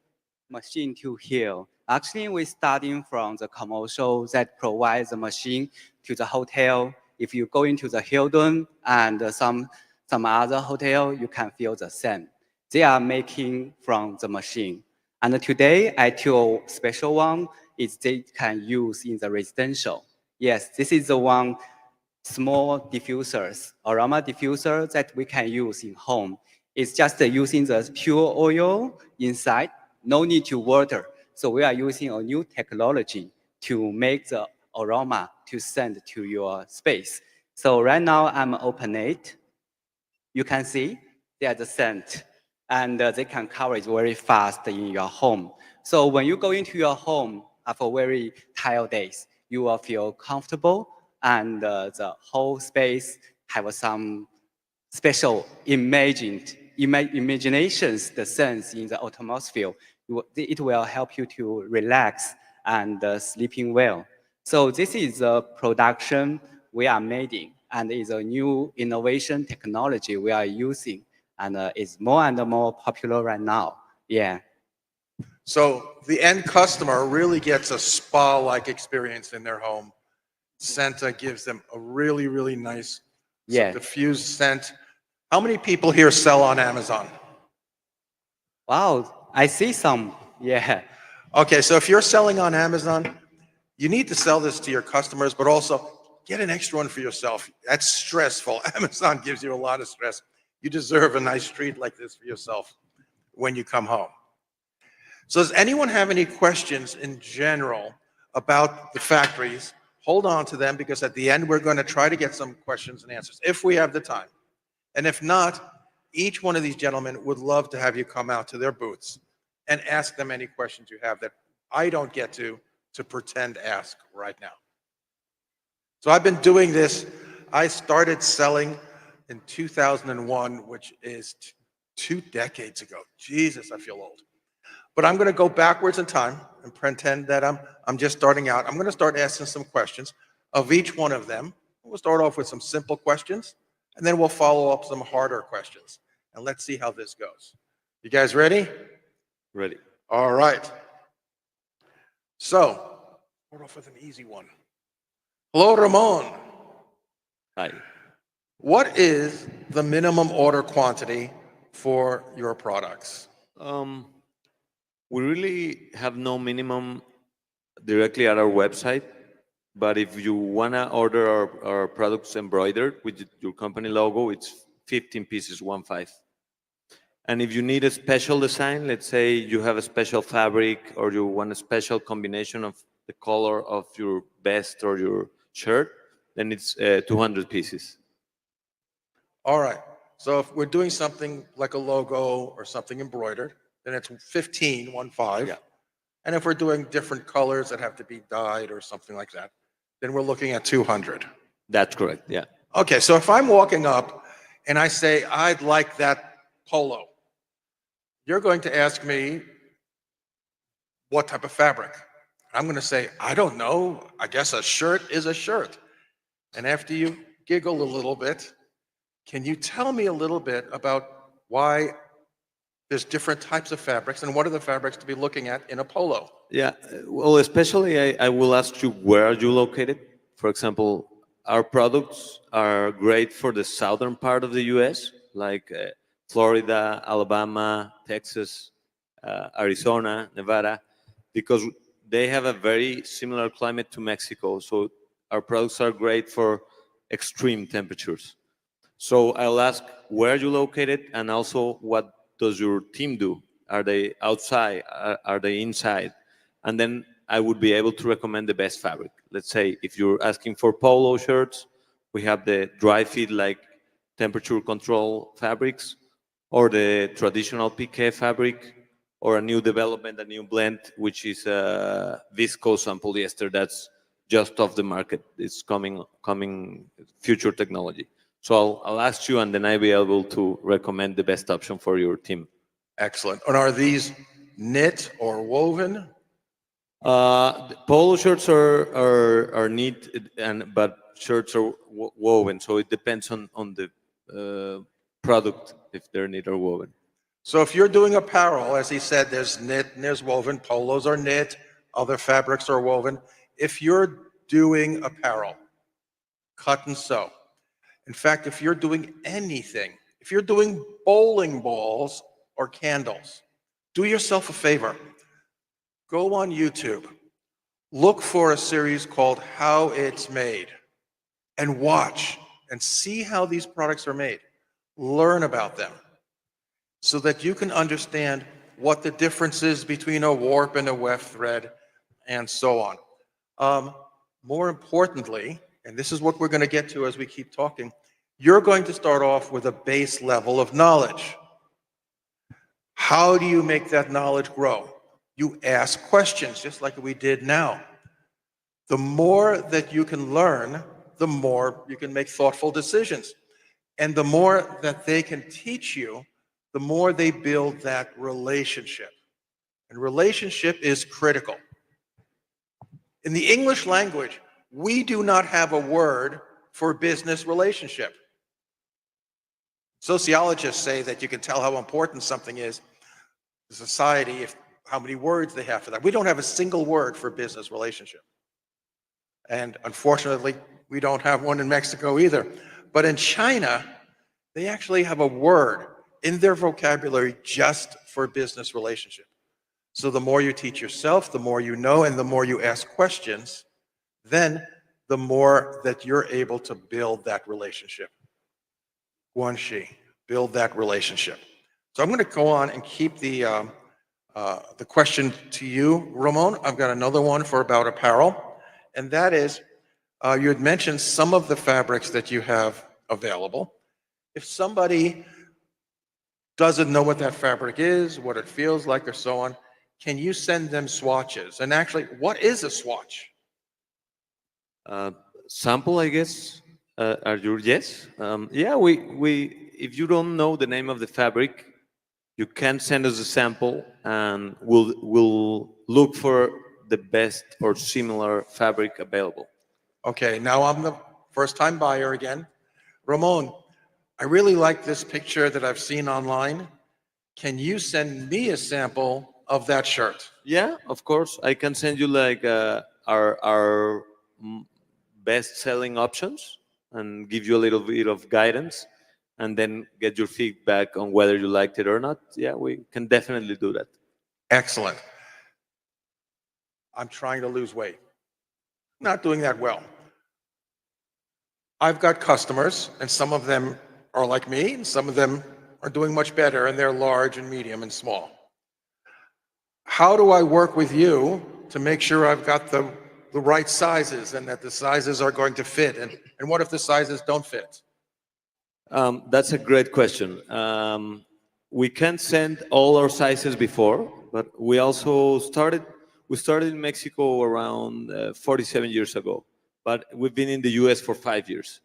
machine to heal. Actually, we starting from the commercial that provides the machine to the hotel. If you go into the Hilton and some other hotel, you can feel the same. They are making from the machine. And today I do a special one is they can use in the residential. Yes, this is the one small diffusers, aroma diffuser that we can use in home. It's just using the pure oil inside, no need to water. So we are using a new technology to make the aroma to send to your space. So right now I'm open it. You can see there's a scent and they can cover it very fast in your home. So when you go into your home after very tired days, you will feel comfortable and the whole space have some special imaginations, the sense in the atmosphere. It will help you to relax and sleeping well. So this is a production we are making and is a new innovation technology we are using and is more and more popular right now. Yeah. So the end customer really gets a spa-like experience in their home. Senta gives them a really, really nice diffused scent. How many people here sell on Amazon? Wow, I see some. Yeah. Okay, so if you're selling on Amazon, you need to sell this to your customers, but also get an extra one for yourself. That's stressful. Amazon gives you a lot of stress. You deserve a nice treat like this for yourself when you come home. So does anyone have any questions in general about the factories? Hold on to them because at the end we're going to try to get some questions and answers if we have the time. And if not, each one of these gentlemen would love to have you come out to their booths and ask them any questions you have that I don't get to pretend ask right now. So I've been doing this. I started selling in 2001, which is 2 decades ago. Jesus, I feel old. But I'm going to go backwards in time and pretend that I'm just starting out. I'm going to start asking some questions of each one of them. We'll start off with some simple questions, and then we'll follow up some harder questions. And let's see how this goes. You guys ready? Ready. All right. So, start off with an easy one. Hello, Ramon. Hi. What is the minimum order quantity for your products? We really have no minimum directly at our website, but if you want to order our products embroidered with your company logo, it's 15 pieces, 1.5. And if you need a special design, let's say you have a special fabric or you want a special combination of the color of your vest or your shirt, then it's 200 pieces. All right. So if we're doing something like a logo or something embroidered, then it's 15, 1.5. Yeah. And if we're doing different colors that have to be dyed or something like that, then we're looking at 200. That's correct, yeah. Okay, so if I'm walking up and I say, I'd like that polo, you're going to ask me what type of fabric. I'm going to say, I don't know. I guess a shirt is a shirt. And after you giggle a little bit, can you tell me a little bit about why there's different types of fabrics and what are the fabrics to be looking at in a polo? Yeah, well, especially I will ask you where are you located? For example, our products are great for the southern part of the US, like Florida, Alabama, Texas, Arizona, Nevada, because they have a very similar climate to Mexico. So our products are great for extreme temperatures. So I'll ask where are you located and also what does your team do? Are they outside? Are they inside? And then I would be able to recommend the best fabric. Let's say if you're asking for polo shirts, we have the dry fit, like temperature control fabrics, or the traditional piqué fabric, or a new development, a new blend, which is viscose and polyester. That's just off the market. It's coming future technology. So I'll ask you, and then I'll be able to recommend the best option for your team. Excellent. And are these knit or woven? The polo shirts are knit, but shirts are woven. So it depends on the product, if they're knit or woven. So if you're doing apparel, as he said, there's knit and there's woven. Polos are knit, other fabrics are woven. If you're doing apparel, cut and sew. In fact, if you're doing anything, if you're doing bowling balls or candles, do yourself a favor. Go on YouTube, look for a series called How It's Made, and watch and see how these products are made. Learn about them so that you can understand what the difference is between a warp and a weft thread and so on. More importantly, and this is what we're going to get to as we keep talking, you're going to start off with a base level of knowledge. How do you make that knowledge grow? You ask questions, just like we did now. The more that you can learn, the more you can make thoughtful decisions. And the more that they can teach you, the more they build that relationship. And relationship is critical. In the English language, we do not have a word for business relationship. Sociologists say that you can tell how important something is to society if how many words they have for that. We don't have a single word for business relationship. And unfortunately, we don't have one in Mexico either. But in China, they actually have a word in their vocabulary just for business relationship. So the more you teach yourself, the more you know, and the more you ask questions, then the more that you're able to build that relationship. Guanxi, build that relationship. So I'm going to go on and keep the question to you, Ramon. I've got another one for about apparel, and that is, you had mentioned some of the fabrics that you have available. If somebody doesn't know what that fabric is, what it feels like, or so on, can you send them swatches? And actually, what is a swatch? Sample, I guess. Are you yes? Yeah, we if you don't know the name of the fabric, you can send us a sample, and we'll look for the best or similar fabric available. Okay, now I'm the first-time buyer again. Ramon, I really like this picture that I've seen online. Can you send me a sample of that shirt? Yeah, of course. I can send you like our best-selling options and give you a little bit of guidance, and then get your feedback on whether you liked it or not. Yeah, we can definitely do that. Excellent. I'm trying to lose weight. Not doing that well. I've got customers, and some of them are like me, and some of them are doing much better, and they're large and medium and small. How do I work with you to make sure I've got the right sizes and that the sizes are going to fit? And what if the sizes don't fit? That's a great question. We can send all our sizes before, but we also started in Mexico around 47 years ago, but we've been in the US for 5 years.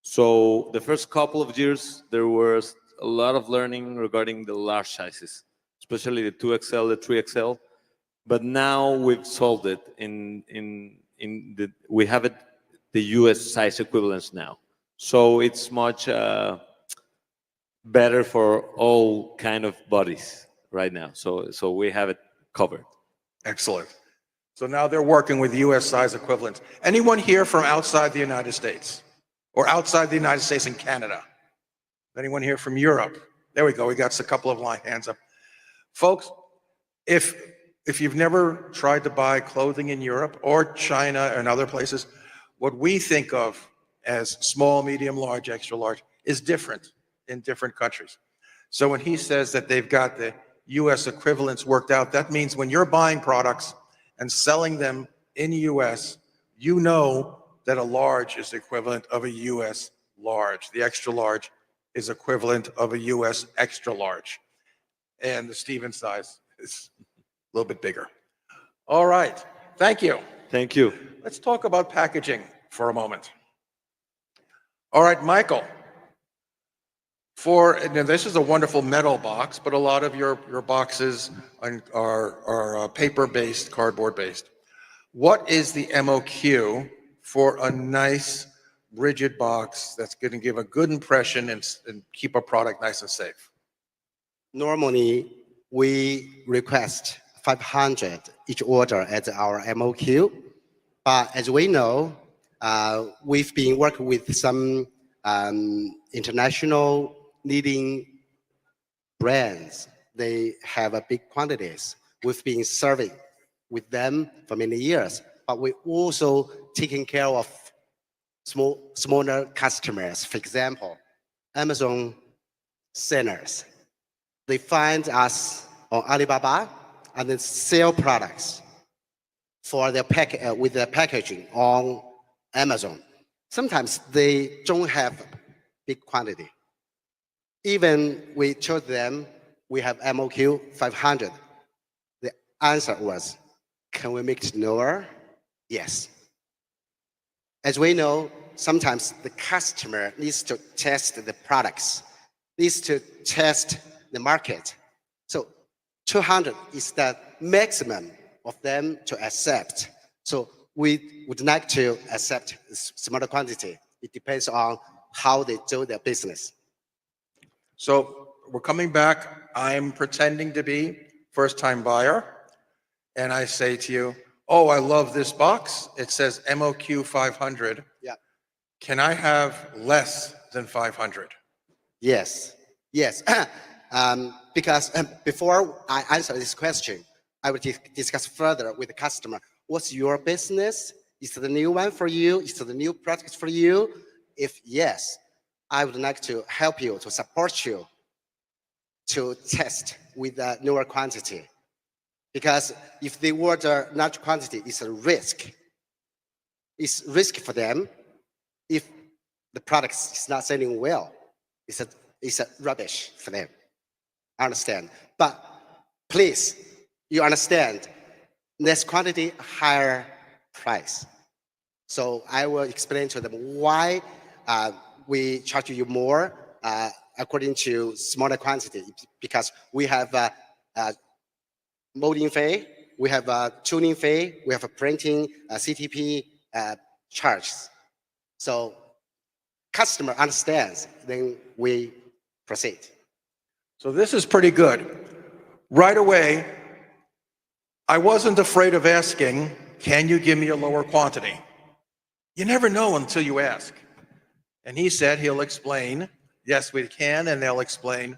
So the first couple of years, there was a lot of learning regarding the large sizes, especially the 2XL, the 3XL. But now we've solved it. We have it, the US size equivalents now. So it's much better for all kind of bodies right now. So we have it covered. Excellent. So now they're working with US size equivalents. Anyone here from outside the United States? Or outside the United States and Canada? Anyone here from Europe? There we go. We got a couple of hands up. Folks, if you've never tried to buy clothing in Europe or China and other places, what we think of as small, medium, large, extra large is different in different countries. So when he says that they've got the US equivalents worked out, that means when you're buying products and selling them in the US, you know that a large is the equivalent of a US large. The extra large is equivalent of a US extra large. And the Steven size is a little bit bigger. All right, thank you. Thank you. Let's talk about packaging for a moment. All right, Michael. This is a wonderful metal box, but a lot of your boxes are paper-based, cardboard-based. What is the MOQ for a nice, rigid box that's going to give a good impression and keep a product nice and safe? Normally, we request 500 each order as our MOQ. But as we know, we've been working with some international leading brands. They have a big quantities. We've been serving with them for many years, but we also taking care of smaller customers. For example, Amazon sellers. They find us on Alibaba and then sell products for their with their packaging on Amazon. Sometimes they don't have big quantity. Even we told them we have MOQ 500. The answer was, can we make it lower? Yes. As we know, sometimes the customer needs to test the products, needs to test the market. So 200 is the maximum of them to accept. So we would like to accept smaller quantity. It depends on how they do their business. So we're coming back. I'm pretending to be first-time buyer. And I say to you, oh, I love this box. It says MOQ 500. Yeah. Can I have less than 500? Yes. Yes. Because before I answer this question, I will discuss further with the customer. What's your business? Is it a new one for you? Is it a new product for you? If yes, I would like to help you, to support you, to test with a newer quantity. Because if they order large quantity, it's a risk. It's risk for them. If the product is not selling well, it's a rubbish for them. I understand. But please, you understand, less quantity, higher price. So I will explain to them why we charge you more according to smaller quantity, because we have a molding fee, we have a tuning fee, we have a printing CTP charges. So customer understands, then we proceed. So this is pretty good. Right away, I wasn't afraid of asking, can you give me a lower quantity? You never know until you ask. And he said he'll explain, yes, we can, and they'll explain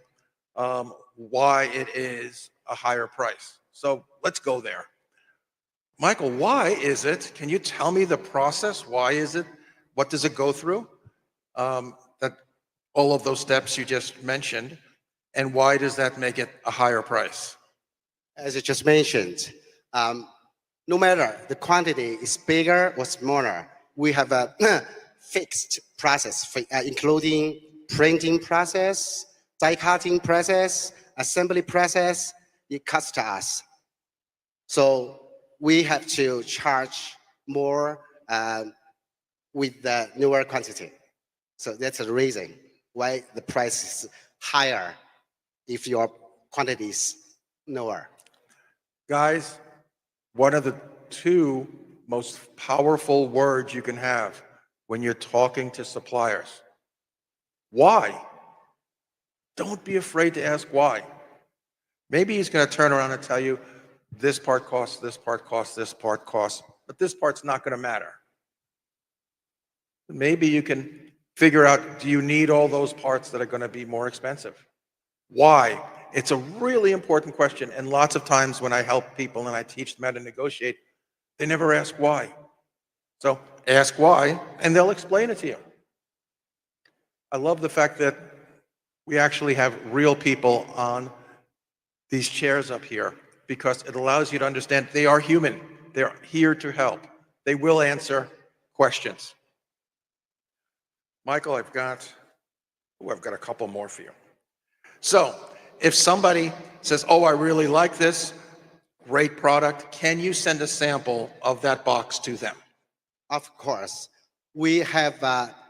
why it is a higher price. So let's go there. Michael, why is it, can you tell me the process? Why is it? What does it go through? That all of those steps you just mentioned, and why does that make it a higher price? As I just mentioned, no matter the quantity is bigger or smaller, we have a fixed process, for, including printing process, die cutting process, assembly process. It costs us. So we have to charge more with the newer quantity. So that's the reason why the price is higher if your quantity is lower. Guys, one of the two most powerful words you can have when you're talking to suppliers. Why? Don't be afraid to ask why. Maybe he's going to turn around and tell you, this part costs, this part costs, this part costs, but this part's not going to matter. Maybe you can figure out, do you need all those parts that are going to be more expensive? Why? It's a really important question, and lots of times when I help people and I teach them how to negotiate, they never ask why. So ask why, and they'll explain it to you. I love the fact that we actually have real people on these chairs up here, because it allows you to understand they are human. They're here to help. They will answer questions. Michael, I've got a couple more for you. So if somebody says, oh, I really like this, great product, can you send a sample of that box to them? Of course. We have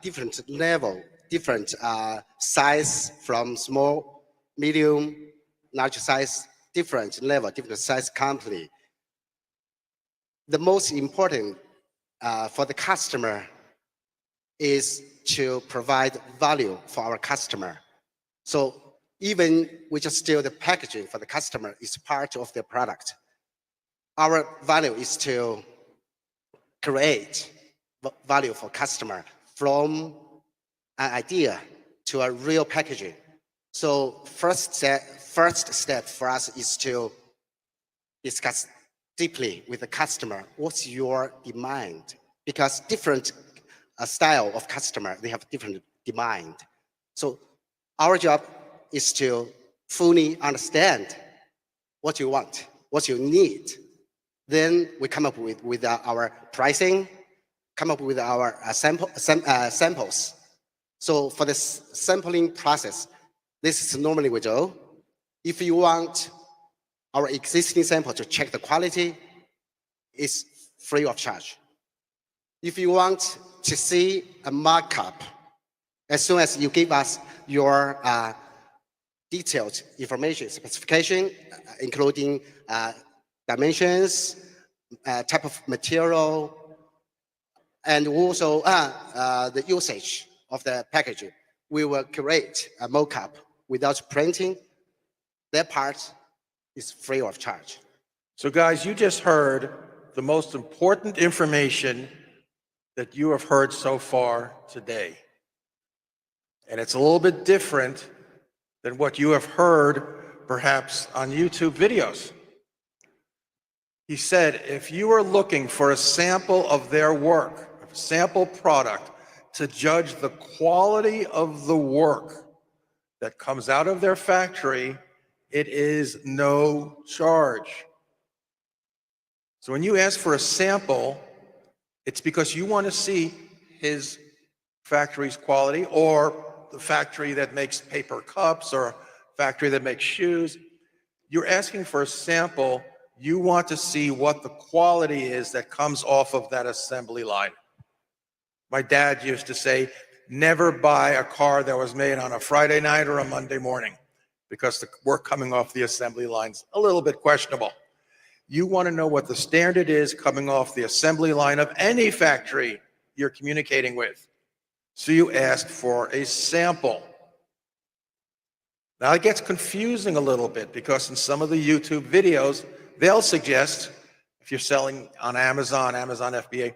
different level, different size from small, medium, large size, different level, different size company. The most important for the customer is to provide value for our customer. So even we just steal the packaging for the customer is part of the product. Our value is to create value for customer from an idea to a real packaging. So first step for us is to discuss deeply with the customer, what's your demand? Because different style of customer, they have different demand. So our job is to fully understand what you want, what you need. Then we come up with our pricing, come up with our samples. So for this sampling process, this is normally we do. If you want our existing sample to check the quality, it's free of charge. If you want to see a markup, as soon as you give us your detailed information, specification, including dimensions, type of material, and also the usage of the packaging, we will create a mock-up without printing. That part is free of charge. So guys, you just heard the most important information that you have heard so far today. And it's a little bit different than what you have heard perhaps on YouTube videos. He said, if you are looking for a sample of their work, a sample product, to judge the quality of the work that comes out of their factory, it is no charge. So when you ask for a sample, it's because you want to see his factory's quality, or the factory that makes paper cups, or a factory that makes shoes. You're asking for a sample. You want to see what the quality is that comes off of that assembly line. My dad used to say, never buy a car that was made on a Friday night or a Monday morning, because the work coming off the assembly line's a little bit questionable. You want to know what the standard is coming off the assembly line of any factory you're communicating with. So you ask for a sample. Now it gets confusing a little bit, because in some of the YouTube videos, they'll suggest, if you're selling on Amazon FBA,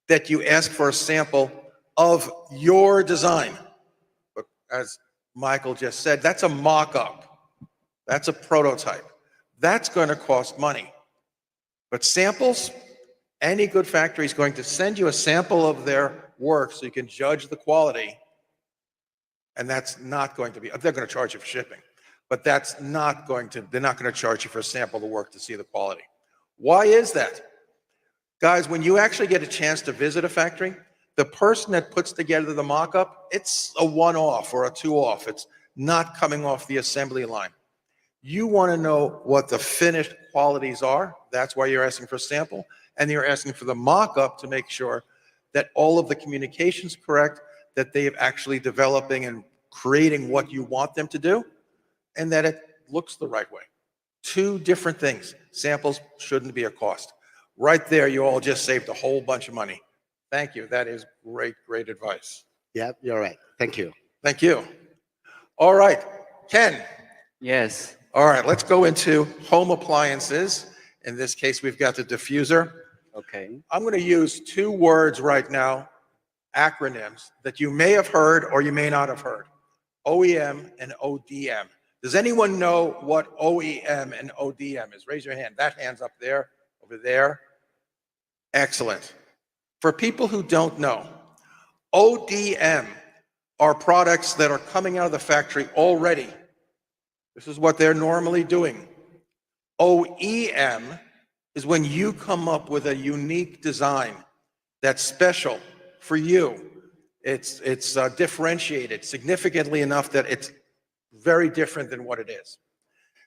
that you ask for a sample of your design. But as Michael just said, that's a mock-up. That's a prototype. That's going to cost money. But samples, any good factory is going to send you a sample of their work so you can judge the quality. And that's not going to be, they're going to charge you for shipping, but that's not going to, they're not going to charge you for a sample of the work to see the quality. Why is that? Guys, when you actually get a chance to visit a factory, the person that puts together the mock-up, it's a one-off or a two-off. It's not coming off the assembly line. You want to know what the finished qualities are. That's why you're asking for a sample. And you're asking for the mock-up to make sure that all of the communication's correct, that they are actually developing and creating what you want them to do, and that it looks the right way. Two different things. Samples shouldn't be a cost. Right there, you all just saved a whole bunch of money. Thank you. That is great, great advice. Yeah, you're right. Thank you. Thank you. All right, Ken. Yes. All right, let's go into home appliances. In this case, we've got the diffuser. Okay. I'm going to use two words right now, acronyms, that you may have heard or you may not have heard. OEM and ODM. Does anyone know what OEM and ODM is? Raise your hand. That hand's up there, over there. Excellent. For people who don't know, ODM are products that are coming out of the factory already. This is what they're normally doing. OEM is when you come up with a unique design that's special for you. It's differentiated significantly enough that it's very different than what it is.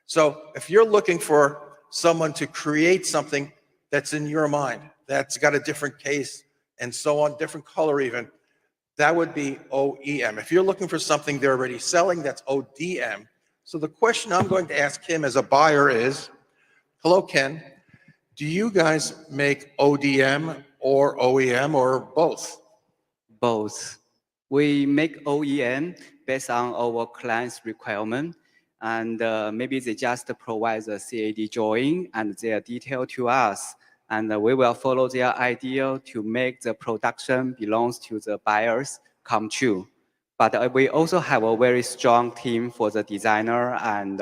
So if you're looking for someone to create something that's in your mind, that's got a different case and so on, different color even, that would be OEM. If you're looking for something they're already selling, that's ODM. So the question I'm going to ask him as a buyer is, hello, Ken, do you guys make ODM or OEM or both? Both. We make OEM based on our client's requirement, and maybe they just provide the CAD drawing and their detail to us, and we will follow their idea to make the production belongs to the buyers come true. But we also have a very strong team for the designer and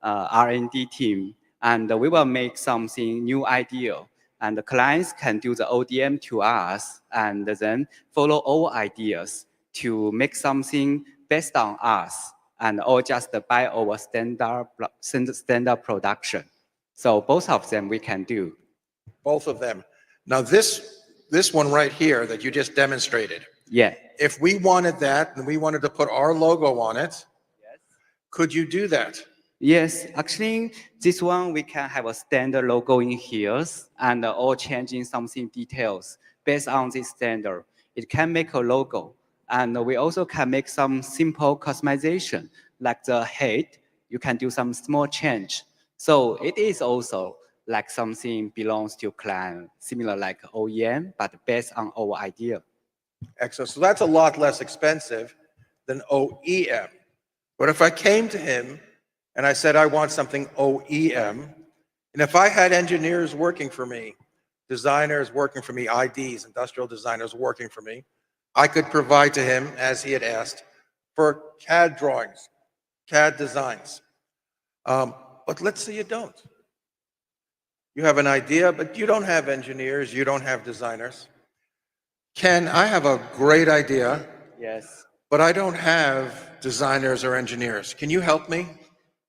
R&D team, and we will make something new idea. And the clients can do the ODM to us and then follow our ideas to make something based on us and or just buy our standard production. So both of them we can do. Both of them. Now this one right here that you just demonstrated. Yeah. If we wanted that and we wanted to put our logo on it, yes, could you do that? Yes, actually, this one we can have a standard logo in here and or changing something details based on this standard. It can make a logo, and we also can make some simple customization, like the head. You can do some small change. So it is also like something belongs to client, similar like OEM, but based on our idea. Excellent. So that's a lot less expensive than OEM. But if I came to him and I said, I want something OEM, and if I had engineers working for me, designers working for me, IDs, industrial designers working for me, I could provide to him, as he had asked, for CAD drawings, CAD designs. But let's say you don't. You have an idea, but you don't have engineers, you don't have designers. Ken, I have a great idea. Yes. But I don't have designers or engineers. Can you help me?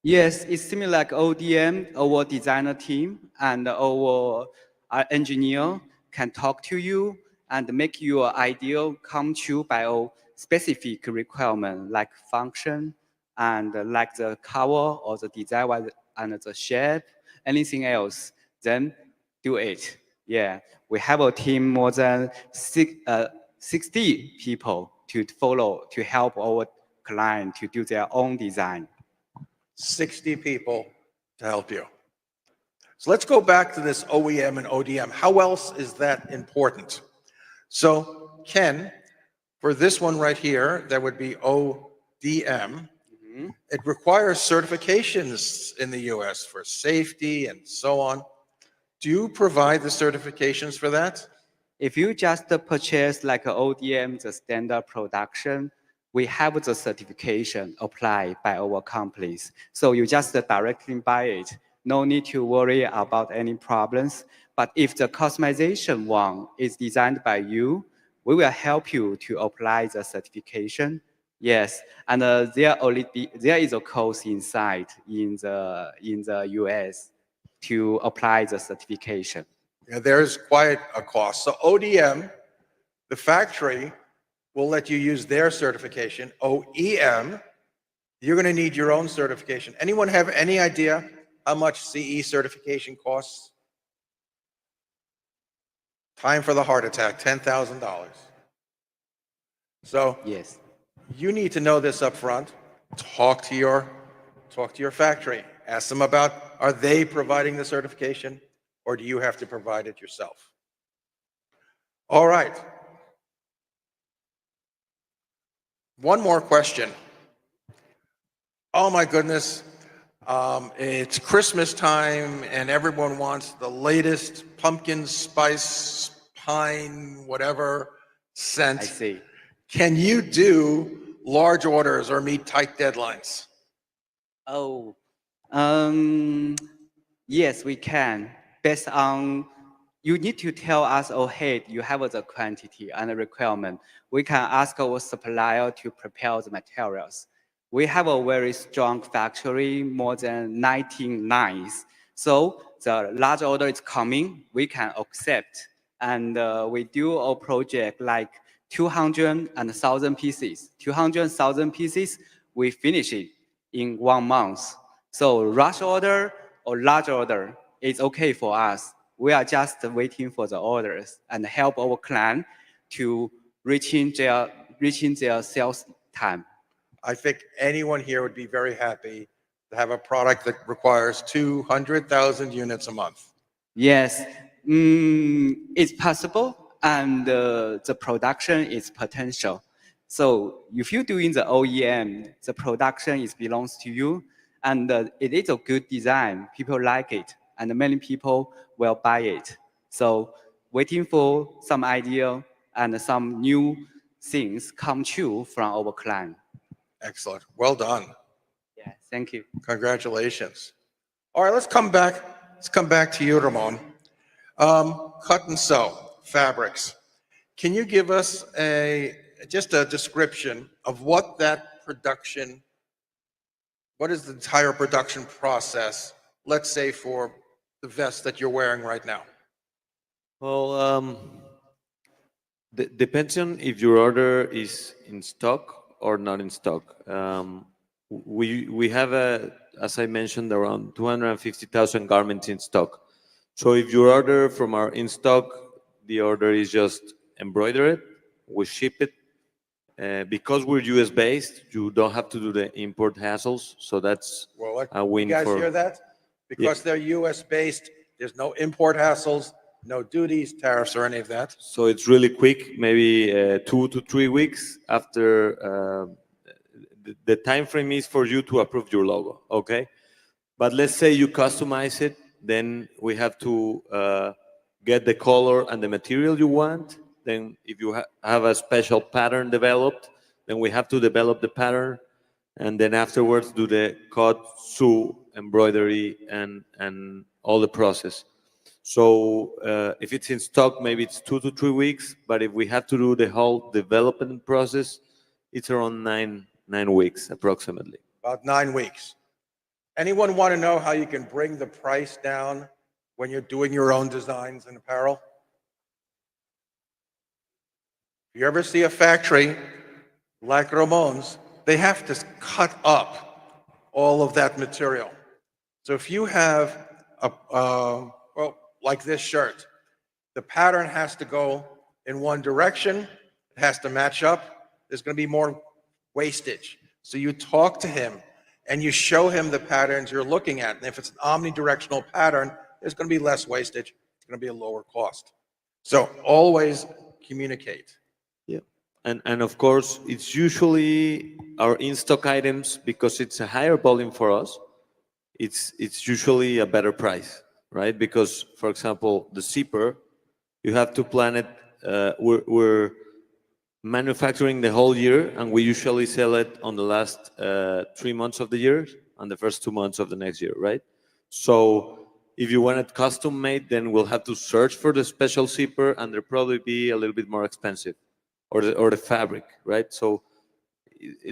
Yes, it's similar like ODM, our designer team and our engineer can talk to you and make your idea come true by a specific requirement like function and like the color or the design and the shape, anything else, then do it. Yeah, we have a team more than 60 people to follow, to help our client to do their own design. 60 people to help you. So let's go back to this OEM and ODM. How else is that important? So Ken, for this one right here, that would be ODM. It requires certifications in the US for safety and so on. Do you provide the certifications for that? If you just purchase like an ODM, the standard production, we have the certification applied by our companies. So you just directly buy it. No need to worry about any problems. But if the customization one is designed by you, we will help you to apply the certification. Yes, and there is a course inside in the US to apply the certification. Yeah, there's quite a cost. So ODM, the factory will let you use their certification. OEM, you're going to need your own certification. Anyone have any idea how much CE certification costs? Time for the heart attack, $10,000. So yes, you need to know this up front. Talk to your factory. Ask them about, are they providing the certification or do you have to provide it yourself? All right. One more question. Oh my goodness. It's Christmas time and everyone wants the latest pumpkin spice, pine, whatever scent. I see. Can you do large orders or meet tight deadlines? Oh, yes, we can. Based on, you need to tell us, oh, hey, you have the quantity and the requirement. We can ask our supplier to prepare the materials. We have a very strong factory, more than 19 lines. So the large order is coming, we can accept. And we do a project like 200 and 1,000 pieces. 200,000 pieces, we finish it in 1 month. So rush order or large order is okay for us. We are just waiting for the orders and help our client to reaching their sales time. I think anyone here would be very happy to have a product that requires 200,000 units a month. Yes, it's possible, and the production is potential. So if you're doing the OEM, the production belongs to you, and it is a good design. People like it, and many people will buy it. So waiting for some idea and some new things come true from our client. Excellent. Well done. Yeah, thank you. Congratulations. All right, let's come back. Let's come back to you, Ramon. Cut and sew fabrics. Can you give us just a description of what that production, what is the entire production process, let's say for the vest that you're wearing right now? Well, depends on if your order is in stock or not in stock. We have, as I mentioned, around 250,000 garments in stock. So if you order from our in stock, the order is just embroidered, we ship it. Because we're US based, you don't have to do the import hassles. So that's a win. You guys hear that? Because they're US based, there's no import hassles, no duties, tariffs, or any of that. So it's really quick, maybe 2 to 3 weeks after the time frame is for you to approve your logo, okay? But let's say you customize it, then we have to get the color and the material you want. Then if you have a special pattern developed, then we have to develop the pattern, and then afterwards do the cut, sew, embroidery, and all the process. So if it's in stock, maybe it's 2 to 3 weeks, but if we have to do the whole development process, it's around nine weeks approximately. About 9 weeks. Anyone want to know how you can bring the price down when you're doing your own designs and apparel? If you ever see a factory like Ramon's, they have to cut up all of that material. So if you have well, like this shirt, the pattern has to go in one direction, it has to match up, there's going to be more wastage. So you talk to him and you show him the patterns you're looking at. And if it's an omnidirectional pattern, there's going to be less wastage, it's going to be a lower cost. So always communicate. Yeah. And of course, it's usually our in-stock items, because it's a higher volume for us, it's usually a better price, right? Because, for example, the zipper, you have to plan it. We're manufacturing the whole year, and we usually sell it on the last 3 months of the year and the first 2 months of the next year, right? So if you want it custom made, then we'll have to search for the special zipper, and they'll probably be a little bit more expensive, or the fabric, right? So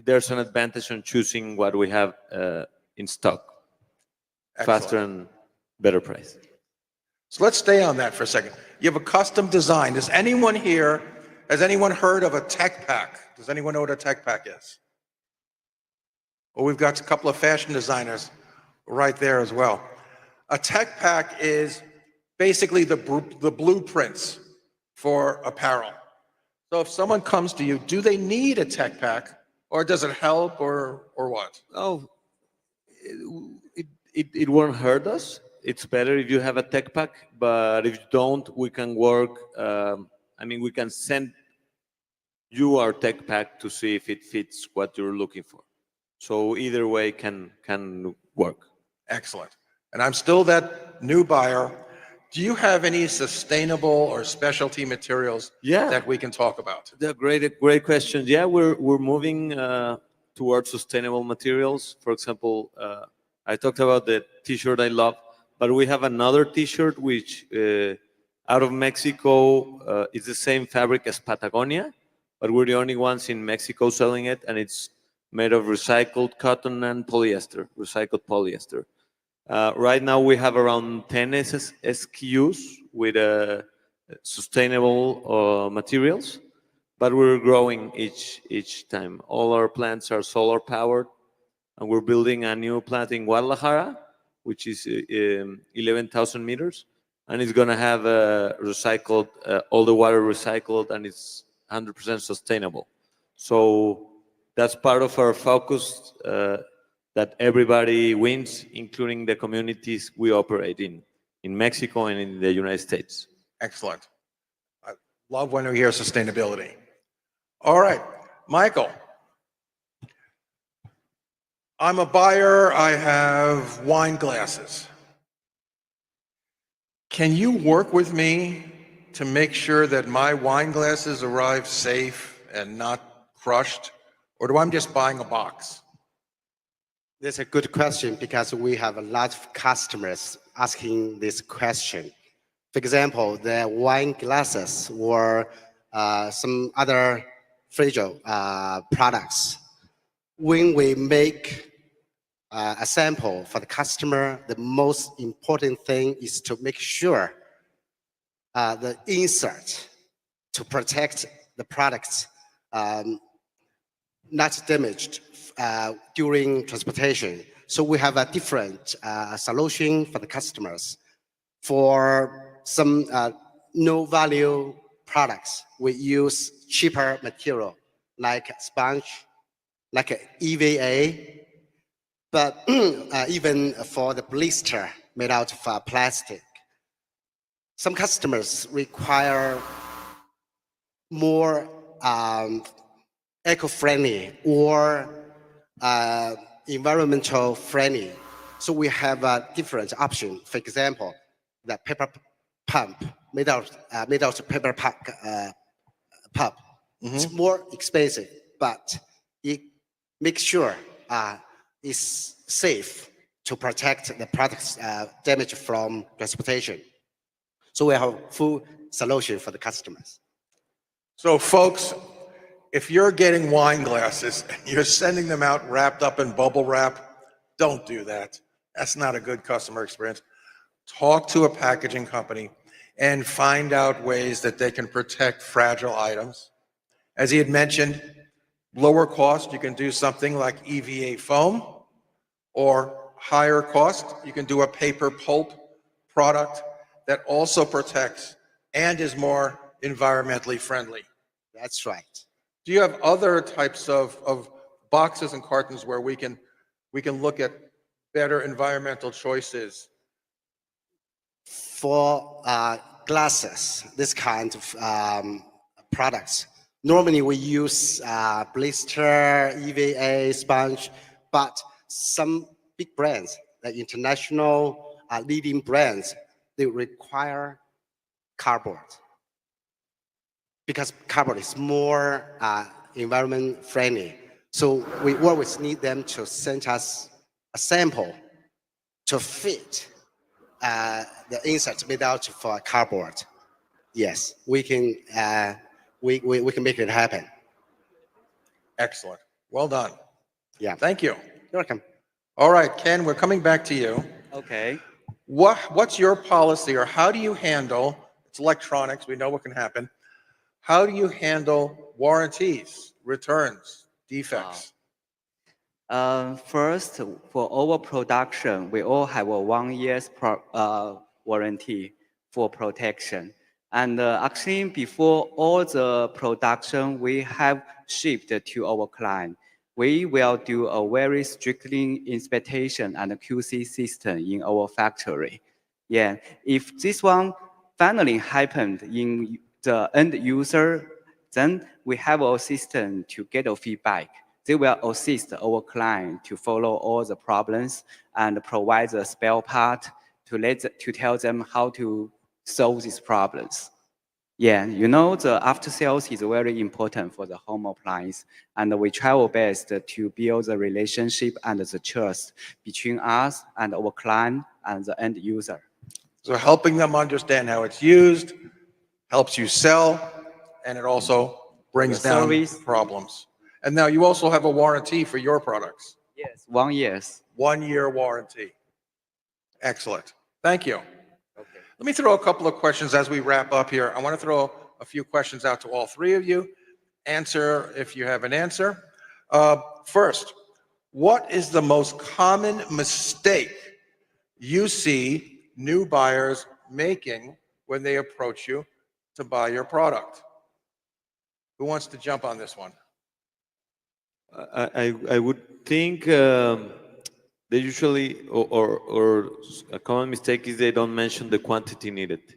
there's an advantage on choosing what we have in stock. Excellent. Faster and better price. So let's stay on that for a second. You have a custom design. Has anyone heard of a tech pack? Does anyone know what a tech pack is? Well, we've got a couple of fashion designers right there as well. A tech pack is basically the blueprints for apparel. So if someone comes to you, do they need a tech pack, or does it help, or what? Oh, it won't hurt us. It's better if you have a tech pack, but if you don't, we can work. We can send you our tech pack to see if it fits what you're looking for. So either way can work. Excellent. And I'm still that new buyer. Do you have any sustainable or specialty materials that we can talk about? They're great questions. Yeah, we're moving towards sustainable materials. For example, I talked about the T-shirt I love, but we have another T-shirt which out of Mexico is the same fabric as Patagonia, but we're the only ones in Mexico selling it, and it's made of recycled cotton and polyester, recycled polyester. Right now, we have around 10 SKUs with sustainable materials, but we're growing each time. All our plants are solar powered, and we're building a new plant in Guadalajara, which is 11,000 meters, and it's going to have recycled all the water recycled, and it's 100% sustainable. So that's part of our focus, that everybody wins, including the communities we operate in Mexico and in the United States. Excellent. I love when we hear sustainability. All right, Michael. I'm a buyer. I have wine glasses. Can you work with me to make sure that my wine glasses arrive safe and not crushed? Or do I'm just buying a box? That's a good question because we have a lot of customers asking this question. For example, the wine glasses or some other fragile products. When we make a sample for the customer, the most important thing is to make sure the insert to protect the products not damaged during transportation. So we have a different solution for the customers. For some no-value products, we use cheaper material like sponge, like EVA, but even for the blister made out of plastic. Some customers require more eco-friendly or environmental friendly. So we have a different option. For example, the paper pump made out of paper pump. It's more expensive, but it makes sure it's safe to protect the products damaged from transportation. So we have a full solution for the customers. So folks, if you're getting wine glasses and you're sending them out wrapped up in bubble wrap, don't do that. That's not a good customer experience. Talk to a packaging company and find out ways that they can protect fragile items. As he had mentioned, lower cost, you can do something like EVA foam, or higher cost, you can do a paper pulp product that also protects and is more environmentally friendly. That's right. Do you have other types of boxes and cartons where we can look at better environmental choices? For glasses, this kind of products, normally we use blister, EVA, sponge, but some big brands, like international leading brands, they require cardboard because cardboard is more environment friendly. So we always need them to send us a sample to fit the insert made out for cardboard. Yes, we can we can make it happen. Excellent. Well done. Yeah. Thank you. You're welcome. All right, Ken, we're coming back to you. Okay. What's your policy, or how do you handle, it's electronics, we know what can happen. How do you handle warranties, returns, defects? First, for our production, we all have a 1 year's warranty for protection. And actually, before all the production we have shipped to our client, we will do a very strictly inspection and QC system in our factory. Yeah, if this one finally happened in the end user, then we have a system to get a feedback. They will assist our client to follow all the problems and provide the spare part to tell them how to solve these problems. Yeah, you know, the after sales is very important for the home appliance, and we try our best to build the relationship and the trust between us and our client and the end user. So helping them understand how it's used helps you sell, and it also brings down problems. And now you also have a warranty for your products. Yes, 1 year. 1 year warranty. Excellent. Thank you. Let me throw a couple of questions as we wrap up here. I want to throw a few questions out to all three of you. Answer if you have an answer. First, what is the most common mistake you see new buyers making when they approach you to buy your product? Who wants to jump on this one? I would think they usually, or a common mistake is they don't mention the quantity needed.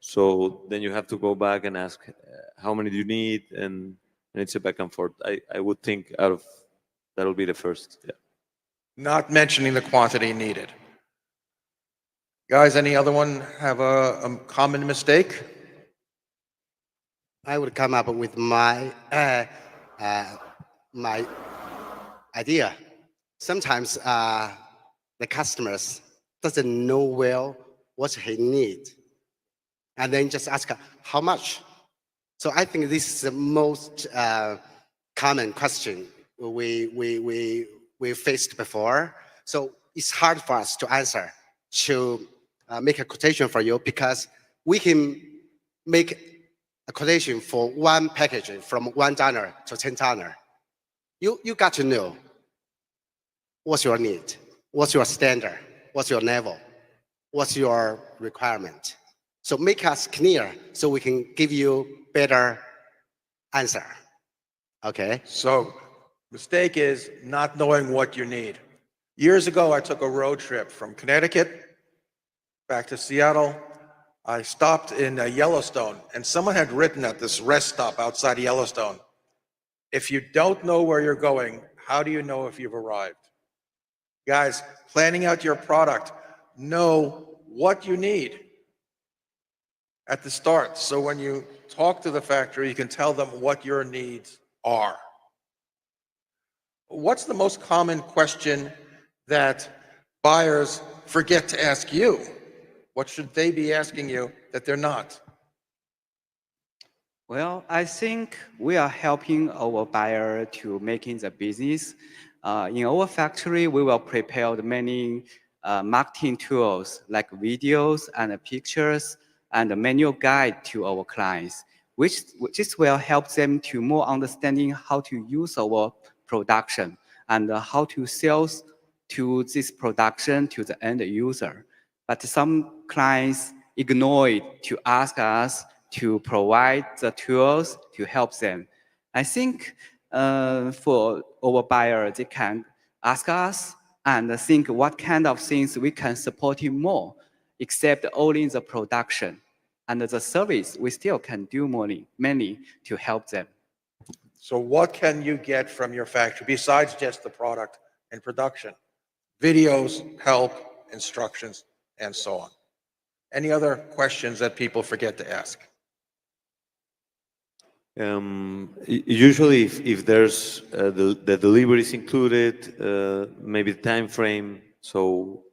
So then you have to go back and ask how many do you need, and it's a back and forth. I would think out of that'll be the first. Yeah. Not mentioning the quantity needed. Guys, any other one have a common mistake? I would come up with my my idea. Sometimes the customers doesn't know well what he need, and then just ask how much. So I think this is the most common question we faced before. So it's hard for us to answer, to make a quotation for you, because we can make a quotation for one package from $1 to $10. You got to know what's your need, what's your standard, what's your level, what's your requirement. So make us clear so we can give you better answer. Okay? So mistake is not knowing what you need. Years ago, I took a road trip from Connecticut back to Seattle. I stopped in Yellowstone, and someone had written at this rest stop outside Yellowstone, if you don't know where you're going, how do you know if you've arrived? Guys, planning out your product, know what you need at the start. So when you talk to the factory, you can tell them what your needs are. What's the most common question that buyers forget to ask you? What should they be asking you that they're not? Well, I think we are helping our buyer to making the business. In our factory, we will prepare many marketing tools like videos and pictures and a manual guide to our clients, which will help them to more understanding how to use our production and how to sell to this production to the end user. But some clients ignore it to ask us to provide the tools to help them. I think for our buyer, they can ask us and think what kind of things we can support him more, except only the production. And the service, we still can do many to help them. So what can you get from your factory besides just the product and production? Videos, help, instructions, and so on. Any other questions that people forget to ask? Usually, if there's the delivery is included, maybe the time frame. So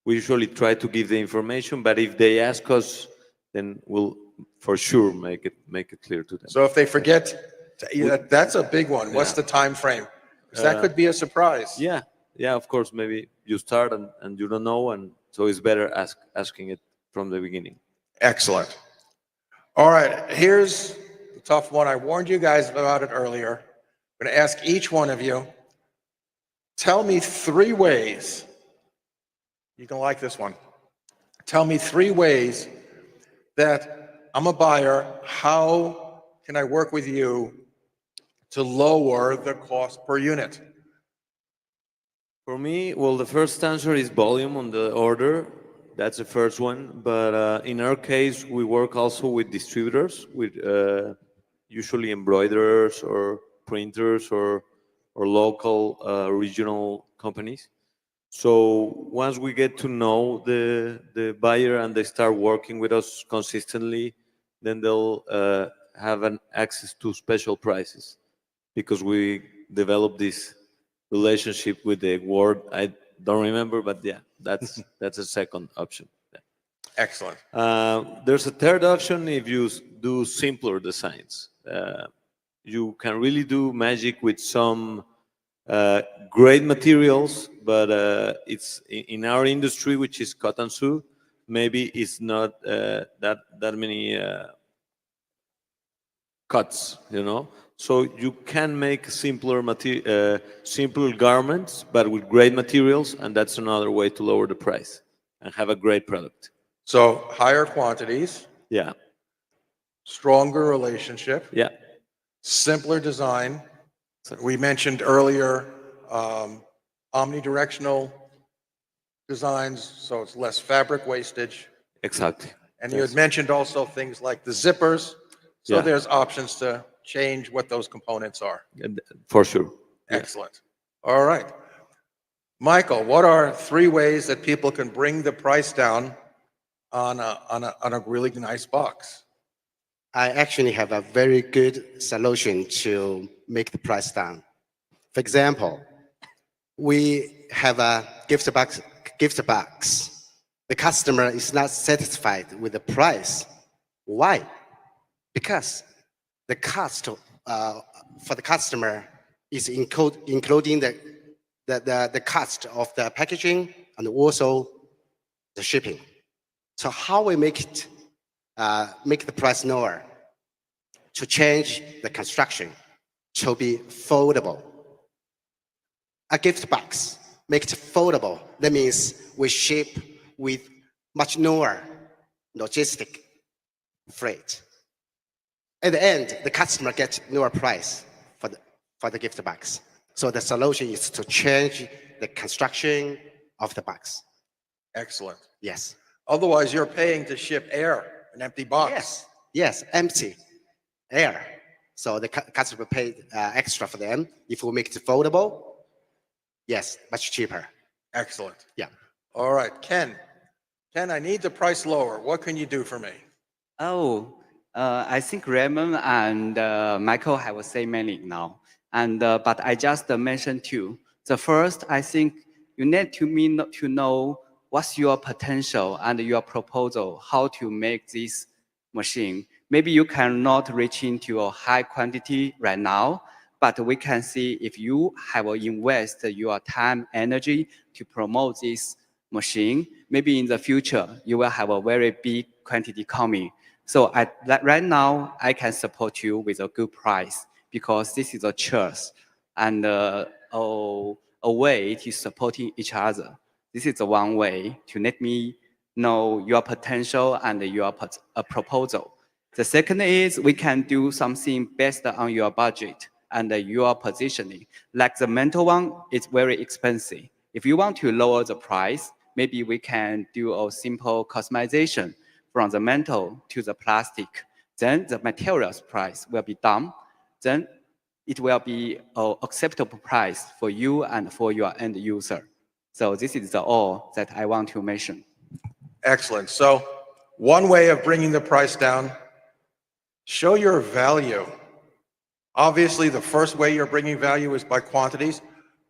we usually try to give the information, but if they ask us, then we'll for sure make it clear to them. So if they forget, that's a big one. What's the time frame? Because that could be a surprise. Yeah, of course. Maybe you start and you don't know, and so it's better asking it from the beginning. Excellent. All right, here's the tough one. I warned you guys about it earlier. I'm going to ask each one of you, tell me 3 ways, you can like this one, tell me 3 ways that I'm a buyer, how can I work with you to lower the cost per unit? For me, well, the first answer is volume on the order. That's the first one. But in our case, we work also with distributors, with usually embroiderers or printers or local regional companies. So once we get to know the buyer and they start working with us consistently, then they'll have an access to special prices because we develop this relationship with the word. I don't remember, but yeah, that's a second option. Yeah. Excellent. There's a third option if you do simpler designs. You can really do magic with some great materials, but it's in our industry, which is cotton sew, maybe it's not that many cuts, you know. So you can make simpler simple garments, but with great materials, and that's another way to lower the price and have a great product. So higher quantities. Yeah. Stronger relationship. Yeah. Simpler design. We mentioned earlier omnidirectional designs, so it's less fabric wastage. Exactly. And you had mentioned also things like the zippers. So there's options to change what those components are. For sure. Excellent. All right. Michael, what are 3 ways that people can bring the price down on a really nice box? I actually have a very good solution to make the price down. For example, we have a gift box. The customer is not satisfied with the price. Why? Because the cost for the customer is including the cost of the packaging and also the shipping. So how we make the price lower? To change the construction to be foldable. A gift box make it foldable. That means we ship with much lower logistic freight. At the end, the customer gets lower price for the gift box. So the solution is to change the construction of the box. Excellent. Yes. Otherwise, you're paying to ship air, an empty box. Yes, empty air. So the customer paid extra for them. If we make it foldable, yes, much cheaper. Excellent. Yeah. All right, Ken. Ken, I need the price lower. What can you do for me? I think Raymond and Michael have said many now, and but I just mentioned 2. The first, I think you need to know what's your potential and your proposal, how to make this machine. Maybe you cannot reach into a high quantity right now, but we can see if you have invested your time, energy to promote this machine, maybe in the future, you will have a very big quantity coming. So right now, I can support you with a good price because this is a choice and a way to supporting each other. This is the one way to let me know your potential and your proposal. The second is we can do something based on your budget and your positioning. Like the metal one, it's very expensive. If you want to lower the price, maybe we can do a simple customization from the metal to the plastic. Then the materials price will be down. Then it will be an acceptable price for you and for your end user. So this is all that I want to mention. Excellent. So one way of bringing the price down, show your value. Obviously, the first way you're bringing value is by quantities.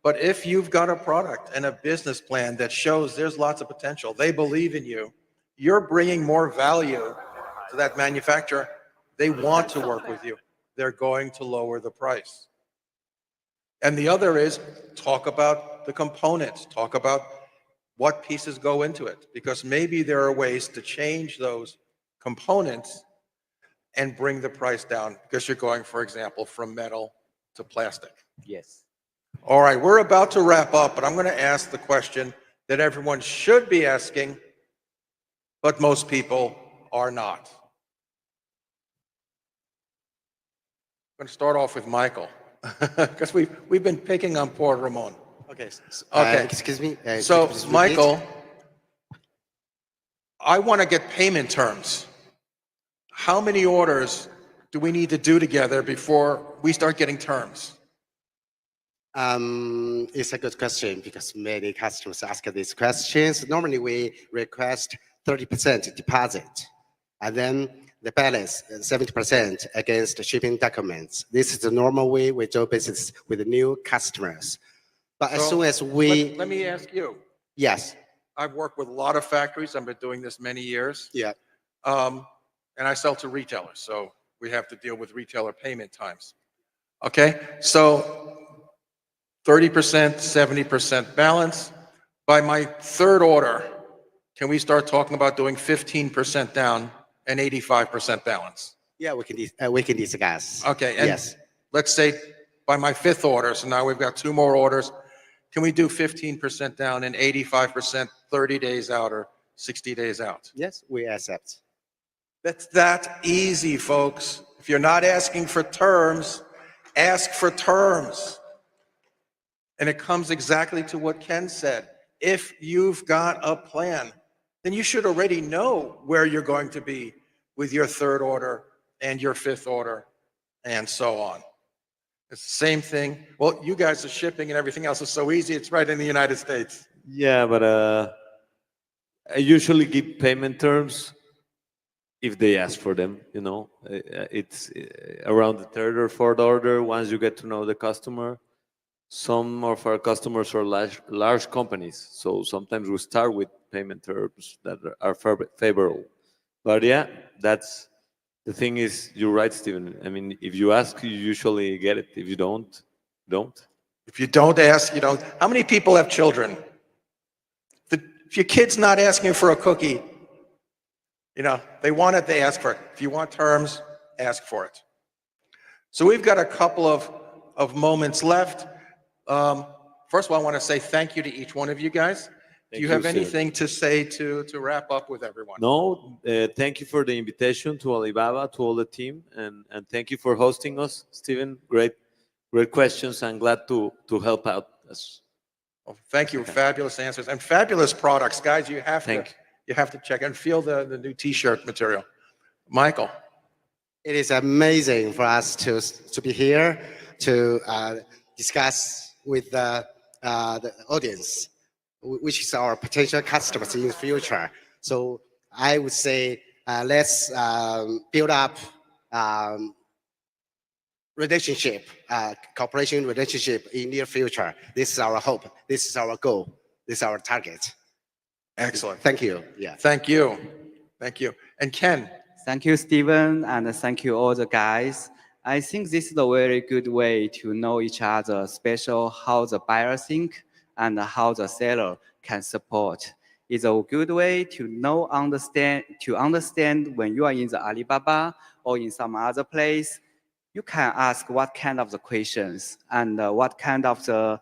But if you've got a product and a business plan that shows there's lots of potential, they believe in you, you're bringing more value to that manufacturer. They want to work with you. They're going to lower the price. And the other is talk about the components, talk about what pieces go into it, because maybe there are ways to change those components and bring the price down because you're going, for example, from metal to plastic. Yes. All right, we're about to wrap up, but I'm going to ask the question that everyone should be asking, but most people are not. I'm going to start off with Michael because we've been picking on poor Ramon. Okay. Okay. Excuse me. So, Michael, I want to get payment terms. How many orders do we need to do together before we start getting terms? It's a good question because many customers ask these questions. Normally, we request 30% deposit, and then the balance 70% against shipping documents. This is the normal way we do business with new customers. But as soon as we... Let me ask you. Yes. I've worked with a lot of factories. I've been doing this many years. Yeah. And I sell to retailers, so we have to deal with retailer payment times. Okay? So 30%, 70% balance. By my third order, can we start talking about doing 15% down and 85% balance? Yeah, we can discuss. Okay, and Yes. let's say by my fifth order, so now we've got 2 more orders. Can we do 15% down and 85% 30 days out or 60 days out? Yes, we accept. That's that easy, folks. If you're not asking for terms, ask for terms. And it comes exactly to what Ken said. If you've got a plan, then you should already know where you're going to be with your third order and your fifth order and so on. It's the same thing. Well, you guys are shipping and everything else is so easy. It's right in the United States. Yeah, but I usually give payment terms if they ask for them, you know. It's around the third or fourth order, once you get to know the customer. Some of our customers are large companies, so sometimes we start with payment terms that are favorable. But yeah, that's the thing is, you're right, Stephen. I mean, if you ask, you usually get it. If you don't, don't. If you don't ask, you don't. How many people have children? If your kid's not asking for a cookie, you know, they want it, they ask for it. If you want terms, ask for it. So we've got a couple of moments left. First of all, I want to say thank you to each one of you guys. Do you have anything to say to wrap up with everyone? No, thank you for the invitation to Alibaba, to all the team, and thank you for hosting us, Stephen. Great questions. I'm glad to help out us. Well, thank you. Fabulous answers and fabulous products, guys. You have to check and feel the new T-shirt material. Michael. It is amazing for us to be here to discuss with the audience, which is our potential customers in the future. So I would say let's build up relationship, cooperation relationship in near future. This is our hope. This is our goal. This is our target. Excellent. Thank you. Yeah. Thank you. Thank you. And Ken. Thank you, Stephen, and thank you all the guys. I think this is a very good way to know each other, especially how the buyer think and how the seller can support. It's a good way to understand when you are in the Alibaba or in some other place. You can ask what kind of the questions and what kind of the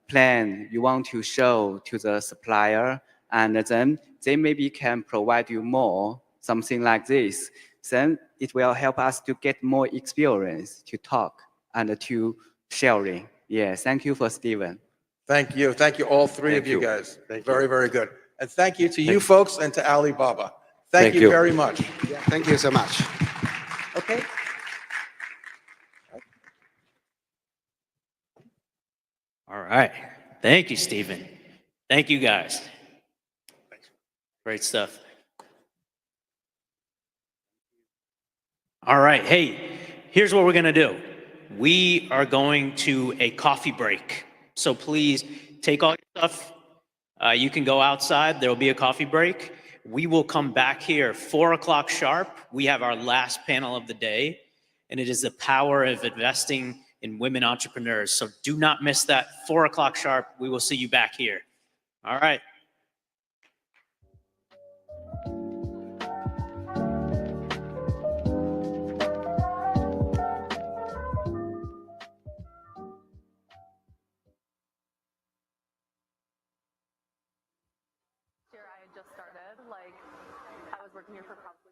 plan you want to show to the supplier, and then they maybe can provide you more, something like this. Then it will help us to get more experience to talk and to sharing. Yeah, thank you for Stephen. Thank you. Thank you, all three of you guys. Very, very good. And thank you to you folks and to Alibaba. Thank you very much. Yeah, thank you so much. Okay. All right. Thank you, Stephen. Thank you, guys. Great stuff. All right. Hey, here's what we're going to do. We are going to a coffee break. So please take all your stuff. You can go outside. There will be a coffee break. We will come back here 4 o'clock sharp. We have our last panel of the day, and it is the power of investing in women entrepreneurs. So do not miss that. 4 o'clock sharp. We will see you back here. All right. I had just started, like, I was working here for probably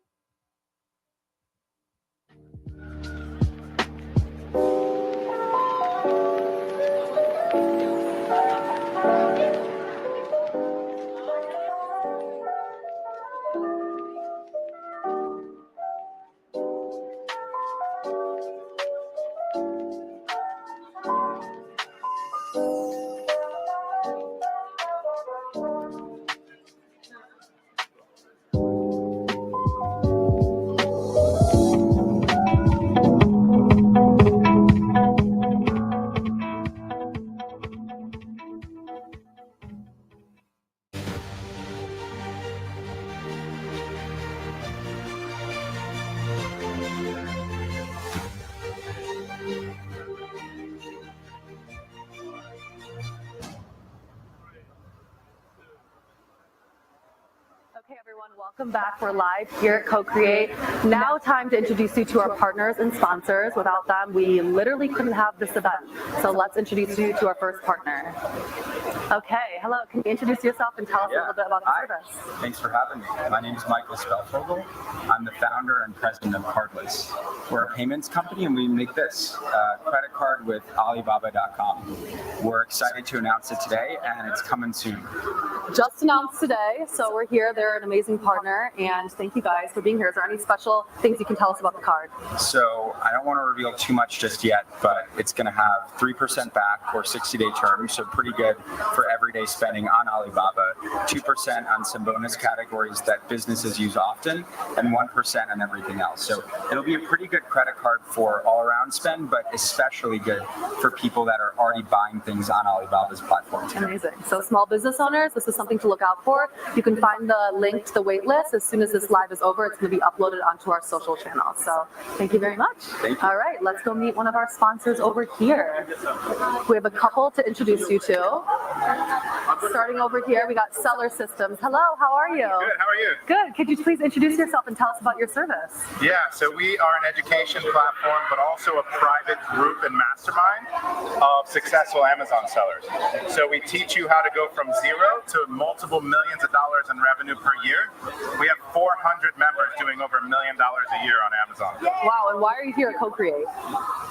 Okay, everyone, welcome back. We're live here at CoCreate. Now time to introduce you to our partners and sponsors. Without them, we literally couldn't have this event. So let's introduce you to our first partner. Okay, hello. Can you introduce yourself and tell us a little bit about the service? Thanks for having me. My name is Michael Spelfogel. I'm the founder and president of Cardless. We're a payments company and we make this credit card with Alibaba.com. We're excited to announce it today and it's coming soon. Just announced today, so we're here. They're an amazing partner, and thank you guys for being here. Is there any special things you can tell us about the card? So I don't want to reveal too much just yet, but it's going to have 3% back for 60-day terms, so pretty good for everyday spending on Alibaba, 2% on some bonus categories that businesses use often, and 1% on everything else. So it'll be a pretty good credit card for all-around spend, but especially good for people that are already buying things on Alibaba's platform today. Amazing. So small business owners, this is something to look out for. You can find the link to the wait list as soon as this live is over. It's going to be uploaded onto our social channels. So thank you very much. Thank you. All right, let's go meet one of our sponsors over here. We have a couple to introduce you to. Starting over here, we got Seller Systems. Hello, how are you? Good, how are you? Good. Could you please introduce yourself and tell us about your service? Yeah, so we are an education platform, but also a private group and mastermind of successful Amazon sellers. So we teach you how to go from zero to multiple millions of dollars in revenue per year. We have 400 members doing over $1 million a year on Amazon. Wow, and why are you here at CoCreate?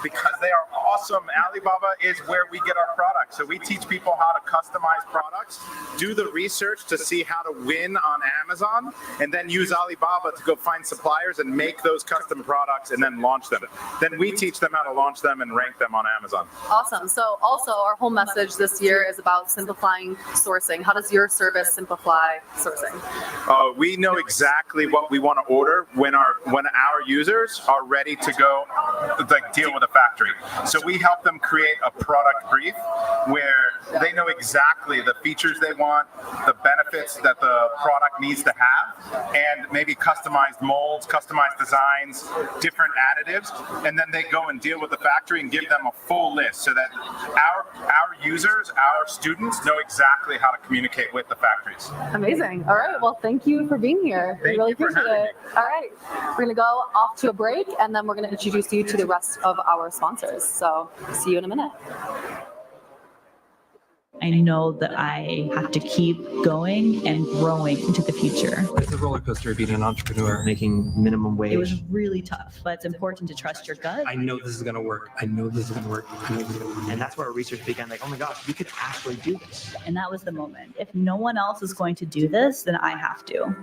Because they are awesome. Alibaba is where we get our products. So we teach people how to customize products, do the research to see how to win on Amazon, and then use Alibaba to go find suppliers and make those custom products and then launch them. Then we teach them how to launch them and rank them on Amazon. Awesome. So also our whole message this year is about simplifying sourcing. How does your service simplify sourcing? We know exactly what we want to order when our users are ready to go deal with a factory. So we help them create a product brief where they know exactly the features they want, the benefits that the product needs to have, and maybe customized molds, customized designs, different additives, and then they go and deal with the factory and give them a full list so that our users, our students know exactly how to communicate with the factories. Amazing. All right. Well, thank you for being here. We really appreciate it. All right. We're going to go off to a break, and then we're going to introduce you to the rest of our sponsors. So see you in a minute. I know that I have to keep going and growing into the future. It's a roller coaster being an entrepreneur, making minimum wage. It was really tough, but it's important to trust your gut. I know this is going to work. I know this is going to work. And that's where our research began. Like, oh my gosh, we could actually do this. And that was the moment. If no one else is going to do this, then I have to.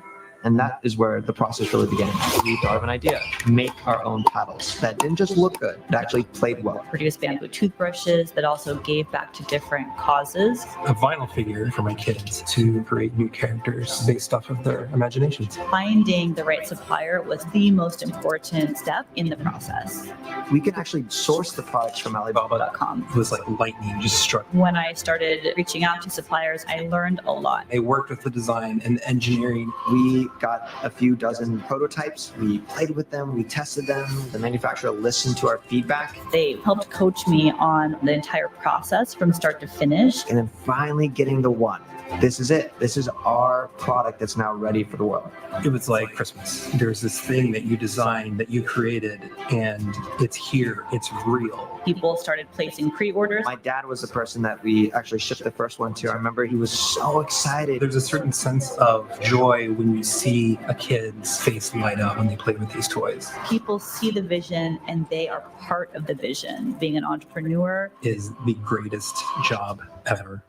And that is where the process really began. We thought of an idea, make our own paddles that didn't just look good, it actually played well. Produce bamboo toothbrushes that also gave back to different causes. A vinyl figure for my kids to create new characters based off of their imaginations. Finding the right supplier was the most important step in the process. We can actually source the products from Alibaba.com. It was like lightning just struck. When I started reaching out to suppliers, I learned a lot. I worked with the design and the engineering. We got a few dozen prototypes. We played with them. We tested them. The manufacturer listened to our feedback. They helped coach me on the entire process from start to finish. And then finally getting the one. This is it. This is our product that's now ready for the world. It was like Christmas. There's this thing that you designed, that you created, and it's here. It's real. People started placing pre-orders. My dad was the person that we actually shipped the first one to. I remember he was so excited. There's a certain sense of joy when you see a kid's face light up when they play with these toys. People see the vision and they are part of the vision. Being an entrepreneur is the greatest job ever.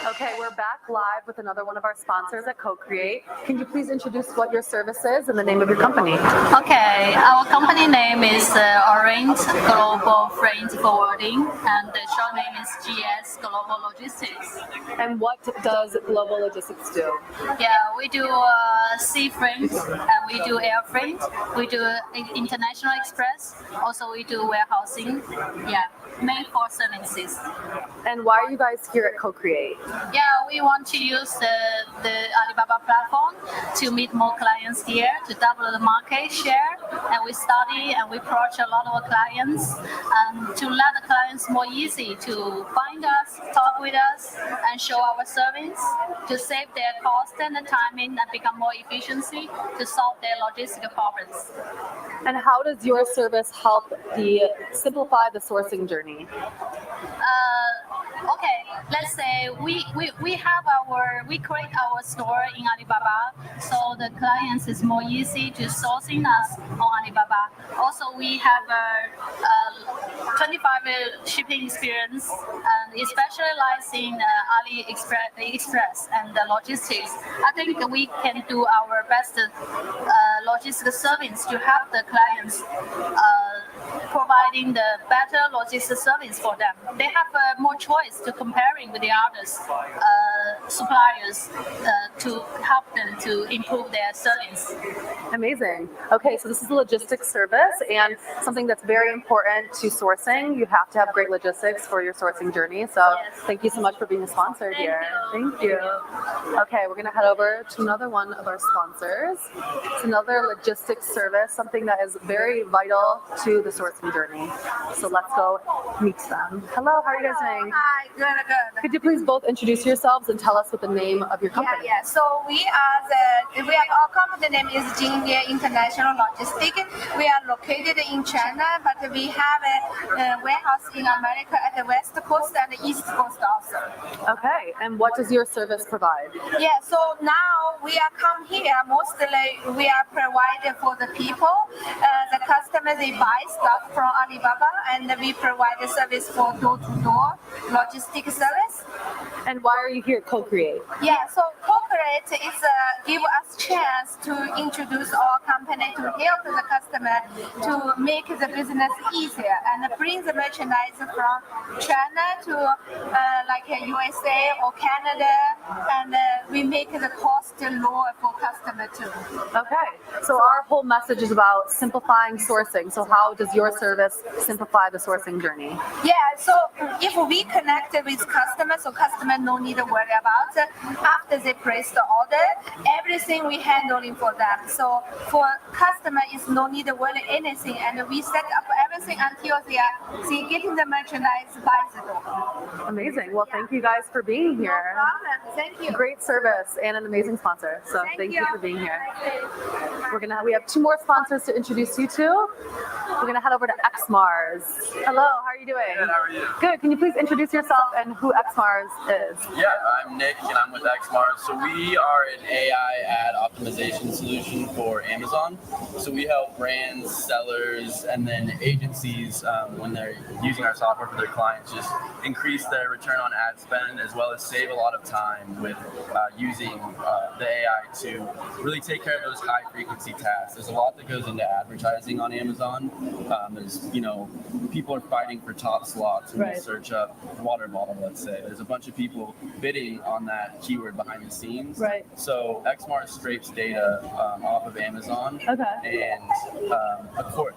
Okay, we're back live with another one of our sponsors at CoCreate. Can you please introduce what your service is and the name of your company? Okay, our company name is Orange Global Freight Forwarding, and the short name is GS Global Logistics. And what does Global Logistics do? Yeah, we do sea freight, and we do air freight, we do international express, also we do warehousing, yeah, made for services. And why are you guys here at CoCreate? Yeah, we want to use the Alibaba platform to meet more clients here, to double the market share. And we study and we approach a lot of clients and to let the clients more easy to find us, talk with us, and show our service to save their cost and the timing and become more efficiency to solve their logistical problems. And how does your service help simplify the sourcing journey? Okay, let's say we create our store in Alibaba, so the clients is more easy to sourcing us on Alibaba. Also, we have a 25 shipping experience, and especially in AliExpress and the logistics. I think we can do our best logistics service to help the clients, providing the better logistics service for them. They have more choice to comparing with the others suppliers to help them to improve their service. Amazing. Okay, so this is a logistics service and something that's very important to sourcing. You have to have great logistics for your sourcing journey. So thank you so much for being a sponsor here. Thank you. Okay, we're going to head over to another one of our sponsors. It's another logistics service, something that is very vital to the sourcing journey. So let's go meet them. Hello, how are you guys doing? Hi, good. Could you please both introduce yourselves and tell us what the name of your company is? Yeah. So our company name is Jingye International Logistics. We are located in China, but we have a warehouse in America at the West Coast and the East Coast also. Okay, and what does your service provide? Yeah, so now we are come here, mostly we are provided for the people, the customers, they buy stuff from Alibaba, and we provide the service for door-to-door logistics service. And why are you here at CoCreate? Yeah, so CoCreate is give us chance to introduce our company to help the customer to make the business easier and bring the merchandise from China to like USA or Canada, and we make the cost lower for customer too. Okay, so our whole message is about simplifying sourcing. So how does your service simplify the sourcing journey? Yeah, so if we connect with customers, so customer no need to worry about after they place the order, everything we handling for them. So for customer is no need to worry anything, and we set up everything until they getting the merchandise by the door. Amazing. Well, thank you guys for being here. No problem. Thank you. Great service and an amazing sponsor. So thank you for being here. We have two more sponsors to introduce you to. We're gonna head over to XMars. Hello, how are you doing? Good, how are you? Good. Can you please introduce yourself and who XMars is? Yeah, I'm Nick and I'm with XMars. So we are an AI ad optimization solution for Amazon. So we help brands, sellers, and then agencies when they're using our software for their clients just increase their return on ad spend, as well as save a lot of time with using the AI to really take care of those high frequency tasks. There's a lot that goes into advertising on Amazon. There's, people are fighting for top slots when you search up water bottle, let's say. There's a bunch of people bidding on that keyword behind the scenes. Right. So XMars scrapes data off of Amazon and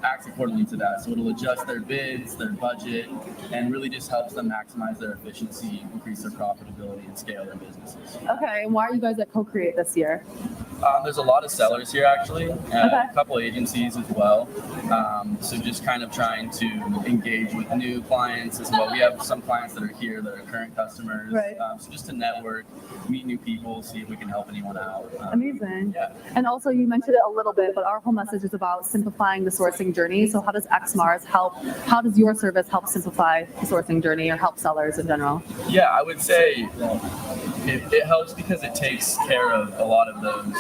acts accordingly to that. So it'll adjust their bids, their budget, and really just helps them maximize their efficiency, increase their profitability, and scale their businesses. Okay, and why are you guys at CoCreate this year? There's a lot of sellers here, actually, a couple agencies as well. So just kind of trying to engage with new clients as well. We have some clients that are here that are current customers. Right. So just to network, meet new people, see if we can help anyone out. Amazing. Yeah. And also you mentioned it a little bit, but our whole message is about simplifying the sourcing journey. So how does XMars help? How does your service help simplify the sourcing journey or help sellers in general? Yeah, I would say it helps because it takes care of a lot of those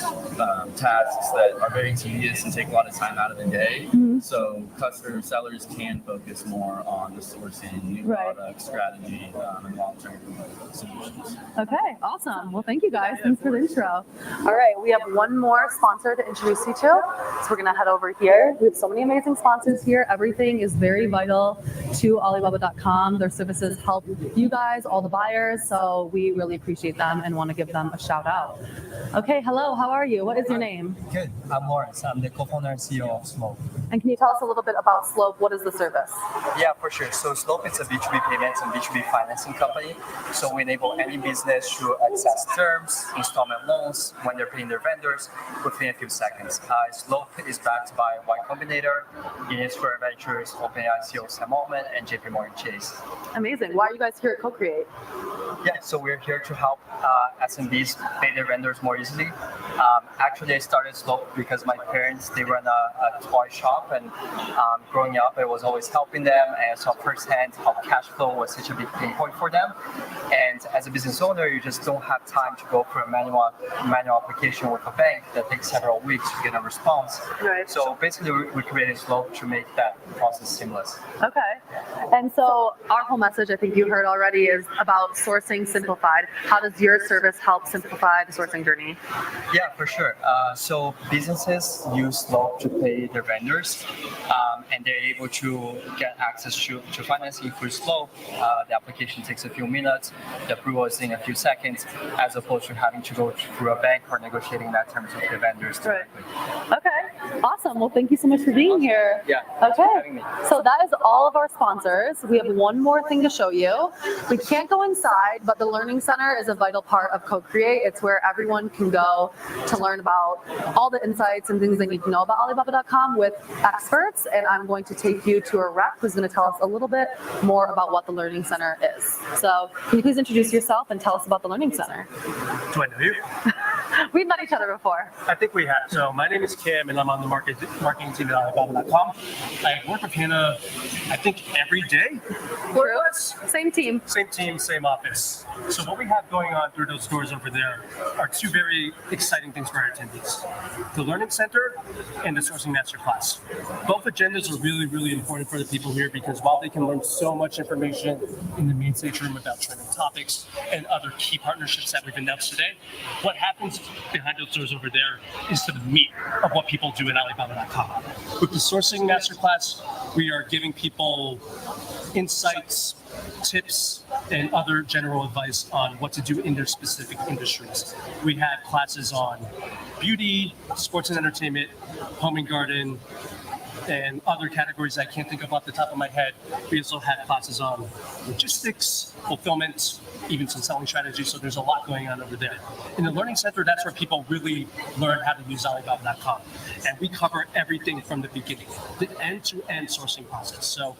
tasks that are very tedious and take a lot of time out of the day. Mm-hmm. So customer sellers can focus more on the sourcing, new product strategy, and long-term solutions. Okay, awesome. Well, thank you guys. Thanks for the intro. All right, we have one more sponsor to introduce you to. So we're gonna head over here. We have so many amazing sponsors here. Everything is very vital to Alibaba.com. Their services help you guys, all the buyers. So we really appreciate them and want to give them a shout out. Okay, hello, how are you? What is your name? Good. I'm Lawrence. I'm the co-founder and CEO of Slope. And can you tell us a little bit about Slope? What is the service? Yeah, for sure. So Slope is a B2B payments and B2B financing company. So we enable any business to access terms, installment loans when they're paying their vendors within a few seconds. Slope is backed by Y Combinator, Union Square Ventures, OpenAI CEO Sam Altman, and JP Morgan Chase. Amazing. Why are you guys here at CoCreate? Yeah, so we're here to help SMBs pay their vendors more easily. Actually, I started Slope because my parents, they run a toy shop, and growing up, I was always helping them, and I saw firsthand how cash flow was such a big pain point for them. And as a business owner, you just don't have time to go through a manual application with a bank that takes several weeks to get a response. Right. So basically, we created Slope to make that process seamless. Okay. And so our whole message, I think you heard already, is about sourcing simplified. How does your service help simplify the sourcing journey? Yeah, for sure. So businesses use Slope to pay their vendors, and they're able to get access to financing through Slope. The application takes a few minutes, the approval is in a few seconds, as opposed to having to go through a bank or negotiating that terms with the vendors directly. Okay, awesome. Well, thank you so much for being here. Yeah, thanks for having Okay, me. so that is all of our sponsors. We have one more thing to show you. We can't go inside, but the Learning Center is a vital part of CoCreate. It's where everyone can go to learn about all the insights and things they need to know about Alibaba.com with experts. And I'm going to take you to a rep who's going to tell us a little bit more about what the Learning Center is. So can you please introduce yourself and tell us about the Learning Center? Do I know you? We've met each other before. I think we have. So my name is Kim, and I'm on the marketing team at Alibaba.com. I work with Hannah, I think, every day. We're same team. Same team, same office. So what we have going on through those doors over there are two very exciting things for our attendees. The Learning Center and the Sourcing Masterclass. Both agendas are really, really important for the people here because while they can learn so much information in the main stage room about trending topics and other key partnerships that we've announced today, what happens behind those doors over there is to the meat of what people do at Alibaba.com. With the Sourcing Masterclass, we are giving people insights, tips, and other general advice on what to do in their specific industries. We have classes on beauty, sports and entertainment, home and garden, and other categories I can't think of off the top of my head. We also have classes on logistics, fulfillment, even some selling strategies. So there's a lot going on over there. In the Learning Center, that's where people really learn how to use Alibaba.com. And we cover everything from the beginning, the end-to-end sourcing process. So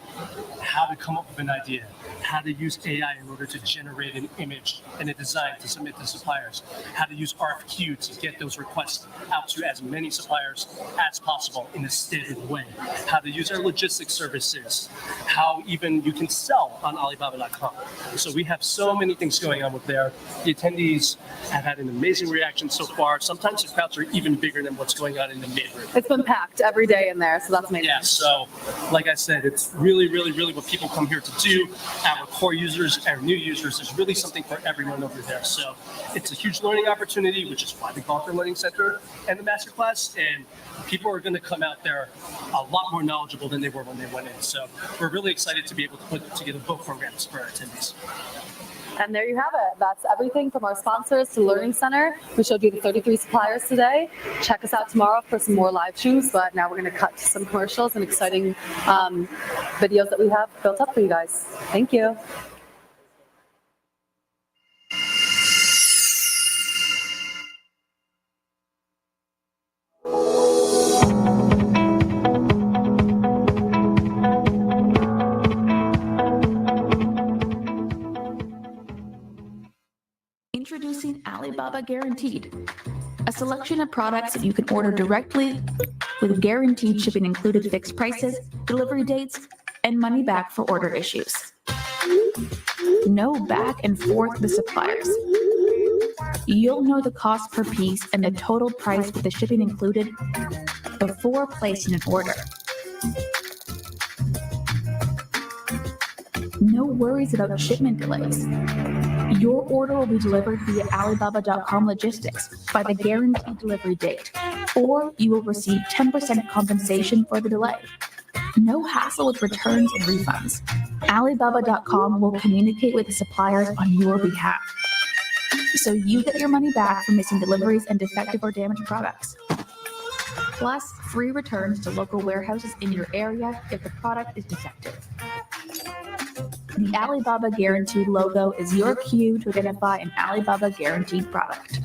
how to come up with an idea, how to use AI in order to generate an image and a design to submit to suppliers, how to use RFQ to get those requests out to as many suppliers as possible in a standard way, how to use our logistics services, how even you can sell on Alibaba.com. So we have so many things going on with there. The attendees have had an amazing reaction so far. Sometimes the crowds are even bigger than what's going on in the main room. It's been packed every day in there, so that's amazing. Yeah, so like I said, it's really, really, really what people come here to do. Our core users, our new users, there's really something for everyone over there. So it's a huge learning opportunity, which is why we call it the Learning Center and the Masterclass. And people are going to come out there a lot more knowledgeable than they were when they went in. So we're really excited to be able to put together both programs for our attendees. And there you have it. That's everything from our sponsors to Learning Center. We showed you the 33 suppliers today. Check us out tomorrow for some more live streams, but now we're going to cut to some commercials and exciting videos that we have built up for you guys. Thank you. Introducing Alibaba Guaranteed, a selection of products that you can order directly with guaranteed shipping included, fixed prices, delivery dates, and money back for order issues. No back and forth with suppliers. You'll know the cost per piece and the total price with the shipping included before placing an order. No worries about shipment delays. Your order will be delivered via Alibaba.com logistics by the guaranteed delivery date, or you will receive 10% compensation for the delay. No hassle with returns and refunds. Alibaba.com will communicate with the suppliers on your behalf. so you get your money back for missing deliveries and defective or damaged products. Plus, free returns to local warehouses in your area if the product is defective. The Alibaba Guaranteed logo is your cue to identify an Alibaba Guaranteed product.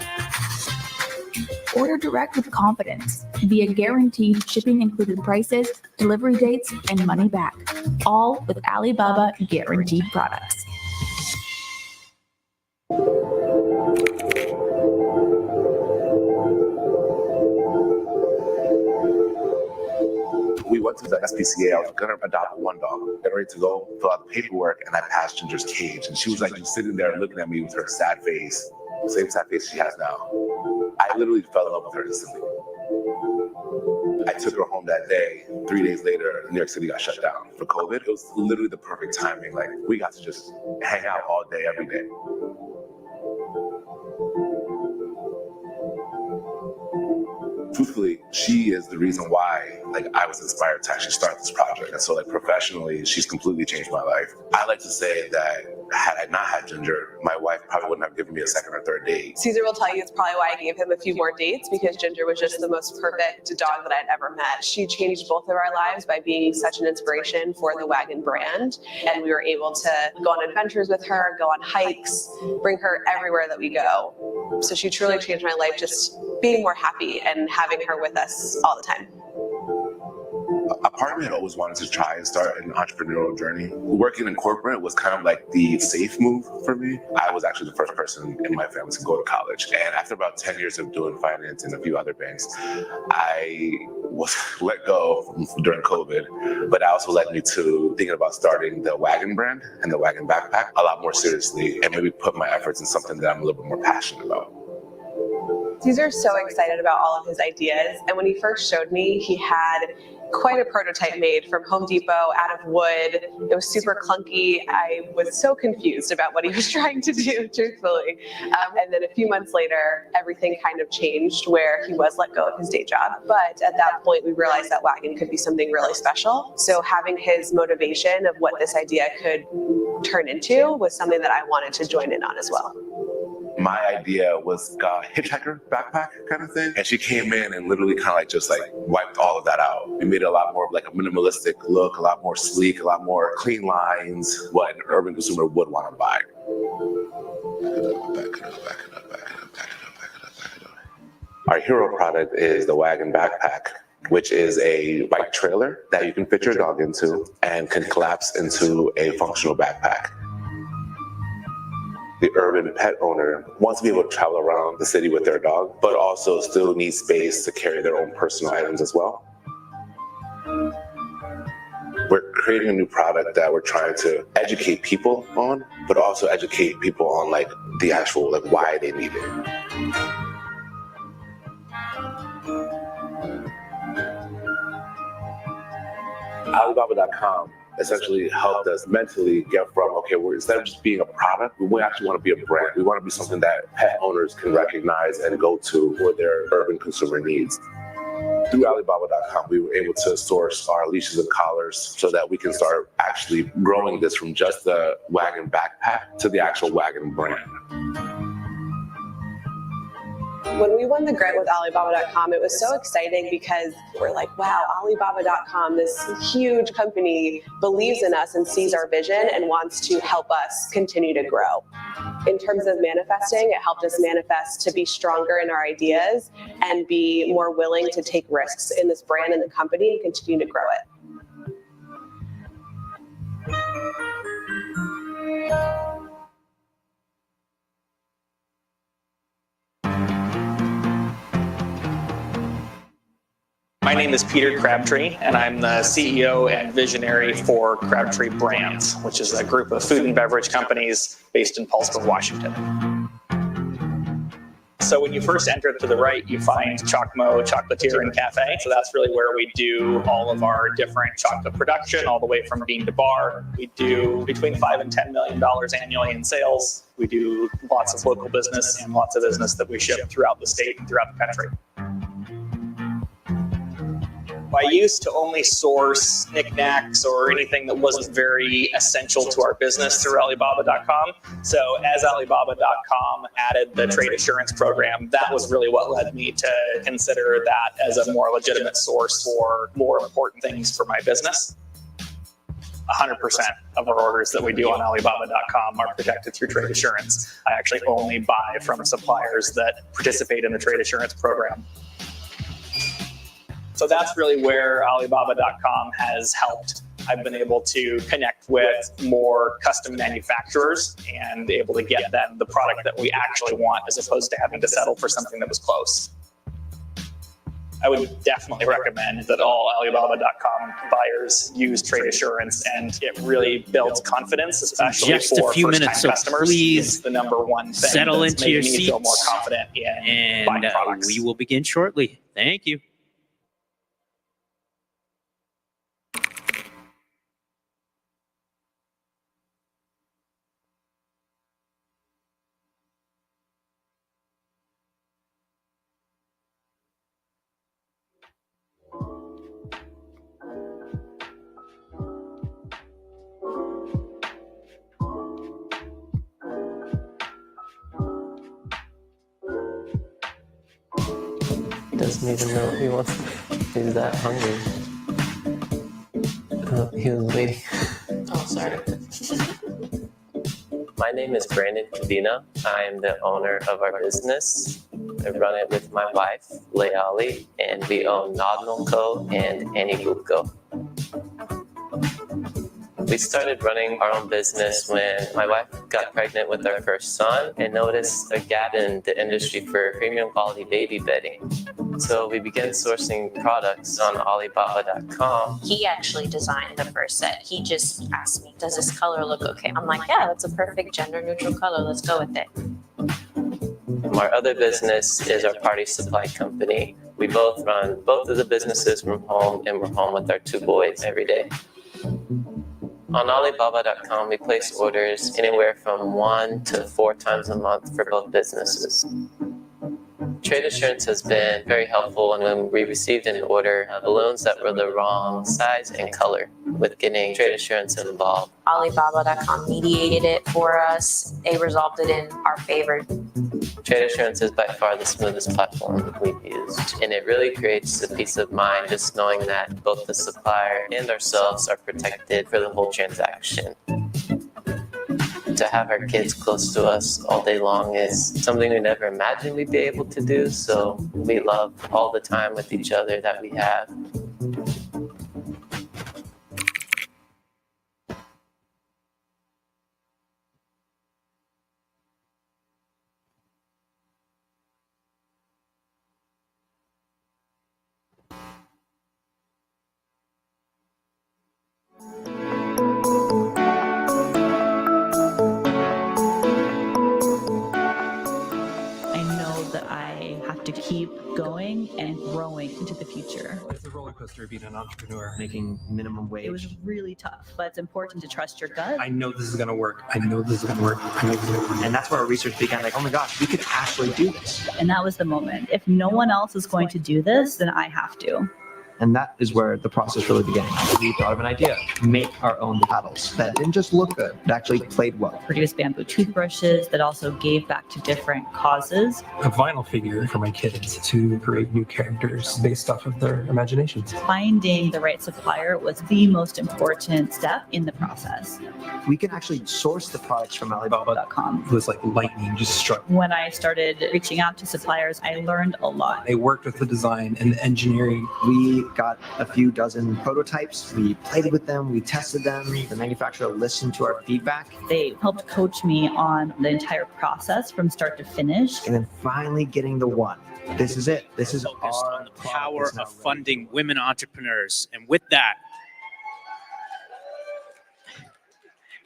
Order direct with confidence via guaranteed shipping included prices, delivery dates, and money back, all with Alibaba Guaranteed products. We went to the SPCA. I was gonna adopt one dog, getting ready to go fill out the paperwork, and I passed Ginger's cage, and she was like just sitting there looking at me with her sad face, same sad face she has now. I literally fell in love with her instantly. I took her home that day. 3 days later, New York City got shut down for COVID. It was literally the perfect timing. Like, we got to just hang out all day, every day. Truthfully, she is the reason why I was inspired to actually start this project. And so professionally, she's completely changed my life. I like to say that had I not had Ginger, my wife probably wouldn't have given me a second or third date. Caesar will tell you it's probably why I gave him a few more dates, because Ginger was just the most perfect dog that I'd ever met. She changed both of our lives by being such an inspiration for the Wagon brand. And we were able to go on adventures with her, go on hikes, bring her everywhere that we go. So she truly changed my life, just being more happy and having her with us all the time. A part of me had always wanted to try and start an entrepreneurial journey. Working in corporate was kind of like the safe move for me. I was actually the first person in my family to go to college. And after about 10 years of doing finance in a few other banks, I was let go during COVID. But that also led me to thinking about starting the Wagon brand and the Wagon backpack a lot more seriously, and maybe put my efforts in something that I'm a little bit more passionate about. Caesar's so excited about all of his ideas. And when he first showed me, he had quite a prototype made from Home Depot out of wood. It was super clunky. I was so confused about what he was trying to do, truthfully. And then a few months later, everything kind of changed where he was let go of his day job. But at that point, we realized that Wagon could be something really special. So having his motivation of what this idea could turn into was something that I wanted to join in on as well. My idea was a hitchhiker backpack kind of thing. And she came in and literally kind of just wiped all of that out. We made it a lot more of a minimalistic look, a lot more sleek, a lot more clean lines, what an urban consumer would want to buy. Our hero product is the Wagon backpack, which is a bike trailer that you can fit your dog into and can collapse into a functional backpack. The urban pet owner wants to be able to travel around the city with their dog, but also still needs space to carry their own personal items as well. We're creating a new product that we're trying to educate people on, but also educate people on the actual why they need it. Alibaba.com essentially helped us mentally get from, okay, instead of just being a product, we actually want to be a brand. We want to be something that pet owners can recognize and go to for their urban consumer needs. Through Alibaba.com, we were able to source our leashes and collars so that we can start actually growing this from just the Wagon backpack to the actual Wagon brand. When we won the grant with Alibaba.com, it was so exciting because we're like, wow, Alibaba.com, this huge company, believes in us and sees our vision and wants to help us continue to grow. In terms of manifesting, it helped us manifest to be stronger in our ideas and be more willing to take risks in this brand and the company and continue to grow it. My name is Peter Crabtree, and I'm the CEO and visionary for Crabtree Brands, which is a group of food and beverage companies based in Paulsboro, Washington. So when you first enter to the right, you find Chocmo Chocolatier and Cafe. So that's really where we do all of our different chocolate production, all the way from bean to bar. We do between $5 and $10 million annually in sales. We do lots of local business and lots of business that we ship throughout the state and throughout the country. I used to only source knickknacks or anything that wasn't very essential to our business through Alibaba.com. So as Alibaba.com added the trade assurance program, that was really what led me to consider that as a more legitimate source for more important things for my business. 100% of our orders that we do on Alibaba.com are protected through trade assurance. I actually only buy from suppliers that participate in the trade assurance program. So that's really where Alibaba.com has helped. I've been able to connect with more custom manufacturers and able to get them the product that we actually want as opposed to having to settle for something that was close. I would definitely recommend that all Alibaba.com buyers use trade assurance, and it really builds confidence, especially Just for a few minutes, first-time so customers. please It's the number one thing settle that's into your making me feel more seats, confident in buying and products. we will begin shortly. Thank you. Doesn't even know he wants. He's that hungry. He was waiting. Oh, sorry. My name is Brandon Kadina. I am the owner of our business. I run it with my wife, Leali, and we own Nodnal Co. and Anybook Co. We started running our own business when my wife got pregnant with our first son and noticed a gap in the industry for premium quality baby bedding. So we began sourcing products on Alibaba.com. He actually designed the first set. He just asked me, does this color look okay? I'm like, yeah, that's a perfect gender neutral color. Let's go with it. Our other business is our party supply company. We both run both of the businesses from home, and we're home with our two boys every day. On Alibaba.com, we place orders anywhere from 1 to 4 times a month for both businesses. Trade assurance has been very helpful, and when we received an order, balloons that were the wrong size and color, with getting trade assurance involved. Alibaba.com mediated it for us. They resolved it in our favor. Trade assurance is by far the smoothest platform we've used, and it really creates a peace of mind just knowing that both the supplier and ourselves are protected for the whole transaction. To have our kids close to us all day long is something we never imagined we'd be able to do, so we love all the time with each other that we have. I know that I have to keep going and growing into the future. It's the roller coaster of being an entrepreneur, making minimum wage. It was really tough, but it's important to trust your gut. I know this is going to work. I know this is going to work. I know this is going to work. And that's where our research began. Like, oh my gosh, we could actually do this. And that was the moment. If no one else is going to do this, then I have to. And that is where the process really began. We thought of an idea, make our own paddles that didn't just look good, it actually played well. Produced bamboo toothbrushes that also gave back to different causes. A vinyl figure for my kids to create new characters based off of their imaginations. Finding the right supplier was the most important step in the process. We can actually source the products from Alibaba.com. It was like lightning just struck. When I started reaching out to suppliers, I learned a lot. They worked with the design and the engineering. We got a few dozen prototypes. We played with them. We tested them. The manufacturer listened to our feedback. They helped coach me on the entire process from start to finish. And then finally getting the one. This is it. This is Focused on the power of funding women entrepreneurs. And with that,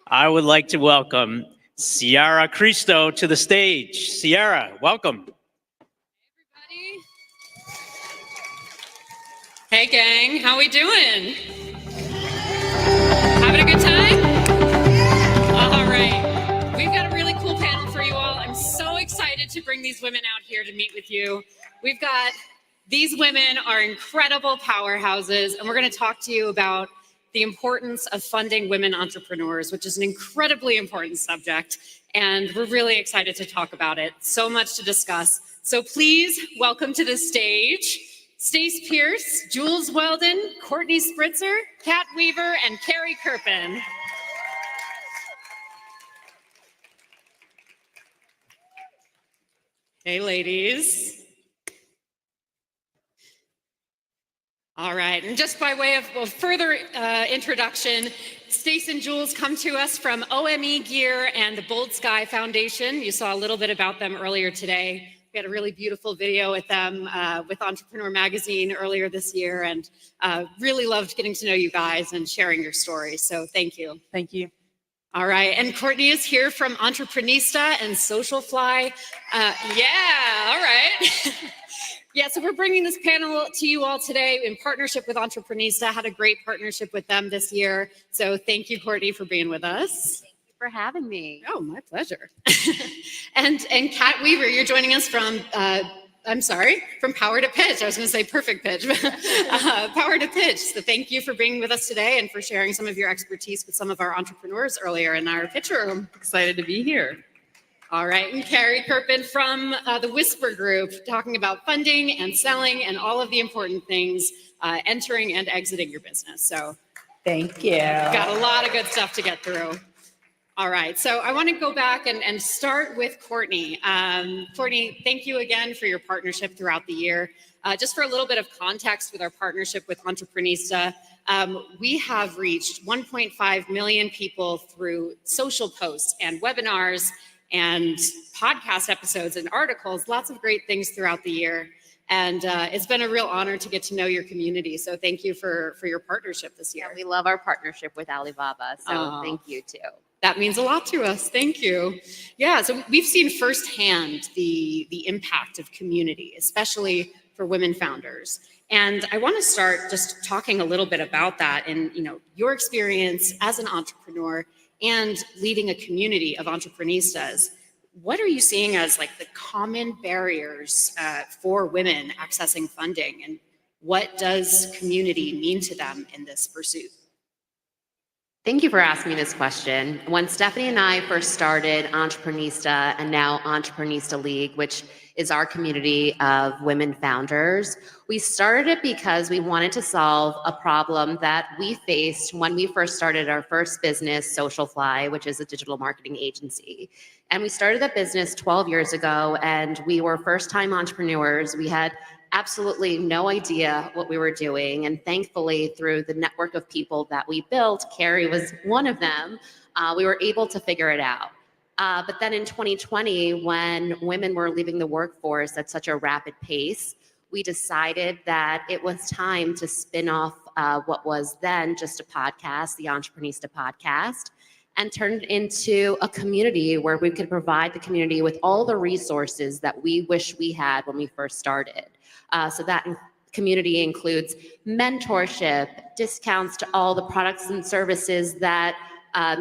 I would like to welcome Ciara Cristo to the stage. Ciara, welcome. Hey gang, how we doing? Having a good time? All right. We've got a really cool panel for you all. I'm so excited to bring these women out here to meet with you. We've got These women are incredible powerhouses, and we're going to talk to you about the importance of funding women entrepreneurs, which is an incredibly important subject, and we're really excited to talk about it. So much to discuss. So please welcome to the stage Stace Pierce, Jules Weldon, Courtney Spritzer, Kat Weaver, and Carrie Kirpin. Hey, ladies. All right, and just by way of further introduction, Stace and Jules come to us from OME Gear and the Bold Sky Foundation. You saw a little bit about them earlier today. We had a really beautiful video with them with Entrepreneur Magazine earlier this year, and really loved getting to know you guys and sharing your stories. So thank you. Thank you. All right, and Courtney is here from Entreprenista and Socialfly. Yeah, all right. Yeah, so we're bringing this panel to you all today in partnership with Entreprenista. Had a great partnership with them this year. So thank you, Courtney, for being with us. Thank you for having me. Oh, my pleasure. and Kat Weaver, you're joining us from, from Power to Pitch. I was going to say perfect pitch, Power to Pitch. So thank you for being with us today and for sharing some of your expertise with some of our entrepreneurs earlier in our pitch room. Excited to be here. All right, and Carrie Kirpin from the Whisper Group, talking about funding and selling and all of the important things entering and exiting your business. So thank you. Got a lot of good stuff to get through. All right, so I want to go back and start with Courtney. Courtney, thank you again for your partnership throughout the year. Just for a little bit of context with our partnership with Entreprenista, we have reached 1.5 million people through social posts and webinars and podcast episodes and articles, lots of great things throughout the year. And it's been a real honor to get to know your community. So thank you for your partnership this year. We love our partnership with Alibaba. So thank you too. That means a lot to us. Thank you. Yeah, so we've seen firsthand the impact of community, especially for women founders. And I want to start just talking a little bit about that and your experience as an entrepreneur and leading a community of entreprenistas. What are you seeing as like the common barriers for women accessing funding, and what does community mean to them in this pursuit? Thank you for asking me this question. When Stephanie and I first started Entreprenista and now Entreprenista League, which is our community of women founders, we started it because we wanted to solve a problem that we faced when we first started our first business, Socialfly, which is a digital marketing agency. And we started that business 12 years ago, and we were first-time entrepreneurs. We had absolutely no idea what we were doing. And thankfully, through the network of people that we built, Carrie was one of them, we were able to figure it out. But then in 2020, when women were leaving the workforce at such a rapid pace, we decided that it was time to spin off what was then just a podcast, the Entreprenista podcast, and turned it into a community where we could provide the community with all the resources that we wish we had when we first started. So that community includes mentorship, discounts to all the products and services that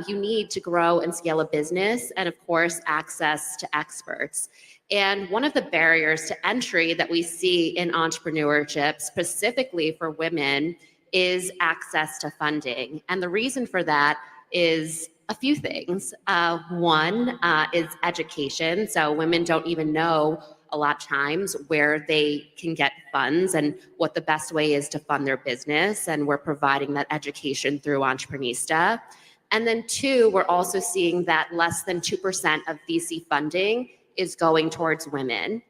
you need to grow and scale a business, and of course, access to experts. And one of the barriers to entry that we see in entrepreneurship, specifically for women, is access to funding. And the reason for that is a few things. One is education. So women don't even know a lot of times where they can get funds and what the best way is to fund their business. And we're providing that education through Entreprenista. And then two, we're also seeing that less than 2% of VC funding is going towards women.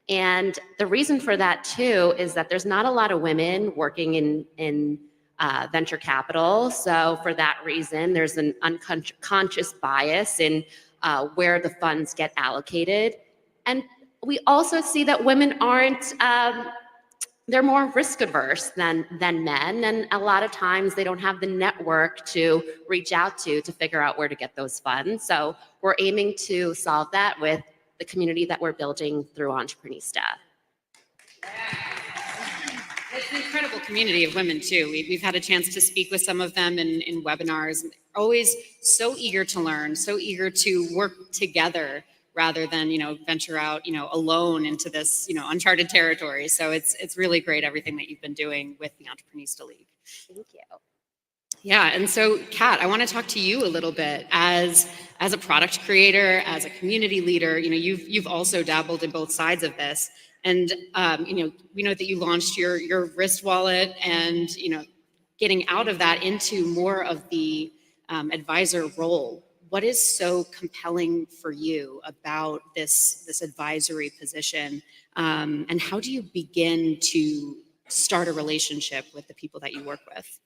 And the reason for that too is that there's not a lot of women working in venture capital. So for that reason, there's an unconscious bias in where the funds get allocated. And we also see that women aren't, they're more risk averse than men. And a lot of times they don't have the network to reach out to figure out where to get those funds. So we're aiming to solve that with the community that we're building through Entreprenista. It's an incredible community of women too. We've had a chance to speak with some of them in webinars. Always so eager to learn, so eager to work together rather than, venture out, alone into this, uncharted territory. So it's really great everything that you've been doing with the Entreprenista League. Thank you. Yeah, and so Kat, I want to talk to you a little bit as a product creator, as a community leader. You've also dabbled in both sides of this, and we know that you launched your wrist wallet, and getting out of that into more of the advisor role. What is so compelling for you about this advisory position, and how do you begin to start a relationship with the people that you work with?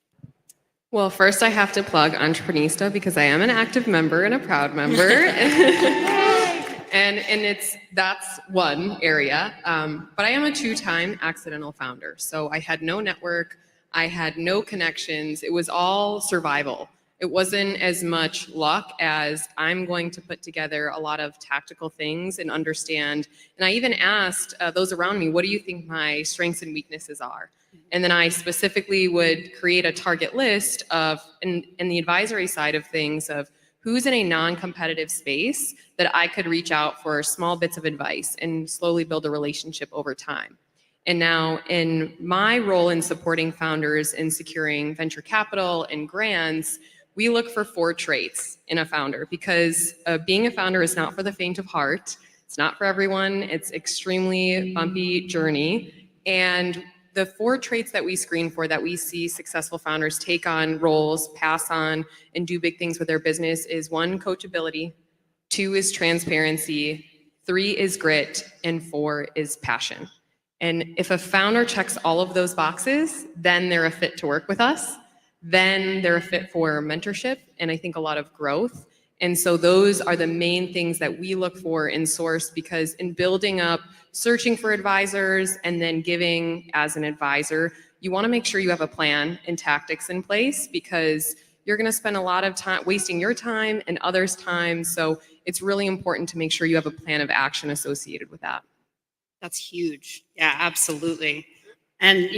Well, first I have to plug Entreprenista because I am an active member and a proud member. and that's one area. But I am a 2-time accidental founder. So I had no network, I had no connections. It was all survival. It wasn't as much luck as I'm going to put together a lot of tactical things and understand. And I even asked those around me, what do you think my strengths and weaknesses are? And then I specifically would create a target list of, in the advisory side of things, of who's in a non-competitive space that I could reach out for small bits of advice and slowly build a relationship over time. And now in my role in supporting founders in securing venture capital and grants, we look for 4 traits in a founder, because being a founder is not for the faint of heart. It's not for everyone. It's extremely bumpy journey. And the 4 traits that we screen for, that we see successful founders take on roles, pass on, and do big things with their business is 1, coachability, 2 is transparency, 3 is grit, and 4 is passion. And if a founder checks all of those boxes, then they're a fit to work with us. Then they're a fit for mentorship and I think a lot of growth. And so those are the main things that we look for in source, because in building up, searching for advisors and then giving as an advisor, you want to make sure you have a plan and tactics in place, because you're going to spend a lot of time wasting your time and others' time. So it's really important to make sure you have a plan of action associated with that. That's huge. Yeah, absolutely. And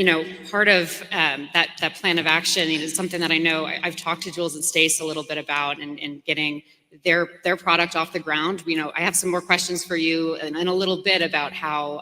part of that plan of action is something that I know I've talked to Jules and Stace a little bit about, and getting their product off the ground. I have some more questions for you in a little bit about how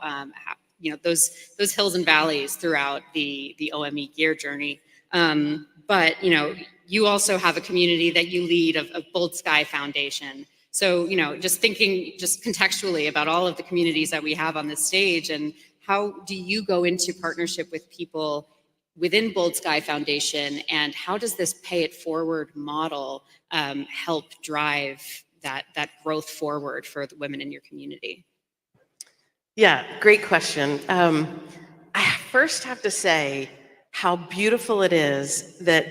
those hills and valleys throughout the OME gear journey. But you also have a community that you lead of Bold Sky Foundation. So just thinking just contextually about all of the communities that we have on this stage, and how do you go into partnership with people within Bold Sky Foundation, and how does this pay it forward model help drive that growth forward for the women in your community? Yeah, great question. I first have to say how beautiful it is that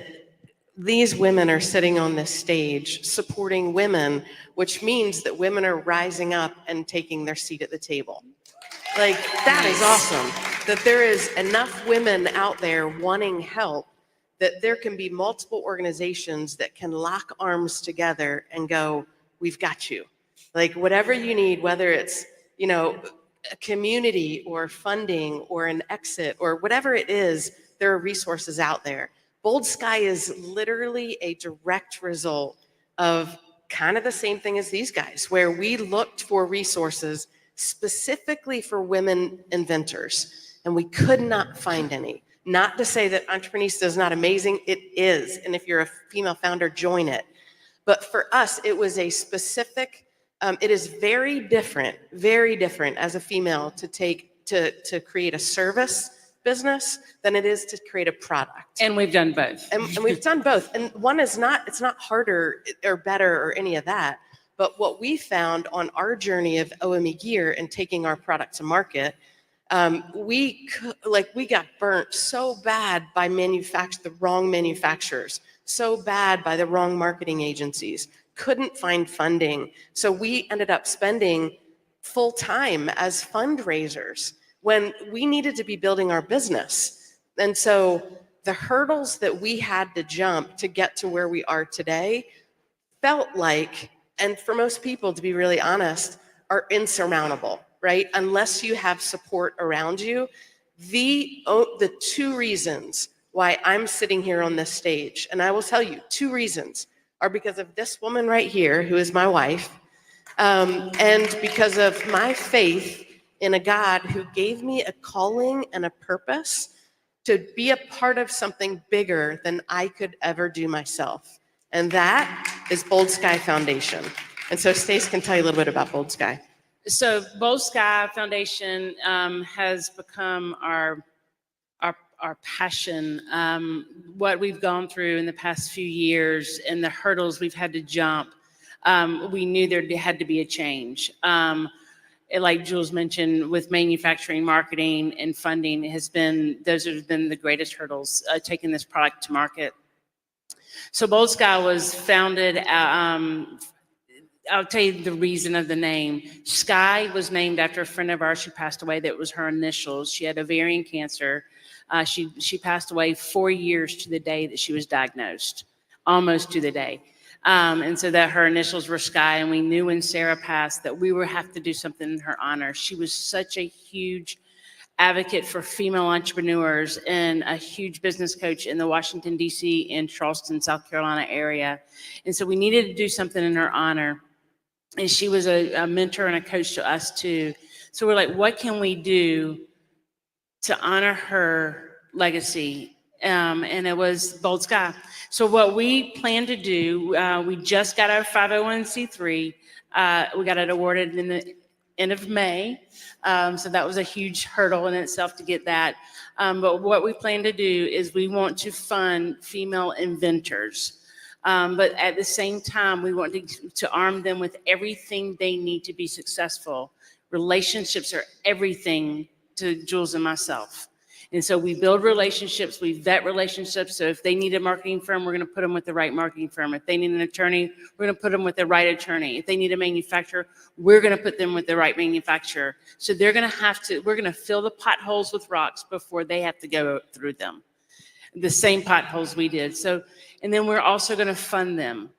these women are sitting on this stage supporting women, which means that women are rising up and taking their seat at the table. Like, that is awesome, that there is enough women out there wanting help, that there can be multiple organizations that can lock arms together and go, we've got you. Like, whatever you need, whether it's, a community or funding or an exit or whatever it is, there are resources out there. Bold Sky is literally a direct result of kind of the same thing as these guys, where we looked for resources specifically for women inventors, and we could not find any. Not to say that Entreprenista is not amazing, it is, and if you're a female founder, join it. But for us, it was a specific, it is very different as a female to create a service business than it is to create a product. And we've done both. And we've done both. And one is not, it's not harder or better or any of that. But what we found on our journey of OME Gear and taking our product to market, we got burnt so bad by the wrong manufacturers, so bad by the wrong marketing agencies, couldn't find funding. So we ended up spending full time as fundraisers when we needed to be building our business. And so the hurdles that we had to jump to get to where we are today felt like, and for most people, to be really honest, are insurmountable, right? Unless you have support around you. The 2 reasons why I'm sitting here on this stage, and I will tell you 2 reasons, are because of this woman right here, who is my wife, And because of my faith in a God who gave me a calling and a purpose to be a part of something bigger than I could ever do myself. And that is Bold Sky Foundation. And so Stace can tell you a little bit about Bold Sky. So Bold Sky Foundation has become our passion. What we've gone through in the past few years and the hurdles we've had to jump, we knew there had to be a change. Like Jules mentioned, with manufacturing, marketing, and funding, those have been the greatest hurdles taking this product to market. So Bold Sky was founded. I'll tell you the reason of the name. Sky was named after a friend of ours who passed away. That was her initials. She had ovarian cancer. She passed away 4 years to the day that she was diagnosed, almost to the day. And so that her initials were Sky, and we knew when Sarah passed that we would have to do something in her honor. She was such a huge advocate for female entrepreneurs and a huge business coach in the Washington, D.C. and Charleston, South Carolina area. And so we needed to do something in her honor. And she was a mentor and a coach to us too. So we're like, what can we do to honor her legacy? And it was Bold Sky. So what we plan to do, we just got our 501c3. We got it awarded in the end of May. So that was a huge hurdle in itself to get that. But what we plan to do is we want to fund female inventors. But at the same time, we want to arm them with everything they need to be successful. Relationships are everything to Jules and myself. And so we build relationships, we vet relationships. So if they need a marketing firm, we're going to put them with the right marketing firm. If they need an attorney, we're going to put them with the right attorney. If they need a manufacturer, we're going to put them with the right manufacturer. So we're going to fill the potholes with rocks before they have to go through them. The same potholes we did. And then we're also going to fund them.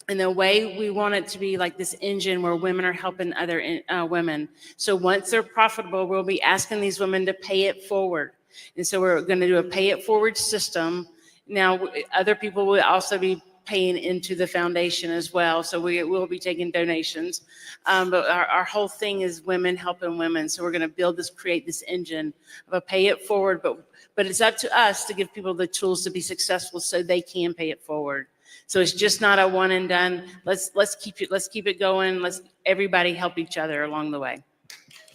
And the way we want it to be like this engine where women are helping other women. So once they're profitable, we'll be asking these women to pay it forward. And so we're going to do a pay it forward system. Now, other people will also be paying into the foundation as well. So we will be taking donations. But our whole thing is women helping women. So we're going to create this engine of a pay it forward. But it's up to us to give people the tools to be successful so they can pay it forward. So it's just not a one and done. Let's keep it going. Let's everybody help each other along the way.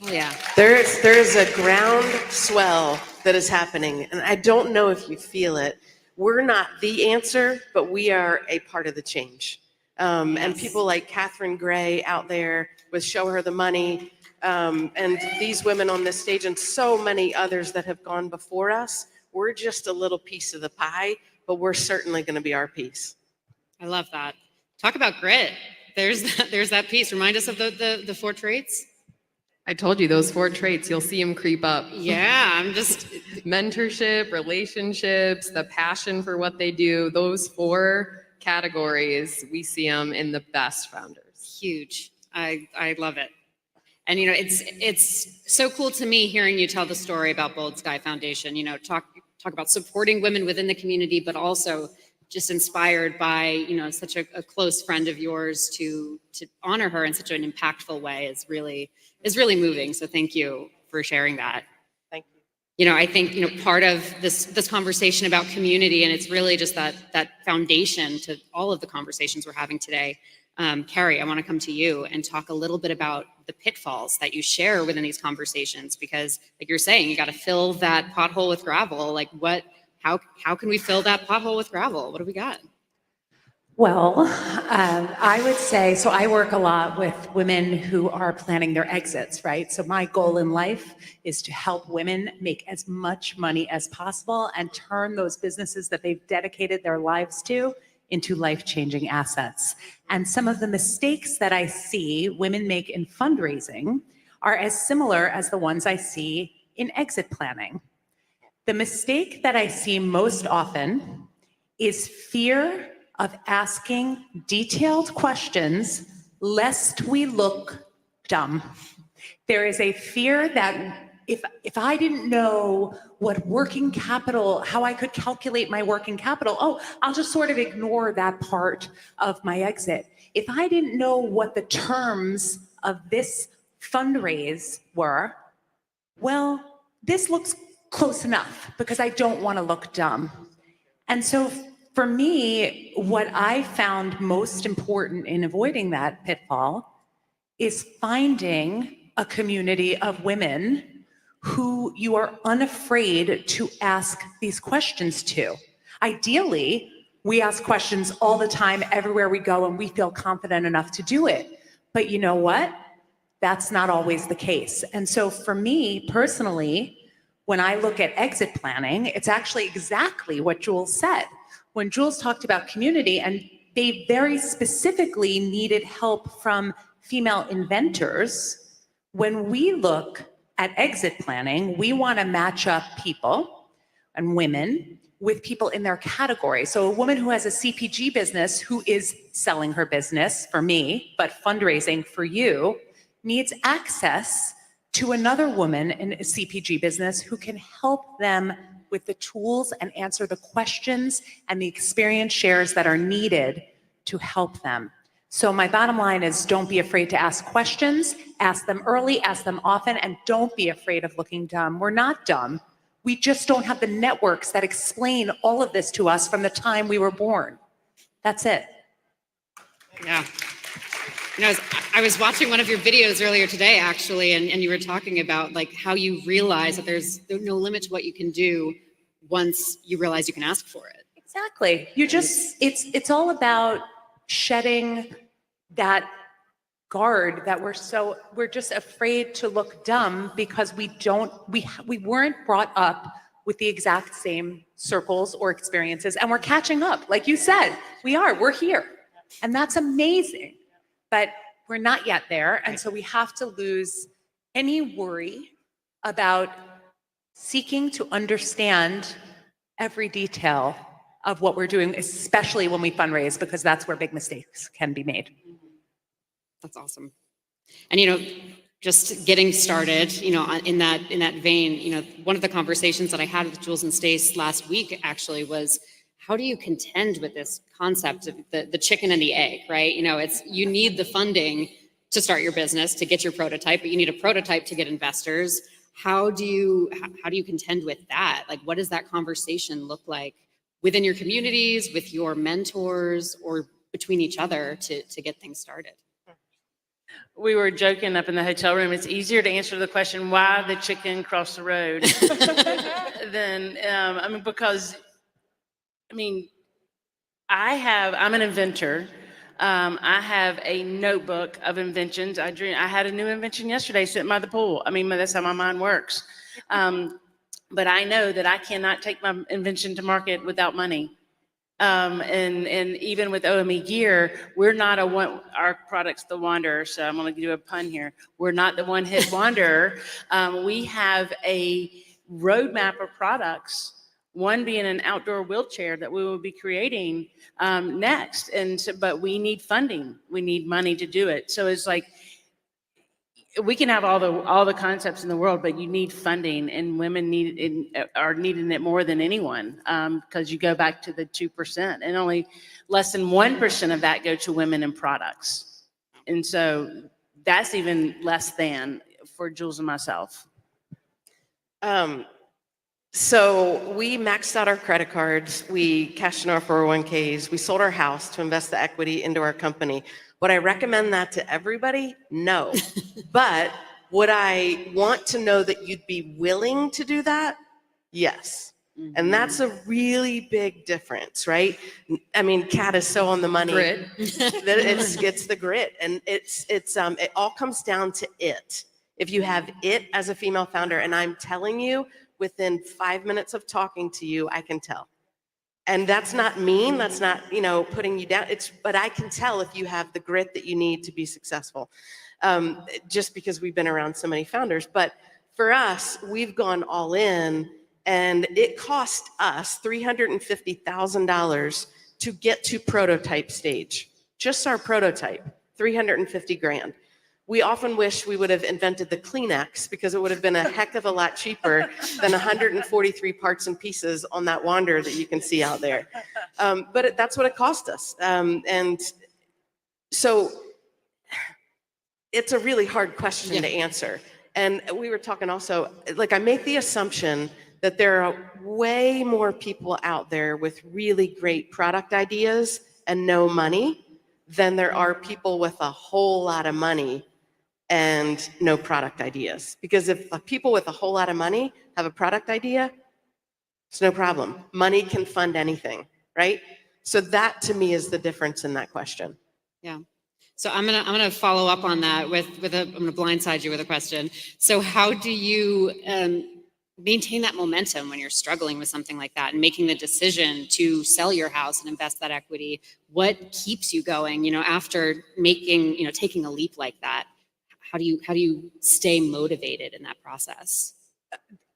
Oh, yeah. There's a ground swell that is happening, and I don't know if you feel it. We're not the answer, but we are a part of the change. And people like Catherine Gray out there with Show Her the Money, and these women on this stage and so many others that have gone before us, we're just a little piece of the pie, but we're certainly going to be our piece. I love that. Talk about grit. There's that piece. Remind us of the 4 traits. I told you those 4 traits, you'll see them creep up. Yeah, I'm just mentorship, relationships, the passion for what they do, those 4 categories, we see them in the best founders. Huge. I love it. And it's so cool to me hearing you tell the story about Bold Sky Foundation. Talk about supporting women within the community, but also just inspired by such a close friend of yours to honor her in such an impactful way is really moving. So thank you for sharing that. Thank you. I think part of this conversation about community, and it's really just that foundation to all of the conversations we're having today. Carrie, I want to come to you and talk a little bit about the pitfalls that you share within these conversations, because like you're saying, you got to fill that pothole with gravel. How can we fill that pothole with gravel? What do we got? Well, I would say, so I work a lot with women who are planning their exits, right? So my goal in life is to help women make as much money as possible and turn those businesses that they've dedicated their lives to into life-changing assets. And some of the mistakes that I see women make in fundraising are as similar as the ones I see in exit planning. The mistake that I see most often is fear of asking detailed questions lest we look dumb. There is a fear that if I didn't know what working capital, how I could calculate my working capital, oh, I'll just sort of ignore that part of my exit. If I didn't know what the terms of this fundraise were, well, this looks close enough because I don't want to look dumb. And so for me, what I found most important in avoiding that pitfall is finding a community of women who you are unafraid to ask these questions to. Ideally, we ask questions all the time, everywhere we go, and we feel confident enough to do it. But you know what? That's not always the case. And so for me personally, when I look at exit planning, it's actually exactly what Jules said. When Jules talked about community, and they very specifically needed help from female inventors, when we look at exit planning, we want to match up people and women with people in their category. So a woman who has a CPG business who is selling her business for me, but fundraising for you, needs access to another woman in a CPG business who can help them with the tools and answer the questions and the experience shares that are needed to help them. So my bottom line is, don't be afraid to ask questions, ask them early, ask them often, and don't be afraid of looking dumb. We're not dumb. We just don't have the networks that explain all of this to us from the time we were born. That's it. Yeah. You know, I was watching one of your videos earlier today, actually, and you were talking about like how you realize that there's no limit to what you can do once you realize you can ask for it. Exactly. You just, it's all about shedding that guard that we're just afraid to look dumb because we weren't brought up with the exact same circles or experiences, and we're catching up. Like you said, we're here, and that's amazing, but we're not yet there. And so we have to lose any worry about seeking to understand every detail of what we're doing, especially when we fundraise, because that's where big mistakes can be made. That's awesome. And, you know, just getting started, you know, in that vein, you know, one of the conversations that I had with Jules and Stace last week actually was, how do you contend with this concept of the chicken and the egg, right? You know, you need the funding to start your business, to get your prototype, but you need a prototype to get investors. How do you contend with that? Like, what does that conversation look like within your communities, with your mentors, or between each other to get things started? We were joking up in the hotel room. It's easier to answer the question, why the chicken crossed the road, than, because, I'm an inventor. I have a notebook of inventions. I had a new invention yesterday sitting by the pool. That's how my mind works. But I know that I cannot take my invention to market without money. And even with OME gear, we're not our product's the Wanderer, so I'm going to do a pun here. We're not the one-hit wonder. We have a roadmap of products, one being an outdoor wheelchair that we will be creating next. But we need funding. We need money to do it. So it's like, we can have all the concepts in the world, but you need funding, and women are needing it more than anyone, because you go back to the 2%, and only less than 1% of that go to women in products. And so that's even less than for Jules and myself. So we maxed out our credit cards, we cashed in our 401ks, we sold our house to invest the equity into our company. Would I recommend that to everybody? No. But would I want to know that you'd be willing to do that? Yes. Mm-hmm. And that's a really big difference, right? Kat is so on the money. Grit. That it's the grit. And it all comes down to it. If you have it as a female founder, and I'm telling you, within 5 minutes of talking to you, I can tell. And that's not mean, that's not, putting you down. But I can tell if you have the grit that you need to be successful, just because we've been around so many founders. But for us, we've gone all in, and it cost us $350,000 to get to prototype stage. Just our prototype, $350,000. We often wish we would have invented the Kleenex because it would have been a heck of a lot cheaper than 143 parts and pieces on that wander that you can see out there. But that's what it cost us. And so it's a really hard question to answer. And we were talking also, like, I make the assumption that there are way more people out there with really great product ideas and no money than there are people with a whole lot of money and no product ideas. Because if people with a whole lot of money have a product idea, it's no problem. Money can fund anything, right? So that to me is the difference in that question. Yeah. So I'm gonna follow up on that I'm gonna blindside you with a question. So how do you maintain that momentum when you're struggling with something like that and making the decision to sell your house and invest that equity? What keeps you going, after taking a leap like that? How do you stay motivated in that process?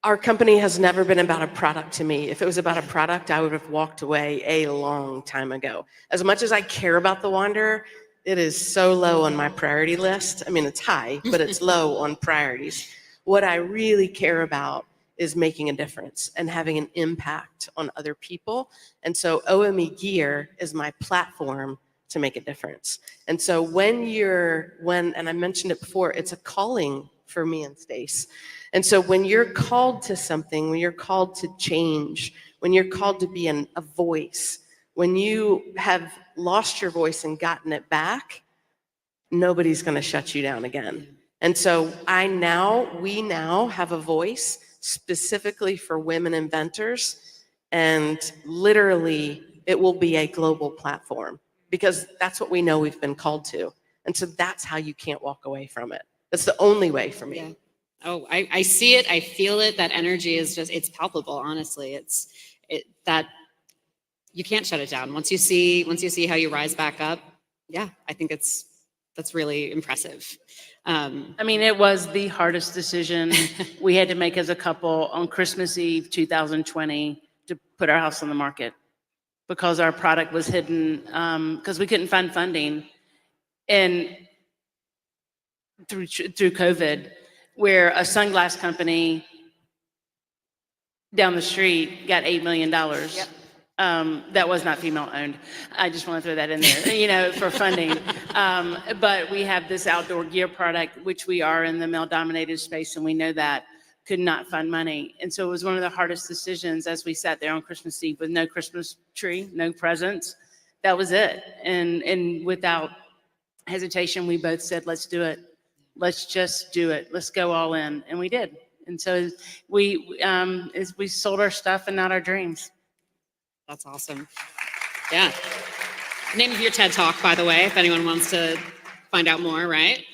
Our company has never been about a product to me. If it was about a product, I would have walked away a long time ago. As much as I care about the Wanderer, it is so low on my priority list. I mean, it's high, but it's low on priorities. What I really care about is making a difference and having an impact on other people. And so OME Gear is my platform to make a difference. And so and I mentioned it before, it's a calling for me and Stace. And so when you're called to something, when you're called to change, when you're called to be a voice, when you have lost your voice and gotten it back, nobody's going to shut you down again. And so we now have a voice specifically for women inventors, and literally it will be a global platform because that's what we know we've been called to. And so that's how you can't walk away from it. That's the only way for me. Yeah. Oh, I see it. I feel it. That energy is it's palpable. Honestly, that you can't shut it down. Once you see how you rise back up. Yeah, I think that's really impressive. I mean, it was the hardest decision we had to make as a couple on Christmas Eve 2020 to put our house on the market because our product was hidden because we couldn't find funding. And through COVID, where a sunglass company down the street got $8 million. Yep. That was not female owned. I just want to throw that in there, for funding. But we have this outdoor gear product, which we are in the male dominated space, and we know that could not fund money. And so it was one of the hardest decisions as we sat there on Christmas Eve with no Christmas tree, no presents. That was it. And without hesitation, we both said, let's do it. Let's just do it. Let's go all in. And we did. And so we sold our stuff and not our dreams. That's awesome. Yeah. Name of your TED Talk, by the way, if anyone wants to find out more, right?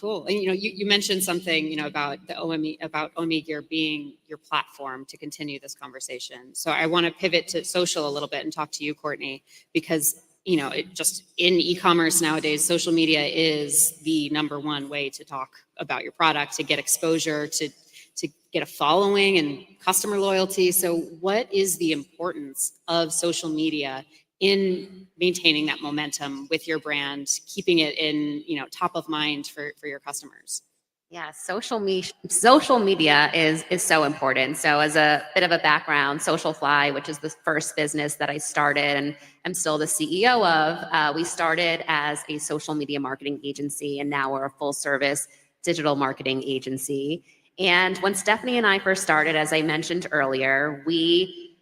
Cool. And you mentioned something, about the OME Gear being your platform to continue this conversation. So I want to pivot to social a little bit and talk to you, Courtney, because it just in e-commerce nowadays, social media is the #1 way to talk about your product, to get exposure, to get a following and customer loyalty. So what is the importance of social media in maintaining that momentum with your brand, keeping it in, top of mind for your customers? Yeah, social media is so important. So as a bit of a background, Socialfly, which is the first business that I started and I'm still the CEO of, we started as a social media marketing agency, and now we're a full service digital marketing agency. And when Stephanie and I first started, as I mentioned earlier, we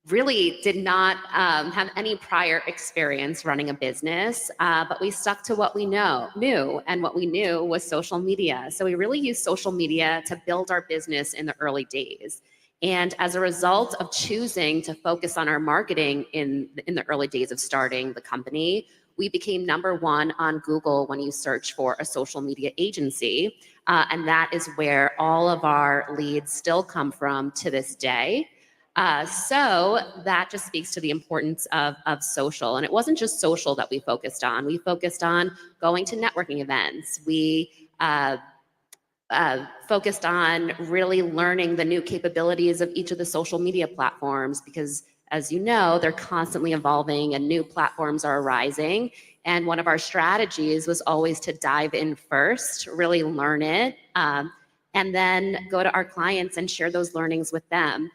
really did not have any prior experience running a business, but we stuck to what we knew, and what we knew was social media. So we really used social media to build our business in the early days. And as a result of choosing to focus on our marketing in the early days of starting the company, we became #1 on Google when you search for a social media agency. And that is where all of our leads still come from to this day. So that just speaks to the importance of social. And it wasn't just social that we focused on. We focused on going to networking events. We focused on really learning the new capabilities of each of the social media platforms, because as you know, they're constantly evolving and new platforms are arising. And one of our strategies was always to dive in first, really learn it, and then go to our clients and share those learnings with them.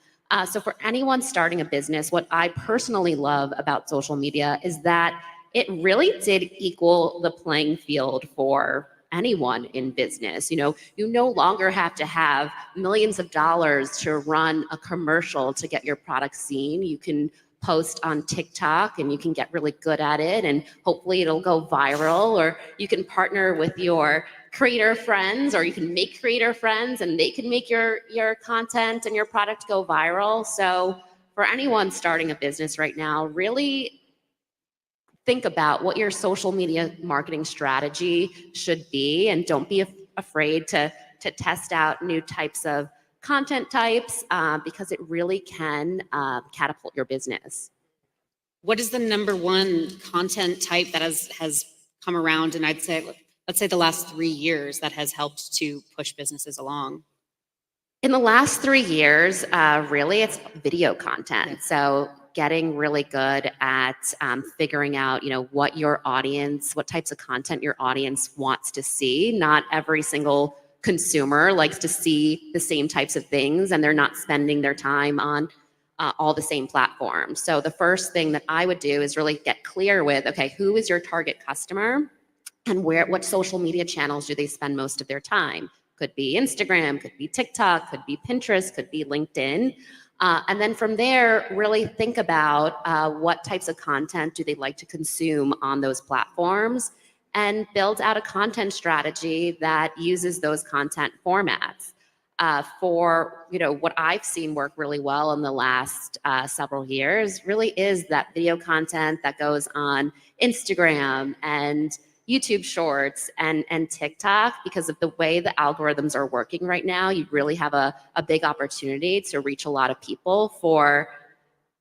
So for anyone starting a business, what I personally love about social media is that it really did equal the playing field for anyone in business. You no longer have to have millions of dollars to run a commercial to get your product seen. You can post on TikTok and you can get really good at it and hopefully it'll go viral, or you can partner with your creator friends, or you can make creator friends and they can make your content and your product go viral. So for anyone starting a business right now, really think about what your social media marketing strategy should be, and don't be afraid to test out new types of content types because it really can catapult your business. What is the number one content type that has come around, and let's say the last 3 years, that has helped to push businesses along? In the last 3 years, really, it's video content. So getting really good at figuring out, what your audience, what types of content your audience wants to see. Not every single consumer likes to see the same types of things, and they're not spending their time on all the same platforms. So the first thing that I would do is really get clear with, okay, who is your target customer, and what social media channels do they spend most of their time? Could be Instagram, could be TikTok, could be Pinterest, could be LinkedIn. And then from there, really think about what types of content do they like to consume on those platforms, and build out a content strategy that uses those content formats. For what I've seen work really well in the last several years really is that video content that goes on Instagram and YouTube Shorts and TikTok. Because of the way the algorithms are working right now, you really have a big opportunity to reach a lot of people for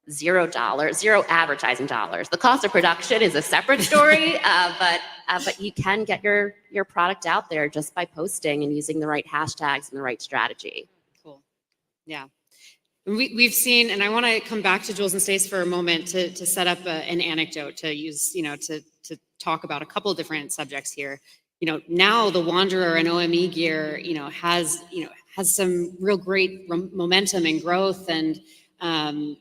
$0, zero advertising dollars. The cost of production is a separate story, but you can get your product out there just by posting and using the right hashtags and the right strategy. Cool. Yeah. We've seen, and I want to come back to Jules and Stace for a moment to set up an anecdote to use, to talk about a couple of different subjects here. Now the Wanderer and OME gear, has some real great momentum and growth, and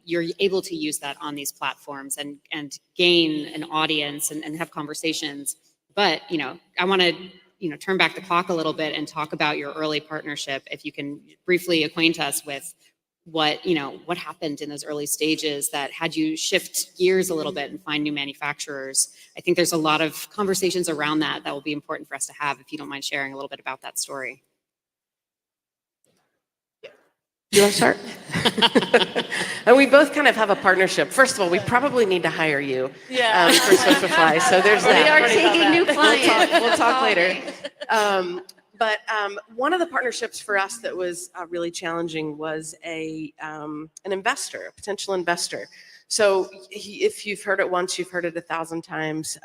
you're able to use that on these platforms and gain an audience and have conversations. But, I want to, turn back the clock a little bit and talk about your early partnership. If you can briefly acquaint us with what happened in those early stages that had you shift gears a little bit and find new manufacturers. I think there's a lot of conversations around that will be important for us to have, if you don't mind sharing a little bit about that story. You want to start? And we both kind of have a partnership. First of all, we probably need to hire you for Simplify. So there's that. We are taking new clients. We'll talk later. But one of the partnerships for us that was really challenging was an investor, a potential investor. So if you've heard it once, you've heard it 1,000 times,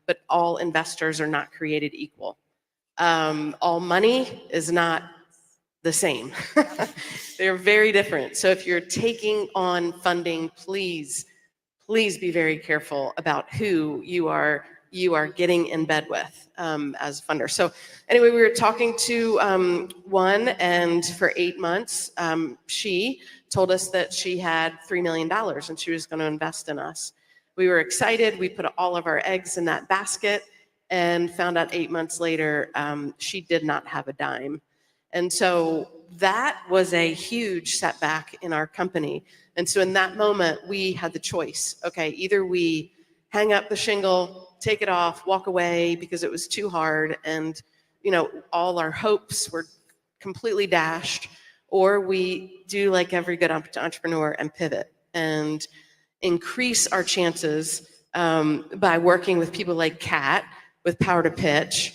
but all investors are not created equal. All money is not the same. They're very different. So if you're taking on funding, please be very careful about who you are getting in bed with as a funder. So anyway, we were talking to one, and for 8 months, she told us that she had $3 million and she was going to invest in us. We were excited. We put all of our eggs in that basket and found out 8 months later, she did not have a dime. And so that was a huge setback in our company. And so in that moment, we had the choice. Okay, either we hang up the shingle, take it off, walk away because it was too hard, and all our hopes were completely dashed, or we do like every good entrepreneur and pivot and increase our chances by working with people like Kat with Power to Pitch.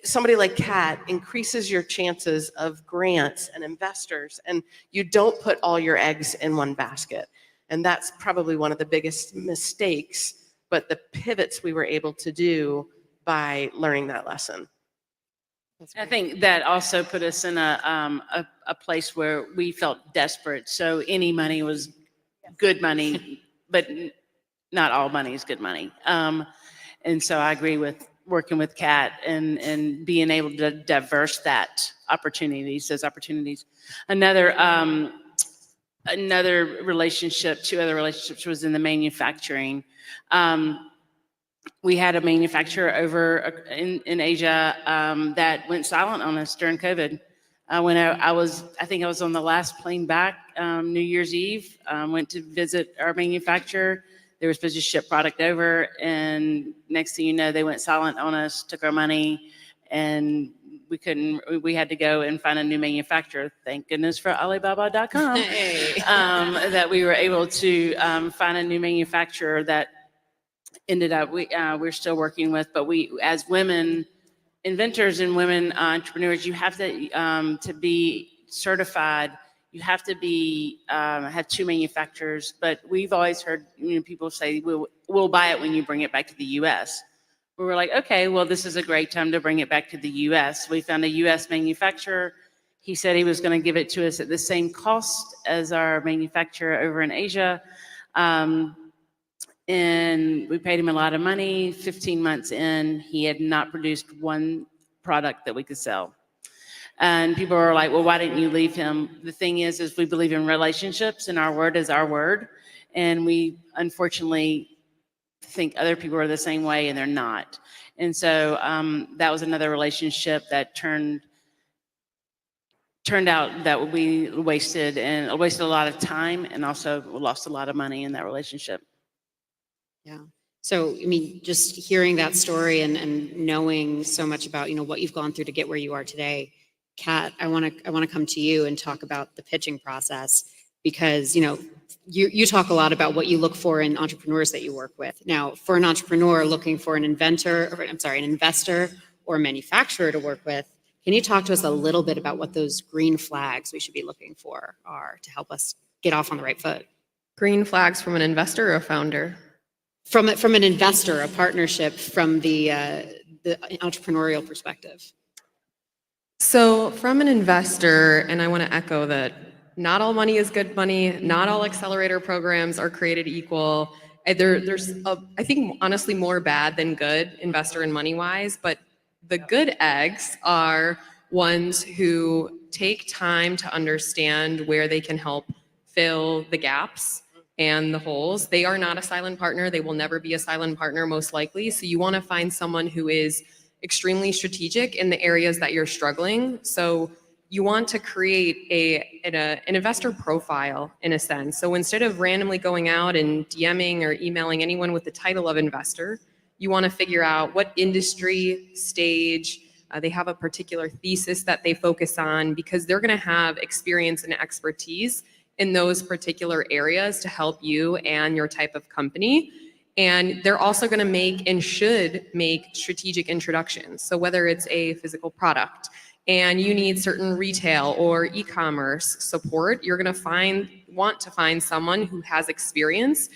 Somebody like Kat increases your chances of grants and investors, and you don't put all your eggs in one basket. And that's probably one of the biggest mistakes, but the pivots we were able to do by learning that lesson. I think that also put us in a place where we felt desperate. So any money was good money, but not all money is good money. And so I agree with working with Kat and being able to diverse that opportunities, those opportunities. Another relationship, two other relationships was in the manufacturing. We had a manufacturer over in Asia that went silent on us during COVID. When I think I was on the last plane back, New Year's Eve, went to visit our manufacturer. They were supposed to ship product over, and next thing you know, they went silent on us, took our money, and we had to go and find a new manufacturer. Thank goodness for Alibaba.com. That we were able to find a new manufacturer that ended up we're still working with, but we, as women inventors and women entrepreneurs, you have to be certified. You have to be have two manufacturers. But we've always heard people say we'll buy it when you bring it back to the U.S. We were like, okay, well, this is a great time to bring it back to the U.S. We found a U.S. manufacturer. He said he was going to give it to us at the same cost as our manufacturer over in Asia. And we paid him a lot of money. 15 months in, he had not produced one product that we could sell. And people were like, well, why didn't you leave him? The thing is we believe in relationships, and our word is our word. And we unfortunately think other people are the same way, and they're not. And so that was another relationship that turned out that we wasted a lot of time, and also lost a lot of money in that relationship. Yeah. So, I mean, just hearing that story and knowing so much about, what you've gone through to get where you are today, Kat, I want to come to you and talk about the pitching process, because, you talk a lot about what you look for in entrepreneurs that you work with. Now, for an entrepreneur looking for an investor or a manufacturer to work with, can you talk to us a little bit about what those green flags we should be looking for are to help us get off on the right foot? Green flags from an investor or a founder? From an investor, a partnership, from the entrepreneurial perspective. So from an investor, and I want to echo that not all money is good money, not all accelerator programs are created equal. There's I think honestly more bad than good investor and money wise, but the good eggs are ones who take time to understand where they can help fill the gaps and the holes. They are not a silent partner. They will never be a silent partner, most likely. So you want to find someone who is extremely strategic in the areas that you're struggling. So you want to create an investor profile, in a sense. So instead of randomly going out and DMing or emailing anyone with the title of investor, you want to figure out what industry, stage, they have a particular thesis that they focus on, because they're going to have experience and expertise in those particular areas to help you and your type of company. And they're also going to make and should make strategic introductions. So whether it's a physical product and you need certain retail or e-commerce support, you're going to want to find someone who has experience.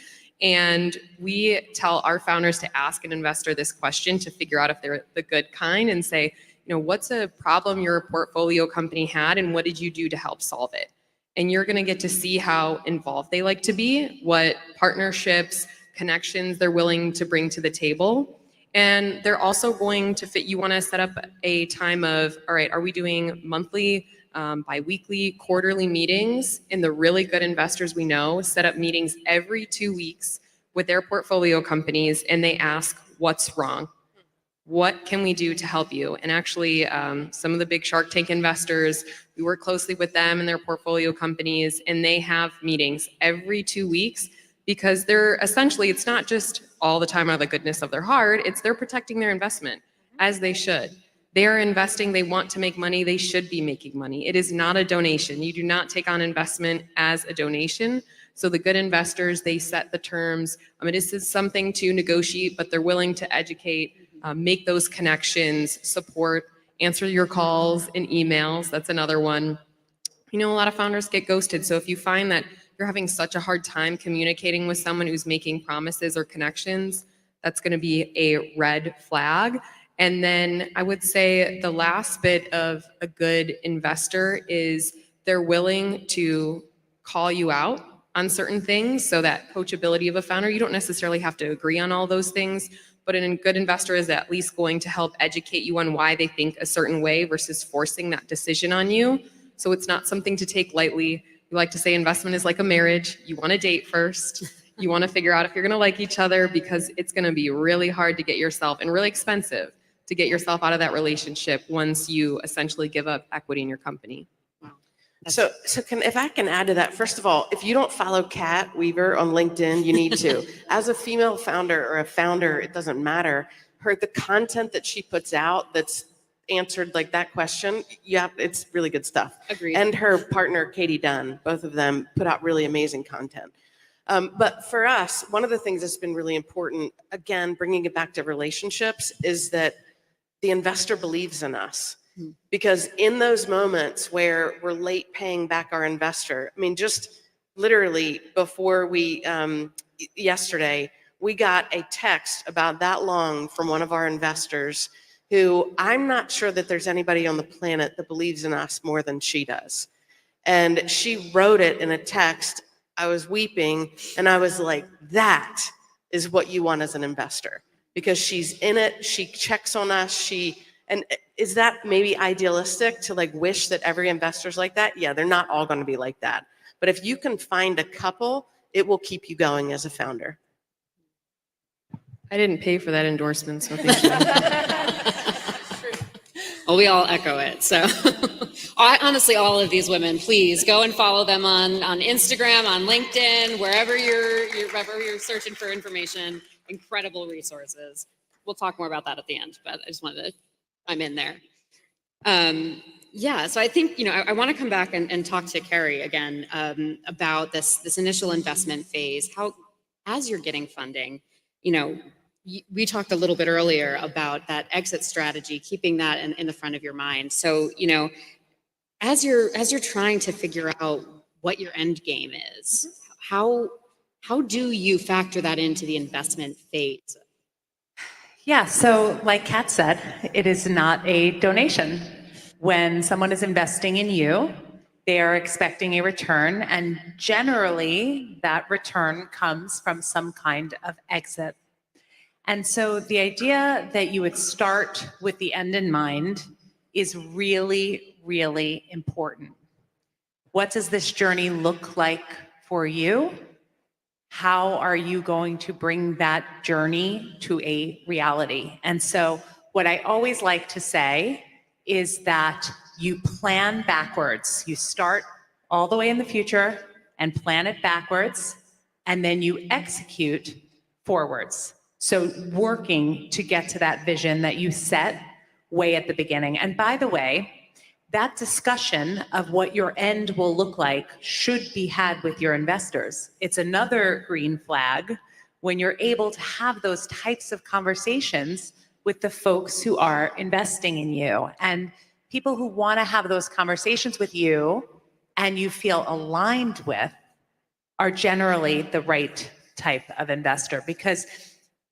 And we tell our founders to ask an investor this question to figure out if they're the good kind, and say, what's a problem your portfolio company had and what did you do to help solve it? And you're going to get to see how involved they like to be, what partnerships, connections they're willing to bring to the table. And they're also going to you want to set up a time of, all right, are we doing monthly, bi-weekly, quarterly meetings? And the really good investors we know set up meetings every 2 weeks with their portfolio companies, and they ask, what's wrong? What can we do to help you? And actually, some of the big Shark Tank investors, we work closely with them and their portfolio companies, and they have meetings every 2 weeks, because they're essentially, it's not just all the time out of the goodness of their heart, they're protecting their investment, as they should. They are investing, they want to make money, they should be making money. It is not a donation. You do not take on investment as a donation. So the good investors, they set the terms. It is something to negotiate, but they're willing to educate, make those connections, support, answer your calls and emails. That's another one. A lot of founders get ghosted. So if you find that you're having such a hard time communicating with someone who's making promises or connections, that's going to be a red flag. And then I would say the last bit of a good investor is they're willing to call you out on certain things. So that coachability of a founder, you don't necessarily have to agree on all those things, but a good investor is at least going to help educate you on why they think a certain way versus forcing that decision on you. So it's not something to take lightly. We like to say investment is like a marriage. You want to date first. You want to figure out if you're going to like each other, because it's going to be really hard to get yourself, and really expensive to get yourself out of that relationship once you essentially give up equity in your company. So if I can add to that, first of all, if you don't follow Kat Weaver on LinkedIn, you need to. As a female founder or a founder, it doesn't matter. The content that she puts out that's answered like that question, yeah, it's really good stuff. Agreed. And her partner, Katie Dunn, both of them put out really amazing content. But for us, one of the things that's been really important, again, bringing it back to relationships, is that the investor believes in us. Because in those moments where we're late paying back our investor, I mean, just literally before we, yesterday, we got a text about that long from one of our investors who, I'm not sure that there's anybody on the planet that believes in us more than she does. And she wrote it in a text. I was weeping, and I was like, that is what you want as an investor, because she's in it, she checks on us, and is that maybe idealistic to like wish that every investor's like that? Yeah, they're not all going to be like that. But if you can find a couple, it will keep you going as a founder. I didn't pay for that endorsement, so thank you. Well, we all echo it. So honestly, all of these women, please go and follow them on Instagram, on LinkedIn, wherever you're searching for information. Incredible resources. We'll talk more about that at the end, but I just wanted to, I'm in there. Yeah, so I think, I want to come back and talk to Carrie again about this initial investment phase. How, as you're getting funding, we talked a little bit earlier about that exit strategy, keeping that in the front of your mind. So, as you're trying to figure out what your end game is, how do you factor that into the investment phase? Yeah, so like Kat said, it is not a donation. When someone is investing in you, they are expecting a return, and generally that return comes from some kind of exit. And so the idea that you would start with the end in mind is really, really important. What does this journey look like for you? How are you going to bring that journey to a reality? And so what I always like to say is that you plan backwards. You start all the way in the future and plan it backwards, and then you execute forwards. So working to get to that vision that you set way at the beginning. And by the way, that discussion of what your end will look like should be had with your investors. It's another green flag when you're able to have those types of conversations with the folks who are investing in you. And people who want to have those conversations with you and you feel aligned with are generally the right type of investor. Because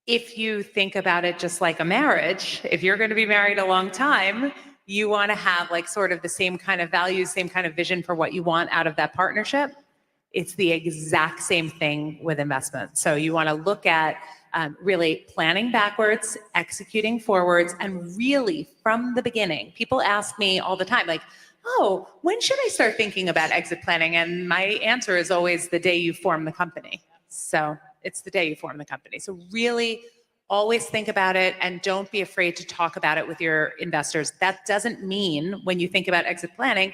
if you think about it just like a marriage, if you're going to be married a long time, you want to have like sort of the same kind of values, same kind of vision for what you want out of that partnership. It's the exact same thing with investment. So you want to look at really planning backwards, executing forwards, and really from the beginning. People ask me all the time, like, oh, when should I start thinking about exit planning? And my answer is always the day you form the company. So it's the day you form the company. So really always think about it, and don't be afraid to talk about it with your investors. That doesn't mean, when you think about exit planning,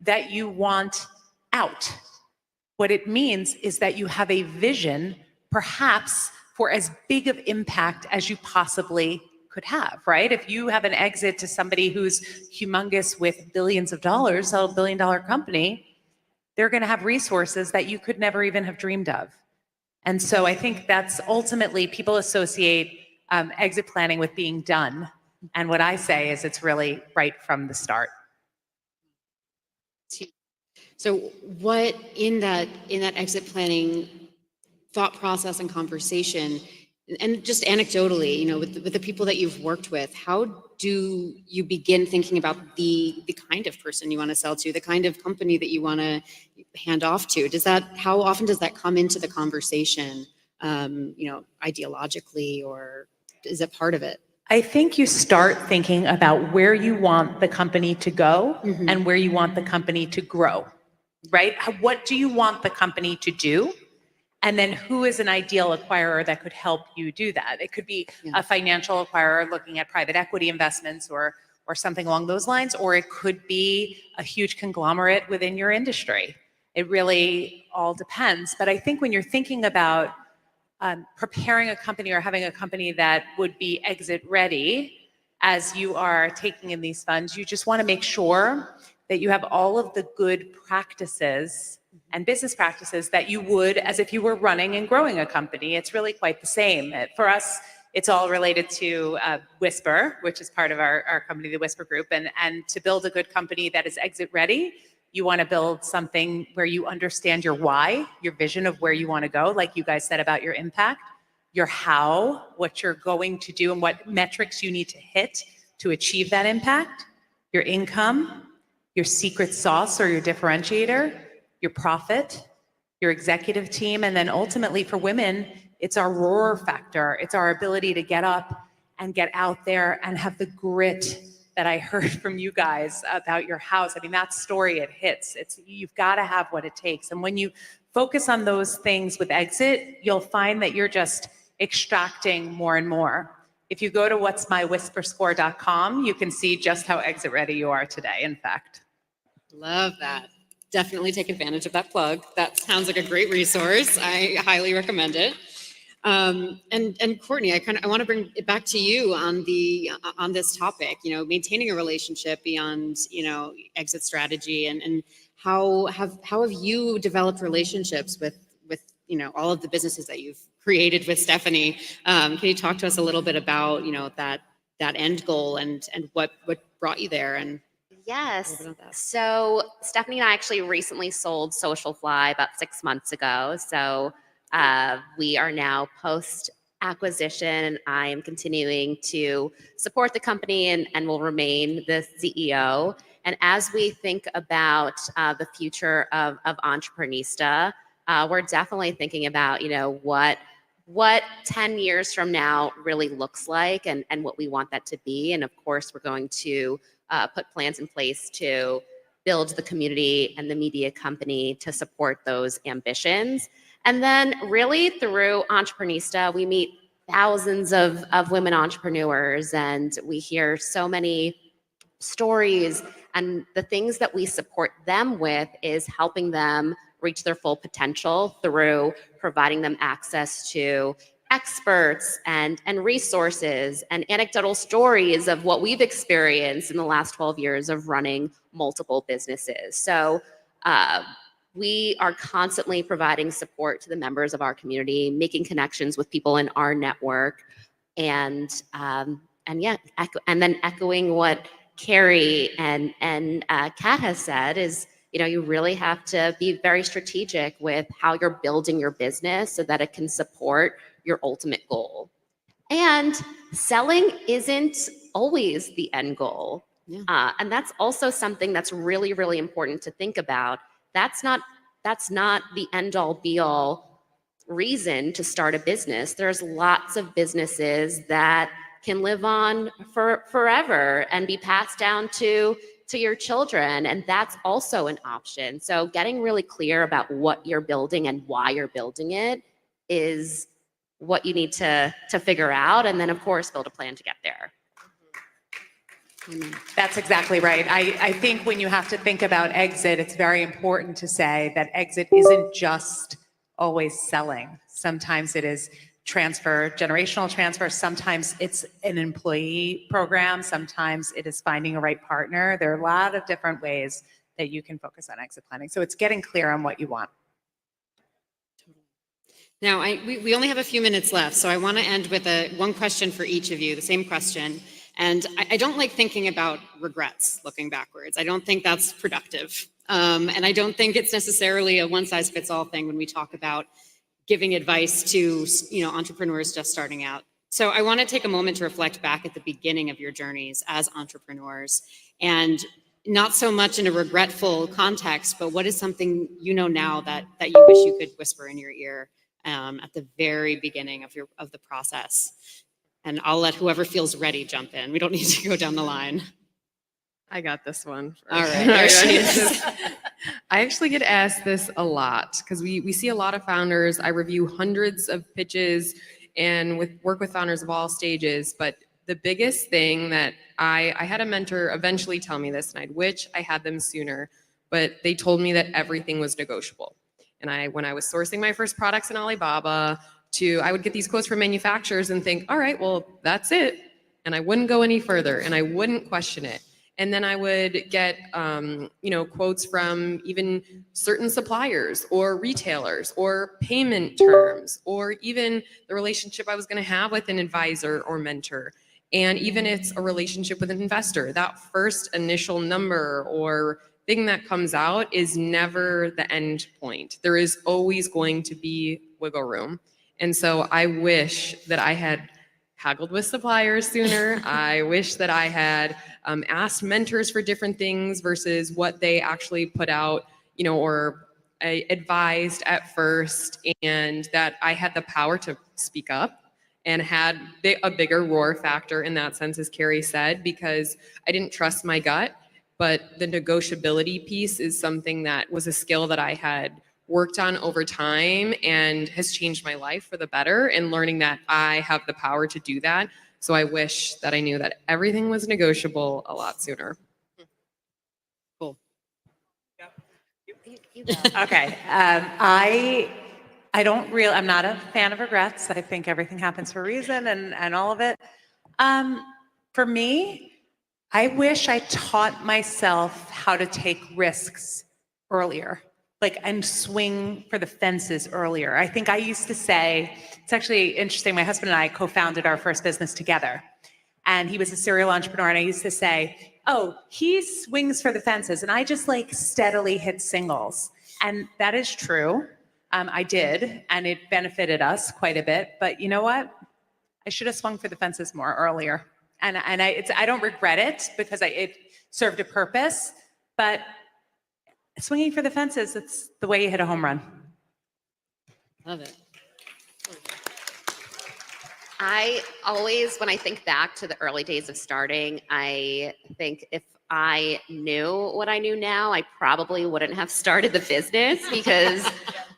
that you want out. What it means is that you have a vision, perhaps for as big of impact as you possibly could have, right? If you have an exit to somebody who's humongous with billions of dollars, a billion-dollar company, they're going to have resources that you could never even have dreamed of. And so I think that's ultimately, people associate exit planning with being done. And what I say is it's really right from the start. So what in that exit planning thought process and conversation, And just anecdotally, with the people that you've worked with, how do you begin thinking about the kind of person you want to sell to, the kind of company that you want to hand off to? How often does that come into the conversation, ideologically, or is it part of it? I think you start thinking about where you want the company to go and where you want the company to grow, right? What do you want the company to do? And then who is an ideal acquirer that could help you do that? It could be a financial acquirer looking at private equity investments or something along those lines, or it could be a huge conglomerate within your industry. It really all depends. But I think when you're thinking about preparing a company or having a company that would be exit ready as you are taking in these funds, you just want to make sure that you have all of the good practices and business practices that you would as if you were running and growing a company. It's really quite the same. For us, it's all related to Whisper, which is part of our company, the Whisper Group. And to build a good company that is exit ready, you want to build something where you understand your why, your vision of where you want to go, like you guys said about your impact, your how, what you're going to do and what metrics you need to hit to achieve that impact, your income, your secret sauce or your differentiator, your profit, your executive team, and then ultimately for women, it's our roar factor. It's our ability to get up and get out there and have the grit that I heard from you guys about your house. I mean, that story, it hits. You've got to have what it takes. And when you focus on those things with exit, you'll find that you're just extracting more and more. If you go to whatsmywhisperscore.com, you can see just how exit ready you are today, in fact. Love that. Definitely take advantage of that plug. That sounds like a great resource. I highly recommend it. And Courtney, I want to bring it back to you on this topic. Maintaining a relationship beyond exit strategy, and how have you developed relationships with all of the businesses that you've created with Stephanie? Can you talk to us a little bit about that end goal and what brought you there? And yes. So Stephanie and I actually recently sold Social Fly about 6 months ago. So we are now post acquisition. I am continuing to support the company and will remain the CEO. And as we think about the future of Entreprenista, we're definitely thinking about what 10 years from now really looks like and what we want that to be. And of course, we're going to put plans in place to build the community and the media company to support those ambitions. And then really through Entreprenista, we meet thousands of women entrepreneurs, and we hear so many stories. And the things that we support them with is helping them reach their full potential through providing them access to experts and resources and anecdotal stories of what we've experienced in the last 12 years of running multiple businesses. So we are constantly providing support to the members of our community, making connections with people in our network, and then echoing what Carrie and Kat has said is, you really have to be very strategic with how you're building your business so that it can support your ultimate goal. And selling isn't always the end goal. Yeah. And that's also something that's really, really important to think about. That's not the end all be all reason to start a business. There's lots of businesses that can live on forever and be passed down to your children. And that's also an option. So getting really clear about what you're building and why you're building it is what you need to figure out. And then of course, build a plan to get there. That's exactly right. I think when you have to think about exit, it's very important to say that exit isn't just always selling. Sometimes it is generational transfer. Sometimes it's an employee program. Sometimes it is finding a right partner. There are a lot of different ways that you can focus on exit planning. So it's getting clear on what you want. Now, we only have a few minutes left, so I want to end with one question for each of you, the same question. And I don't like thinking about regrets looking backwards. I don't think that's productive. And I don't think it's necessarily a one-size-fits-all thing when we talk about giving advice to, entrepreneurs just starting out. So I want to take a moment to reflect back at the beginning of your journeys as entrepreneurs, and not so much in a regretful context, but what is something you know now that you wish you could whisper in your ear at the very beginning of the process? And I'll let whoever feels ready jump in. We don't need to go down the line. I got this one. All right, here she is. I actually get asked this a lot because we see a lot of founders. I review hundreds of pitches and work with founders of all stages. But the biggest thing that I had a mentor eventually tell me this, and I'd wish I had them sooner, but they told me that everything was negotiable. And when I was sourcing my first products in Alibaba, I would get these quotes from manufacturers and think, all right, well, that's it. And I wouldn't go any further and I wouldn't question it. And then I would get, quotes from even certain suppliers or retailers or payment terms, or even the relationship I was going to have with an advisor or mentor. And even if it's a relationship with an investor, that first initial number or thing that comes out is never the end point. There is always going to be wiggle room. And so I wish that I had haggled with suppliers sooner. I wish that I had asked mentors for different things versus what they actually put out, or advised at first, and that I had the power to speak up and had a bigger roar factor in that sense, as Carrie said, because I didn't trust my gut. But the negotiability piece is something that was a skill that I had worked on over time and has changed my life for the better, and learning that I have the power to do that. So I wish that I knew that everything was negotiable a lot sooner. Cool. Okay. I'm not a fan of regrets. I think everything happens for a reason and all of it. For me, I wish I taught myself how to take risks earlier, and swing for the fences earlier. I think I used to say, it's actually interesting, my husband and I co-founded our first business together, and he was a serial entrepreneur, and I used to say, oh, he swings for the fences, and I just steadily hit singles. And that is true. I did, and it benefited us quite a bit, but you know what? I should have swung for the fences more earlier. And I don't regret it because it served a purpose, but swinging for the fences, it's the way you hit a home run. Love it. I always, when I think back to the early days of starting, I think if I knew what I knew now, I probably wouldn't have started the business, because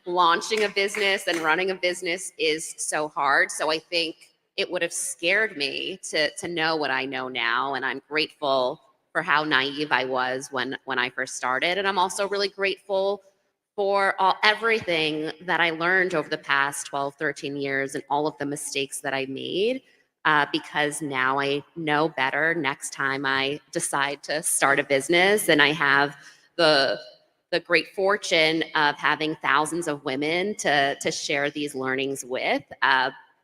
launching a business and running a business is so hard. So I think it would have scared me to know what I know now. And I'm grateful for how naive I was when I first started. And I'm also really grateful for everything that I learned over the past 12, 13 years and all of the mistakes that I made, because now I know better next time I decide to start a business. And I have the great fortune of having thousands of women to share these learnings with.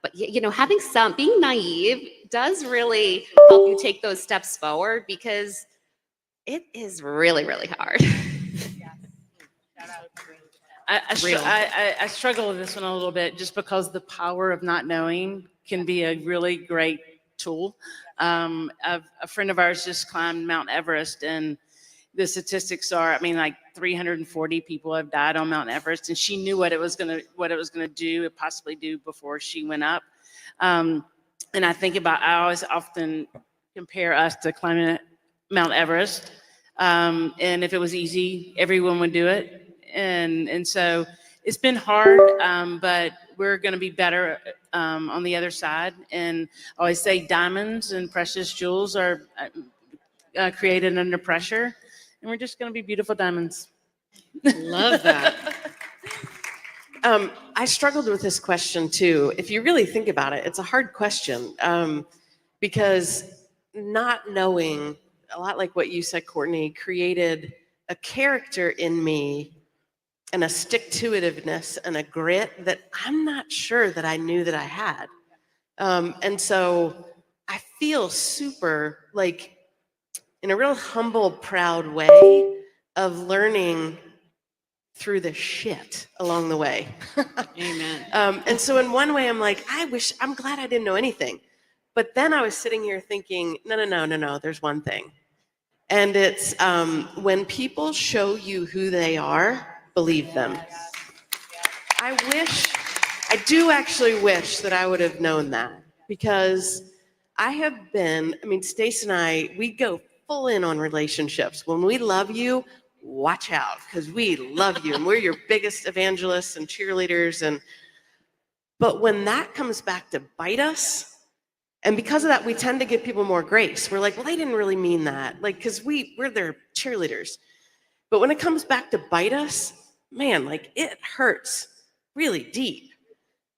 But being naive does really help you take those steps forward, because it is really, really hard. I struggle with this one a little bit, just because the power of not knowing can be a really great tool. A friend of ours just climbed Mount Everest, and the statistics are, 340 people have died on Mount Everest, and she knew what it was going to possibly do before she went up. And I always often compare us to climbing Mount Everest. And if it was easy, everyone would do it. And so it's been hard, but we're going to be better on the other side. And I always say diamonds and precious jewels are created under pressure, and we're just going to be beautiful diamonds. Love that. I struggled with this question too. If you really think about it, it's a hard question, because not knowing, a lot like what you said, Courtney, created a character in me and a stick-to-itiveness and a grit that I'm not sure that I knew that I had. And so I feel super, in a real humble, proud way of learning through the shit along the way. Amen. And so in one way, I'm like, I'm glad I didn't know anything. But then I was sitting here thinking, no, there's one thing. And it's when people show you who they are, believe them. I do actually wish that I would have known that, because Stace and I, we go full in on relationships. When we love you, watch out, because we love you and we're your biggest evangelists and cheerleaders. But when that comes back to bite us, and because of that, we tend to give people more grace. We're like, well, they didn't really mean that, like, because we're their cheerleaders. But when it comes back to bite us, man, like, it hurts really deep.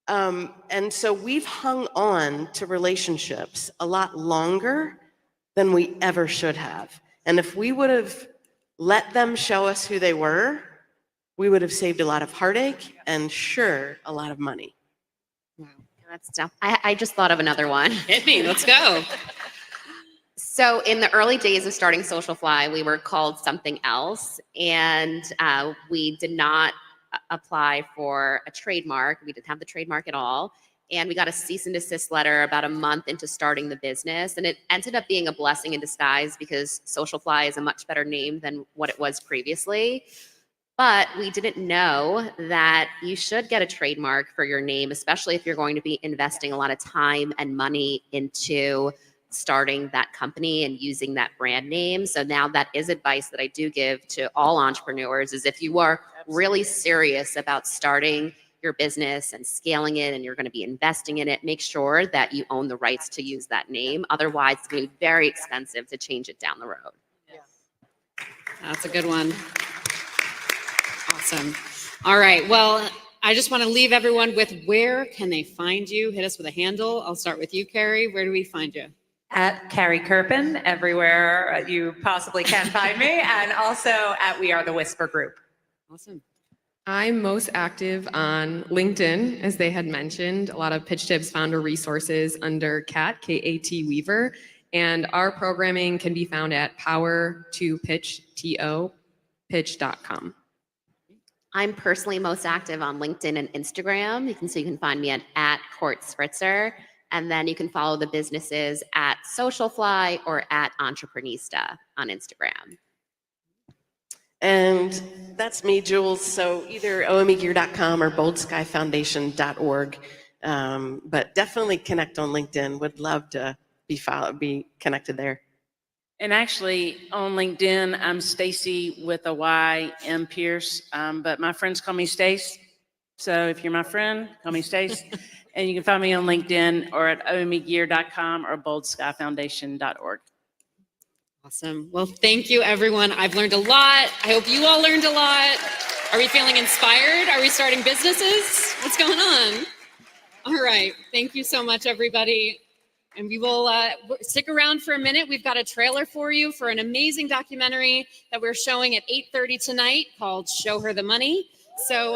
And so we've hung on to relationships a lot longer than we ever should have. And if we would have let them show us who they were, we would have saved a lot of heartache and sure, a lot of money. That's tough. I just thought of another one. Hit me, let's go. So in the early days of starting Socialfly, we were called something else, and we did not apply for a trademark. We didn't have the trademark at all. And we got a cease and desist letter about a month into starting the business. And it ended up being a blessing in disguise, because Socialfly is a much better name than what it was previously. But we didn't know that you should get a trademark for your name, especially if you're going to be investing a lot of time and money into starting that company and using that brand name. So now that is advice that I do give to all entrepreneurs, is if you are really serious about starting your business and scaling it, and you're going to be investing in it, make sure that you own the rights to use that name. Otherwise, it's going to be very expensive to change it down the road. That's a good one. Awesome. All right. Well, I just want to leave everyone with, where can they find you? Hit us with a handle. I'll start with you, Carrie. Where do we find you? At Carrie Kirpin, everywhere you possibly can find me, and also at We Are the Whisper Group. Awesome. I'm most active on LinkedIn, as they had mentioned. A lot of Pitch Tips founder resources under Kat, K-A-T Weaver. And our programming can be found at power2pitch.com. I'm personally most active on LinkedIn and Instagram. You can find me at Court Spritzer. And then you can follow the businesses at Socialfly or at Entreprenista on Instagram. And that's me, Jules. So either omegear.com or boldskyfoundation.org. But definitely connect on LinkedIn. Would love to be connected there. And actually on LinkedIn, I'm Stacy with a Y, M Pierce, but my friends call me Stace. So if you're my friend, call me Stace. And you can find me on LinkedIn or at omegear.com or boldskyfoundation.org. Awesome. Well, thank you, everyone. I've learned a lot. I hope you all learned a lot. Are we feeling inspired? Are we starting businesses? What's going on? All right. Thank you so much, everybody. And we will stick around for a minute. We've got a trailer for you for an amazing documentary that we're showing at 8:30 tonight called Show Her the Money. So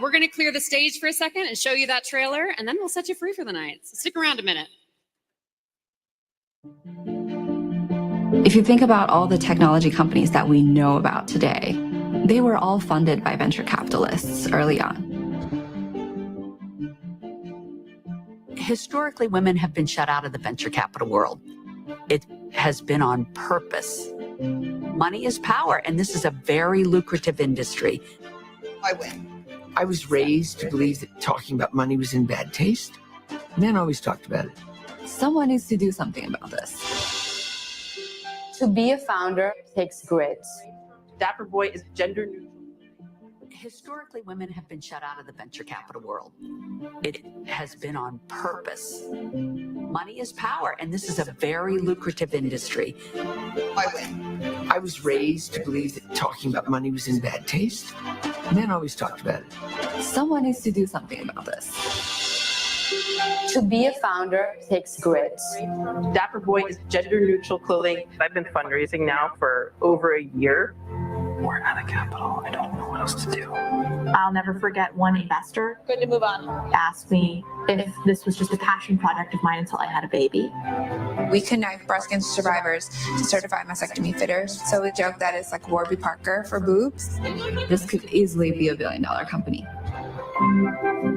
we're going to clear the stage for a second and show you that trailer, and then we'll set you free for the night. So stick around a minute. If you think about all the technology companies that we know about today, they were all funded by venture capitalists early on. Historically, women have been shut out of the venture capital world. It has been on purpose. Money is power, and this is a very lucrative industry. I win. I was raised to believe that talking about money was in bad taste. Men always talked about it. Someone needs to do something about this. To be a founder takes grit. Dapper Boy is gender neutral. Historically, women have been shut out of the venture capital world. It has been on purpose. Money is power, and this is a very lucrative industry. I win. I was raised to believe that talking about money was in bad taste. Men always talked about it. Someone needs to do something about this. To be a founder takes grit. Dapper Boy is gender neutral clothing. I've been fundraising now for over a year. We're out of capital. I don't know what else to do. I'll never forget one investor. Good to move on. Asked me if this was just a passion project of mine until I had a baby. We connect breast cancer survivors to certified mastectomy fitters. So we joke that it's like Warby Parker for boobs. This could easily be $1 billion company.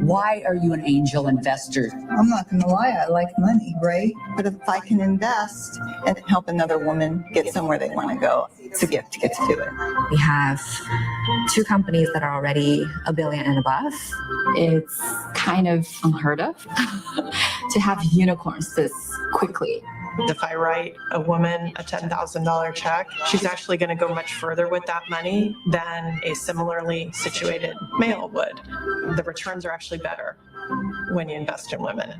Why are you an angel investor? I'm not going to lie, I like money, right? But if I can invest and help another woman get somewhere they want to go, it's a gift to get to do it. We have 2 companies that are already $1 billion and above. It's kind of unheard of to have unicorns this quickly. If I write a woman a $10,000 check, she's actually going to go much further with that money than a similarly situated male would. The returns are actually better when you invest in women.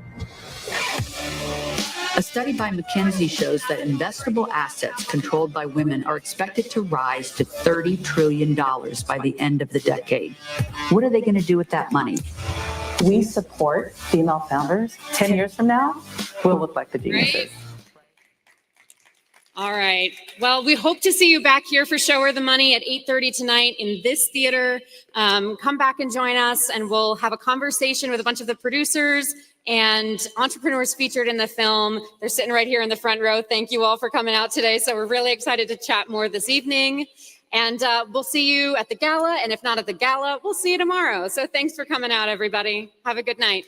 A study by McKinsey shows that investable assets controlled by women are expected to rise to $30 trillion by the end of the decade. What are they going to do with that money? We support female founders. 10 years from now, we'll look like the geniuses. Right? All right. Well, we hope to see you back here for Show Her the Money at 8:30 tonight in this theater. Come back and join us, and we'll have a conversation with a bunch of the producers and entrepreneurs featured in the film. They're sitting right here in the front row. Thank you all for coming out today. So we're really excited to chat more this evening. And we'll see you at the gala. And if not at the gala, we'll see you tomorrow. So thanks for coming out, everybody. Have a good night.